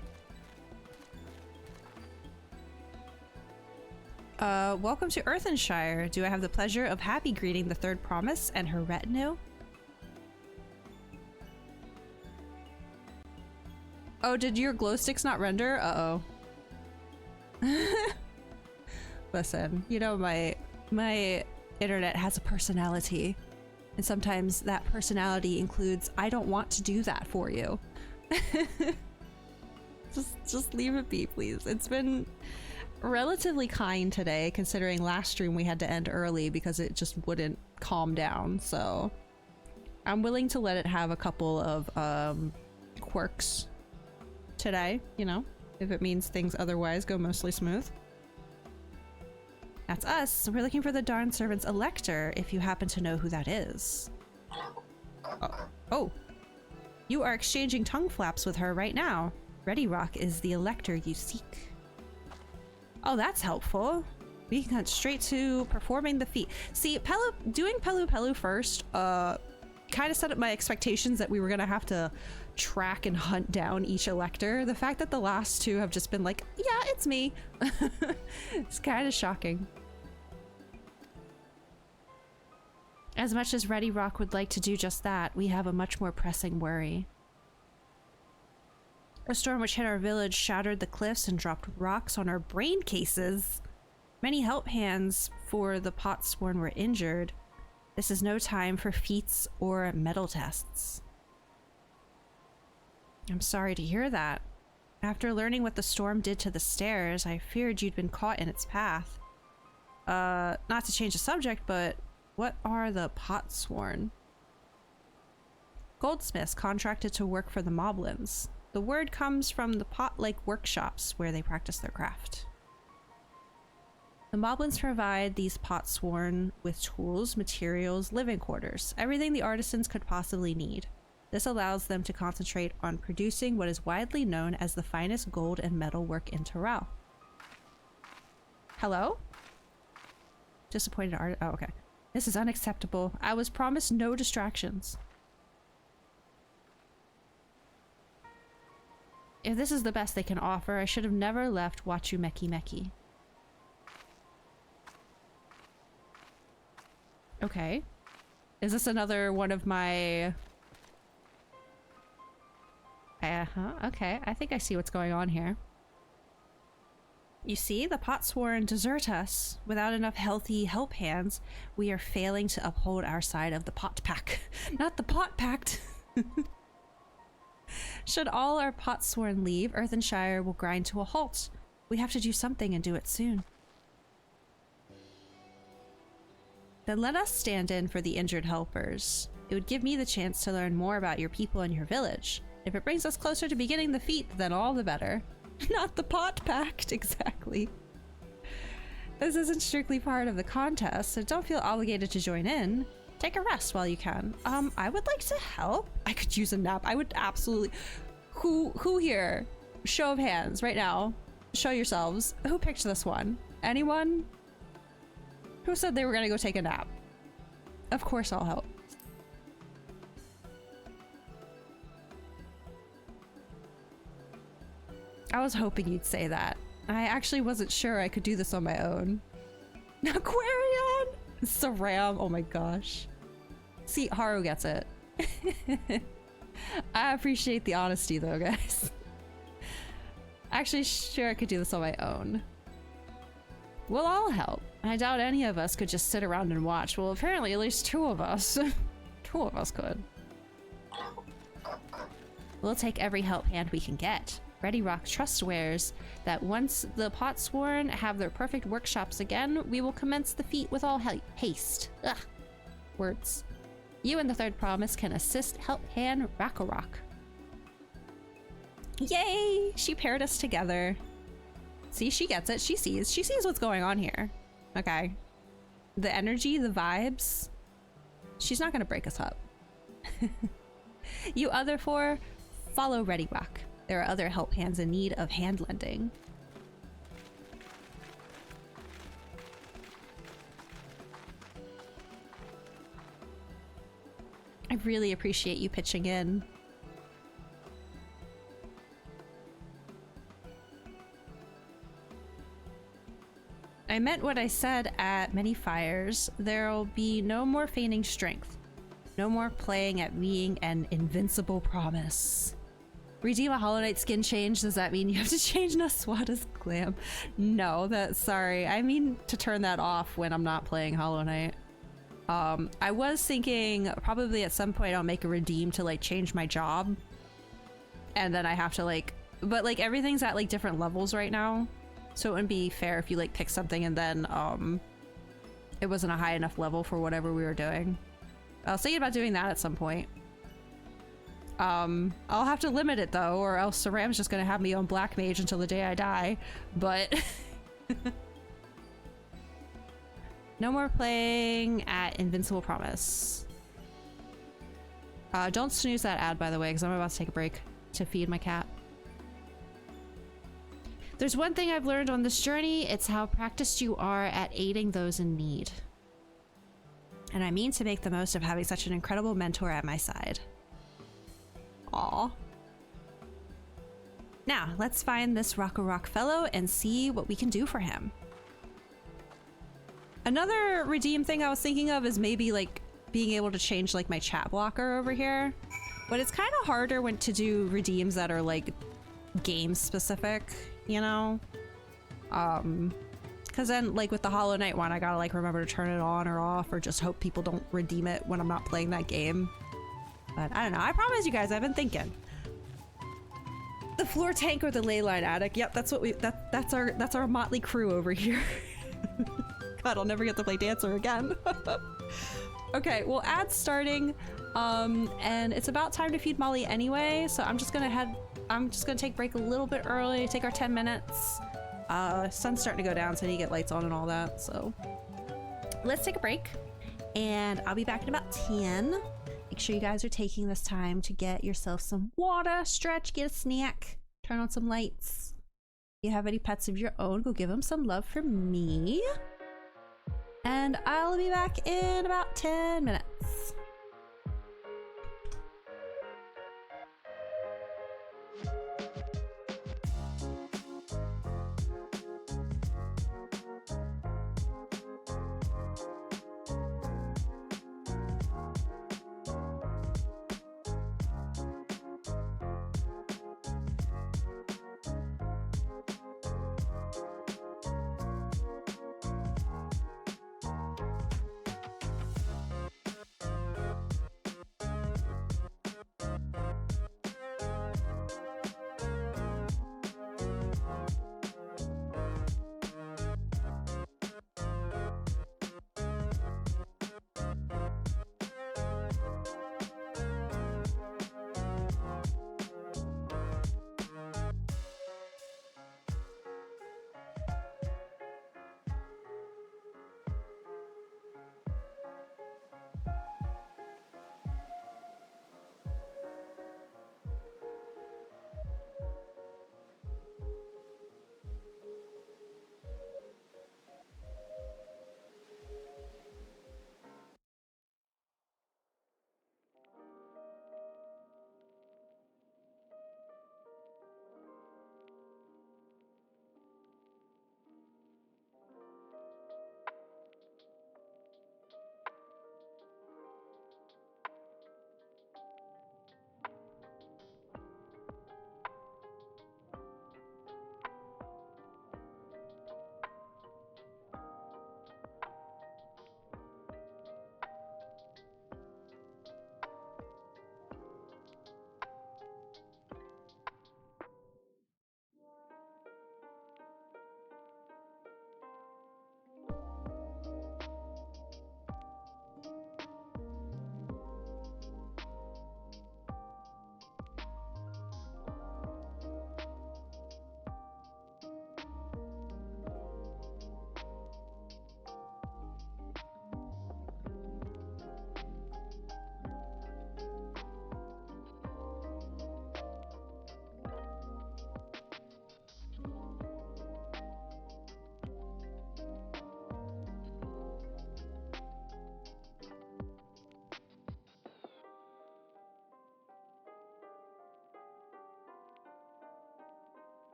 Welcome to Arthenshire. Do I have the pleasure of happy greeting the third promise and her retinue? Oh, did your glow sticks not render? Uh-oh. Listen, you know my internet has a personality. And sometimes that personality includes, I don't want to do that for you. Just leave it be, please. It's been relatively kind today, considering last stream we had to end early because it just wouldn't calm down, so I'm willing to let it have a couple of quirks today, you know, if it means things otherwise go mostly smooth. That's us. We're looking for the Darn Servant's Elector, if you happen to know who that is. Oh. You are exchanging tongue flaps with her right now. Ready Rock is the Elector you seek. Oh, that's helpful. We can cut straight to performing the feat. See, doing Pelu Pelu first, kind of set up my expectations that we were gonna have to track and hunt down each Elector. The fact that the last two have just been like, yeah, it's me. It's kind of shocking. As much as Ready Rock would like to do just that, we have a much more pressing worry. A storm which hit our village shattered the cliffs and dropped rocks on our brain cases. Many help hands for the Potsworn were injured. This is no time for feats or metal tests. I'm sorry to hear that. After learning what the storm did to the stairs, I feared you'd been caught in its path. Not to change the subject, but what are the Potsworn? Goldsmiths contracted to work for the Moblins. The word comes from the pot-like workshops where they practice their craft. The Moblins provide these Potsworn with tools, materials, living quarters, everything the artisans could possibly need. This allows them to concentrate on producing what is widely known as the finest gold and metal work in Terrell. Hello? Disappointed art. Oh, okay. This is unacceptable. I was promised no distractions. If this is the best they can offer, I should have never left Wachu Meki Meki. Okay. Is this another one of my... okay. I think I see what's going on here. You see, the Potsworn desert us. Without enough healthy help hands, we are failing to uphold our side of the pot pack. Not the pot pact! Should all our Potsworn leave, Earthenshire will grind to a halt. We have to do something and do it soon. Then let us stand in for the injured helpers. It would give me the chance to learn more about your people and your village. If it brings us closer to beginning the feat, then all the better. Not the pot pact, exactly. This isn't strictly part of the contest, so don't feel obligated to join in. Take a rest while you can. I would like to help. I could use a nap. I would absolutely... Who here? Show of hands, right now. Show yourselves. Who picked this one? Anyone? Who said they were gonna go take a nap? Of course I'll help. I was hoping you'd say that. I actually wasn't sure I could do this on my own. Aquarion! Saram, oh my gosh. See, Haru gets it. I appreciate the honesty though, guys. Actually, sure I could do this on my own. We'll all help. I doubt any of us could just sit around and watch. Well, apparently at least two of us. Two of us could. We'll take every help hand we can get. Ready Rock trust swears that once the Potsworn have their perfect workshops again, we will commence the feat with all haste. Ugh. Words. You and the third promise can assist help hand Rakarok. Yay! She paired us together. See, she gets it. She sees what's going on here. Okay. The energy, the vibes. She's not gonna break us up. You other four, follow Ready Rock. There are other help hands in need of hand lending. I really appreciate you pitching in. I meant what I said at Many Fires. There'll be no more feigning strength. No more playing at being an invincible promise. Redeem a Hollow Knight skin change. Does that mean you have to change Naswada's glam? No, sorry. I mean to turn that off when I'm not playing Hollow Knight. I was thinking probably at some point I'll make a redeem to like change my job. And then I have to like, but like everything's at like different levels right now. So it wouldn't be fair if you like pick something and then it wasn't a high enough level for whatever we were doing. I was thinking about doing that at some point. I'll have to limit it though, or else Saram's just gonna have me on Black Mage until the day I die, but... No more playing at Invincible Promise. Don't snooze that ad, by the way, because I'm about to take a break to feed my cat. There's one thing I've learned on this journey, it's how practiced you are at aiding those in need. And I mean to make the most of having such an incredible mentor at my side. Aw. Now, let's find this Rock fellow and see what we can do for him. Another redeem thing I was thinking of is maybe like being able to change like my chat blocker over here. But it's kind of harder when to do redeems that are like game specific, you know? Cause then like with the Hollow Knight one, I gotta like remember to turn it on or off or just hope people don't redeem it when I'm not playing that game. But I don't know, I promise you guys, I've been thinking. The floor tank or the ley line attic. Yep, that's what that's our motley crew over here. God, I'll never get to play Dancer again. Okay, well, ad's starting, and it's about time to feed Molly anyway, so I'm just gonna take break a little bit early, take our 10 minutes. Sun's starting to go down, so I need to get lights on and all that, so. Let's take a break, and I'll be back in about 10. Make sure you guys are taking this time to get yourself some water, stretch, get a snack, turn on some lights. If you have any pets of your own, go give them some love for me. And I'll be back in about 10 minutes.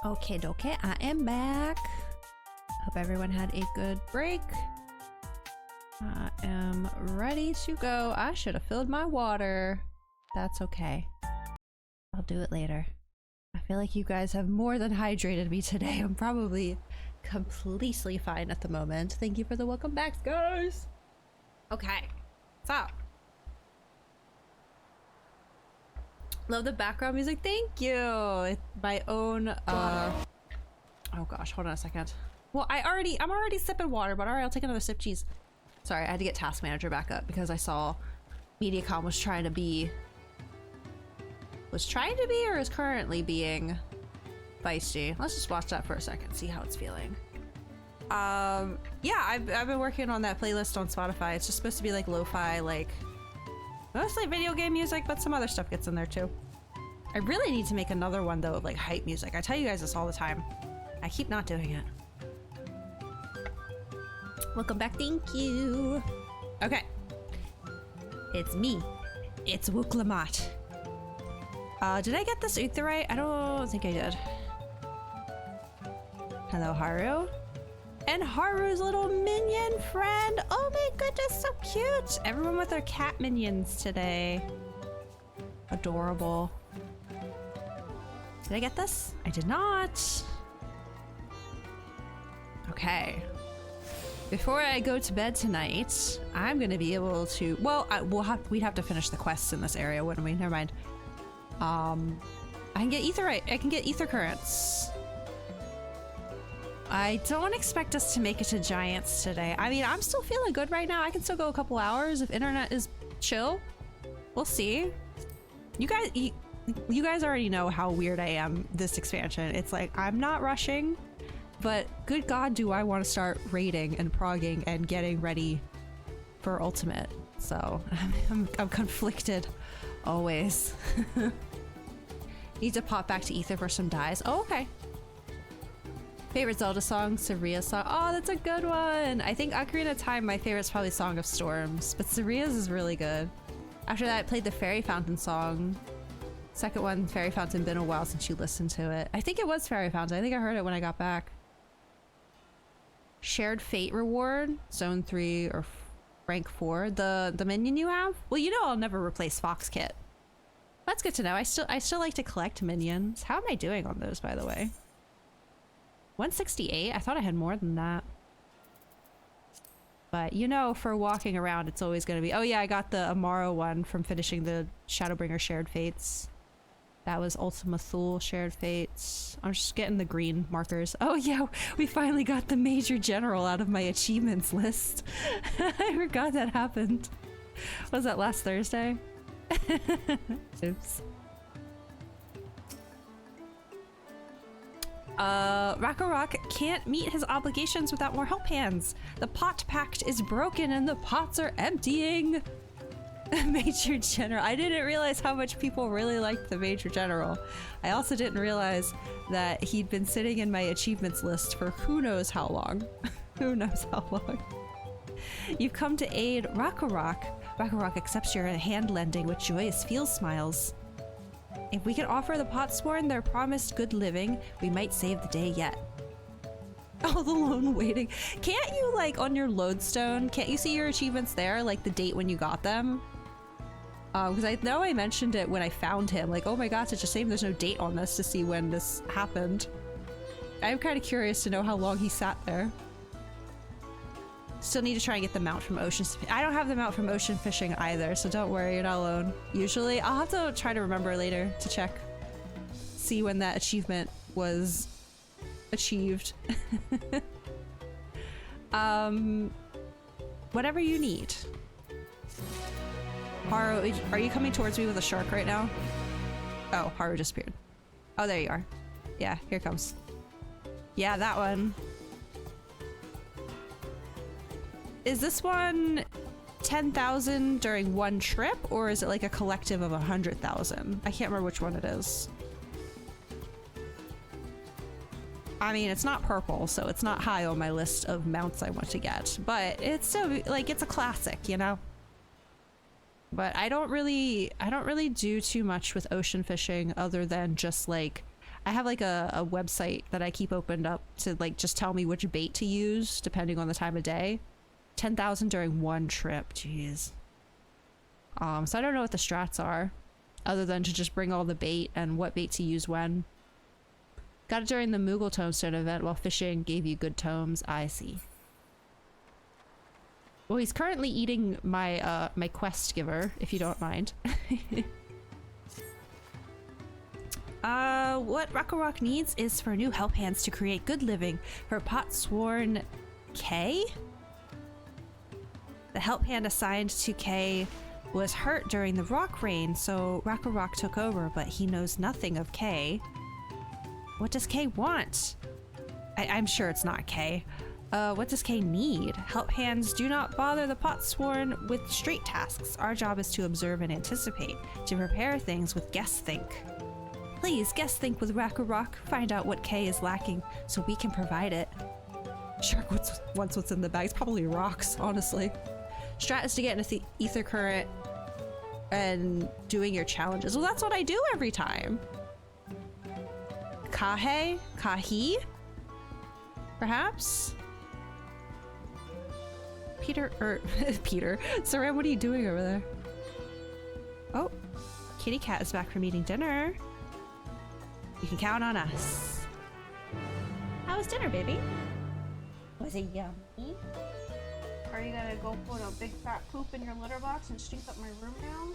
Okay, dokie, I am back. Hope everyone had a good break. I am ready to go. I should have filled my water. That's okay. I'll do it later. I feel like you guys have more than hydrated me today. I'm probably completely fine at the moment. Thank you for the welcome back, guys. Okay, so love the background music. Thank you. It's my own. Oh gosh, hold on a second. Well, I'm already sipping water, but all right, I'll take another sip. Cheese. Sorry, I had to get Task Manager back up because I saw Mediacom was trying to be or is currently being feisty. Let's just watch that for a second, see how it's feeling. Yeah, I've been working on that playlist on Spotify. It's just supposed to be like lo-fi, like mostly video game music, but some other stuff gets in there too. I really need to make another one though of like hype music. I tell you guys this all the time. I keep not doing it. Welcome back, thank you. Okay. It's me. It's Wooklamat. Did I get this Utherite? I don't think I did. Hello, Haru. And Haru's little minion friend. Oh my goodness, so cute. Everyone with their cat minions today. Adorable. Did I get this? I did not. Okay. Before I go to bed tonight, I'm gonna be able to, well, we'd have to finish the quests in this area, wouldn't we? Never mind. I can get Etherite. I can get Ether Currents. I don't expect us to make it to Giants today. I mean, I'm still feeling good right now. I can still go a couple hours if internet is chill. We'll see. You guys already know how weird I am this expansion. It's like, I'm not rushing, but good God, do I want to start raiding and progging and getting ready for Ultimate. So I'm conflicted always. Need to pop back to Ether for some dies. Oh, okay. Favorite Zelda song, Saria's song. Oh, that's a good one. I think Ocarina of Time, my favorite's probably Song of Storms, but Saria's is really good. After that, I played the Fairy Fountain song. Second one, Fairy Fountain, been a while since you listened to it. I think it was Fairy Fountain. I think I heard it when I got back. Shared Fate reward, Zone 3 or rank 4. The minion you have? Well, you know I'll never replace Fox Kit. That's good to know. I still like to collect minions. How am I doing on those, by the way? 168? I thought I had more than that. But you know, for walking around, it's always going to be... Oh yeah, I got the Amaro one from finishing the Shadowbringer Shared Fates. That was Ultima Thule Shared Fates. I'm just getting the green markers. Oh yeah, we finally got the Major General out of my achievements list. I forgot that happened. Was that last Thursday? Oops. Rakarok can't meet his obligations without more help hands. The pot pact is broken and the pots are emptying. Major General. I didn't realize how much people really liked the Major General. I also didn't realize that he'd been sitting in my achievements list for who knows how long. Who knows how long. You've come to aid Rakarok. Rakarok accepts your hand lending with joyous field smiles. If we can offer the Potsworn their promised good living, we might save the day yet. Oh, the lone waiting. Can't you, like, on your lodestone, can't you see your achievements there, like the date when you got them? Because I know I mentioned it when I found him, like, oh my gosh, it's a shame there's no date on this to see when this happened. I'm kind of curious to know how long he sat there. Still need to try and get the mount from Ocean. I don't have the mount from Ocean Fishing either, so don't worry, you're not alone. Usually, I'll have to try to remember later to check. See when that achievement was achieved. Whatever you need. Haru, are you coming towards me with a shark right now? Oh, Haru just appeared. Oh, there you are. Yeah, here it comes. Yeah, that one. Is this one 10,000 during one trip, or is it like a collective of 100,000? I can't remember which one it is. I mean, it's not purple, so it's not high on my list of mounts I want to get, but it's still, like, it's a classic, you know? But I don't really do too much with ocean fishing other than just, like, I have like a website that I keep opened up to like just tell me which bait to use depending on the time of day. 10,000 during one trip. Jeez. So I don't know what the strats are other than to just bring all the bait and what bait to use when. Got it during the Moogle Tombstone event while fishing, gave you good tomes. I see. Well, he's currently eating my my quest giver, if you don't mind. What Rock needs is for new help hands to create good living for Potsworn K. The help hand assigned to K was hurt during the rock rain, so Rock took over, but he knows nothing of K. What does K want? I'm sure it's not K. What does K need? Help hands do not bother the Potsworn with straight tasks. Our job is to observe and anticipate, to prepare things with guess think. Please guess think with Rock. Find out what K is lacking so we can provide it. Shark wants what's in the bag. It's probably rocks, honestly. Strat is to get into the ether current and doing your challenges. Well, that's what I do every time. Kahi? Perhaps? Peter. Saran, what are you doing over there? Oh, Kitty Cat is back from eating dinner. You can count on us. How was dinner, baby? Was it yummy? Are you gonna go put a big fat poop in your litter box and stink up my room now?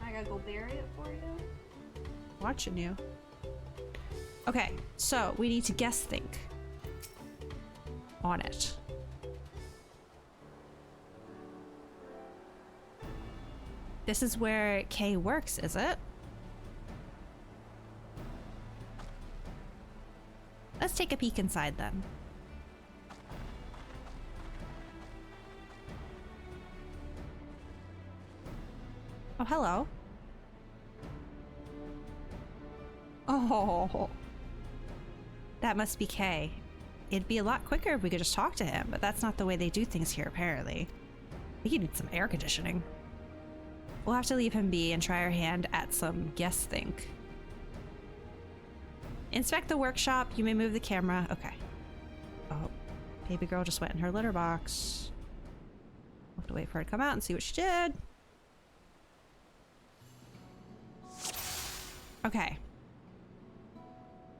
I gotta go bury it for you? Watching you. Okay, so we need to guess think on it. This is where K works, is it? Let's take a peek inside then. Oh, hello. Oh, that must be K. It'd be a lot quicker if we could just talk to him, but that's not the way they do things here, apparently. I think he needs some air conditioning. We'll have to leave him be and try our hand at some guess think. Inspect the workshop. You may move the camera. Okay. Oh, baby girl just went in her litter box. We'll have to wait for her to come out and see what she did. Okay.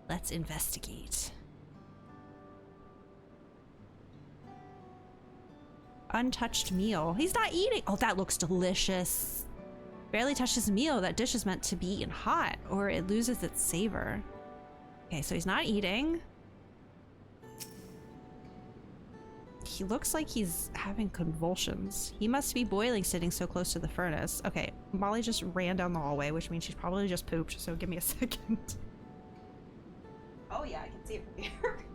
Let's investigate. Untouched meal. He's not eating. Oh, that looks delicious. Barely touched his meal. That dish is meant to be eaten hot or it loses its savor. Okay, so he's not eating. He looks like he's having convulsions. He must be boiling sitting so close to the furnace. Okay, Molly just ran down the hallway, which means she's probably just pooped, so give me a second. Oh yeah, I can see it from here.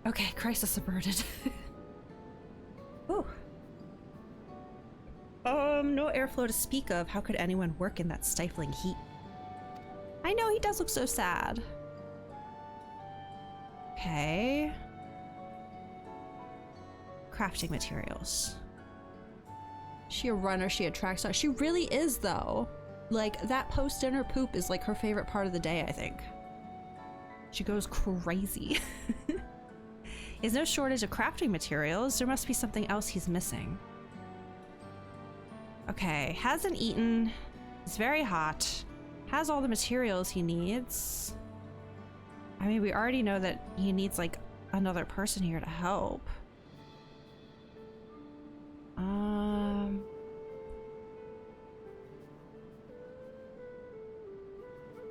Okay, crisis averted. Ooh. No airflow to speak of. How could anyone work in that stifling heat? I know, he does look so sad. Okay. Crafting materials. She a runner, she attracts us. She really is though. Like, that post-dinner poop is like her favorite part of the day, I think. She goes crazy. There's no shortage of crafting materials. There must be something else he's missing. Okay, hasn't eaten. It's very hot. Has all the materials he needs. I mean, we already know that he needs like another person here to help.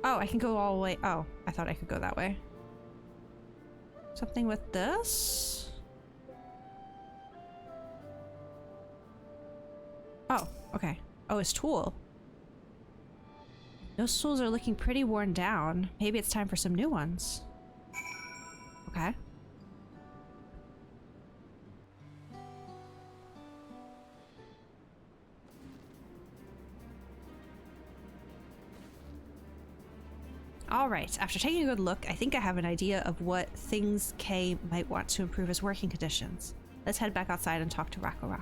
Oh, I can go all the way. Oh, I thought I could go that way. Something with this? Oh, okay. Oh, his tool. Those tools are looking pretty worn down. Maybe it's time for some new ones. Okay. Alright, after taking a good look, I think I have an idea of what things Kay might want to improve his working conditions. Let's head back outside and talk to Rakarok.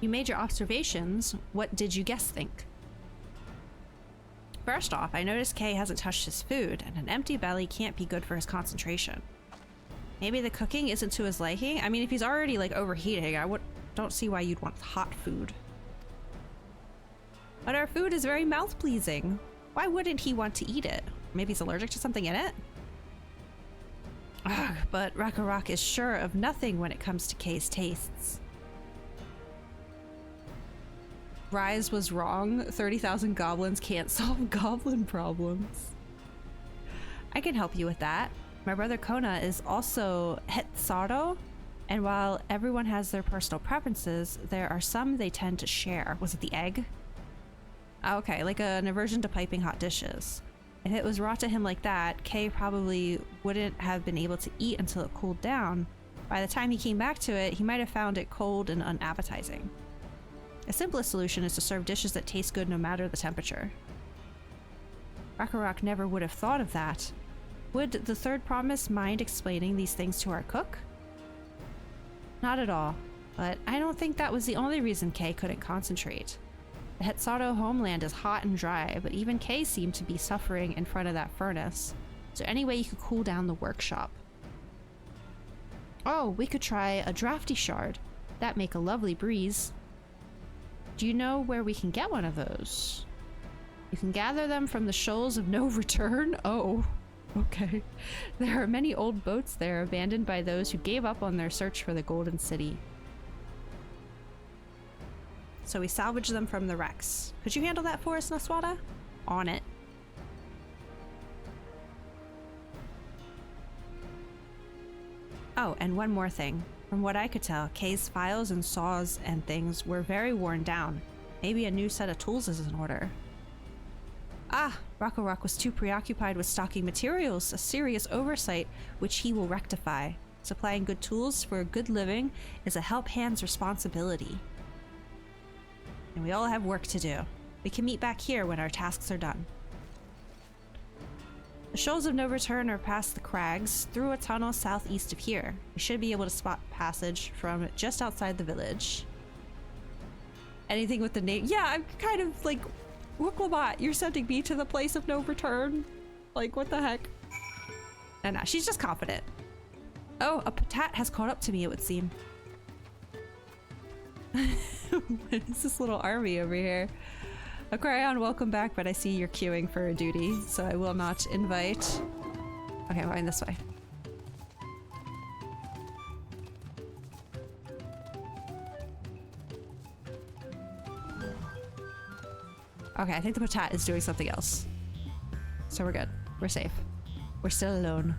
You made your observations. What did you guess think? First off, I noticed Kay hasn't touched his food, and an empty belly can't be good for his concentration. Maybe the cooking isn't to his liking? I mean, if he's already like overheating, don't see why you'd want hot food. But our food is very mouth-pleasing. Why wouldn't he want to eat it? Maybe he's allergic to something in it? Ugh, but Rakarok is sure of nothing when it comes to Kay's tastes. Rise was wrong. 30,000 goblins can't solve goblin problems. I can help you with that. My brother Kona is also Hetsaro, and while everyone has their personal preferences, there are some they tend to share. Was it the egg? Okay, like an aversion to piping hot dishes. If it was raw to him like that, Kay probably wouldn't have been able to eat until it cooled down. By the time he came back to it, he might have found it cold and unappetizing. The simplest solution is to serve dishes that taste good no matter the temperature. Rakarok never would have thought of that. Would the third promise mind explaining these things to our cook? Not at all, but I don't think that was the only reason Kay couldn't concentrate. The Hetsaro homeland is hot and dry, but even Kay seemed to be suffering in front of that furnace. Is there any way you could cool down the workshop? Oh, we could try a drafty shard. That'd make a lovely breeze. Do you know where we can get one of those? You can gather them from the shoals of no return? Oh, okay. There are many old boats there abandoned by those who gave up on their search for the Golden City. So we salvage them from the wrecks. Could you handle that for us, Naswada? On it. Oh, and one more thing. From what I could tell, Kay's files and saws and things were very worn down. Maybe a new set of tools is in order. Ah, Rakarok was too preoccupied with stocking materials, a serious oversight which he will rectify. Supplying good tools for a good living is a help hand's responsibility. And we all have work to do. We can meet back here when our tasks are done. The shoals of no return are past the crags, through a tunnel southeast of here. We should be able to spot passage from just outside the village. Anything with the name? Yeah, I'm kind of like, Wuklabat, you're sending me to the place of no return? Like, what the heck? No, she's just confident. Oh, a patat has caught up to me, it would seem. What is this little army over here? Aquarion, welcome back, but I see you're queuing for a duty, so I will not invite. Okay, I'm going this way. Okay, I think the patat is doing something else. So we're good. We're safe. We're still alone.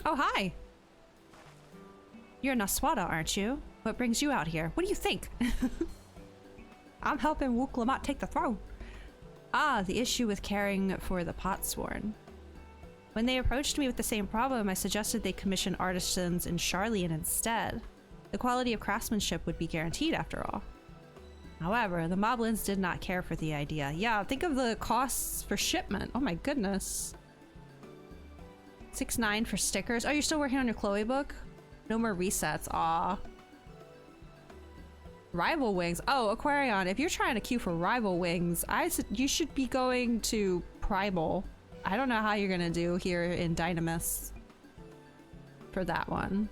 Oh, hi! You're Naswada, aren't you? What brings you out here? What do you think? I'm helping Wuklamat take the throne. Ah, the issue with caring for the Potsworn. When they approached me with the same problem, I suggested they commission artisans in Sharlayan instead. The quality of craftsmanship would be guaranteed after all. However, the Moblins did not care for the idea. Yeah, think of the costs for shipment. Oh my goodness. 6.9 for stickers. Oh, you're still working on your Chloe book? No more resets. Aw. Rival Wings. Oh, Aquarion, if you're trying to queue for Rival Wings, you should be going to Primal. I don't know how you're gonna do here in Dynamis for that one.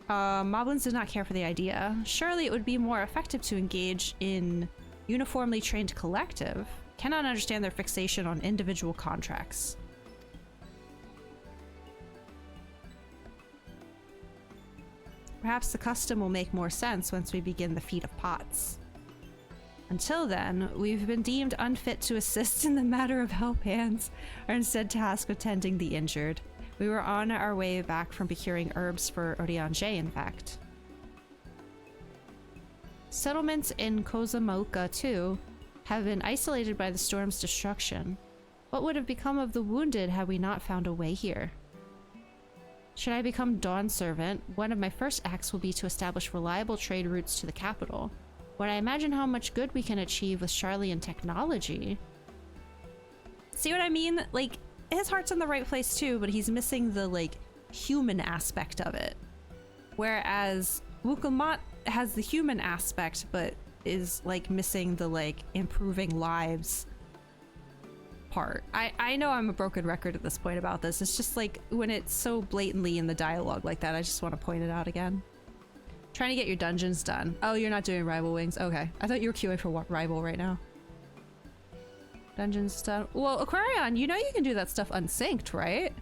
Moblins did not care for the idea. Surely it would be more effective to engage in uniformly trained collective. Cannot understand their fixation on individual contracts. Perhaps the custom will make more sense once we begin the feat of pots. Until then, we've been deemed unfit to assist in the matter of help hands, are instead tasked with tending the injured. We were on our way back from procuring herbs for Oriange, in fact. Settlements in Kozamoka, too, have been isolated by the storm's destruction. What would have become of the wounded had we not found a way here? Should I become Dawn Servant, one of my first acts will be to establish reliable trade routes to the capital. When I imagine how much good we can achieve with Charlian technology... See what I mean? Like, his heart's in the right place too, but he's missing the, like, human aspect of it. Whereas Wukamat has the human aspect, but is, like, missing the, like, improving lives part. I know I'm a broken record at this point about this. It's just like when it's so blatantly in the dialogue like that, I just want to point it out again. Trying to get your dungeons done. Oh, you're not doing rival wings. Okay. I thought you were queuing for rival right now. Dungeons done. Well, Aquarion, you know you can do that stuff unsynced, right?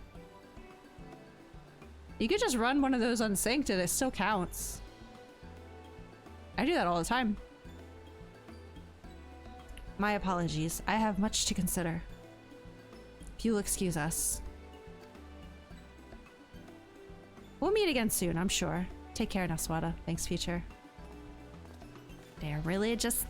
You could just run one of those unsynced and it still counts. I do that all the time. My apologies. I have much to consider. If you'll excuse us. We'll meet again soon, I'm sure. Take care now, Swada. Thanks, future. They're really just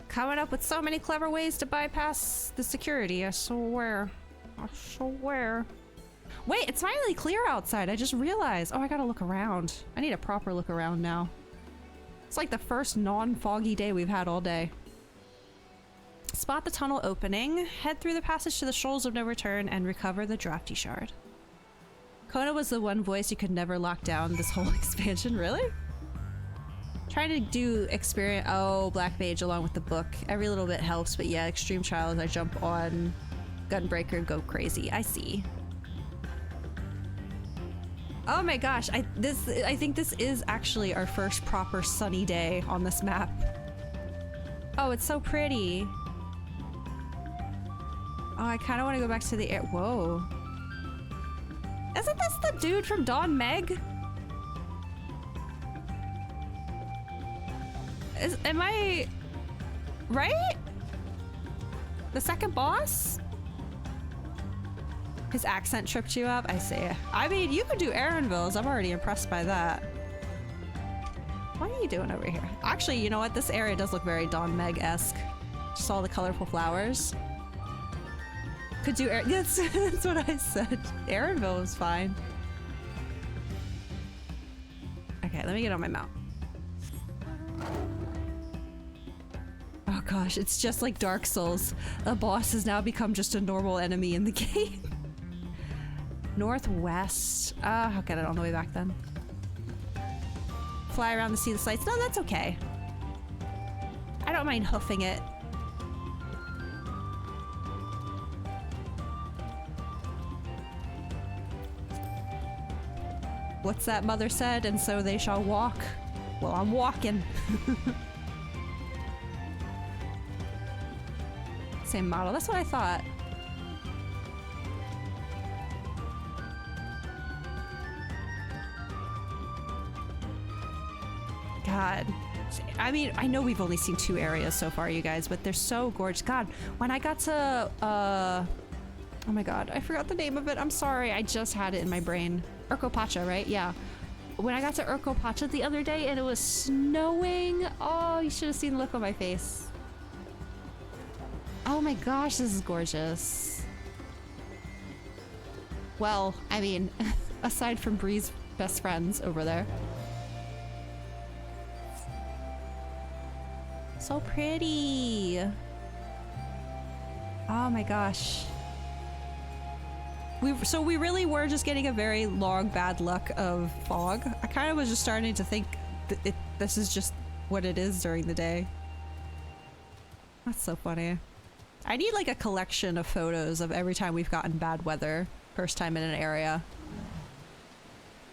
coming up with so many clever ways to bypass the security, I swear. I swear. Wait, it's finally clear outside. I just realized. Oh, I gotta look around. I need a proper look around now. It's like the first non-foggy day we've had all day. Spot the tunnel opening, head through the passage to the Shoals of No Return, and recover the Drafty Shard. Kona was the one voice you could never lock down this whole expansion, really? Trying to do experience— oh, Black Mage along with the book. Every little bit helps, but yeah, Extreme Trials, I jump on Gunbreaker and go crazy. I see. Oh my gosh, I think this is actually our first proper sunny day on this map. Oh, it's so pretty. Oh, I kind of want to go back to the air. Whoa. Isn't this the dude from Dawn Meg? Am I right? The second boss? His accent tripped you up? I see. I mean, you could do Aaronville's. I'm already impressed by that. What are you doing over here? Actually, you know what? This area does look very Dawn Meg-esque. Just all the colorful flowers. Could do that's what I said. Aaronville was fine. Okay, let me get on my mount. Oh gosh, it's just like Dark Souls. A boss has now become just a normal enemy in the game. Northwest. I'll get it on the way back then. Fly around to see the sights. No, that's okay. I don't mind hoofing it. What's that mother said? And so they shall walk. Well, I'm walking. Same model. That's what I thought. God. I mean, I know we've only seen 2 areas so far, you guys, but they're so gorgeous. God, when I got to, oh my god, I forgot the name of it. I'm sorry. I just had it in my brain. Urkopacha, right? Yeah. When I got to Urkopacha the other day and it was snowing, oh, you should have seen the look on my face. Oh my gosh, this is gorgeous. Well, I mean, aside from Bree's best friends over there. So pretty. Oh my gosh. So we really were just getting a very long bad luck of fog. I kind of was just starting to think that this is just what it is during the day. That's so funny. I need like a collection of photos of every time we've gotten bad weather. First time in an area.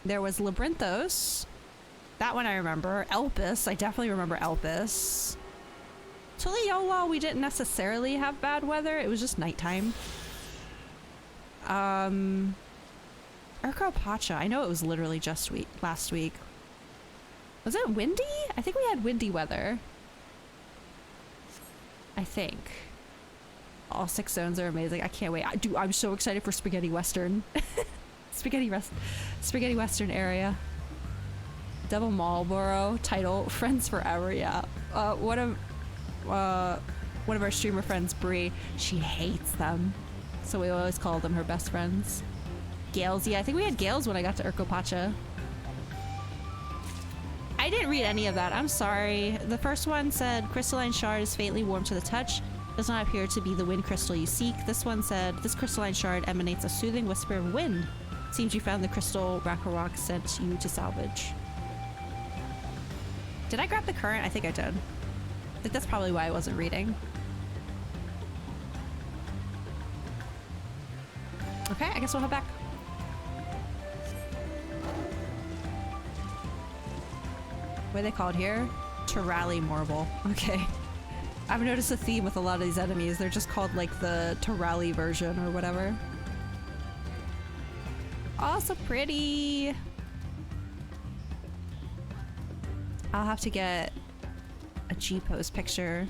There was Labyrinthos. That one I remember. Elpis. I definitely remember Elpis. Tuliyola, we didn't necessarily have bad weather. It was just nighttime. Urkopacha. I know it was literally just last week. Was it windy? I think we had windy weather. I think. All 6 zones are amazing. I can't wait. I'm so excited for Spaghetti Western. Spaghetti Western area. Double Marlboro title, friends forever. Yeah. One of our streamer friends, Bree, she hates them, so we always call them her best friends. Gales, yeah, I think we had Gales when I got to Urkopacha. I didn't read any of that. I'm sorry. The first one said crystalline shard is faintly warm to the touch. Does not appear to be the wind crystal you seek. This one said this crystalline shard emanates a soothing whisper of wind. Seems you found the crystal Rakarok sent you to salvage. Did I grab the current? I think I did. I think that's probably why I wasn't reading. Okay, I guess we'll head back. What are they called here? Terali Marble. Okay. I've noticed a theme with a lot of these enemies. They're just called like the Terali version or whatever. Oh, so pretty. I'll have to get a G-pose picture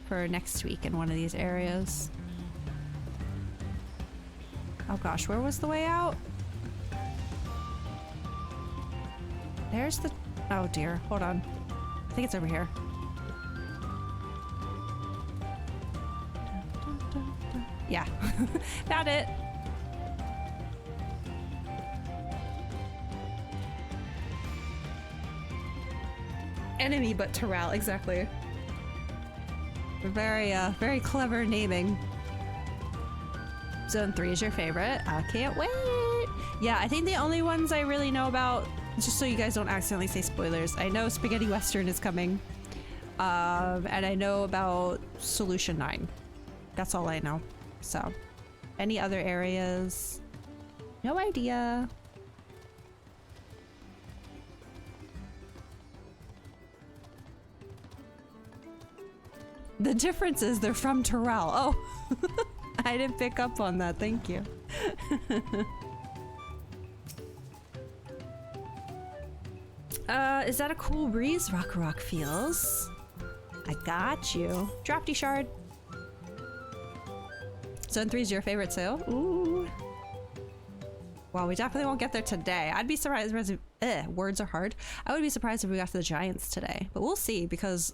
for next week in one of these areas. Oh gosh, where was the way out? There's the... Oh dear, hold on. I think it's over here. Yeah, found it. Enemy but Terral, exactly. Very, very clever naming. Zone 3 is your favorite. I can't wait. Yeah, I think the only ones I really know about, just so you guys don't accidentally say spoilers, I know Spaghetti Western is coming. And I know about Solution 9. That's all I know. So, any other areas? No idea. The difference is they're from Terral. Oh, I didn't pick up on that. Thank you. Is that a cool breeze Rakarok feels? I got you. Drafty Shard. Zone 3 is your favorite too? Ooh. Well, we definitely won't get there today. I'd be surprised if words are hard. I would be surprised if we got to the Giants today, but we'll see because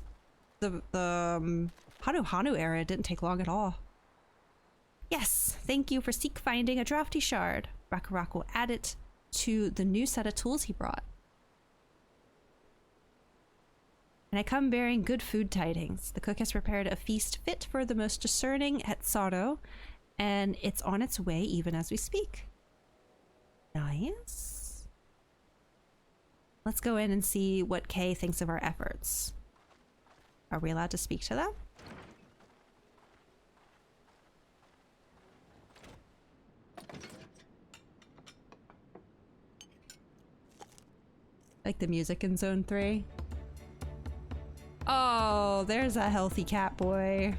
the Hanu era didn't take long at all. Yes, thank you for seek finding a drafty shard. Rakarok will add it to the new set of tools he brought. And I come bearing good food tidings. The cook has prepared a feast fit for the most discerning at Sado, and it's on its way even as we speak. Nice. Let's go in and see what Kay thinks of our efforts. Are we allowed to speak to them? Like the music in Zone 3. Oh, there's a healthy cat boy.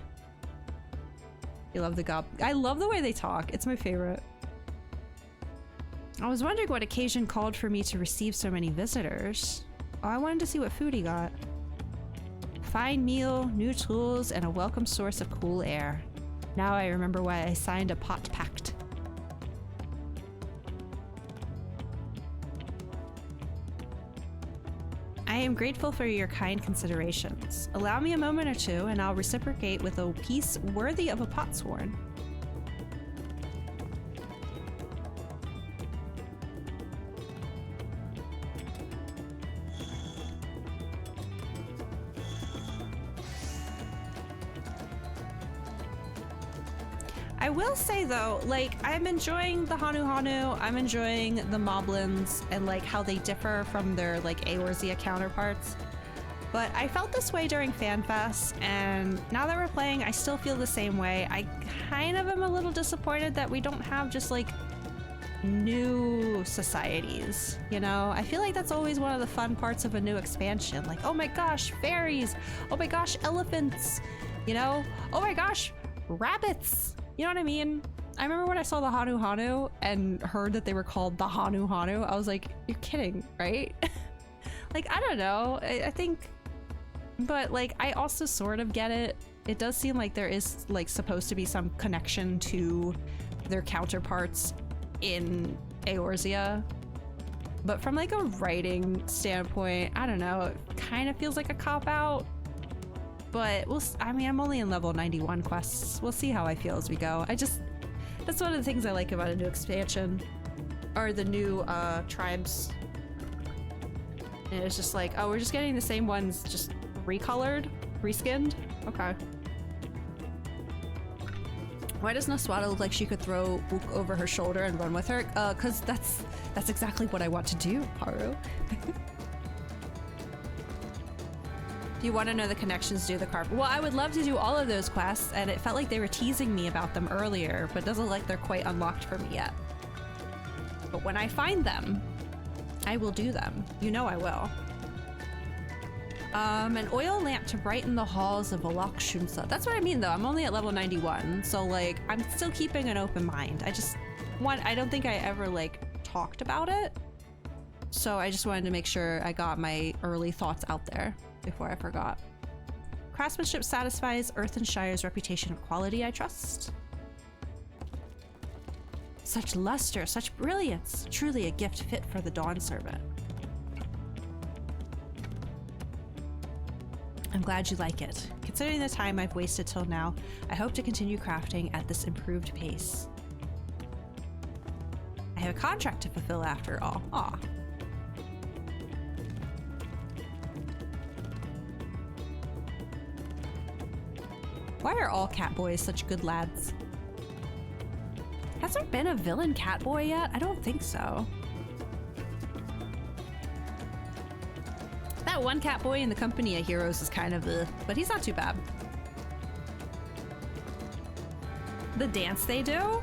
You love the I love the way they talk. It's my favorite. I was wondering what occasion called for me to receive so many visitors. Oh, I wanted to see what food he got. Fine meal, new tools, and a welcome source of cool air. Now I remember why I signed a pot pact. I am grateful for your kind considerations. Allow me a moment or two and I'll reciprocate with a piece worthy of a potsworn. I will say though, like, I'm enjoying the Hanu, I'm enjoying the Moblins and like how they differ from their like Eorzea counterparts. But I felt this way during FanFest, and now that we're playing, I still feel the same way. I kind of am a little disappointed that we don't have just like new societies, you know? I feel like that's always one of the fun parts of a new expansion. Like, oh my gosh, fairies! Oh my gosh, elephants! You know? Oh my gosh, rabbits! You know what I mean? I remember when I saw the Hanu and heard that they were called the Hanu, I was like, you're kidding, right? Like, I don't know. I think... But, like, I also sort of get it. It does seem like there is, like, supposed to be some connection to their counterparts in Eorzea. But from like a writing standpoint, I don't know, it kind of feels like a cop-out. But I mean, I'm only in level 91 quests. We'll see how I feel as we go. That's one of the things I like about a new expansion, are the new tribes. And it's just like, oh, we're just getting the same ones, just recolored, reskinned. Okay. Why does Noswata look like she could throw Ook over her shoulder and run with her? Cause that's exactly what I want to do, Haru. Do you want to know the connections to the carp? Well, I would love to do all of those quests, and it felt like they were teasing me about them earlier, but it doesn't look like they're quite unlocked for me yet. But when I find them, I will do them. You know I will. An oil lamp to brighten the halls of Alakshunsa. That's what I mean, though. I'm only at level 91, so, like, I'm still keeping an open mind. I don't think I ever, like, talked about it. So I just wanted to make sure I got my early thoughts out there before I forgot. Craftsmanship satisfies Earthenshire's reputation of quality, I trust. Such luster, such brilliance. Truly a gift fit for the Dawn Servant. I'm glad you like it. Considering the time I've wasted till now, I hope to continue crafting at this improved pace. I have a contract to fulfill after all. Aw. Why are all cat boys such good lads? Has there been a villain cat boy yet? I don't think so. That one cat boy in the company of heroes is kind of but he's not too bad. The dance they do?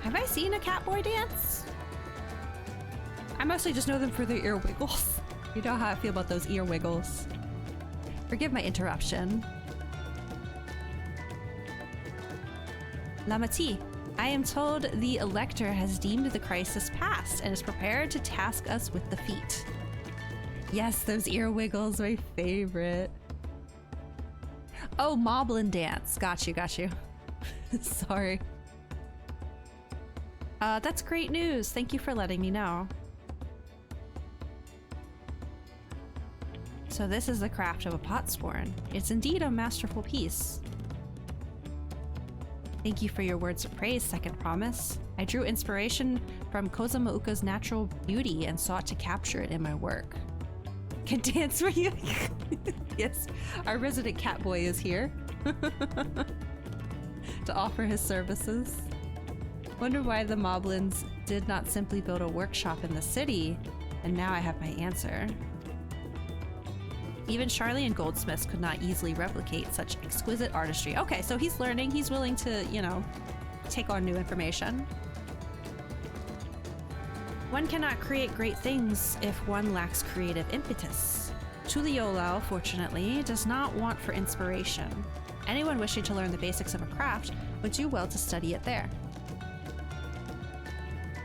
Have I seen a cat boy dance? I mostly just know them for their ear wiggles. You know how I feel about those ear wiggles. Forgive my interruption. Lamati, I am told the Elector has deemed the crisis past and is prepared to task us with the feat. Yes, those ear wiggles, my favorite. Oh, Moblin dance. Got you. Sorry. That's great news. Thank you for letting me know. So this is the craft of a potsworn. It's indeed a masterful piece. Thank you for your words of praise, Second Promise. I drew inspiration from Kozamauka's natural beauty and sought to capture it in my work. Can dance for you? Yes, our resident cat boy is here to offer his services. Wonder why the Moblins did not simply build a workshop in the city, and now I have my answer. Even Charlian goldsmiths could not easily replicate such exquisite artistry. Okay, so he's learning, he's willing to, you know, take on new information. One cannot create great things if one lacks creative impetus. Tuliolao, fortunately, does not want for inspiration. Anyone wishing to learn the basics of a craft would do well to study it there.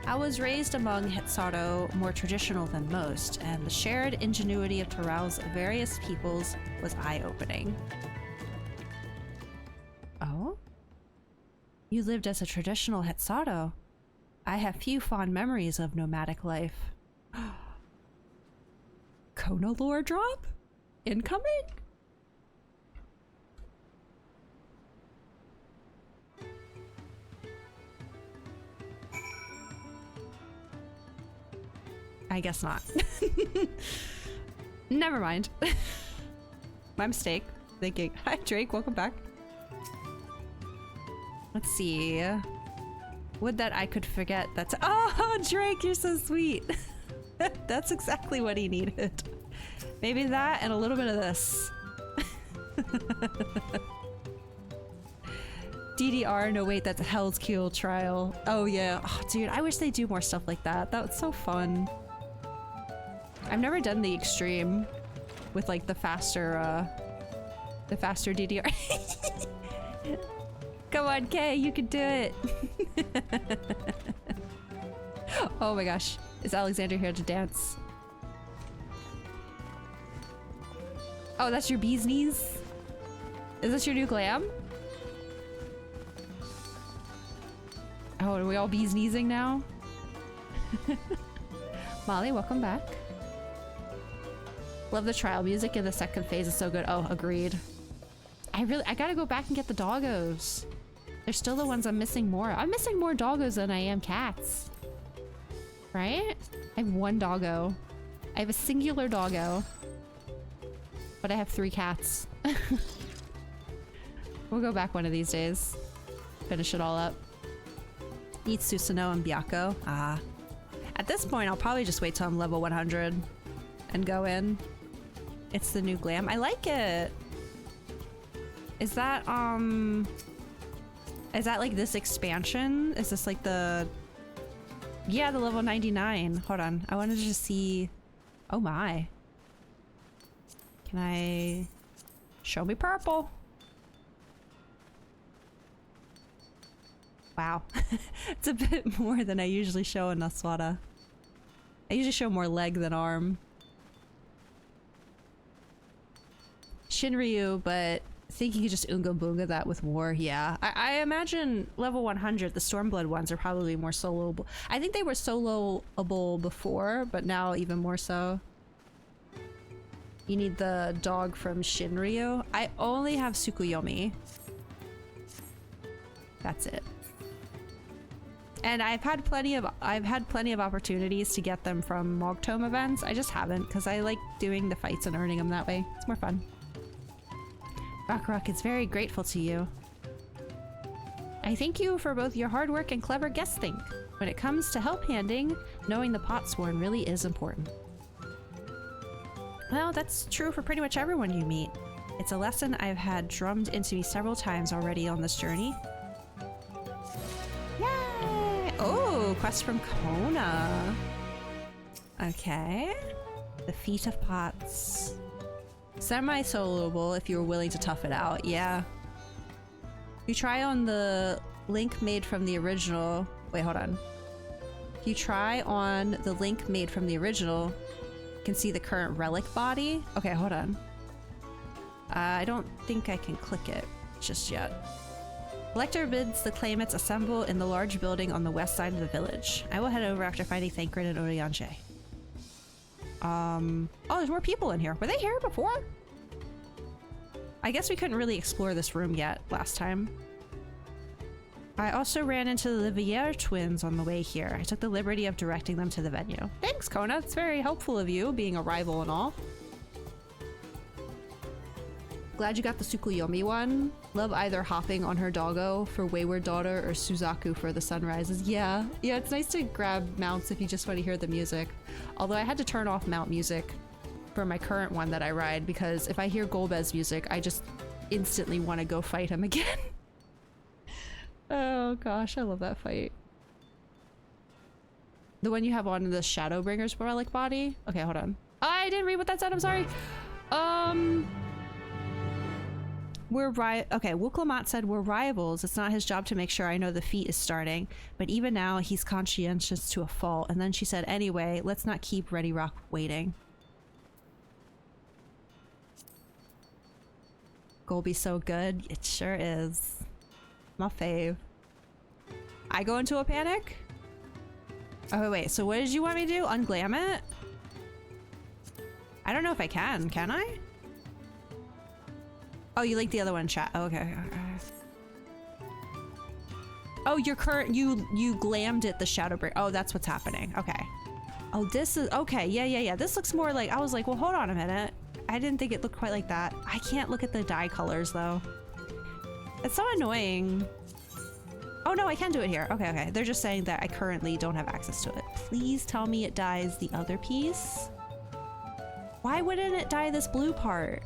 I was raised among Hetsato, more traditional than most, and the shared ingenuity of Tarao's various peoples was eye-opening. Oh? You lived as a traditional Hetsato. I have few fond memories of nomadic life. Kona lore drop? Incoming? I guess not. Never mind. My mistake. Thinking. Hi, Drake. Welcome back. Let's see. Would that I could forget that. Oh, Drake, you're so sweet. That's exactly what he needed. Maybe that and a little bit of this. DDR, no wait, that's a Hell's Kill trial. Oh yeah. Oh, dude, I wish they do more stuff like that. That was so fun. I've never done the extreme with like the faster DDR. Come on, Kay, you can do it. Oh my gosh, is Alexander here to dance? Oh, that's your bee's knees? Is this your new glam? Oh, are we all bees kneesing now? Molly, welcome back. Love the trial music in the second phase. Is so good. Oh, agreed. I gotta go back and get the doggos. They're still the ones I'm missing more. I'm missing more doggos than I am cats. Right? I have 1 doggo. I have a singular doggo. But I have 3 cats. We'll go back one of these days. Finish it all up. Eat Susanoo and Byakko. Ah. At this point, I'll probably just wait till I'm level 100 and go in. It's the new glam. I like it. Is that like this expansion? Is this like the... Yeah, the level 99. Hold on. I wanted to just see... Oh my. Can I... Show me purple. Wow. It's a bit more than I usually show in Naswada. I usually show more leg than arm. Shinryu, but I think you could just Unga Boonga that with war, yeah. I imagine level 100, the Stormblood ones are probably more soloable. I think they were soloable before, but now even more so. You need the dog from Shinryu. I only have Tsukuyomi. That's it. And I've had plenty of opportunities to get them from Mogtome events. I just haven't because I like doing the fights and earning them that way. It's more fun. Rock is very grateful to you. I thank you for both your hard work and clever guesting. When it comes to help handing, knowing the Potsworn really is important. Well, that's true for pretty much everyone you meet. It's a lesson I've had drummed into me several times already on this journey. Yay! Oh, quest from Kona. Okay. The Feet of Pots. Semi-soloable if you were willing to tough it out, yeah. You try on the link made from the original... Wait, hold on. If you try on the link made from the original, you can see the current relic body. Okay, hold on. I don't think I can click it just yet. Lecter bids the claimants assemble in the large building on the west side of the village. I will head over after finding Thancred and Orianche. Oh, there's more people in here. Were they here before? I guess we couldn't really explore this room yet last time. I also ran into the Liviere twins on the way here. I took the liberty of directing them to the venue. Thanks, Kona. It's very helpful of you, being a rival and all. Glad you got the Tsukuyomi one. Love either hopping on her doggo for Wayward Daughter or Suzaku for the sunrises. Yeah, it's nice to grab mounts if you just want to hear the music. Although I had to turn off mount music for my current one that I ride because if I hear Golbez music, I just instantly want to go fight him again. Oh gosh, I love that fight. The one you have on the Shadowbringer's relic body? Okay, hold on. I didn't read what that said, I'm sorry. Okay, Wuklamat said we're rivals. It's not his job to make sure I know the feat is starting, but even now he's conscientious to a fault. And then she said, anyway, let's not keep Ready Rock waiting. Golby's so good. It sure is. My fave. I go into a panic? Oh, wait, so what did you want me to do? Unglam it? I don't know if I can I? Oh, you like the other one, chat. Oh, okay. Oh, you glammed it, the Shadowbringer. Oh, that's what's happening. Okay. Oh, this is... Okay, yeah. This looks more like... I was like, well, hold on a minute. I didn't think it looked quite like that. I can't look at the dye colors, though. It's so annoying. Oh, no, I can do it here. Okay. They're just saying that I currently don't have access to it. Please tell me it dyes the other piece. Why wouldn't it dye this blue part?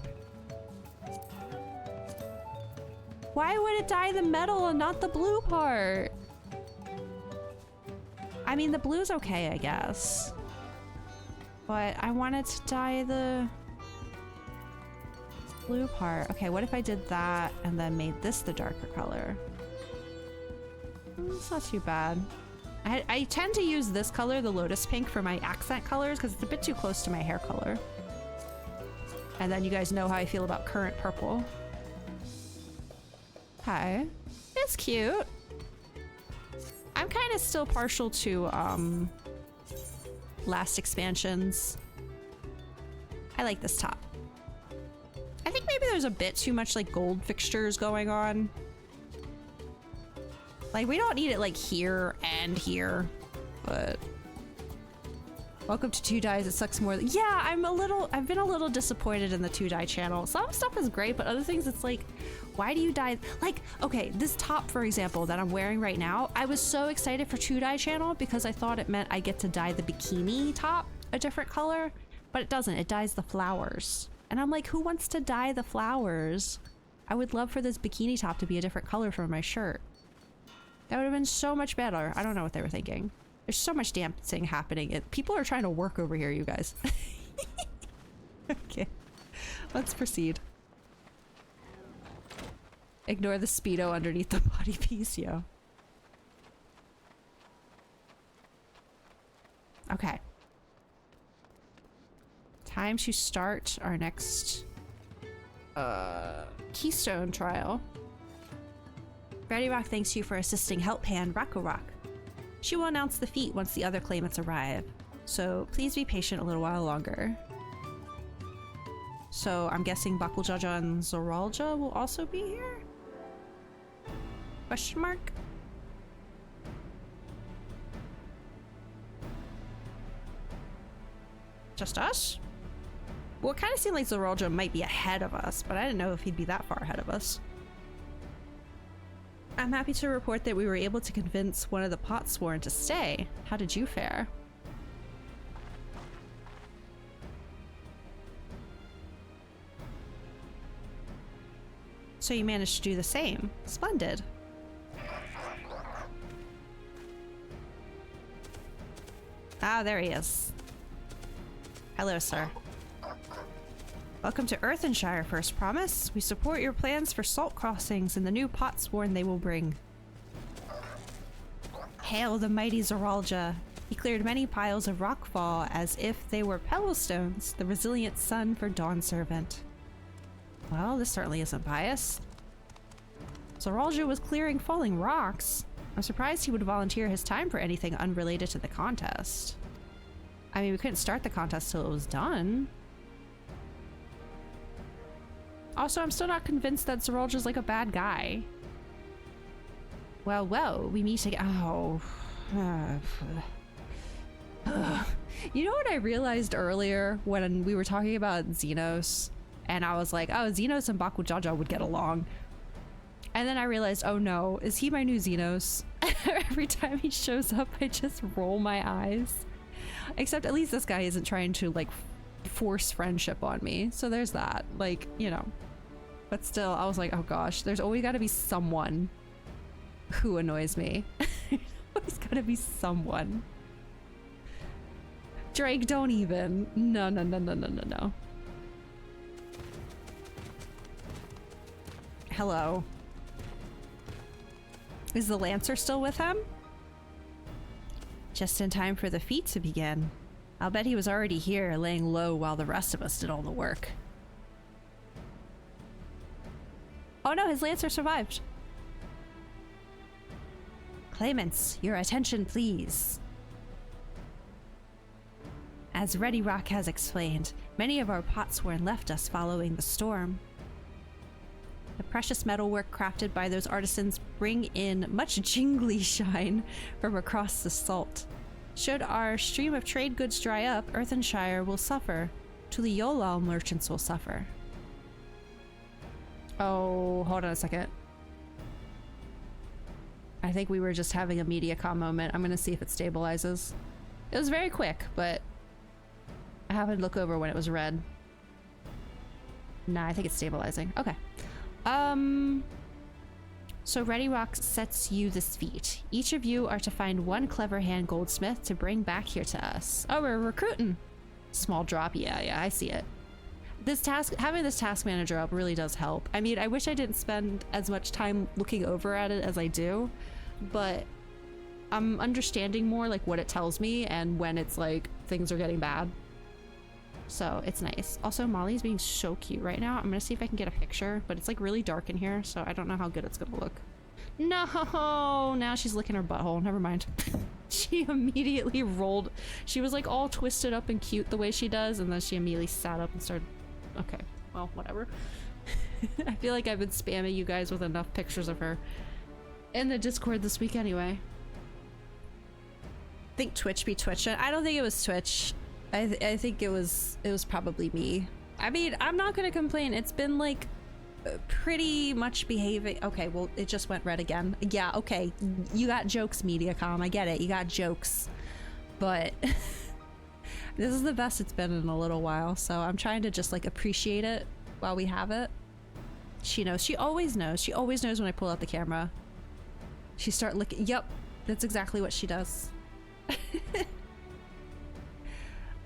Why would it dye the metal and not the blue part? I mean, the blue's okay, I guess. But I wanted to dye the blue part. Okay, what if I did that and then made this the darker color? It's not too bad. I tend to use this color, the Lotus Pink, for my accent colors because it's a bit too close to my hair color. And then you guys know how I feel about current purple. Okay. It's cute. I'm kind of still partial to last expansions. I like this top. I think maybe there's a bit too much like gold fixtures going on. Like we don't need it like here and here, but welcome to 2Dyes. It sucks more. Yeah, I've been a little disappointed in the 2Dye channel. Some stuff is great, but other things it's like, why do you dye? Like, okay, this top, for example, that I'm wearing right now, I was so excited for 2Dye channel because I thought it meant I get to dye the bikini top a different color, but it doesn't. It dyes the flowers. And I'm like, who wants to dye the flowers? I would love for this bikini top to be a different color from my shirt. That would have been so much better. I don't know what they were thinking. There's so much dancing happening. People are trying to work over here, you guys. Okay, let's proceed. Ignore the Speedo underneath the body piece, yo. Okay. Time to start our next Keystone trial. Ready Rock thanks you for assisting Help Hand Rock. She will announce the feat once the other claimants arrive, so please be patient a little while longer. So I'm guessing Bakujaja and Zoralja will also be here? Question mark? Just us? Well, it kind of seemed like Zoralja might be ahead of us, but I didn't know if he'd be that far ahead of us. I'm happy to report that we were able to convince one of the Potsworn to stay. How did you fare? So you managed to do the same. Splendid. Ah, there he is. Hello, sir. Welcome to Earthenshire, First Promise. We support your plans for salt crossings and the new Potsworn they will bring. Hail the mighty Zoralja. He cleared many piles of rockfall as if they were pebble stones, the resilient sun for Dawn Servant. Well, this certainly isn't biased. Zoralja was clearing falling rocks. I'm surprised he would volunteer his time for anything unrelated to the contest. I mean, we couldn't start the contest till it was done. Also, I'm still not convinced that Zoralja's like a bad guy. Well, we meet again. Oh. You know what I realized earlier when we were talking about Xenos? And I was like, oh, Xenos and Bakujaja would get along. And then I realized, oh no, is he my new Xenos? Every time he shows up, I just roll my eyes. Except at least this guy isn't trying to like force friendship on me. So there's that, like, you know. But still, I was like, oh gosh, there's always got to be someone who annoys me. There's always got to be someone. Drake, don't even. No. Hello. Is the Lancer still with him? Just in time for the feat to begin. I'll bet he was already here, laying low while the rest of us did all the work. Oh no, his Lancer survived. Claimants, your attention please. As Ready Rock has explained, many of our Potsworn left us following the storm. The precious metalwork crafted by those artisans bring in much jingly shine from across the salt. Should our stream of trade goods dry up, Earthenshire will suffer. Tuliolal merchants will suffer. Oh, hold on a second. I think we were just having a Mediacom moment. I'm gonna see if it stabilizes. It was very quick, but I happened to look over when it was red. Nah, I think it's stabilizing. Okay. So Ready Rock sets you this feat. Each of you are to find one clever hand goldsmith to bring back here to us. Oh, we're recruiting. Small drop. Yeah, I see it. This task, having this task manager up really does help. I mean, I wish I didn't spend as much time looking over at it as I do, but I'm understanding more like what it tells me and when it's like things are getting bad. So it's nice. Also, Molly's being so cute right now. I'm gonna see if I can get a picture, but it's like really dark in here, so I don't know how good it's gonna look. No! Now she's licking her butthole. Never mind. She immediately rolled. She was like all twisted up and cute the way she does, and then she immediately sat up and started... Okay, well, whatever. I feel like I've been spamming you guys with enough pictures of her in the Discord this week anyway. I think Twitch be twitching. I don't think it was Twitch. I think it was probably me. I mean, I'm not gonna complain. It's been like pretty much behaving. Okay, well, it just went red again. Yeah, okay. You got jokes, Mediacom. I get it. You got jokes. But this is the best it's been in a little while, so I'm trying to just like appreciate it while we have it. She knows. She always knows. She always knows when I pull out the camera. She start looking. Yep, that's exactly what she does.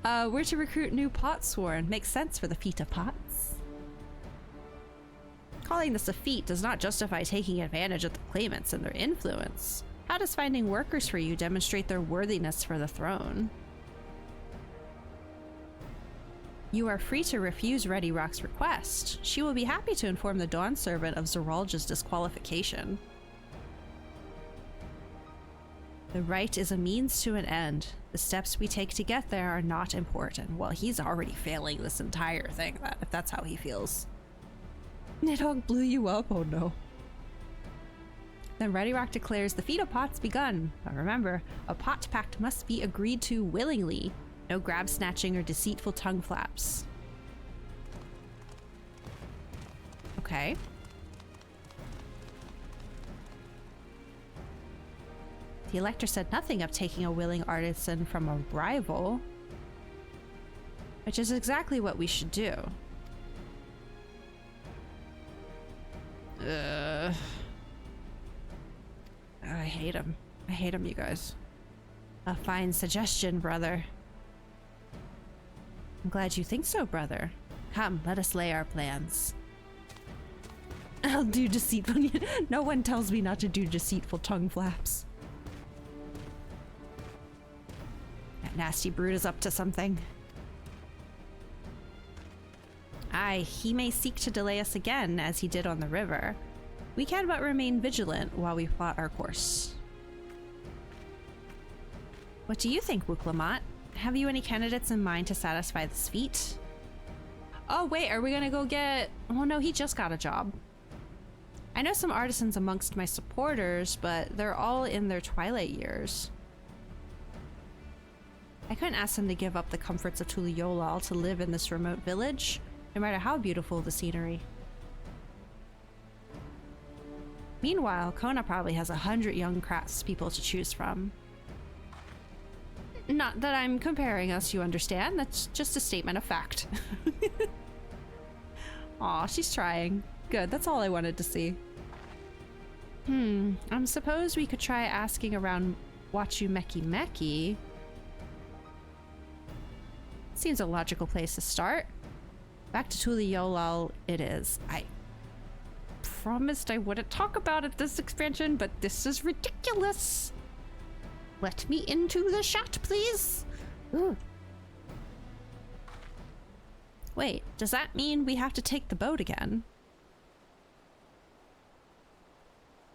We're to recruit new Potsworn. Makes sense for the feat of Pots. Calling this a feat does not justify taking advantage of the claimants and their influence. How does finding workers for you demonstrate their worthiness for the throne? You are free to refuse Ready Rock's request. She will be happy to inform the Dawn Servant of Zeralja's disqualification. The right is a means to an end. The steps we take to get there are not important. Well, he's already failing this entire thing, if that's how he feels. Nidhogg blew you up? Oh no. Then Ready Rock declares the feat of Pot's begun. But remember, a Pot pact must be agreed to willingly. No grab snatching or deceitful tongue flaps. Okay. The Elector said nothing of taking a willing artisan from a rival, which is exactly what we should do. I hate him. I hate him, you guys. A fine suggestion, brother. I'm glad you think so, brother. Come, let us lay our plans. I'll do deceitful. No one tells me not to do deceitful tongue flaps. That nasty brute is up to something. Aye, he may seek to delay us again, as he did on the river. We can but remain vigilant while we plot our course. What do you think, Wuklamat? Have you any candidates in mind to satisfy this feat? Oh wait, are we gonna go get... Oh no, he just got a job. I know some artisans amongst my supporters, but they're all in their twilight years. I couldn't ask them to give up the comforts of Tuliolal to live in this remote village, no matter how beautiful the scenery. Meanwhile, Kona probably has 100 young craftspeople to choose from. Not that I'm comparing us, you understand. That's just a statement of fact. Aw, she's trying. Good, that's all I wanted to see. I suppose we could try asking around Wachumeki Meki. Seems a logical place to start. Back to Tuliolal it is. I promised I wouldn't talk about it this expansion, but this is ridiculous. Let me into the shot, please. Ooh. Wait, does that mean we have to take the boat again?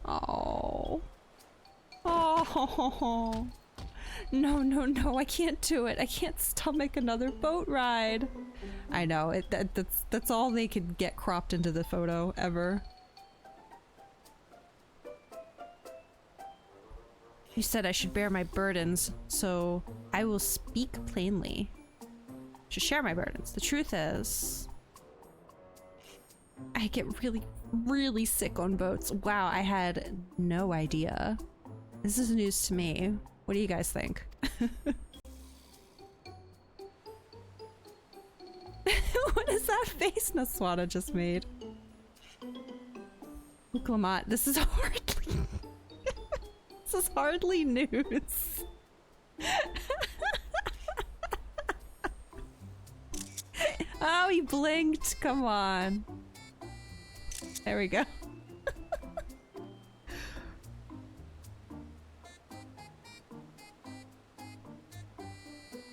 Oh. Oh. No, no, no, I can't do it. I can't stomach another boat ride. I know, that's all they could get cropped into the photo ever. You said I should bear my burdens, so I will speak plainly. Should share my burdens. The truth is, I get really, really sick on boats. Wow, I had no idea. This is news to me. What do you guys think? What is that face Naswada just made? Wuklamat, this is hardly... this is hardly news. Oh, he blinked. Come on. There we go.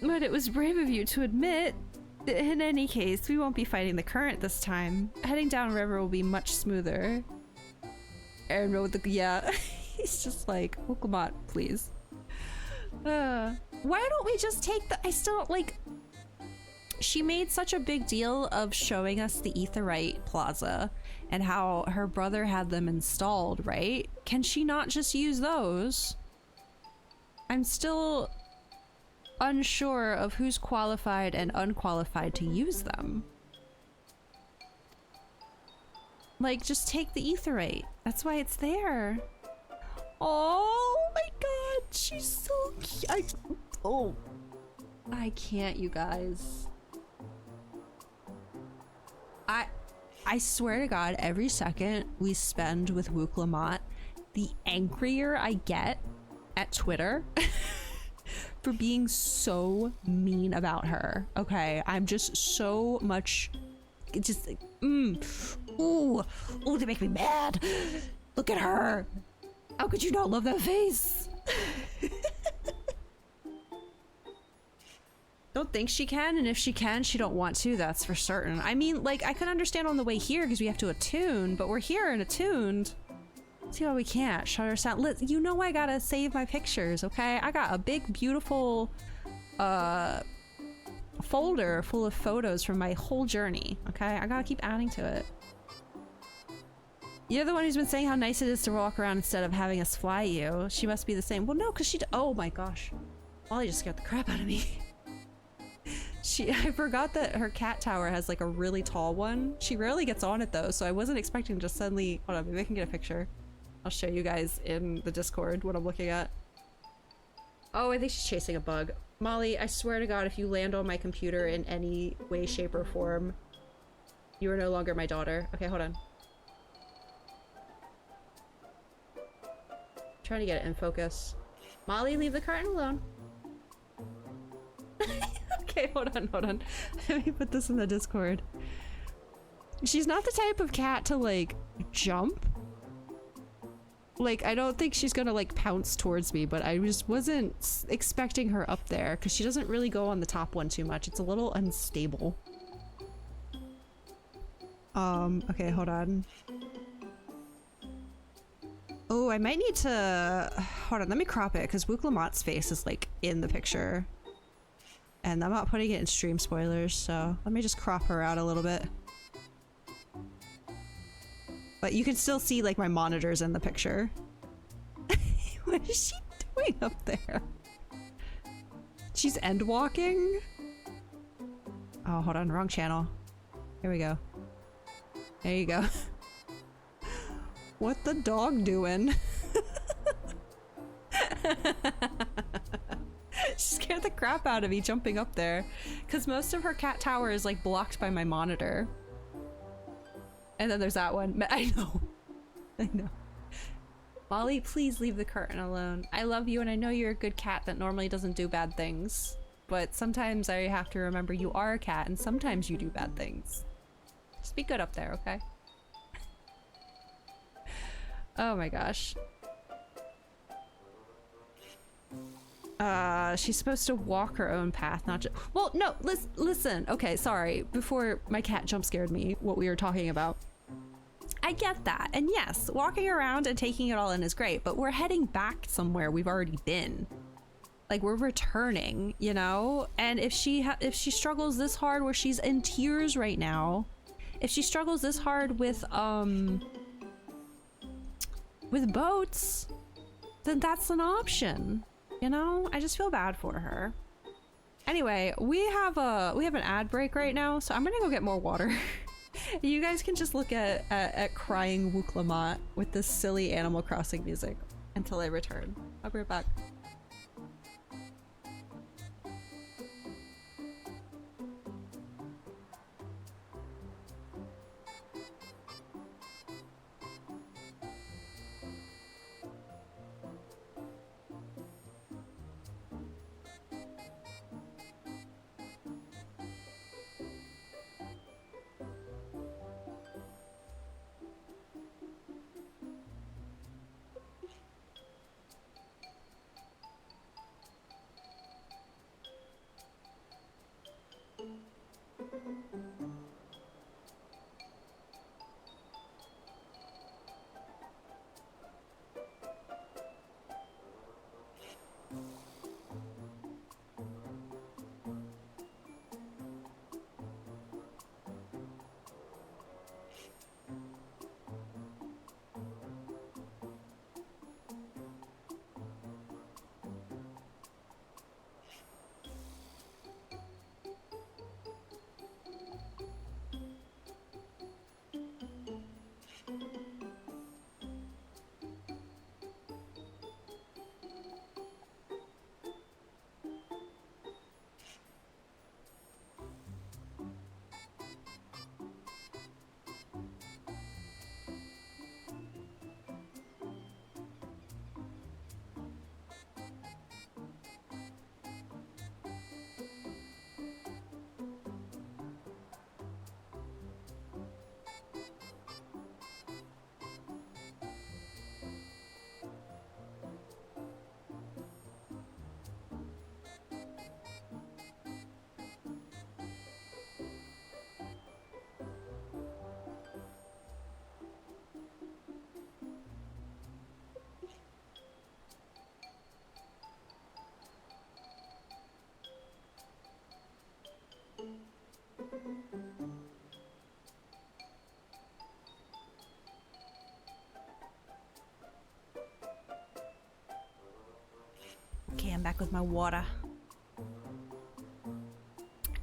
But it was brave of you to admit. In any case, we won't be fighting the current this time. Heading downriver will be much smoother. Aaron with the yeah. He's just like, Wuklamat, please. Why don't we just take the? I still like. She made such a big deal of showing us the Aetheryte Plaza and how her brother had them installed, right? Can she not just use those? I'm still unsure of who's qualified and unqualified to use them. Like, just take the Aetheryte. That's why it's there. Oh my god, she's so cute. I can't, you guys. I swear to god, every second we spend with Wuklamat, the angrier I get at Twitter for being so mean about her. Okay, I'm just so much, just like, ooh, they make me mad. Look at her. How could you not love that face? Don't think she can, and if she can, she don't want to, that's for certain. I mean, like, I could understand on the way here because we have to attune, but we're here and attuned. See why we can't. Shutter sound. You know I gotta save my pictures, okay? I got a big, beautiful folder full of photos from my whole journey, okay? I gotta keep adding to it. You're the one who's been saying how nice it is to walk around instead of having us fly you. She must be the same. Well, no, because she... Oh my gosh. Molly just scared the crap out of me. I forgot that her cat tower has like a really tall one. She rarely gets on it though, so I wasn't expecting to just suddenly... Hold on, maybe I can get a picture. I'll show you guys in the Discord what I'm looking at. Oh, I think she's chasing a bug. Molly, I swear to god, if you land on my computer in any way, shape, or form, you are no longer my daughter. Okay, hold on. Trying to get it in focus. Molly, leave the curtain alone. Okay, hold on. Let me put this in the Discord. She's not the type of cat to, like, jump. Like, I don't think she's gonna, like, pounce towards me, but I just wasn't expecting her up there, because she doesn't really go on the top one too much. It's a little unstable. Okay, hold on. Oh, I might need to... Hold on, let me crop it, because Wuklamat's face is, like, in the picture. And I'm not putting it in stream spoilers, so let me just crop her out a little bit. But you can still see, like, my monitors in the picture. What is she doing up there? She's end walking? Oh, hold on, wrong channel. Here we go. There you go. What the dog doing? She scared the crap out of me jumping up there. Because most of her cat tower is like blocked by my monitor. And then there's that one. I know. I know. Molly, please leave the curtain alone. I love you and I know you're a good cat that normally doesn't do bad things. But sometimes I have to remember you are a cat and sometimes you do bad things. Just be good up there, okay? Oh my gosh. She's supposed to walk her own path, not just— well, no, listen. Okay, sorry. Before my cat jump scared me, what we were talking about. I get that. And yes, walking around and taking it all in is great, but we're heading back somewhere we've already been. Like, we're returning, you know? And if she struggles this hard where she's in tears right now, if she struggles this hard with boats, then that's an option. You know, I just feel bad for her. Anyway, we have an ad break right now, so I'm gonna go get more water. You guys can just look at crying Wuklamat with this silly Animal Crossing music until I return. I'll be right back. I'm back with my water.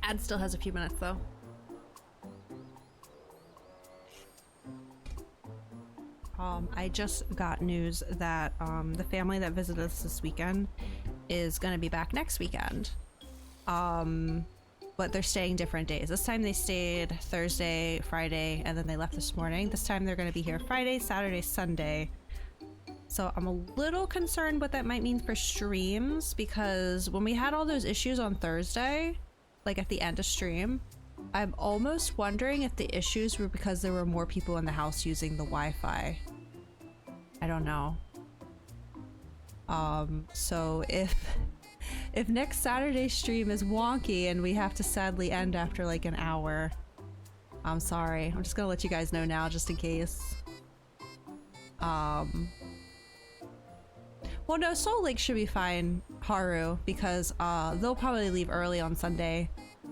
Ad still has a few minutes though. I just got news that the family that visited us this weekend is gonna be back next weekend. But they're staying different days. This time they stayed Thursday, Friday, and then they left this morning. This time they're gonna be here Friday, Saturday, Sunday. So I'm a little concerned what that might mean for streams, because when we had all those issues on Thursday, like at the end of stream, I'm almost wondering if the issues were because there were more people in the house using the Wi-Fi. I don't know. So if next Saturday's stream is wonky and we have to sadly end after like an hour, I'm sorry. I'm just gonna let you guys know now just in case. Well, no, Soul Lake should be fine, Haru, because they'll probably leave early on Sunday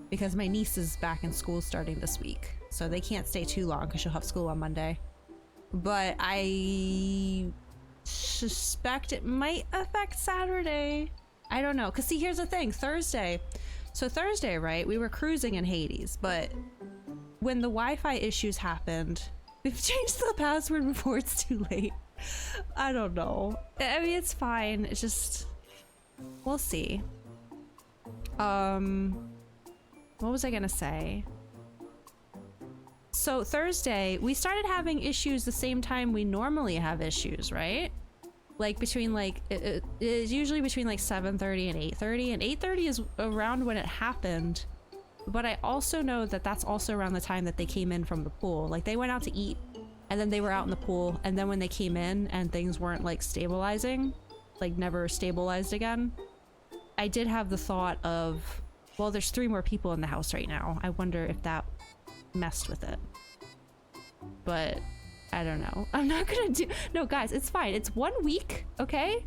because my niece is back in school starting this week. So they can't stay too long because she'll have school on Monday. But I suspect it might affect Saturday. I don't know. Because see, here's the thing. Thursday. So Thursday, right? We were cruising in Hades. But when the Wi-Fi issues happened, we've changed the password before it's too late. I don't know. I mean, it's fine. It's just... we'll see. What was I gonna say? So Thursday, we started having issues the same time we normally have issues, right? Like between like, it is usually between like 7:30 and 8:30, and 8:30 is around when it happened. But I also know that that's also around the time that they came in from the pool. Like they went out to eat and then they were out in the pool, and then when they came in and things weren't like stabilizing, like never stabilized again, I did have the thought of, well, there's 3 more people in the house right now. I wonder if that messed with it. But I don't know. I'm not gonna do... No, guys, it's fine. It's 1 week, okay?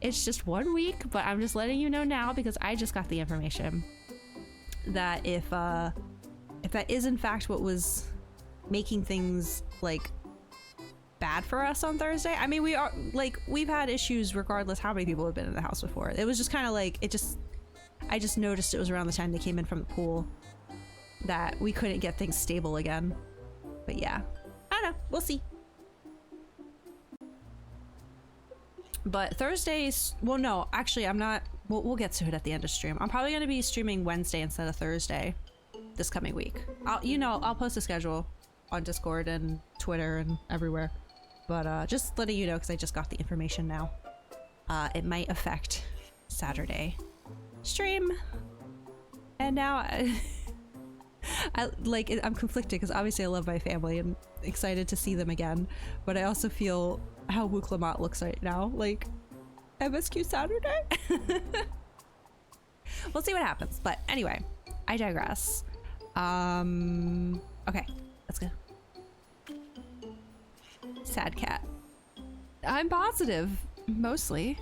It's just 1 week, but I'm just letting you know now because I just got the information that if that is in fact what was making things like bad for us on Thursday. I mean, we are like, we've had issues regardless how many people have been in the house before. It was just kind of like, I just noticed it was around the time they came in from the pool that we couldn't get things stable again. But yeah, I don't know. We'll see. But Thursdays, well, no, actually, I'm not. We'll get to it at the end of stream. I'm probably going to be streaming Wednesday instead of Thursday this coming week. I'll post a schedule on Discord and Twitter and everywhere. But just letting you know because I just got the information now. It might affect Saturday stream. And now I'm conflicted because obviously I love my family and excited to see them again, but I also feel how Wuklamat looks right now, like MSQ Saturday. We'll see what happens, but anyway, I digress. Okay, let's go. Sad cat. I'm positive, mostly.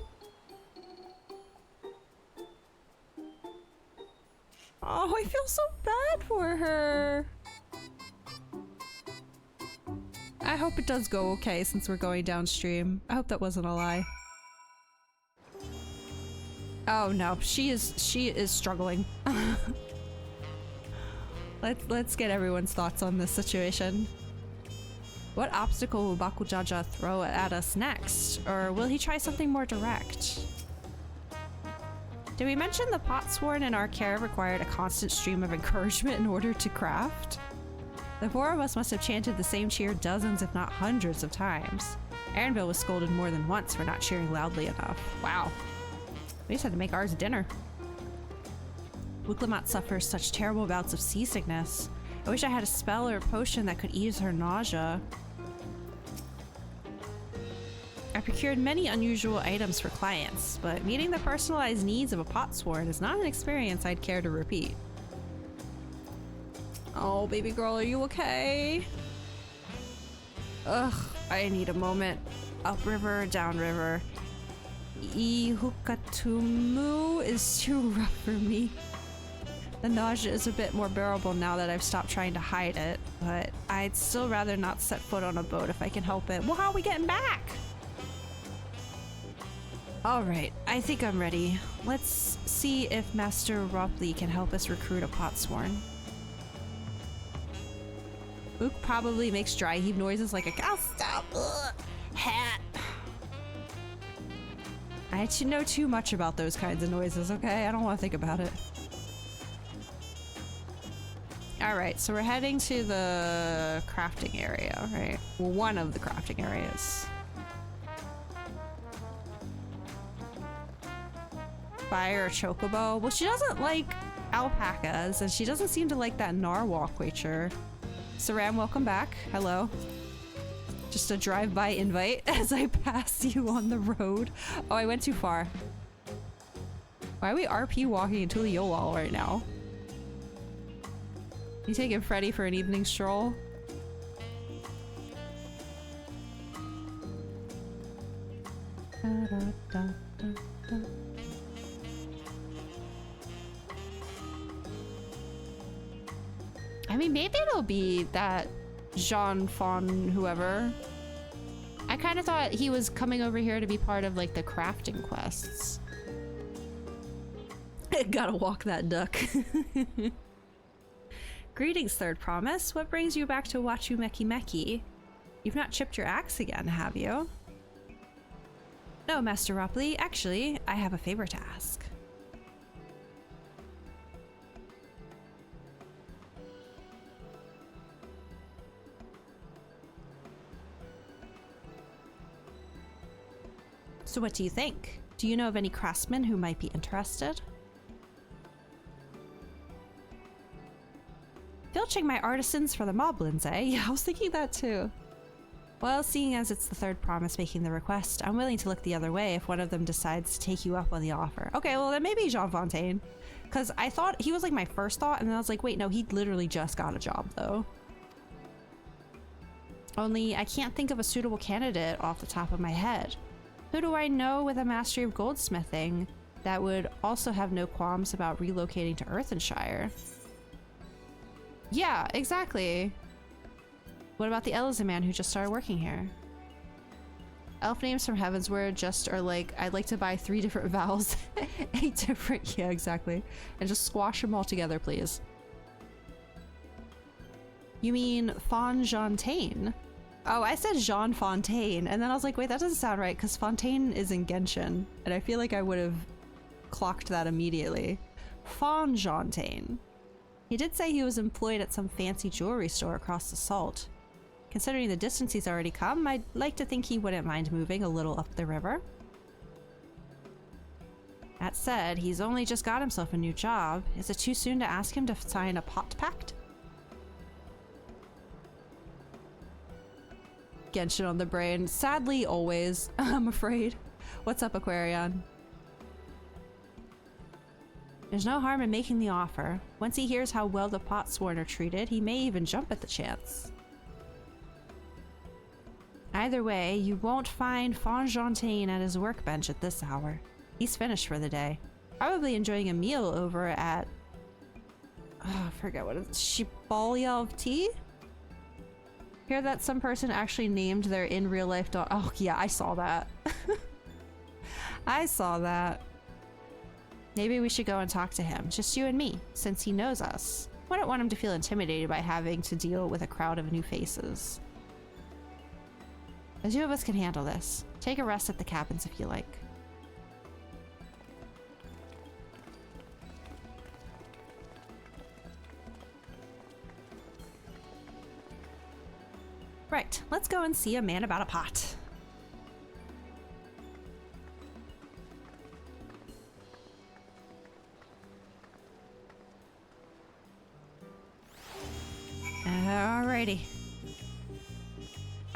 Oh, I feel so bad for her. I hope it does go okay since we're going downstream. I hope that wasn't a lie. Oh no, she is struggling. Let's get everyone's thoughts on this situation. What obstacle will Bakujaja throw at us next? Or will he try something more direct? Did we mention the potsworn in our care required a constant stream of encouragement in order to craft? The 4 of us must have chanted the same cheer dozens if not hundreds of times. Aaronville was scolded more than once for not cheering loudly enough. Wow. We just had to make ours dinner. Wuklamat suffers such terrible bouts of seasickness. I wish I had a spell or a potion that could ease her nausea. I procured many unusual items for clients, but meeting the personalized needs of a potsworn is not an experience I'd care to repeat. Oh, baby girl, are you okay? Ugh, I need a moment. Upriver, downriver. Ihukatumu is too rough for me. The nausea is a bit more bearable now that I've stopped trying to hide it, but I'd still rather not set foot on a boat if I can help it. Well, how are we getting back? Alright, I think I'm ready. Let's see if Master Ropley can help us recruit a potsworn. Ook probably makes dry heave noises like a cow. Stop! Ugh. Hat! I know too much about those kinds of noises, okay? I don't want to think about it. Alright, so we're heading to the crafting area, right? Well, one of the crafting areas. Fire a chocobo. Well, she doesn't like alpacas, and she doesn't seem to like that narwhal creature. Saram, welcome back. Hello. Just a drive-by invite as I pass you on the road. Oh, I went too far. Why are we RP walking into the Yolal right now? You taking Freddy for an evening stroll? I mean, maybe it'll be that Jean Fon whoever. I kind of thought he was coming over here to be part of like the crafting quests. Gotta walk that duck. Greetings, Third Promise. What brings you back to Wachu Meki Meki? You've not chipped your axe again, have you? No, Master Ropley. Actually, I have a favor to ask. So what do you think? Do you know of any craftsmen who might be interested? Filching my artisans for the moblins, eh? Yeah, I was thinking that too. Well, seeing as it's the Third Promise making the request, I'm willing to look the other way if one of them decides to take you up on the offer. Okay, well then maybe Jean Fontaine. Because I thought he was like my first thought, and then I was like, wait, no, he literally just got a job though. Only I can't think of a suitable candidate off the top of my head. Who do I know with a mastery of goldsmithing that would also have no qualms about relocating to Earthenshire? Yeah, exactly. What about the Eliza man who just started working here? Elf names from Heavensward just are like, I'd like to buy 3 different vowels, 8 different, yeah, exactly. And just squash them all together, please. You mean Fontaine? Oh, I said Jean Fontaine, and then I was like, wait, that doesn't sound right, because Fontaine is in Genshin, and I feel like I would have clocked that immediately. Fontaine. He did say he was employed at some fancy jewelry store across the salt. Considering the distance he's already come, I'd like to think he wouldn't mind moving a little up the river. That said, he's only just got himself a new job. Is it too soon to ask him to sign a pot pact? Genshin on the brain. Sadly, always, I'm afraid. What's up, Aquarion? There's no harm in making the offer. Once he hears how well the potsworn are treated, he may even jump at the chance. Either way, you won't find Fontaine at his workbench at this hour. He's finished for the day. Probably enjoying a meal over at... oh, I forget what it's... Shibalia of Tea? Hear that some person actually named their in real life dog. Oh yeah, I saw that. I saw that. Maybe we should go and talk to him, just you and me, since he knows us. Wouldn't want him to feel intimidated by having to deal with a crowd of new faces. The 2 of us can handle this. Take a rest at the cabins if you like. Right, let's go and see a man about a pot. Alrighty.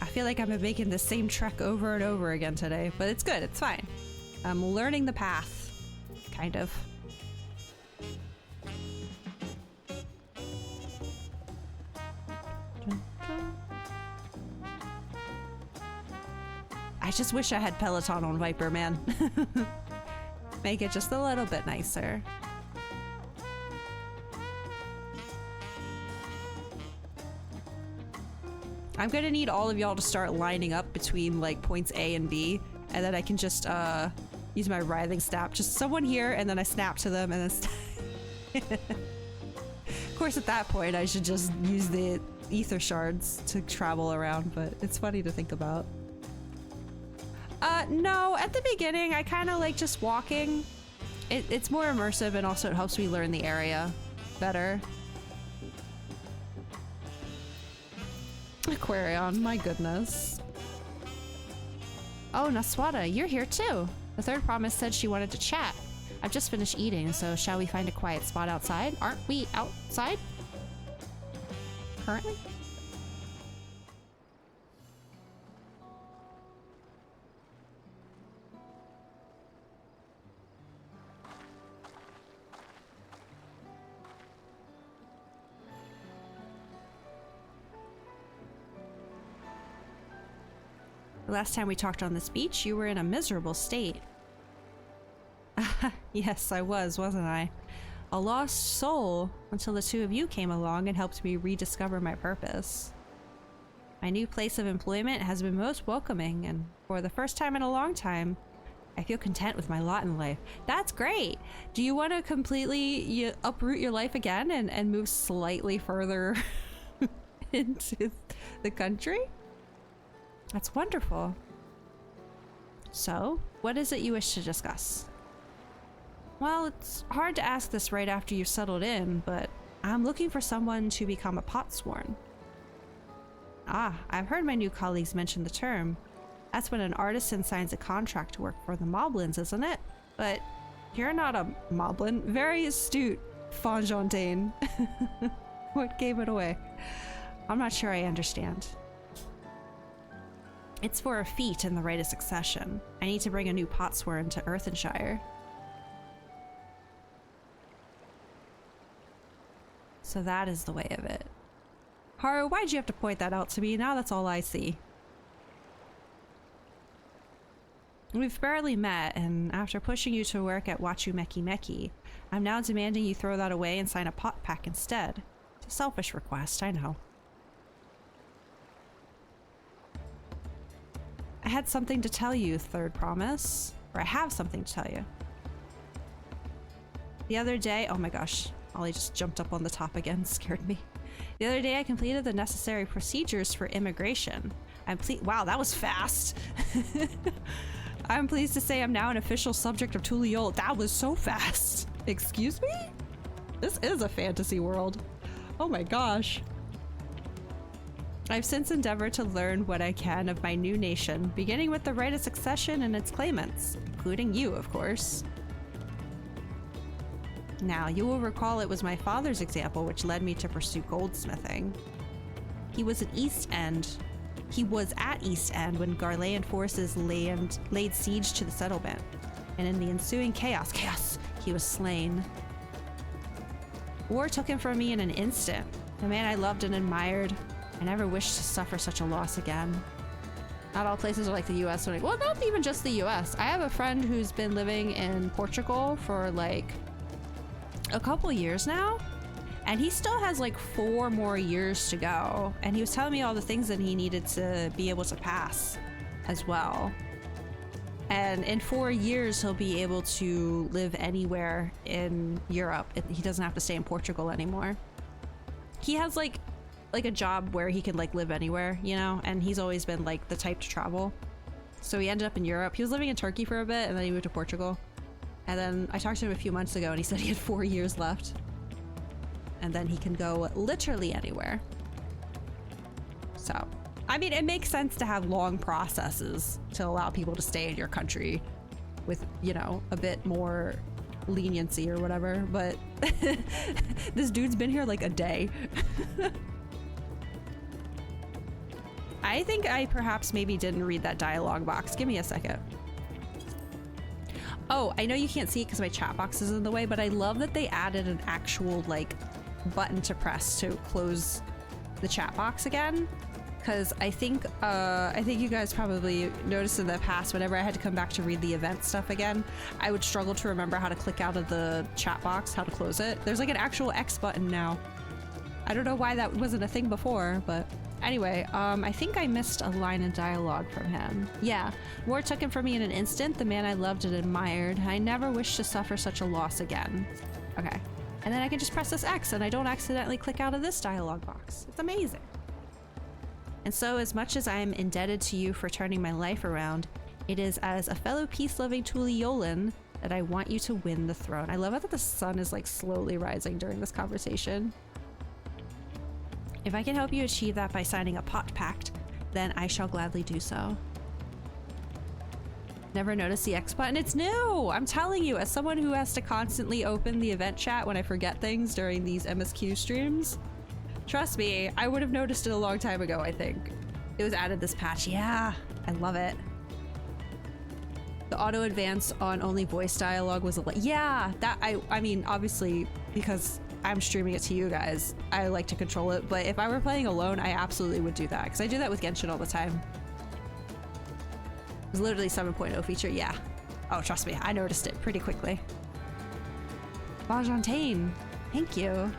I feel like I've been making the same trek over and over again today, but it's good, it's fine. I'm learning the path, kind of. I just wish I had Peloton on Viper, man. Make it just a little bit nicer. I'm gonna need all of y'all to start lining up between like points A and B, and then I can just use my writhing snap. Just someone here, and then I snap to them, and then Of course, at that point, I should just use the ether shards to travel around, but it's funny to think about. No, at the beginning, I kind of like just walking. It's more immersive, and also it helps me learn the area better. Aquarion, my goodness. Oh, Naswada, you're here too. The third promise said she wanted to chat. I've just finished eating, so shall we find a quiet spot outside? Aren't we outside? Currently? The last time we talked on this beach, you were in a miserable state. Yes, I was, wasn't I? A lost soul until the two of you came along and helped me rediscover my purpose. My new place of employment has been most welcoming, and for the first time in a long time, I feel content with my lot in life. That's great! Do you want to completely uproot your life again and move slightly further into the country? That's wonderful. So, what is it you wish to discuss? Well, it's hard to ask this right after you've settled in, but I'm looking for someone to become a potsworn. Ah, I've heard my new colleagues mention the term. That's when an artisan signs a contract to work for the moblins, isn't it? But you're not a moblin. Very astute, Fonjontaine. What gave it away? I'm not sure I understand. It's for a feat in the rite of succession. I need to bring a new potsworn to Earthenshire. So that is the way of it. Haru, why'd you have to point that out to me? Now that's all I see. We've barely met, and after pushing you to work at Wachu Meki Meki, I'm now demanding you throw that away and sign a pot pack instead. It's a selfish request, I know. I had something to tell you, third promise. Or I have something to tell you. The other day, oh my gosh, Ollie just jumped up on the top again, scared me. The other day I completed the necessary procedures for immigration. Wow, that was fast. I'm pleased to say I'm now an official subject of Tuliol. That was so fast. Excuse me? This is a fantasy world. Oh my gosh. I've since endeavored to learn what I can of my new nation, beginning with the right of succession and its claimants, including you, of course. Now, you will recall it was my father's example which led me to pursue goldsmithing. He was at East End when Garlean forces laid siege to the settlement, and in the ensuing chaos, he was slain. War took him from me in an instant, the man I loved and admired. I never wished to suffer such a loss again. Not all places are like the US. Well, not even just the US. I have a friend who's been living in Portugal for like a couple years now, and he still has like 4 more years to go. And he was telling me all the things that he needed to be able to pass as well. And in 4 years, he'll be able to live anywhere in Europe. He doesn't have to stay in Portugal anymore. He has like a job where he can like live anywhere, you know, and he's always been like the type to travel. So he ended up in Europe. He was living in Turkey for a bit, and then he moved to Portugal. And then I talked to him a few months ago, and he said he had 4 years left. And then he can go literally anywhere. So, I mean, it makes sense to have long processes to allow people to stay in your country with, you know, a bit more leniency or whatever, but this dude's been here like a day. I think I perhaps maybe didn't read that dialogue box. Give me a second. Oh, I know you can't see it because my chat box is in the way, but I love that they added an actual like button to press to close the chat box again. Because I think you guys probably noticed in the past, whenever I had to come back to read the event stuff again, I would struggle to remember how to click out of the chat box, how to close it. There's like an actual X button now. I don't know why that wasn't a thing before, but Anyway, I think I missed a line in dialogue from him. Yeah, war took him from me in an instant, the man I loved and admired. I never wish to suffer such a loss again. Okay. And then I can just press this X and I don't accidentally click out of this dialogue box. It's amazing. And so, as much as I am indebted to you for turning my life around, it is as a fellow peace-loving Tuliolan that I want you to win the throne. I love how that the sun is like slowly rising during this conversation. If I can help you achieve that by signing a pot pact, then I shall gladly do so. Never noticed the X button? It's new! I'm telling you, as someone who has to constantly open the event chat when I forget things during these MSQ streams, trust me, I would have noticed it a long time ago, I think. It was added this patch. Yeah, I love it. The auto advance on only voice dialogue was yeah, that I mean, obviously, because I'm streaming it to you guys, I like to control it, but if I were playing alone, I absolutely would do that, because I do that with Genshin all the time. It was literally 7.0 feature, yeah. Oh, trust me, I noticed it pretty quickly. Bajantain, thank you.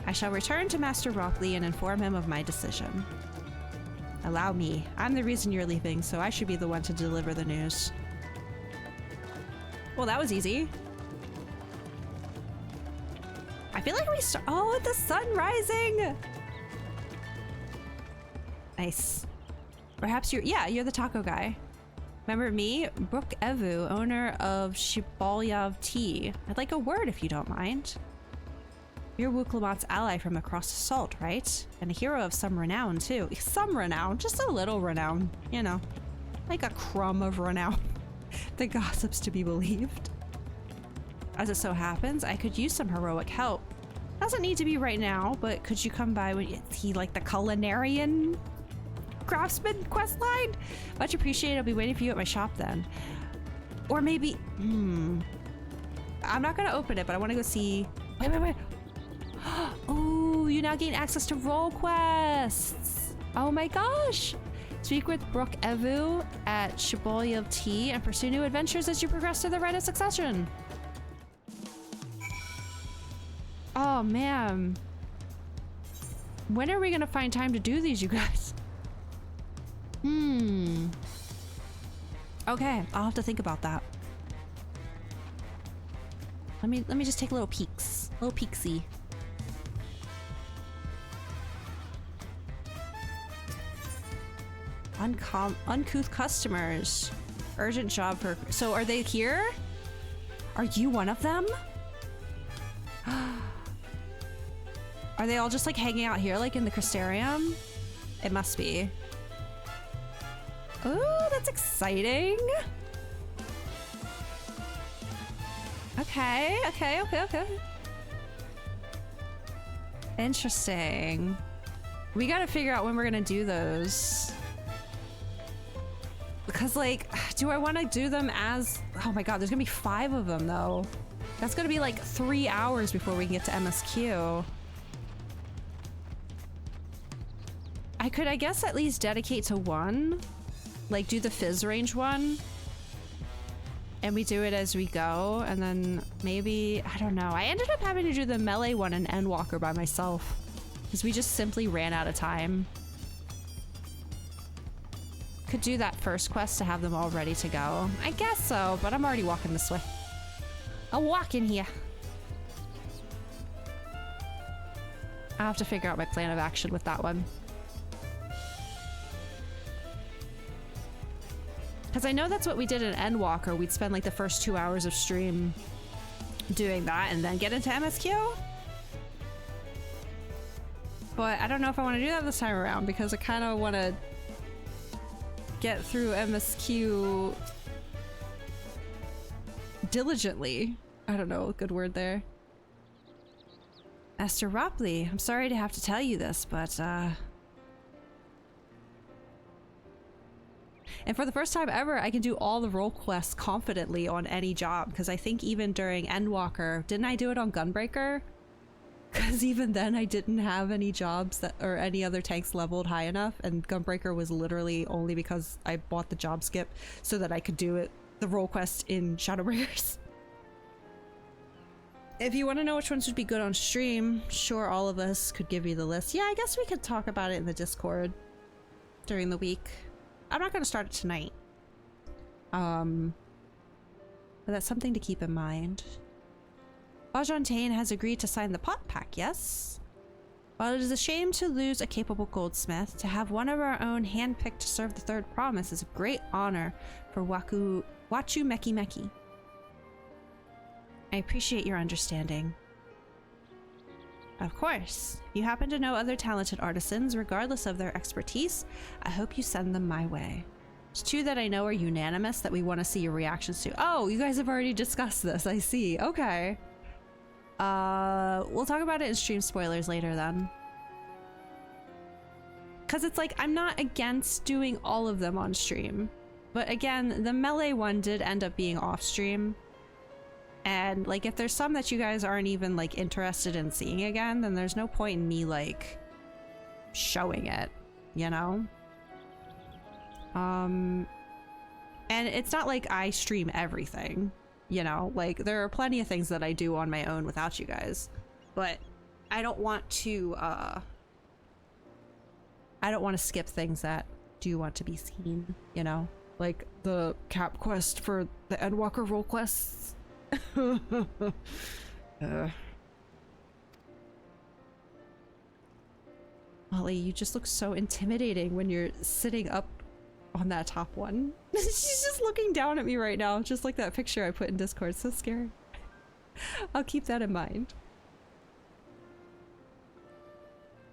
I shall return to Master Ropley and inform him of my decision. Allow me. I'm the reason you're leaving, so I should be the one to deliver the news. Well, that was easy. I feel like we start— oh, the sun rising! Nice. Perhaps you're the taco guy. Remember me? Brook Evu, owner of Shibalyav Tea. I'd like a word if you don't mind. You're Wuklamat's ally from across the salt, right? And a hero of some renown, too. Some renown, just a little renown, you know. Like a crumb of renown. The gossips to be believed. As it so happens, I could use some heroic help. Doesn't need to be right now, but could you come by when— is he like the culinarian craftsman quest line? Much appreciated. I'll be waiting for you at my shop then. Or maybe— I'm not gonna open it, but I want to go see— wait. Oh, you now gain access to role quests. Oh my gosh. Speak with Brook Evu at Shibalyav Tea and pursue new adventures as you progress through the rite of succession. Oh man. When are we gonna find time to do these, you guys? Okay, I'll have to think about that. Let me just take little peeks. Little peeksy. Uncouth customers. Urgent job for— so are they here? Are you one of them? Are they all just like hanging out here like in the Crystarium? It must be. Oh, that's exciting. Okay. Interesting. We gotta figure out when we're gonna do those. Because like, do I want to do them as— oh my god, there's gonna be 5 of them though. That's gonna be like 3 hours before we can get to MSQ. I could, I guess, at least dedicate to one. Like do the Fizz range one. And we do it as we go, and then maybe— I don't know. I ended up having to do the melee one and Endwalker by myself. Because we just simply ran out of time. Could do that first quest to have them all ready to go. I guess so, but I'm already walking this way. I'll walk in here. I'll have to figure out my plan of action with that one. Because I know that's what we did in Endwalker. We'd spend like the first 2 hours of stream doing that and then get into MSQ. But I don't know if I want to do that this time around because I kind of want to get through MSQ diligently. I don't know, good word there. Master Ropley, I'm sorry to have to tell you this, but and for the first time ever, I can do all the role quests confidently on any job, because I think even during Endwalker, didn't I do it on Gunbreaker? Because even then I didn't have any jobs that— or any other tanks leveled high enough, and Gunbreaker was literally only because I bought the job skip so that I could do it— the role quest in Shadowbringers. If you want to know which ones would be good on stream, sure, all of us could give you the list. Yeah, I guess we could talk about it in the Discord during the week. I'm not going to start it tonight. But that's something to keep in mind. Bajontaine has agreed to sign the pot pact, yes? While it is a shame to lose a capable goldsmith, to have one of our own handpicked to serve the third promise is a great honor for Wachu Meki Meki. I appreciate your understanding. Of course. If you happen to know other talented artisans, regardless of their expertise, I hope you send them my way. There's two that I know are unanimous that we want to see your reactions to. Oh, you guys have already discussed this. I see. Okay. We'll talk about it in stream spoilers later then. Because it's like, I'm not against doing all of them on stream. But again, the melee one did end up being off stream. And like, if there's some that you guys aren't even like interested in seeing again, then there's no point in me like showing it, you know? And it's not like I stream everything, you know? Like, there are plenty of things that I do on my own without you guys, but I don't want to skip things that do want to be seen, you know? Like the cap quest for the Endwalker role quests. Molly, you just look so intimidating when you're sitting up on that top one. She's just looking down at me right now, just like that picture I put in Discord. So scary. I'll keep that in mind.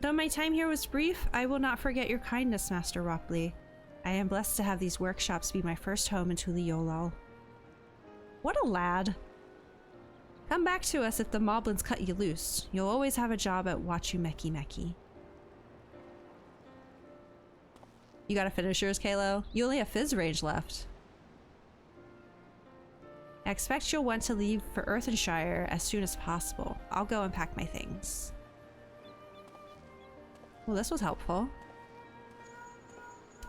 Though my time here was brief, I will not forget your kindness, Master Ropley. I am blessed to have these workshops be my first home in Tuliolal. What a lad. Come back to us if the moblins cut you loose. You'll always have a job at Wachu Meki Meki. You gotta finish yours, Kalo? You only have Fizz range left. I expect you'll want to leave for Earthenshire as soon as possible. I'll go and pack my things. Well, this was helpful.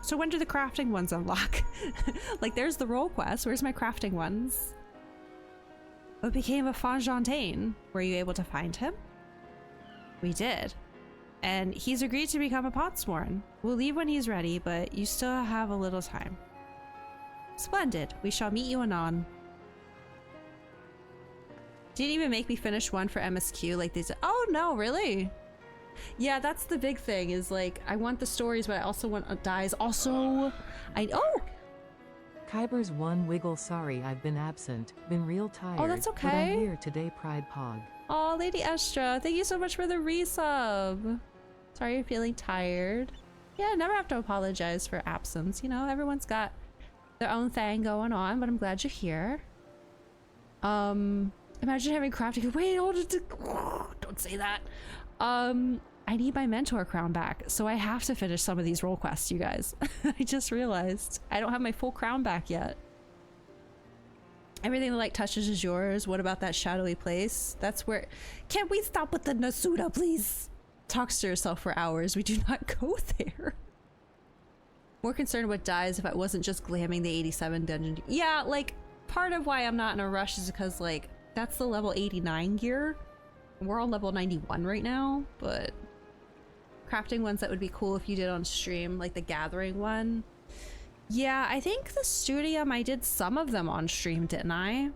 So when do the crafting ones unlock? Like, there's the role quest. Where's my crafting ones? What became of Fonjontaine? Were you able to find him? We did. And he's agreed to become a Potsworn. We'll leave when he's ready, but you still have a little time. Splendid. We shall meet you anon. Didn't even make me finish one for MSQ like these. Oh no, really? Yeah, that's the big thing, is like, I want the stories, but I also want dies. Also, oh! Kyber's one wiggle, sorry I've been absent. Been real tired. Oh, that's okay. But I'm here today, Pride Pog. Oh, Lady Estra, thank you so much for the resub. Sorry you're feeling tired. Yeah, never have to apologize for absence. You know, everyone's got their own thing going on, but I'm glad you're here. Imagine having crafting. Wait, hold it. Don't say that. I need my mentor crown back, so I have to finish some of these role quests, you guys. I just realized I don't have my full crown back yet. Everything the light touches is yours. What about that shadowy place? That's where... Can we stop with the Nasuda, please? Talks to yourself for hours. We do not go there. More concerned what dies if I wasn't just glamming the 87 dungeon. Yeah, like, part of why I'm not in a rush is because, like, that's the level 89 gear. We're on level 91 right now, but crafting ones that would be cool if you did on stream, like the gathering one. Yeah, I think the Studium, I did some of them on stream, didn't I?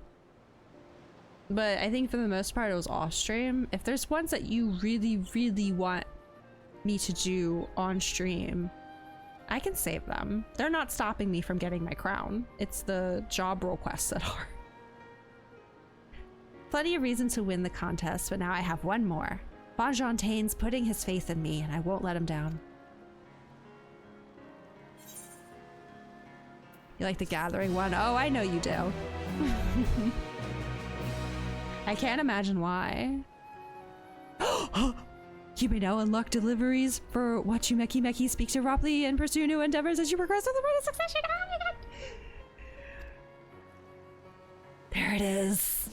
But I think for the most part it was off stream. If there's ones that you really, really want me to do on stream, I can save them. They're not stopping me from getting my crown. It's the job role quests that are. Plenty of reason to win the contest, but now I have one more. Fonjontaine's putting his faith in me, and I won't let him down. You like the gathering one? Oh, I know you do. I can't imagine why. You may now unlock deliveries for Wachu Meki Meki. Speak to Ropley and pursue new endeavors as you progress in the road of succession. Oh my god! There it is.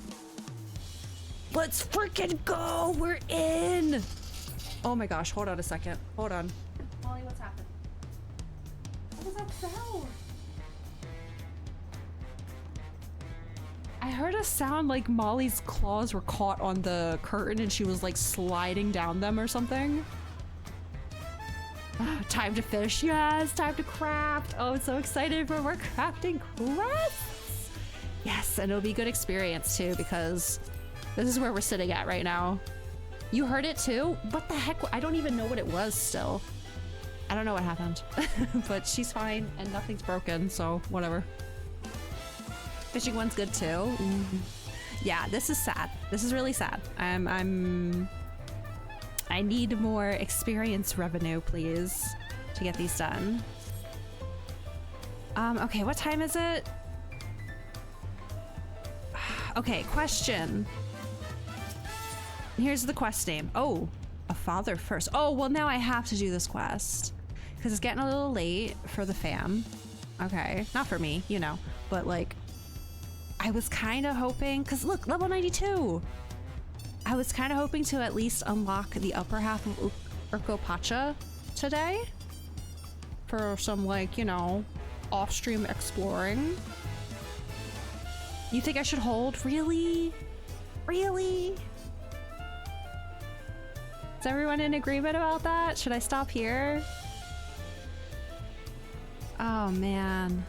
Let's freaking go! We're in! Oh my gosh, hold on a second. Hold on. Molly, what's happened? What was that sound? I heard a sound like Molly's claws were caught on the curtain and she was like sliding down them or something. Time to fish, yes, time to craft. Oh, I'm so excited for more crafting quests. Yes, and it'll be a good experience too because this is where we're sitting at right now. You heard it too? What the heck? I don't even know what it was still. I don't know what happened, but she's fine and nothing's broken, so whatever. Fishing one's good too. Mm-hmm. Yeah, this is sad. This is really sad. I need more experience revenue, please, to get these done. Okay, what time is it? Okay, question. Here's the quest name. Oh, a father first. Oh, well now I have to do this quest because it's getting a little late for the fam. Okay, not for me, you know, but like I was kind of hoping, because look, level 92. I was kind of hoping to at least unlock the upper half of Urkopacha today for some, like, you know, off-stream exploring. You think I should hold? Really? Really? Is everyone in agreement about that? Should I stop here? Oh, man.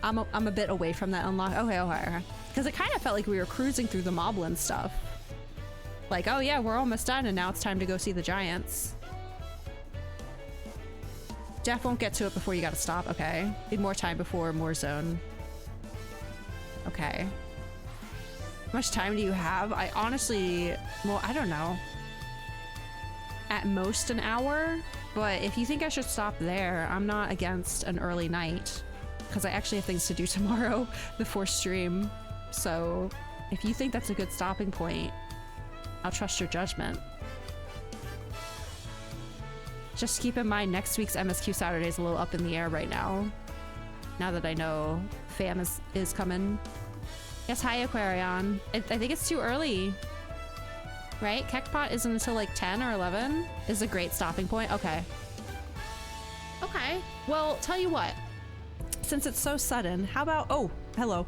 I'm a bit away from that unlock. Okay. Because it kind of felt like we were cruising through the moblin stuff. Like, oh yeah, we're almost done and now it's time to go see the giants. Jeff won't get to it before you gotta stop. Okay. Need more time before more zone. Okay. How much time do you have? I honestly, well, I don't know. At most an hour, but if you think I should stop there, I'm not against an early night. Because I actually have things to do tomorrow before stream. So if you think that's a good stopping point, I'll trust your judgment. Just keep in mind next week's MSQ Saturday is a little up in the air right now. Now that I know fam is coming. Yes, hi Aquarion. I think it's too early. Right? Kekpot isn't until like 10 or 11 is a great stopping point. Okay. Okay. Well, tell you what. Since it's so sudden, how about... Oh, hello.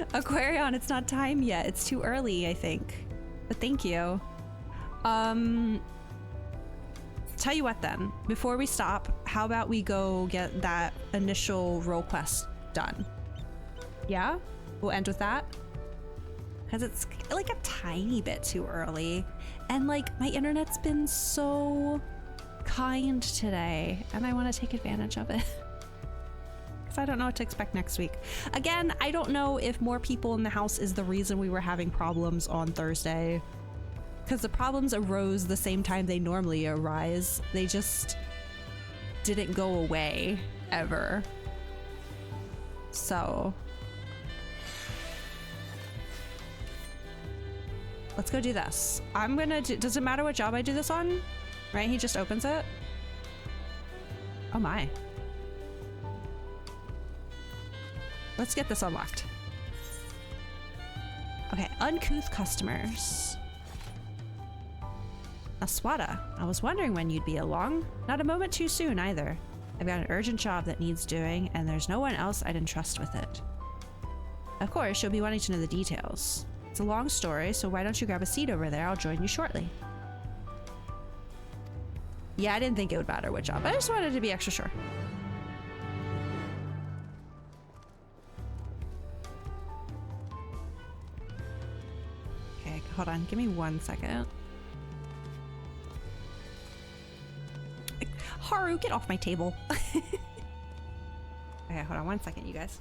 Aquarion, it's not time yet. It's too early, I think. But thank you. Tell you what then. Before we stop, how about we go get that initial role quest done? Yeah? We'll end with that? Because it's like a tiny bit too early. And like, my internet's been so kind today. And I want to take advantage of it. I don't know what to expect next week. Again, I don't know if more people in the house is the reason we were having problems on Thursday. Because the problems arose the same time they normally arise. They just didn't go away, ever. So... let's go do this. I'm gonna do... Does it matter what job I do this on? Right? He just opens it? Oh my. Let's get this unlocked. Okay, uncouth customers. Aswada, I was wondering when you'd be along. Not a moment too soon either. I've got an urgent job that needs doing, and there's no one else I'd entrust with it. Of course, you'll be wanting to know the details. It's a long story, so why don't you grab a seat over there? I'll join you shortly. Yeah, I didn't think it would matter what job. I just wanted to be extra sure. Okay, hold on. Give me 1 second. Haru, get off my table. Okay, hold on 1 second, you guys.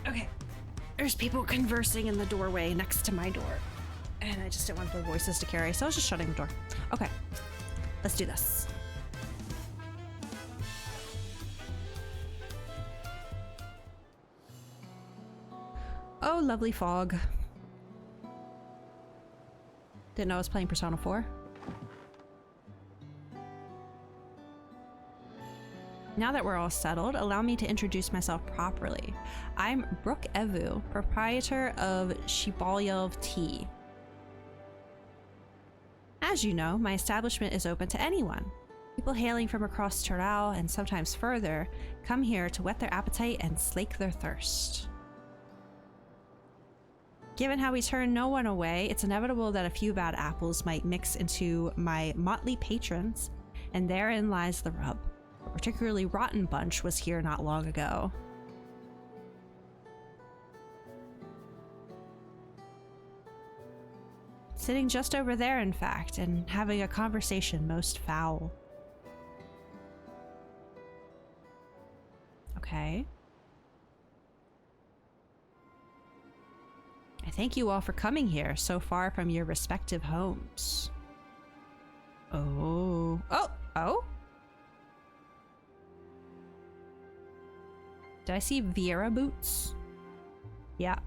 Okay, there's people conversing in the doorway next to my door. And I just didn't want their voices to carry, so I was just shutting the door. Okay, let's do this. Oh, lovely fog. Didn't know I was playing Persona 4. Now that we're all settled, allow me to introduce myself properly. I'm Brooke Evu, proprietor of Shibalyov Tea. As you know, my establishment is open to anyone. People hailing from across Tural and sometimes further come here to whet their appetite and slake their thirst. Given how we turn no one away, it's inevitable that a few bad apples might mix into my motley patrons, and therein lies the rub. A particularly rotten bunch was here not long ago. Sitting just over there, in fact, and having a conversation most foul. Okay. I thank you all for coming here so far from your respective homes. Oh. Did I see Viera boots? Yeah.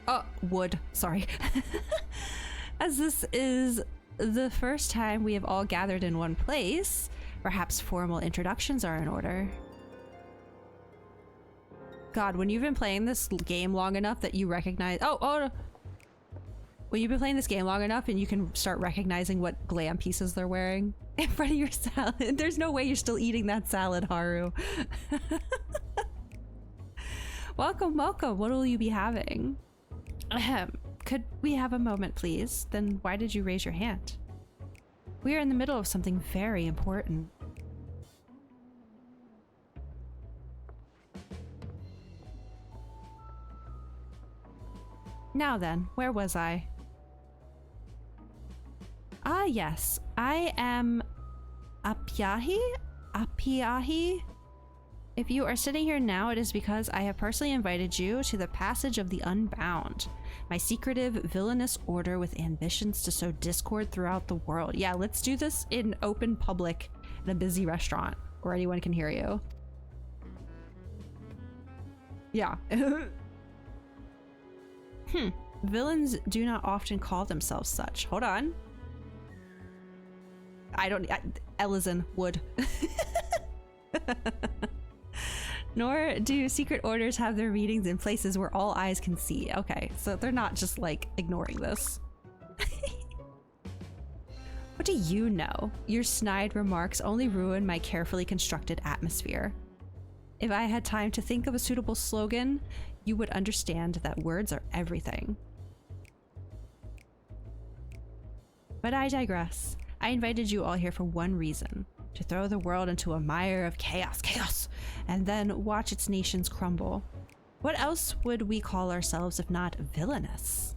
Oh, wood. Sorry. As this is the first time we have all gathered in one place, perhaps formal introductions are in order. God, when you've been playing this game long enough that you recognize— when you've been playing this game long enough and you can start recognizing what glam pieces they're wearing in front of your salad, there's no way you're still eating that salad, Haru. Welcome, welcome. What will you be having? Ahem. Could we have a moment, please? Then why did you raise your hand? We are in the middle of something very important. Now then, where was I? Ah, yes. I am Apiahi? If you are sitting here now, it is because I have personally invited you to the Passage of the Unbound, my secretive, villainous order with ambitions to sow discord throughout the world. Yeah, let's do this in open public in a busy restaurant where anyone can hear you. Yeah. Villains do not often call themselves such. Hold on. Ellison would. Nor do secret orders have their meetings in places where all eyes can see. Okay, so they're not just like ignoring this. What do you know? Your snide remarks only ruin my carefully constructed atmosphere. If I had time to think of a suitable slogan, you would understand that words are everything. But I digress. I invited you all here for one reason: to throw the world into a mire of chaos, and then watch its nations crumble. What else would we call ourselves if not villainous?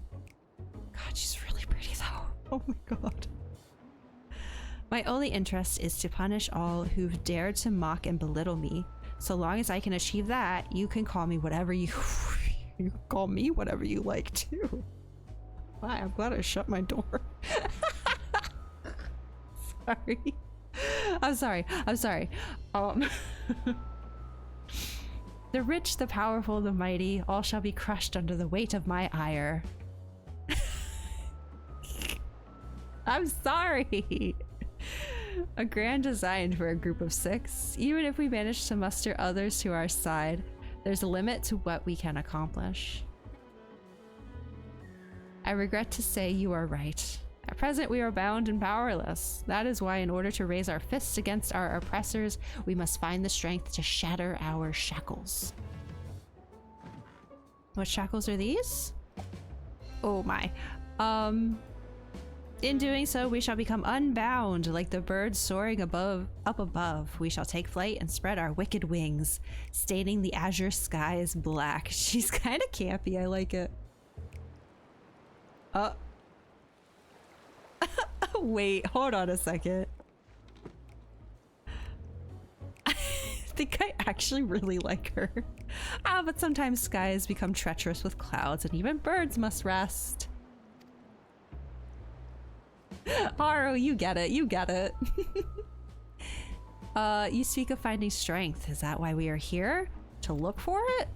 God, she's really pretty though. Oh my god. My only interest is to punish all who've dared to mock and belittle me. So long as I can achieve that, you can call me whatever you can call me whatever you like too. Why? I'm glad I shut my door. Sorry. I'm sorry. The rich, the powerful, the mighty, all shall be crushed under the weight of my ire. I'm sorry. A grand design for a group of 6. Even if we manage to muster others to our side, there's a limit to what we can accomplish. I regret to say you are right. At present, we are bound and powerless. That is why, in order to raise our fists against our oppressors, we must find the strength to shatter our shackles. What shackles are these? Oh my. In doing so, we shall become unbound, like the birds soaring up above. We shall take flight and spread our wicked wings, staining the azure skies black. She's kind of campy. I like it. Wait, hold on a second. I think I actually really like her. But sometimes skies become treacherous with clouds, and even birds must rest. Haru, you get it. You speak of finding strength. Is that why we are here? To look for it?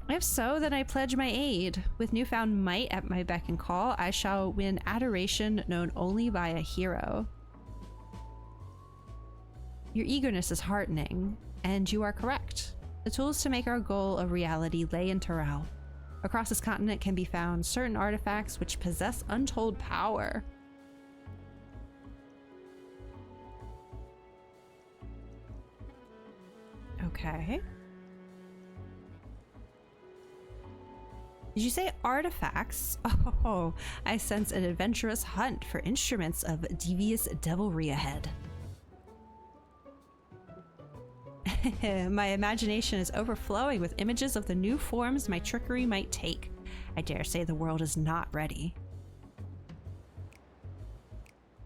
If so, then I pledge my aid. With newfound might at my beck and call, I shall win adoration known only by a hero. Your eagerness is heartening, and you are correct. The tools to make our goal a reality lay in Terral. Across this continent can be found certain artifacts which possess untold power. Okay. Did you say artifacts? Oh, I sense an adventurous hunt for instruments of devious devilry ahead. My imagination is overflowing with images of the new forms my trickery might take. I dare say the world is not ready.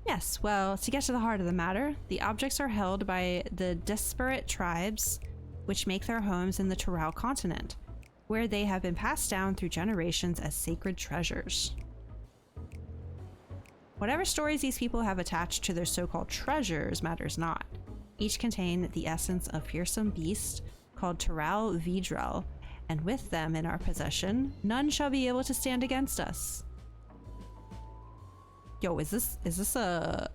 Yes, well, to get to the heart of the matter, the objects are held by the disparate tribes which make their homes in the Terral continent, where they have been passed down through generations as sacred treasures. Whatever stories these people have attached to their so-called treasures matters not. Each contain the essence of fearsome beast called Terral Vidrel, and with them in our possession, none shall be able to stand against us. Yo, is this a...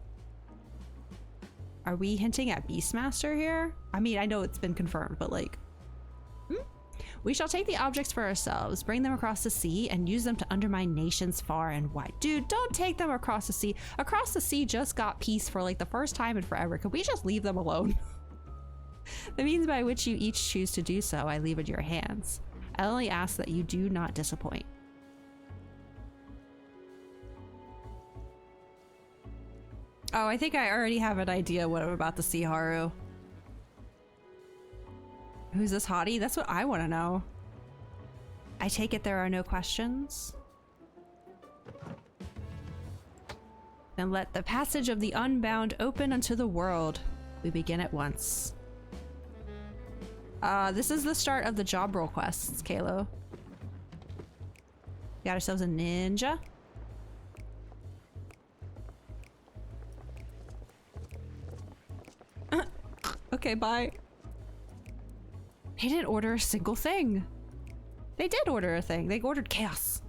Are we hinting at Beastmaster here? I mean, I know it's been confirmed, but like... We shall take the objects for ourselves, bring them across the sea, and use them to undermine nations far and wide. Dude, don't take them across the sea. Across the sea just got peace for like the first time in forever. Could we just leave them alone? The means by which you each choose to do so, I leave in your hands. I only ask that you do not disappoint. Oh, I think I already have an idea what I'm about to see, Haru. Who's this hottie? That's what I want to know. I take it there are no questions? Then let the passage of the unbound open unto the world. We begin at once. This is the start of the job role quests, Kalo. Got ourselves a ninja. Okay, bye. They didn't order a single thing. They did order a thing. They ordered chaos.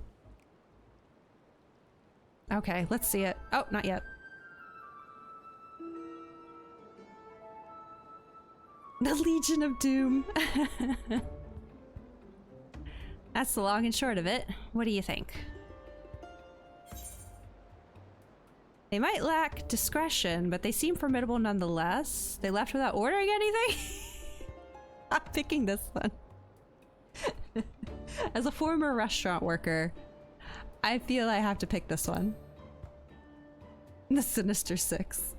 Okay, let's see it. Oh, not yet. The Legion of Doom. That's the long and short of it. What do you think? They might lack discretion, but they seem formidable nonetheless. They left without ordering anything? I'm picking this one. As a former restaurant worker, I feel I have to pick this one. The Sinister Six.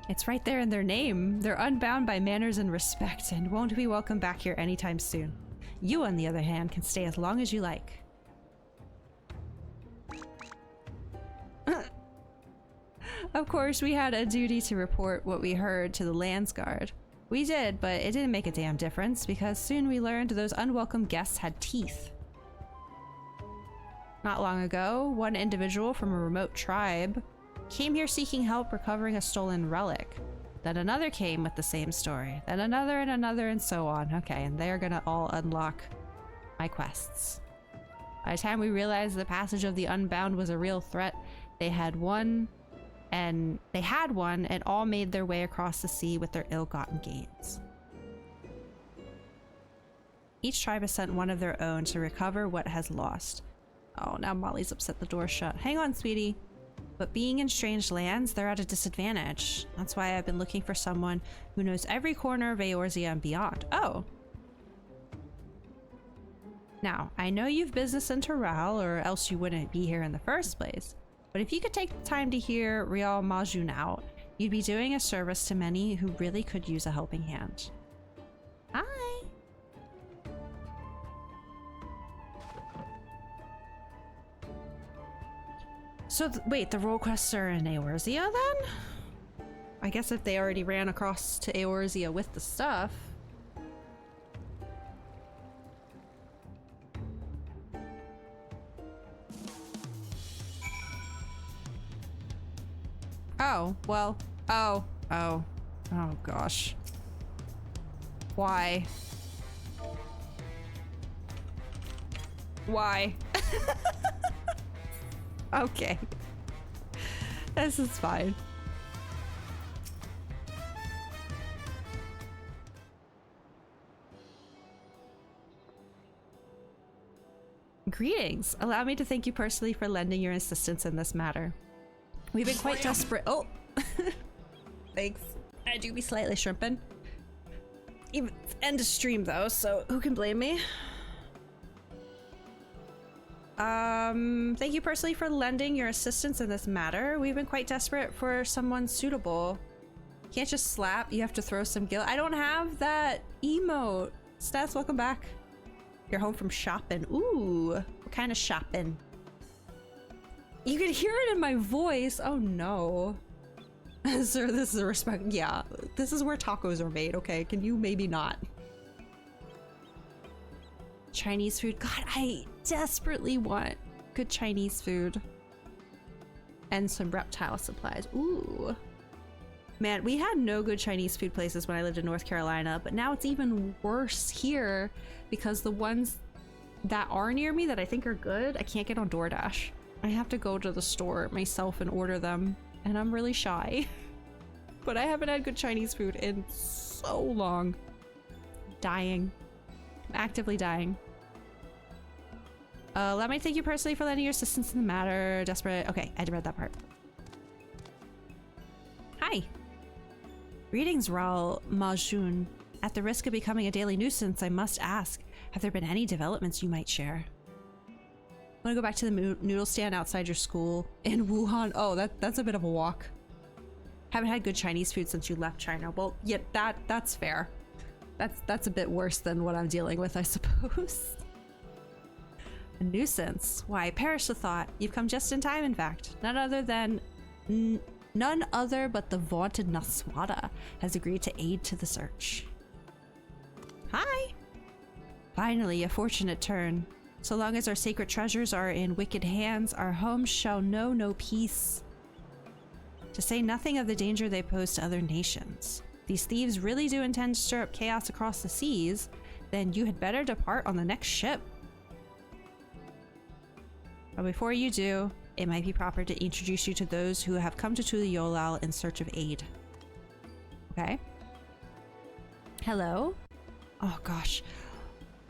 It's right there in their name. They're unbound by manners and respect and won't be welcome back here anytime soon. You, on the other hand, can stay as long as you like. Of course, we had a duty to report what we heard to the Landsguard. We did, but it didn't make a damn difference because soon we learned those unwelcome guests had teeth. Not long ago, one individual from a remote tribe came here seeking help recovering a stolen relic. Then another came with the same story. Then another and so on. Okay, and they're gonna all unlock my quests. By the time we realized the passage of the Unbound was a real threat, they had one and all made their way across the sea with their ill-gotten gains. Each tribe has sent one of their own to recover what has lost. Oh, now Molly's upset the door shut. Hang on, sweetie. But being in strange lands, they're at a disadvantage. That's why I've been looking for someone who knows every corner of Eorzea and beyond. Oh. Now, I know you've business in Terral, or else you wouldn't be here in the first place. But if you could take the time to hear Rial Majun out, you'd be doing a service to many who really could use a helping hand. Hi! So, wait, the role quests are in Eorzea then? I guess if they already ran across to Eorzea with the stuff. Oh, well, oh gosh. Why? Why? Okay. This is fine. Greetings. Allow me to thank you personally for lending your assistance in this matter. We've been quite desperate. Oh, thanks. I do be slightly shrimping. Even end of stream though, so who can blame me? Thank you personally for lending your assistance in this matter. We've been quite desperate for someone suitable. Can't just slap, you have to throw some guilt. I don't have that emote. Stats, welcome back. You're home from shopping. Ooh, what kind of shopping? You can hear it in my voice. Oh no. Sir, this is a respect. Yeah, this is where tacos are made, okay? Can you maybe not? Chinese food. God, I desperately want good Chinese food. And some reptile supplies. Ooh. Man, we had no good Chinese food places when I lived in North Carolina, but now it's even worse here because the ones that are near me that I think are good, I can't get on DoorDash. I have to go to the store myself and order them, and I'm really shy. But I haven't had good Chinese food in so long. Dying. I'm actively dying. Let me thank you personally for lending your assistance in the matter. Desperate. Okay, I read that part. Hi. Greetings, Raul Majun. At the risk of becoming a daily nuisance, I must ask, have there been any developments you might share? I want to go back to the noodle stand outside your school in Wuhan. Oh, that's a bit of a walk. Haven't had good Chinese food since you left China. Well, yeah, that's fair. That's a bit worse than what I'm dealing with, I suppose. A nuisance? Why, I perish the thought. You've come just in time, in fact. None other but the vaunted Naswada has agreed to aid to the search. Hi! Finally, a fortunate turn. So long as our sacred treasures are in wicked hands, our homes shall know no peace. To say nothing of the danger they pose to other nations. These thieves really do intend to stir up chaos across the seas, then you had better depart on the next ship. But before you do, it might be proper to introduce you to those who have come to Tuliolal in search of aid. Okay. Hello. Oh gosh.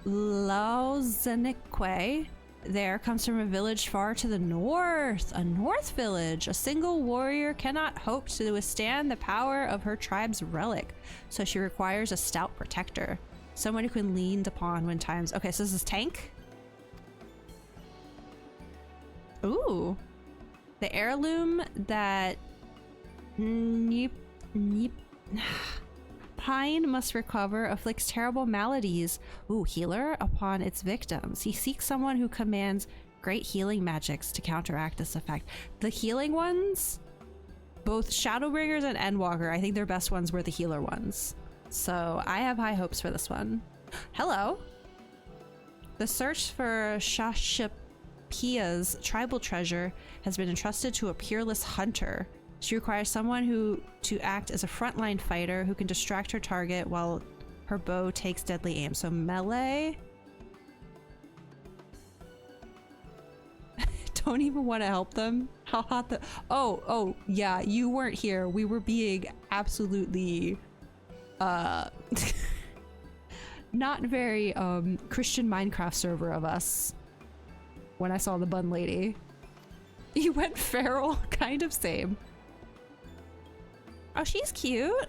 Laozenikwe there comes from a village far to the north. A north village. A single warrior cannot hope to withstand the power of her tribe's relic, so she requires a stout protector. Someone who can lean upon when times... Okay, so this is tank? Ooh. The heirloom that... Pine must recover afflicts terrible maladies. Ooh, healer upon its victims. He seeks someone who commands great healing magics to counteract this effect. The healing ones, both Shadowbringers and Endwalker, I think their best ones were the healer ones. So I have high hopes for this one. Hello. The search for Shashapia's tribal treasure has been entrusted to a peerless hunter. She requires someone to act as a frontline fighter who can distract her target while her bow takes deadly aim. So melee. Don't even want to help them. How hot the... Oh, yeah, you weren't here. We were being absolutely... not very Christian Minecraft server of us when I saw the bun lady. He went feral, kind of same. Oh, she's cute.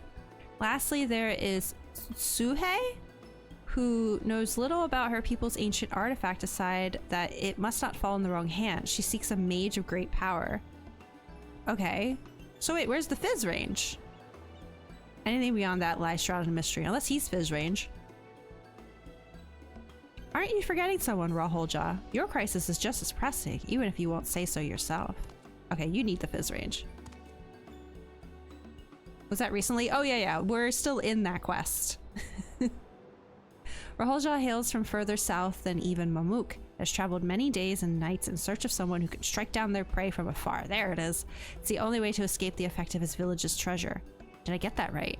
Lastly, there is Suhei, who knows little about her people's ancient artifact aside that it must not fall in the wrong hands. She seeks a mage of great power. Okay. So wait, where's the Fizz range? Anything beyond that lies shrouded in mystery, unless he's Fizz range. Aren't you forgetting someone, Rahulja? Your crisis is just as pressing, even if you won't say so yourself. Okay, you need the Fizz range. Was that recently? Oh yeah, we're still in that quest. Rahulja hails from further south than even Mamuk, has traveled many days and nights in search of someone who can strike down their prey from afar. There it is. It's the only way to escape the effect of his village's treasure. Did I get that right?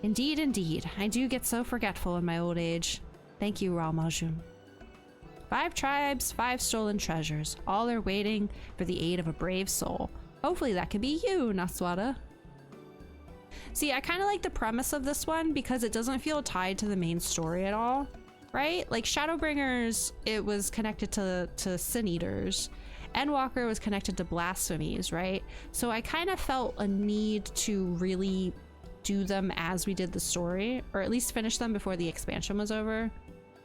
Indeed. I do get so forgetful in my old age. Thank you, Raul Majun. 5 tribes, 5 stolen treasures. All are waiting for the aid of a brave soul. Hopefully that can be you, Naswada. See, I kind of like the premise of this one because it doesn't feel tied to the main story at all, right? Like Shadowbringers, it was connected to Sin Eaters. Endwalker was connected to blasphemies, right? So I kind of felt a need to really do them as we did the story, or at least finish them before the expansion was over.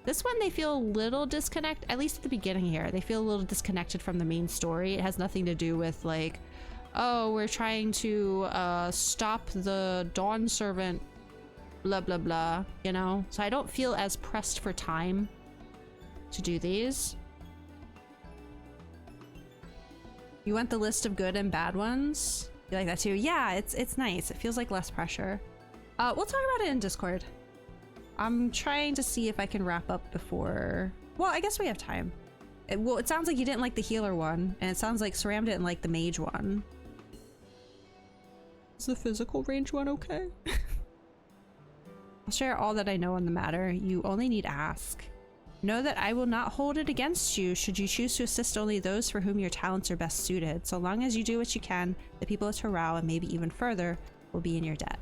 This one, they feel a little disconnected, at least at the beginning here. They feel a little disconnected from the main story. It has nothing to do with like, oh, we're trying to stop the Dawn Servant, blah, blah, blah, you know? So I don't feel as pressed for time to do these. You want the list of good and bad ones? You like that too? Yeah, it's nice. It feels like less pressure. We'll talk about it in Discord. I'm trying to see if I can wrap up before... Well, I guess we have time. It sounds like you didn't like the healer one, and it sounds like Saram didn't like the mage one. Is the physical range one okay? I'll share all that I know on the matter. You only need ask. Know that I will not hold it against you should you choose to assist only those for whom your talents are best suited. So long as you do what you can, the people of Terral and maybe even further will be in your debt.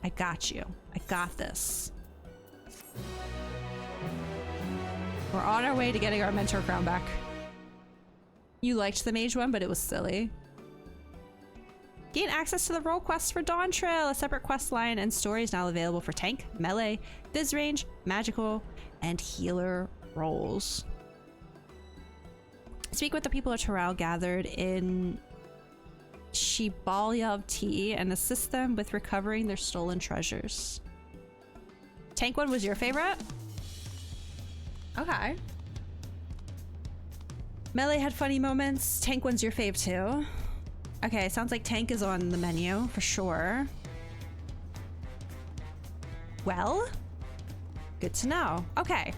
I got you. I got this. We're on our way to getting our mentor crown back. You liked the mage one, but it was silly. Gain access to the role quests for Dawntrail. A separate quest line and story is now available for tank, melee, biz range, magical, and healer roles. Speak with the people of Terral gathered in Shibalyav and assist them with recovering their stolen treasures. Tank one was your favorite? Okay. Melee had funny moments. Tank one's your fave too. Okay, sounds like tank is on the menu for sure. Well, good to know. Okay.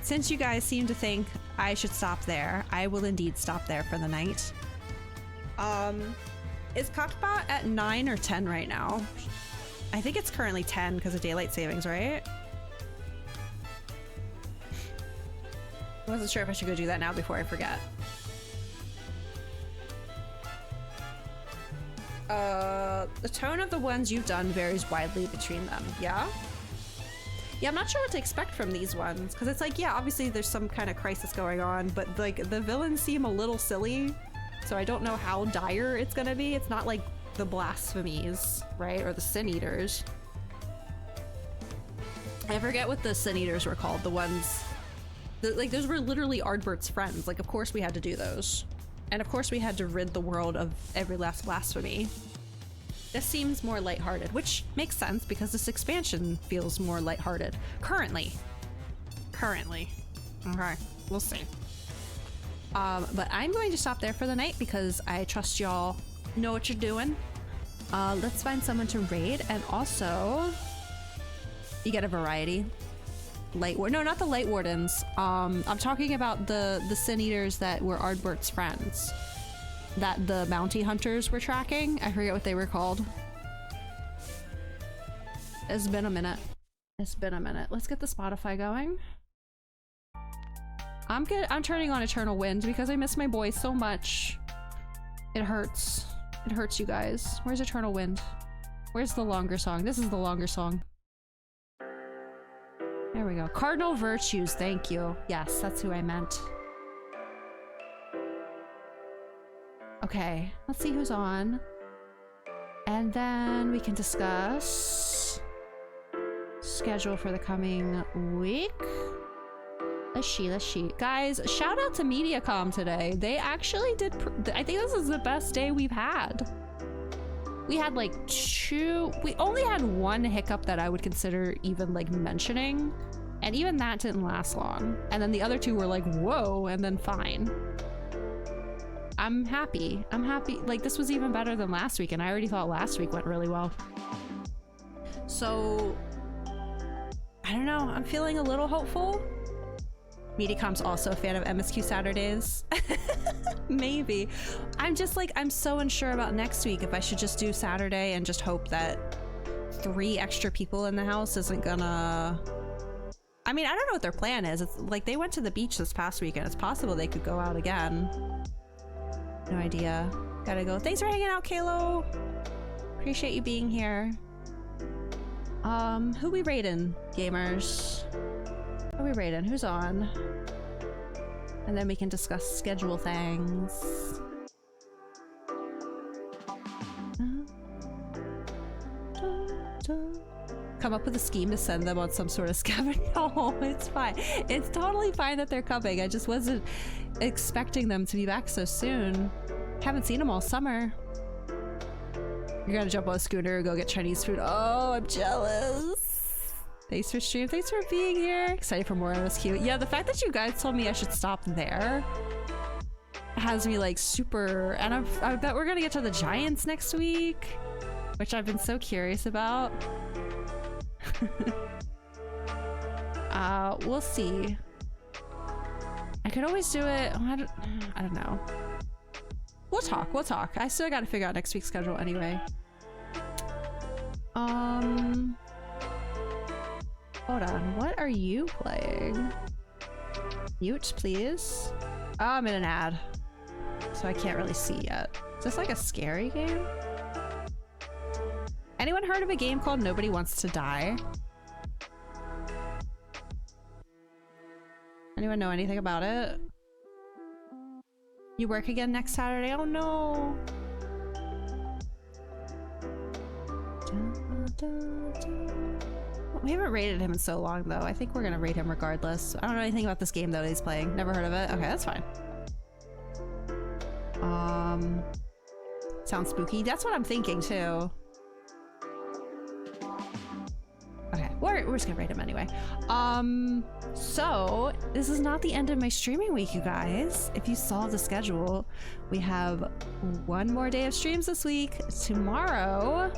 Since you guys seem to think I should stop there, I will indeed stop there for the night. Is Cockbot at 9 or 10 right now? I think it's currently 10 because of daylight savings, right? I wasn't sure if I should go do that now before I forget. The tone of the ones you've done varies widely between them, yeah? Yeah, I'm not sure what to expect from these ones, because it's like, yeah, obviously there's some kind of crisis going on, but like the villains seem a little silly, so I don't know how dire it's gonna be. It's not like the blasphemies, right? Or the Sin Eaters. I forget what the Sin Eaters were called, the ones... like, those were literally Ardbert's friends. Like, of course we had to do those. And of course we had to rid the world of every last blasphemy. This seems more lighthearted, which makes sense because this expansion feels more lighthearted. Currently. Okay, we'll see. But I'm going to stop there for the night because I trust y'all know what you're doing. Let's find someone to raid, and also you get a variety. No, not the Light Wardens. I'm talking about the Sin Eaters that were Ardbert's friends. That the bounty hunters were tracking. I forget what they were called. It's been a minute. It's been a minute. Let's get the Spotify going. I'm turning on Eternal Wind because I miss my boys so much. It hurts. It hurts, you guys. Where's Eternal Wind? Where's the longer song? This is the longer song. There we go. Cardinal Virtues, thank you. Yes, that's who I meant. Okay, let's see who's on. And then we can discuss schedule for the coming week. Let's see. Guys, shout out to MediaCom today. They actually did, I think this is the best day we've had. We had like we only had one hiccup that I would consider even like mentioning. And even that didn't last long. And then the other two were like, whoa, and then fine. I'm happy. Like, this was even better than last week, and I already thought last week went really well. So, I don't know. I'm feeling a little hopeful. MediaCom's also a fan of MSQ Saturdays. Maybe. I'm just like, I'm so unsure about next week if I should just do Saturday and just hope that 3 extra people in the house isn't gonna... I mean, I don't know what their plan is. It's like they went to the beach this past weekend. It's possible they could go out again. No idea. Gotta go. Thanks for hanging out, Kalo. Appreciate you being here. Who we raiding, gamers? Who we raiding? Who's on? And then we can discuss schedule things. Come up with a scheme to send them on some sort of scavenger. No, it's fine. It's totally fine that they're coming. I just wasn't expecting them to be back so soon. Haven't seen them all summer. You're gonna jump on a scooter, go get Chinese food. Oh, I'm jealous. Thanks for stream. Thanks for being here. Excited for more of this cute. Yeah, the fact that you guys told me I should stop there has me like super. And I bet we're gonna get to the Giants next week, which I've been so curious about. We'll see. I could always do it. I don't know. We'll talk. We'll talk. I still gotta figure out next week's schedule anyway. Hold on. What are you playing? Mute, please. Oh, I'm in an ad, so I can't really see yet. Is this like a scary game? Anyone heard of a game called Nobody Wants to Die? Anyone know anything about it? You work again next Saturday? Oh no! We haven't rated him in so long though. I think we're gonna rate him regardless. I don't know anything about this game though that he's playing. Never heard of it. Okay, that's fine. Sounds spooky. That's what I'm thinking too. Okay, we're just gonna rate him anyway. So this is not the end of my streaming week, you guys. If you saw the schedule, we have one more day of streams this week. Tomorrow,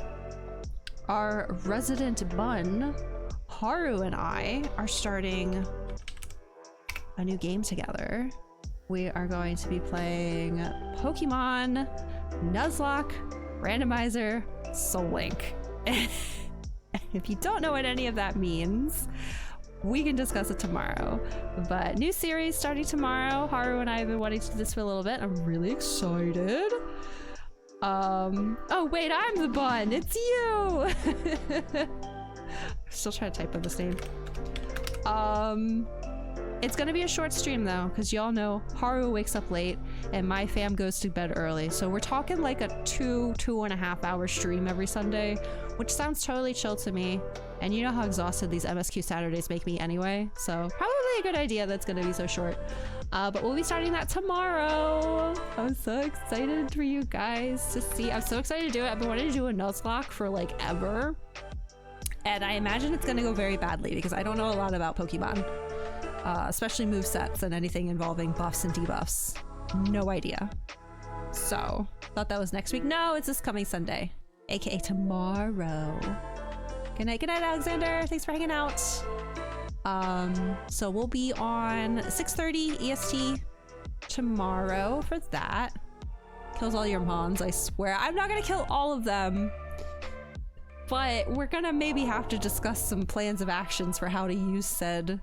our resident bun, Haru, and I are starting a new game together. We are going to be playing Pokemon Nuzlocke Randomizer Soul Link. If you don't know what any of that means, we can discuss it tomorrow. But new series starting tomorrow. Haru and I have been wanting to do this for a little bit. I'm really excited. Oh wait, I'm the bun. It's you. Still trying to type in this name. It's gonna be a short stream though, because y'all know Haru wakes up late and my fam goes to bed early. So we're talking like a 2.5 hour stream every Sunday, which sounds totally chill to me. And you know how exhausted these MSQ Saturdays make me anyway. So probably a good idea that's gonna be so short. But we'll be starting that tomorrow. I'm so excited for you guys to see. I'm so excited to do it. I've been wanting to do a Nuzlocke for like ever. And I imagine it's gonna go very badly because I don't know a lot about Pokemon. Especially movesets and anything involving buffs and debuffs. No idea. So, thought that was next week. No, it's this coming Sunday, aka tomorrow. Good night, Alexander. Thanks for hanging out. So we'll be on 6:30 EST tomorrow for that. Kills all your mons, I swear. I'm not gonna kill all of them, but we're gonna maybe have to discuss some plans of actions for how to use said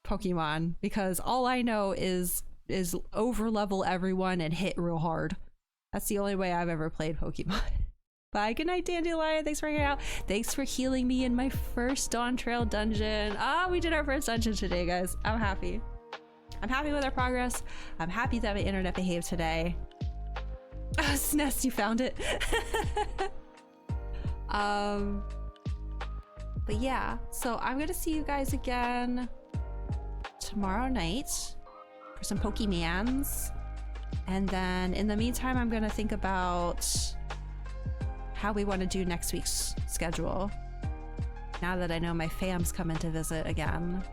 Pokemon, because all I know is overlevel everyone and hit real hard. That's the only way I've ever played Pokemon. Bye, good night, Dandelion. Thanks for hanging out. Thanks for healing me in my first Dawntrail dungeon. We did our first dungeon today, guys. I'm happy. I'm happy with our progress. I'm happy that my internet behaved today. Snest, you found it. But yeah, so I'm gonna see you guys again tomorrow night for some Pokemans, and then in the meantime I'm gonna think about how we want to do next week's schedule now that I know my fam's coming to visit again.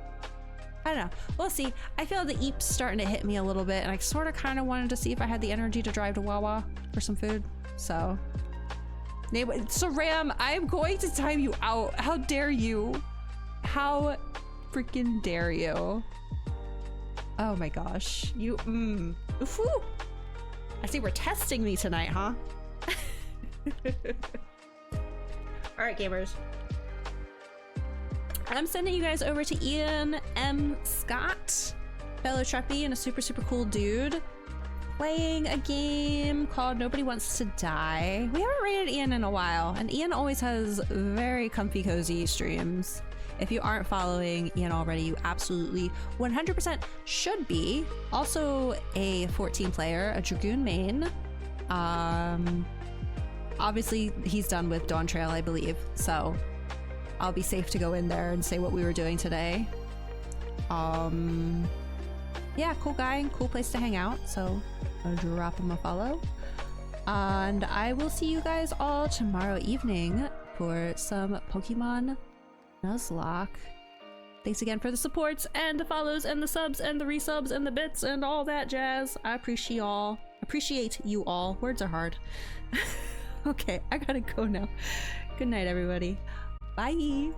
I don't know, we'll see. I feel the eep's starting to hit me a little bit, and I sort of kind of wanted to see if I had the energy to drive to Wawa for some food. So Ram, I'm going to time you out. How dare you? How freaking dare you? Oh my gosh. You, Oof-woo. I see we're testing me tonight, huh? Alright, gamers. I'm sending you guys over to Ian M. Scott, fellow Treppy and a super, super cool dude, playing a game called Nobody Wants to Die. We haven't rated Ian in a while, and Ian always has very comfy, cozy streams. If you aren't following Ian already, you absolutely 100% should be. Also a 14 player, a Dragoon main. Obviously he's done with Dawntrail, I believe, so I'll be safe to go in there and say what we were doing today. Yeah, cool guy, cool place to hang out, so I'll drop him a follow. And I will see you guys all tomorrow evening for some Pokemon Nuzlocke. Thanks again for the supports and the follows and the subs and the resubs and the bits and all that jazz. I appreciate you all. Words are hard. Okay, I gotta go now. Good night, everybody. Bye.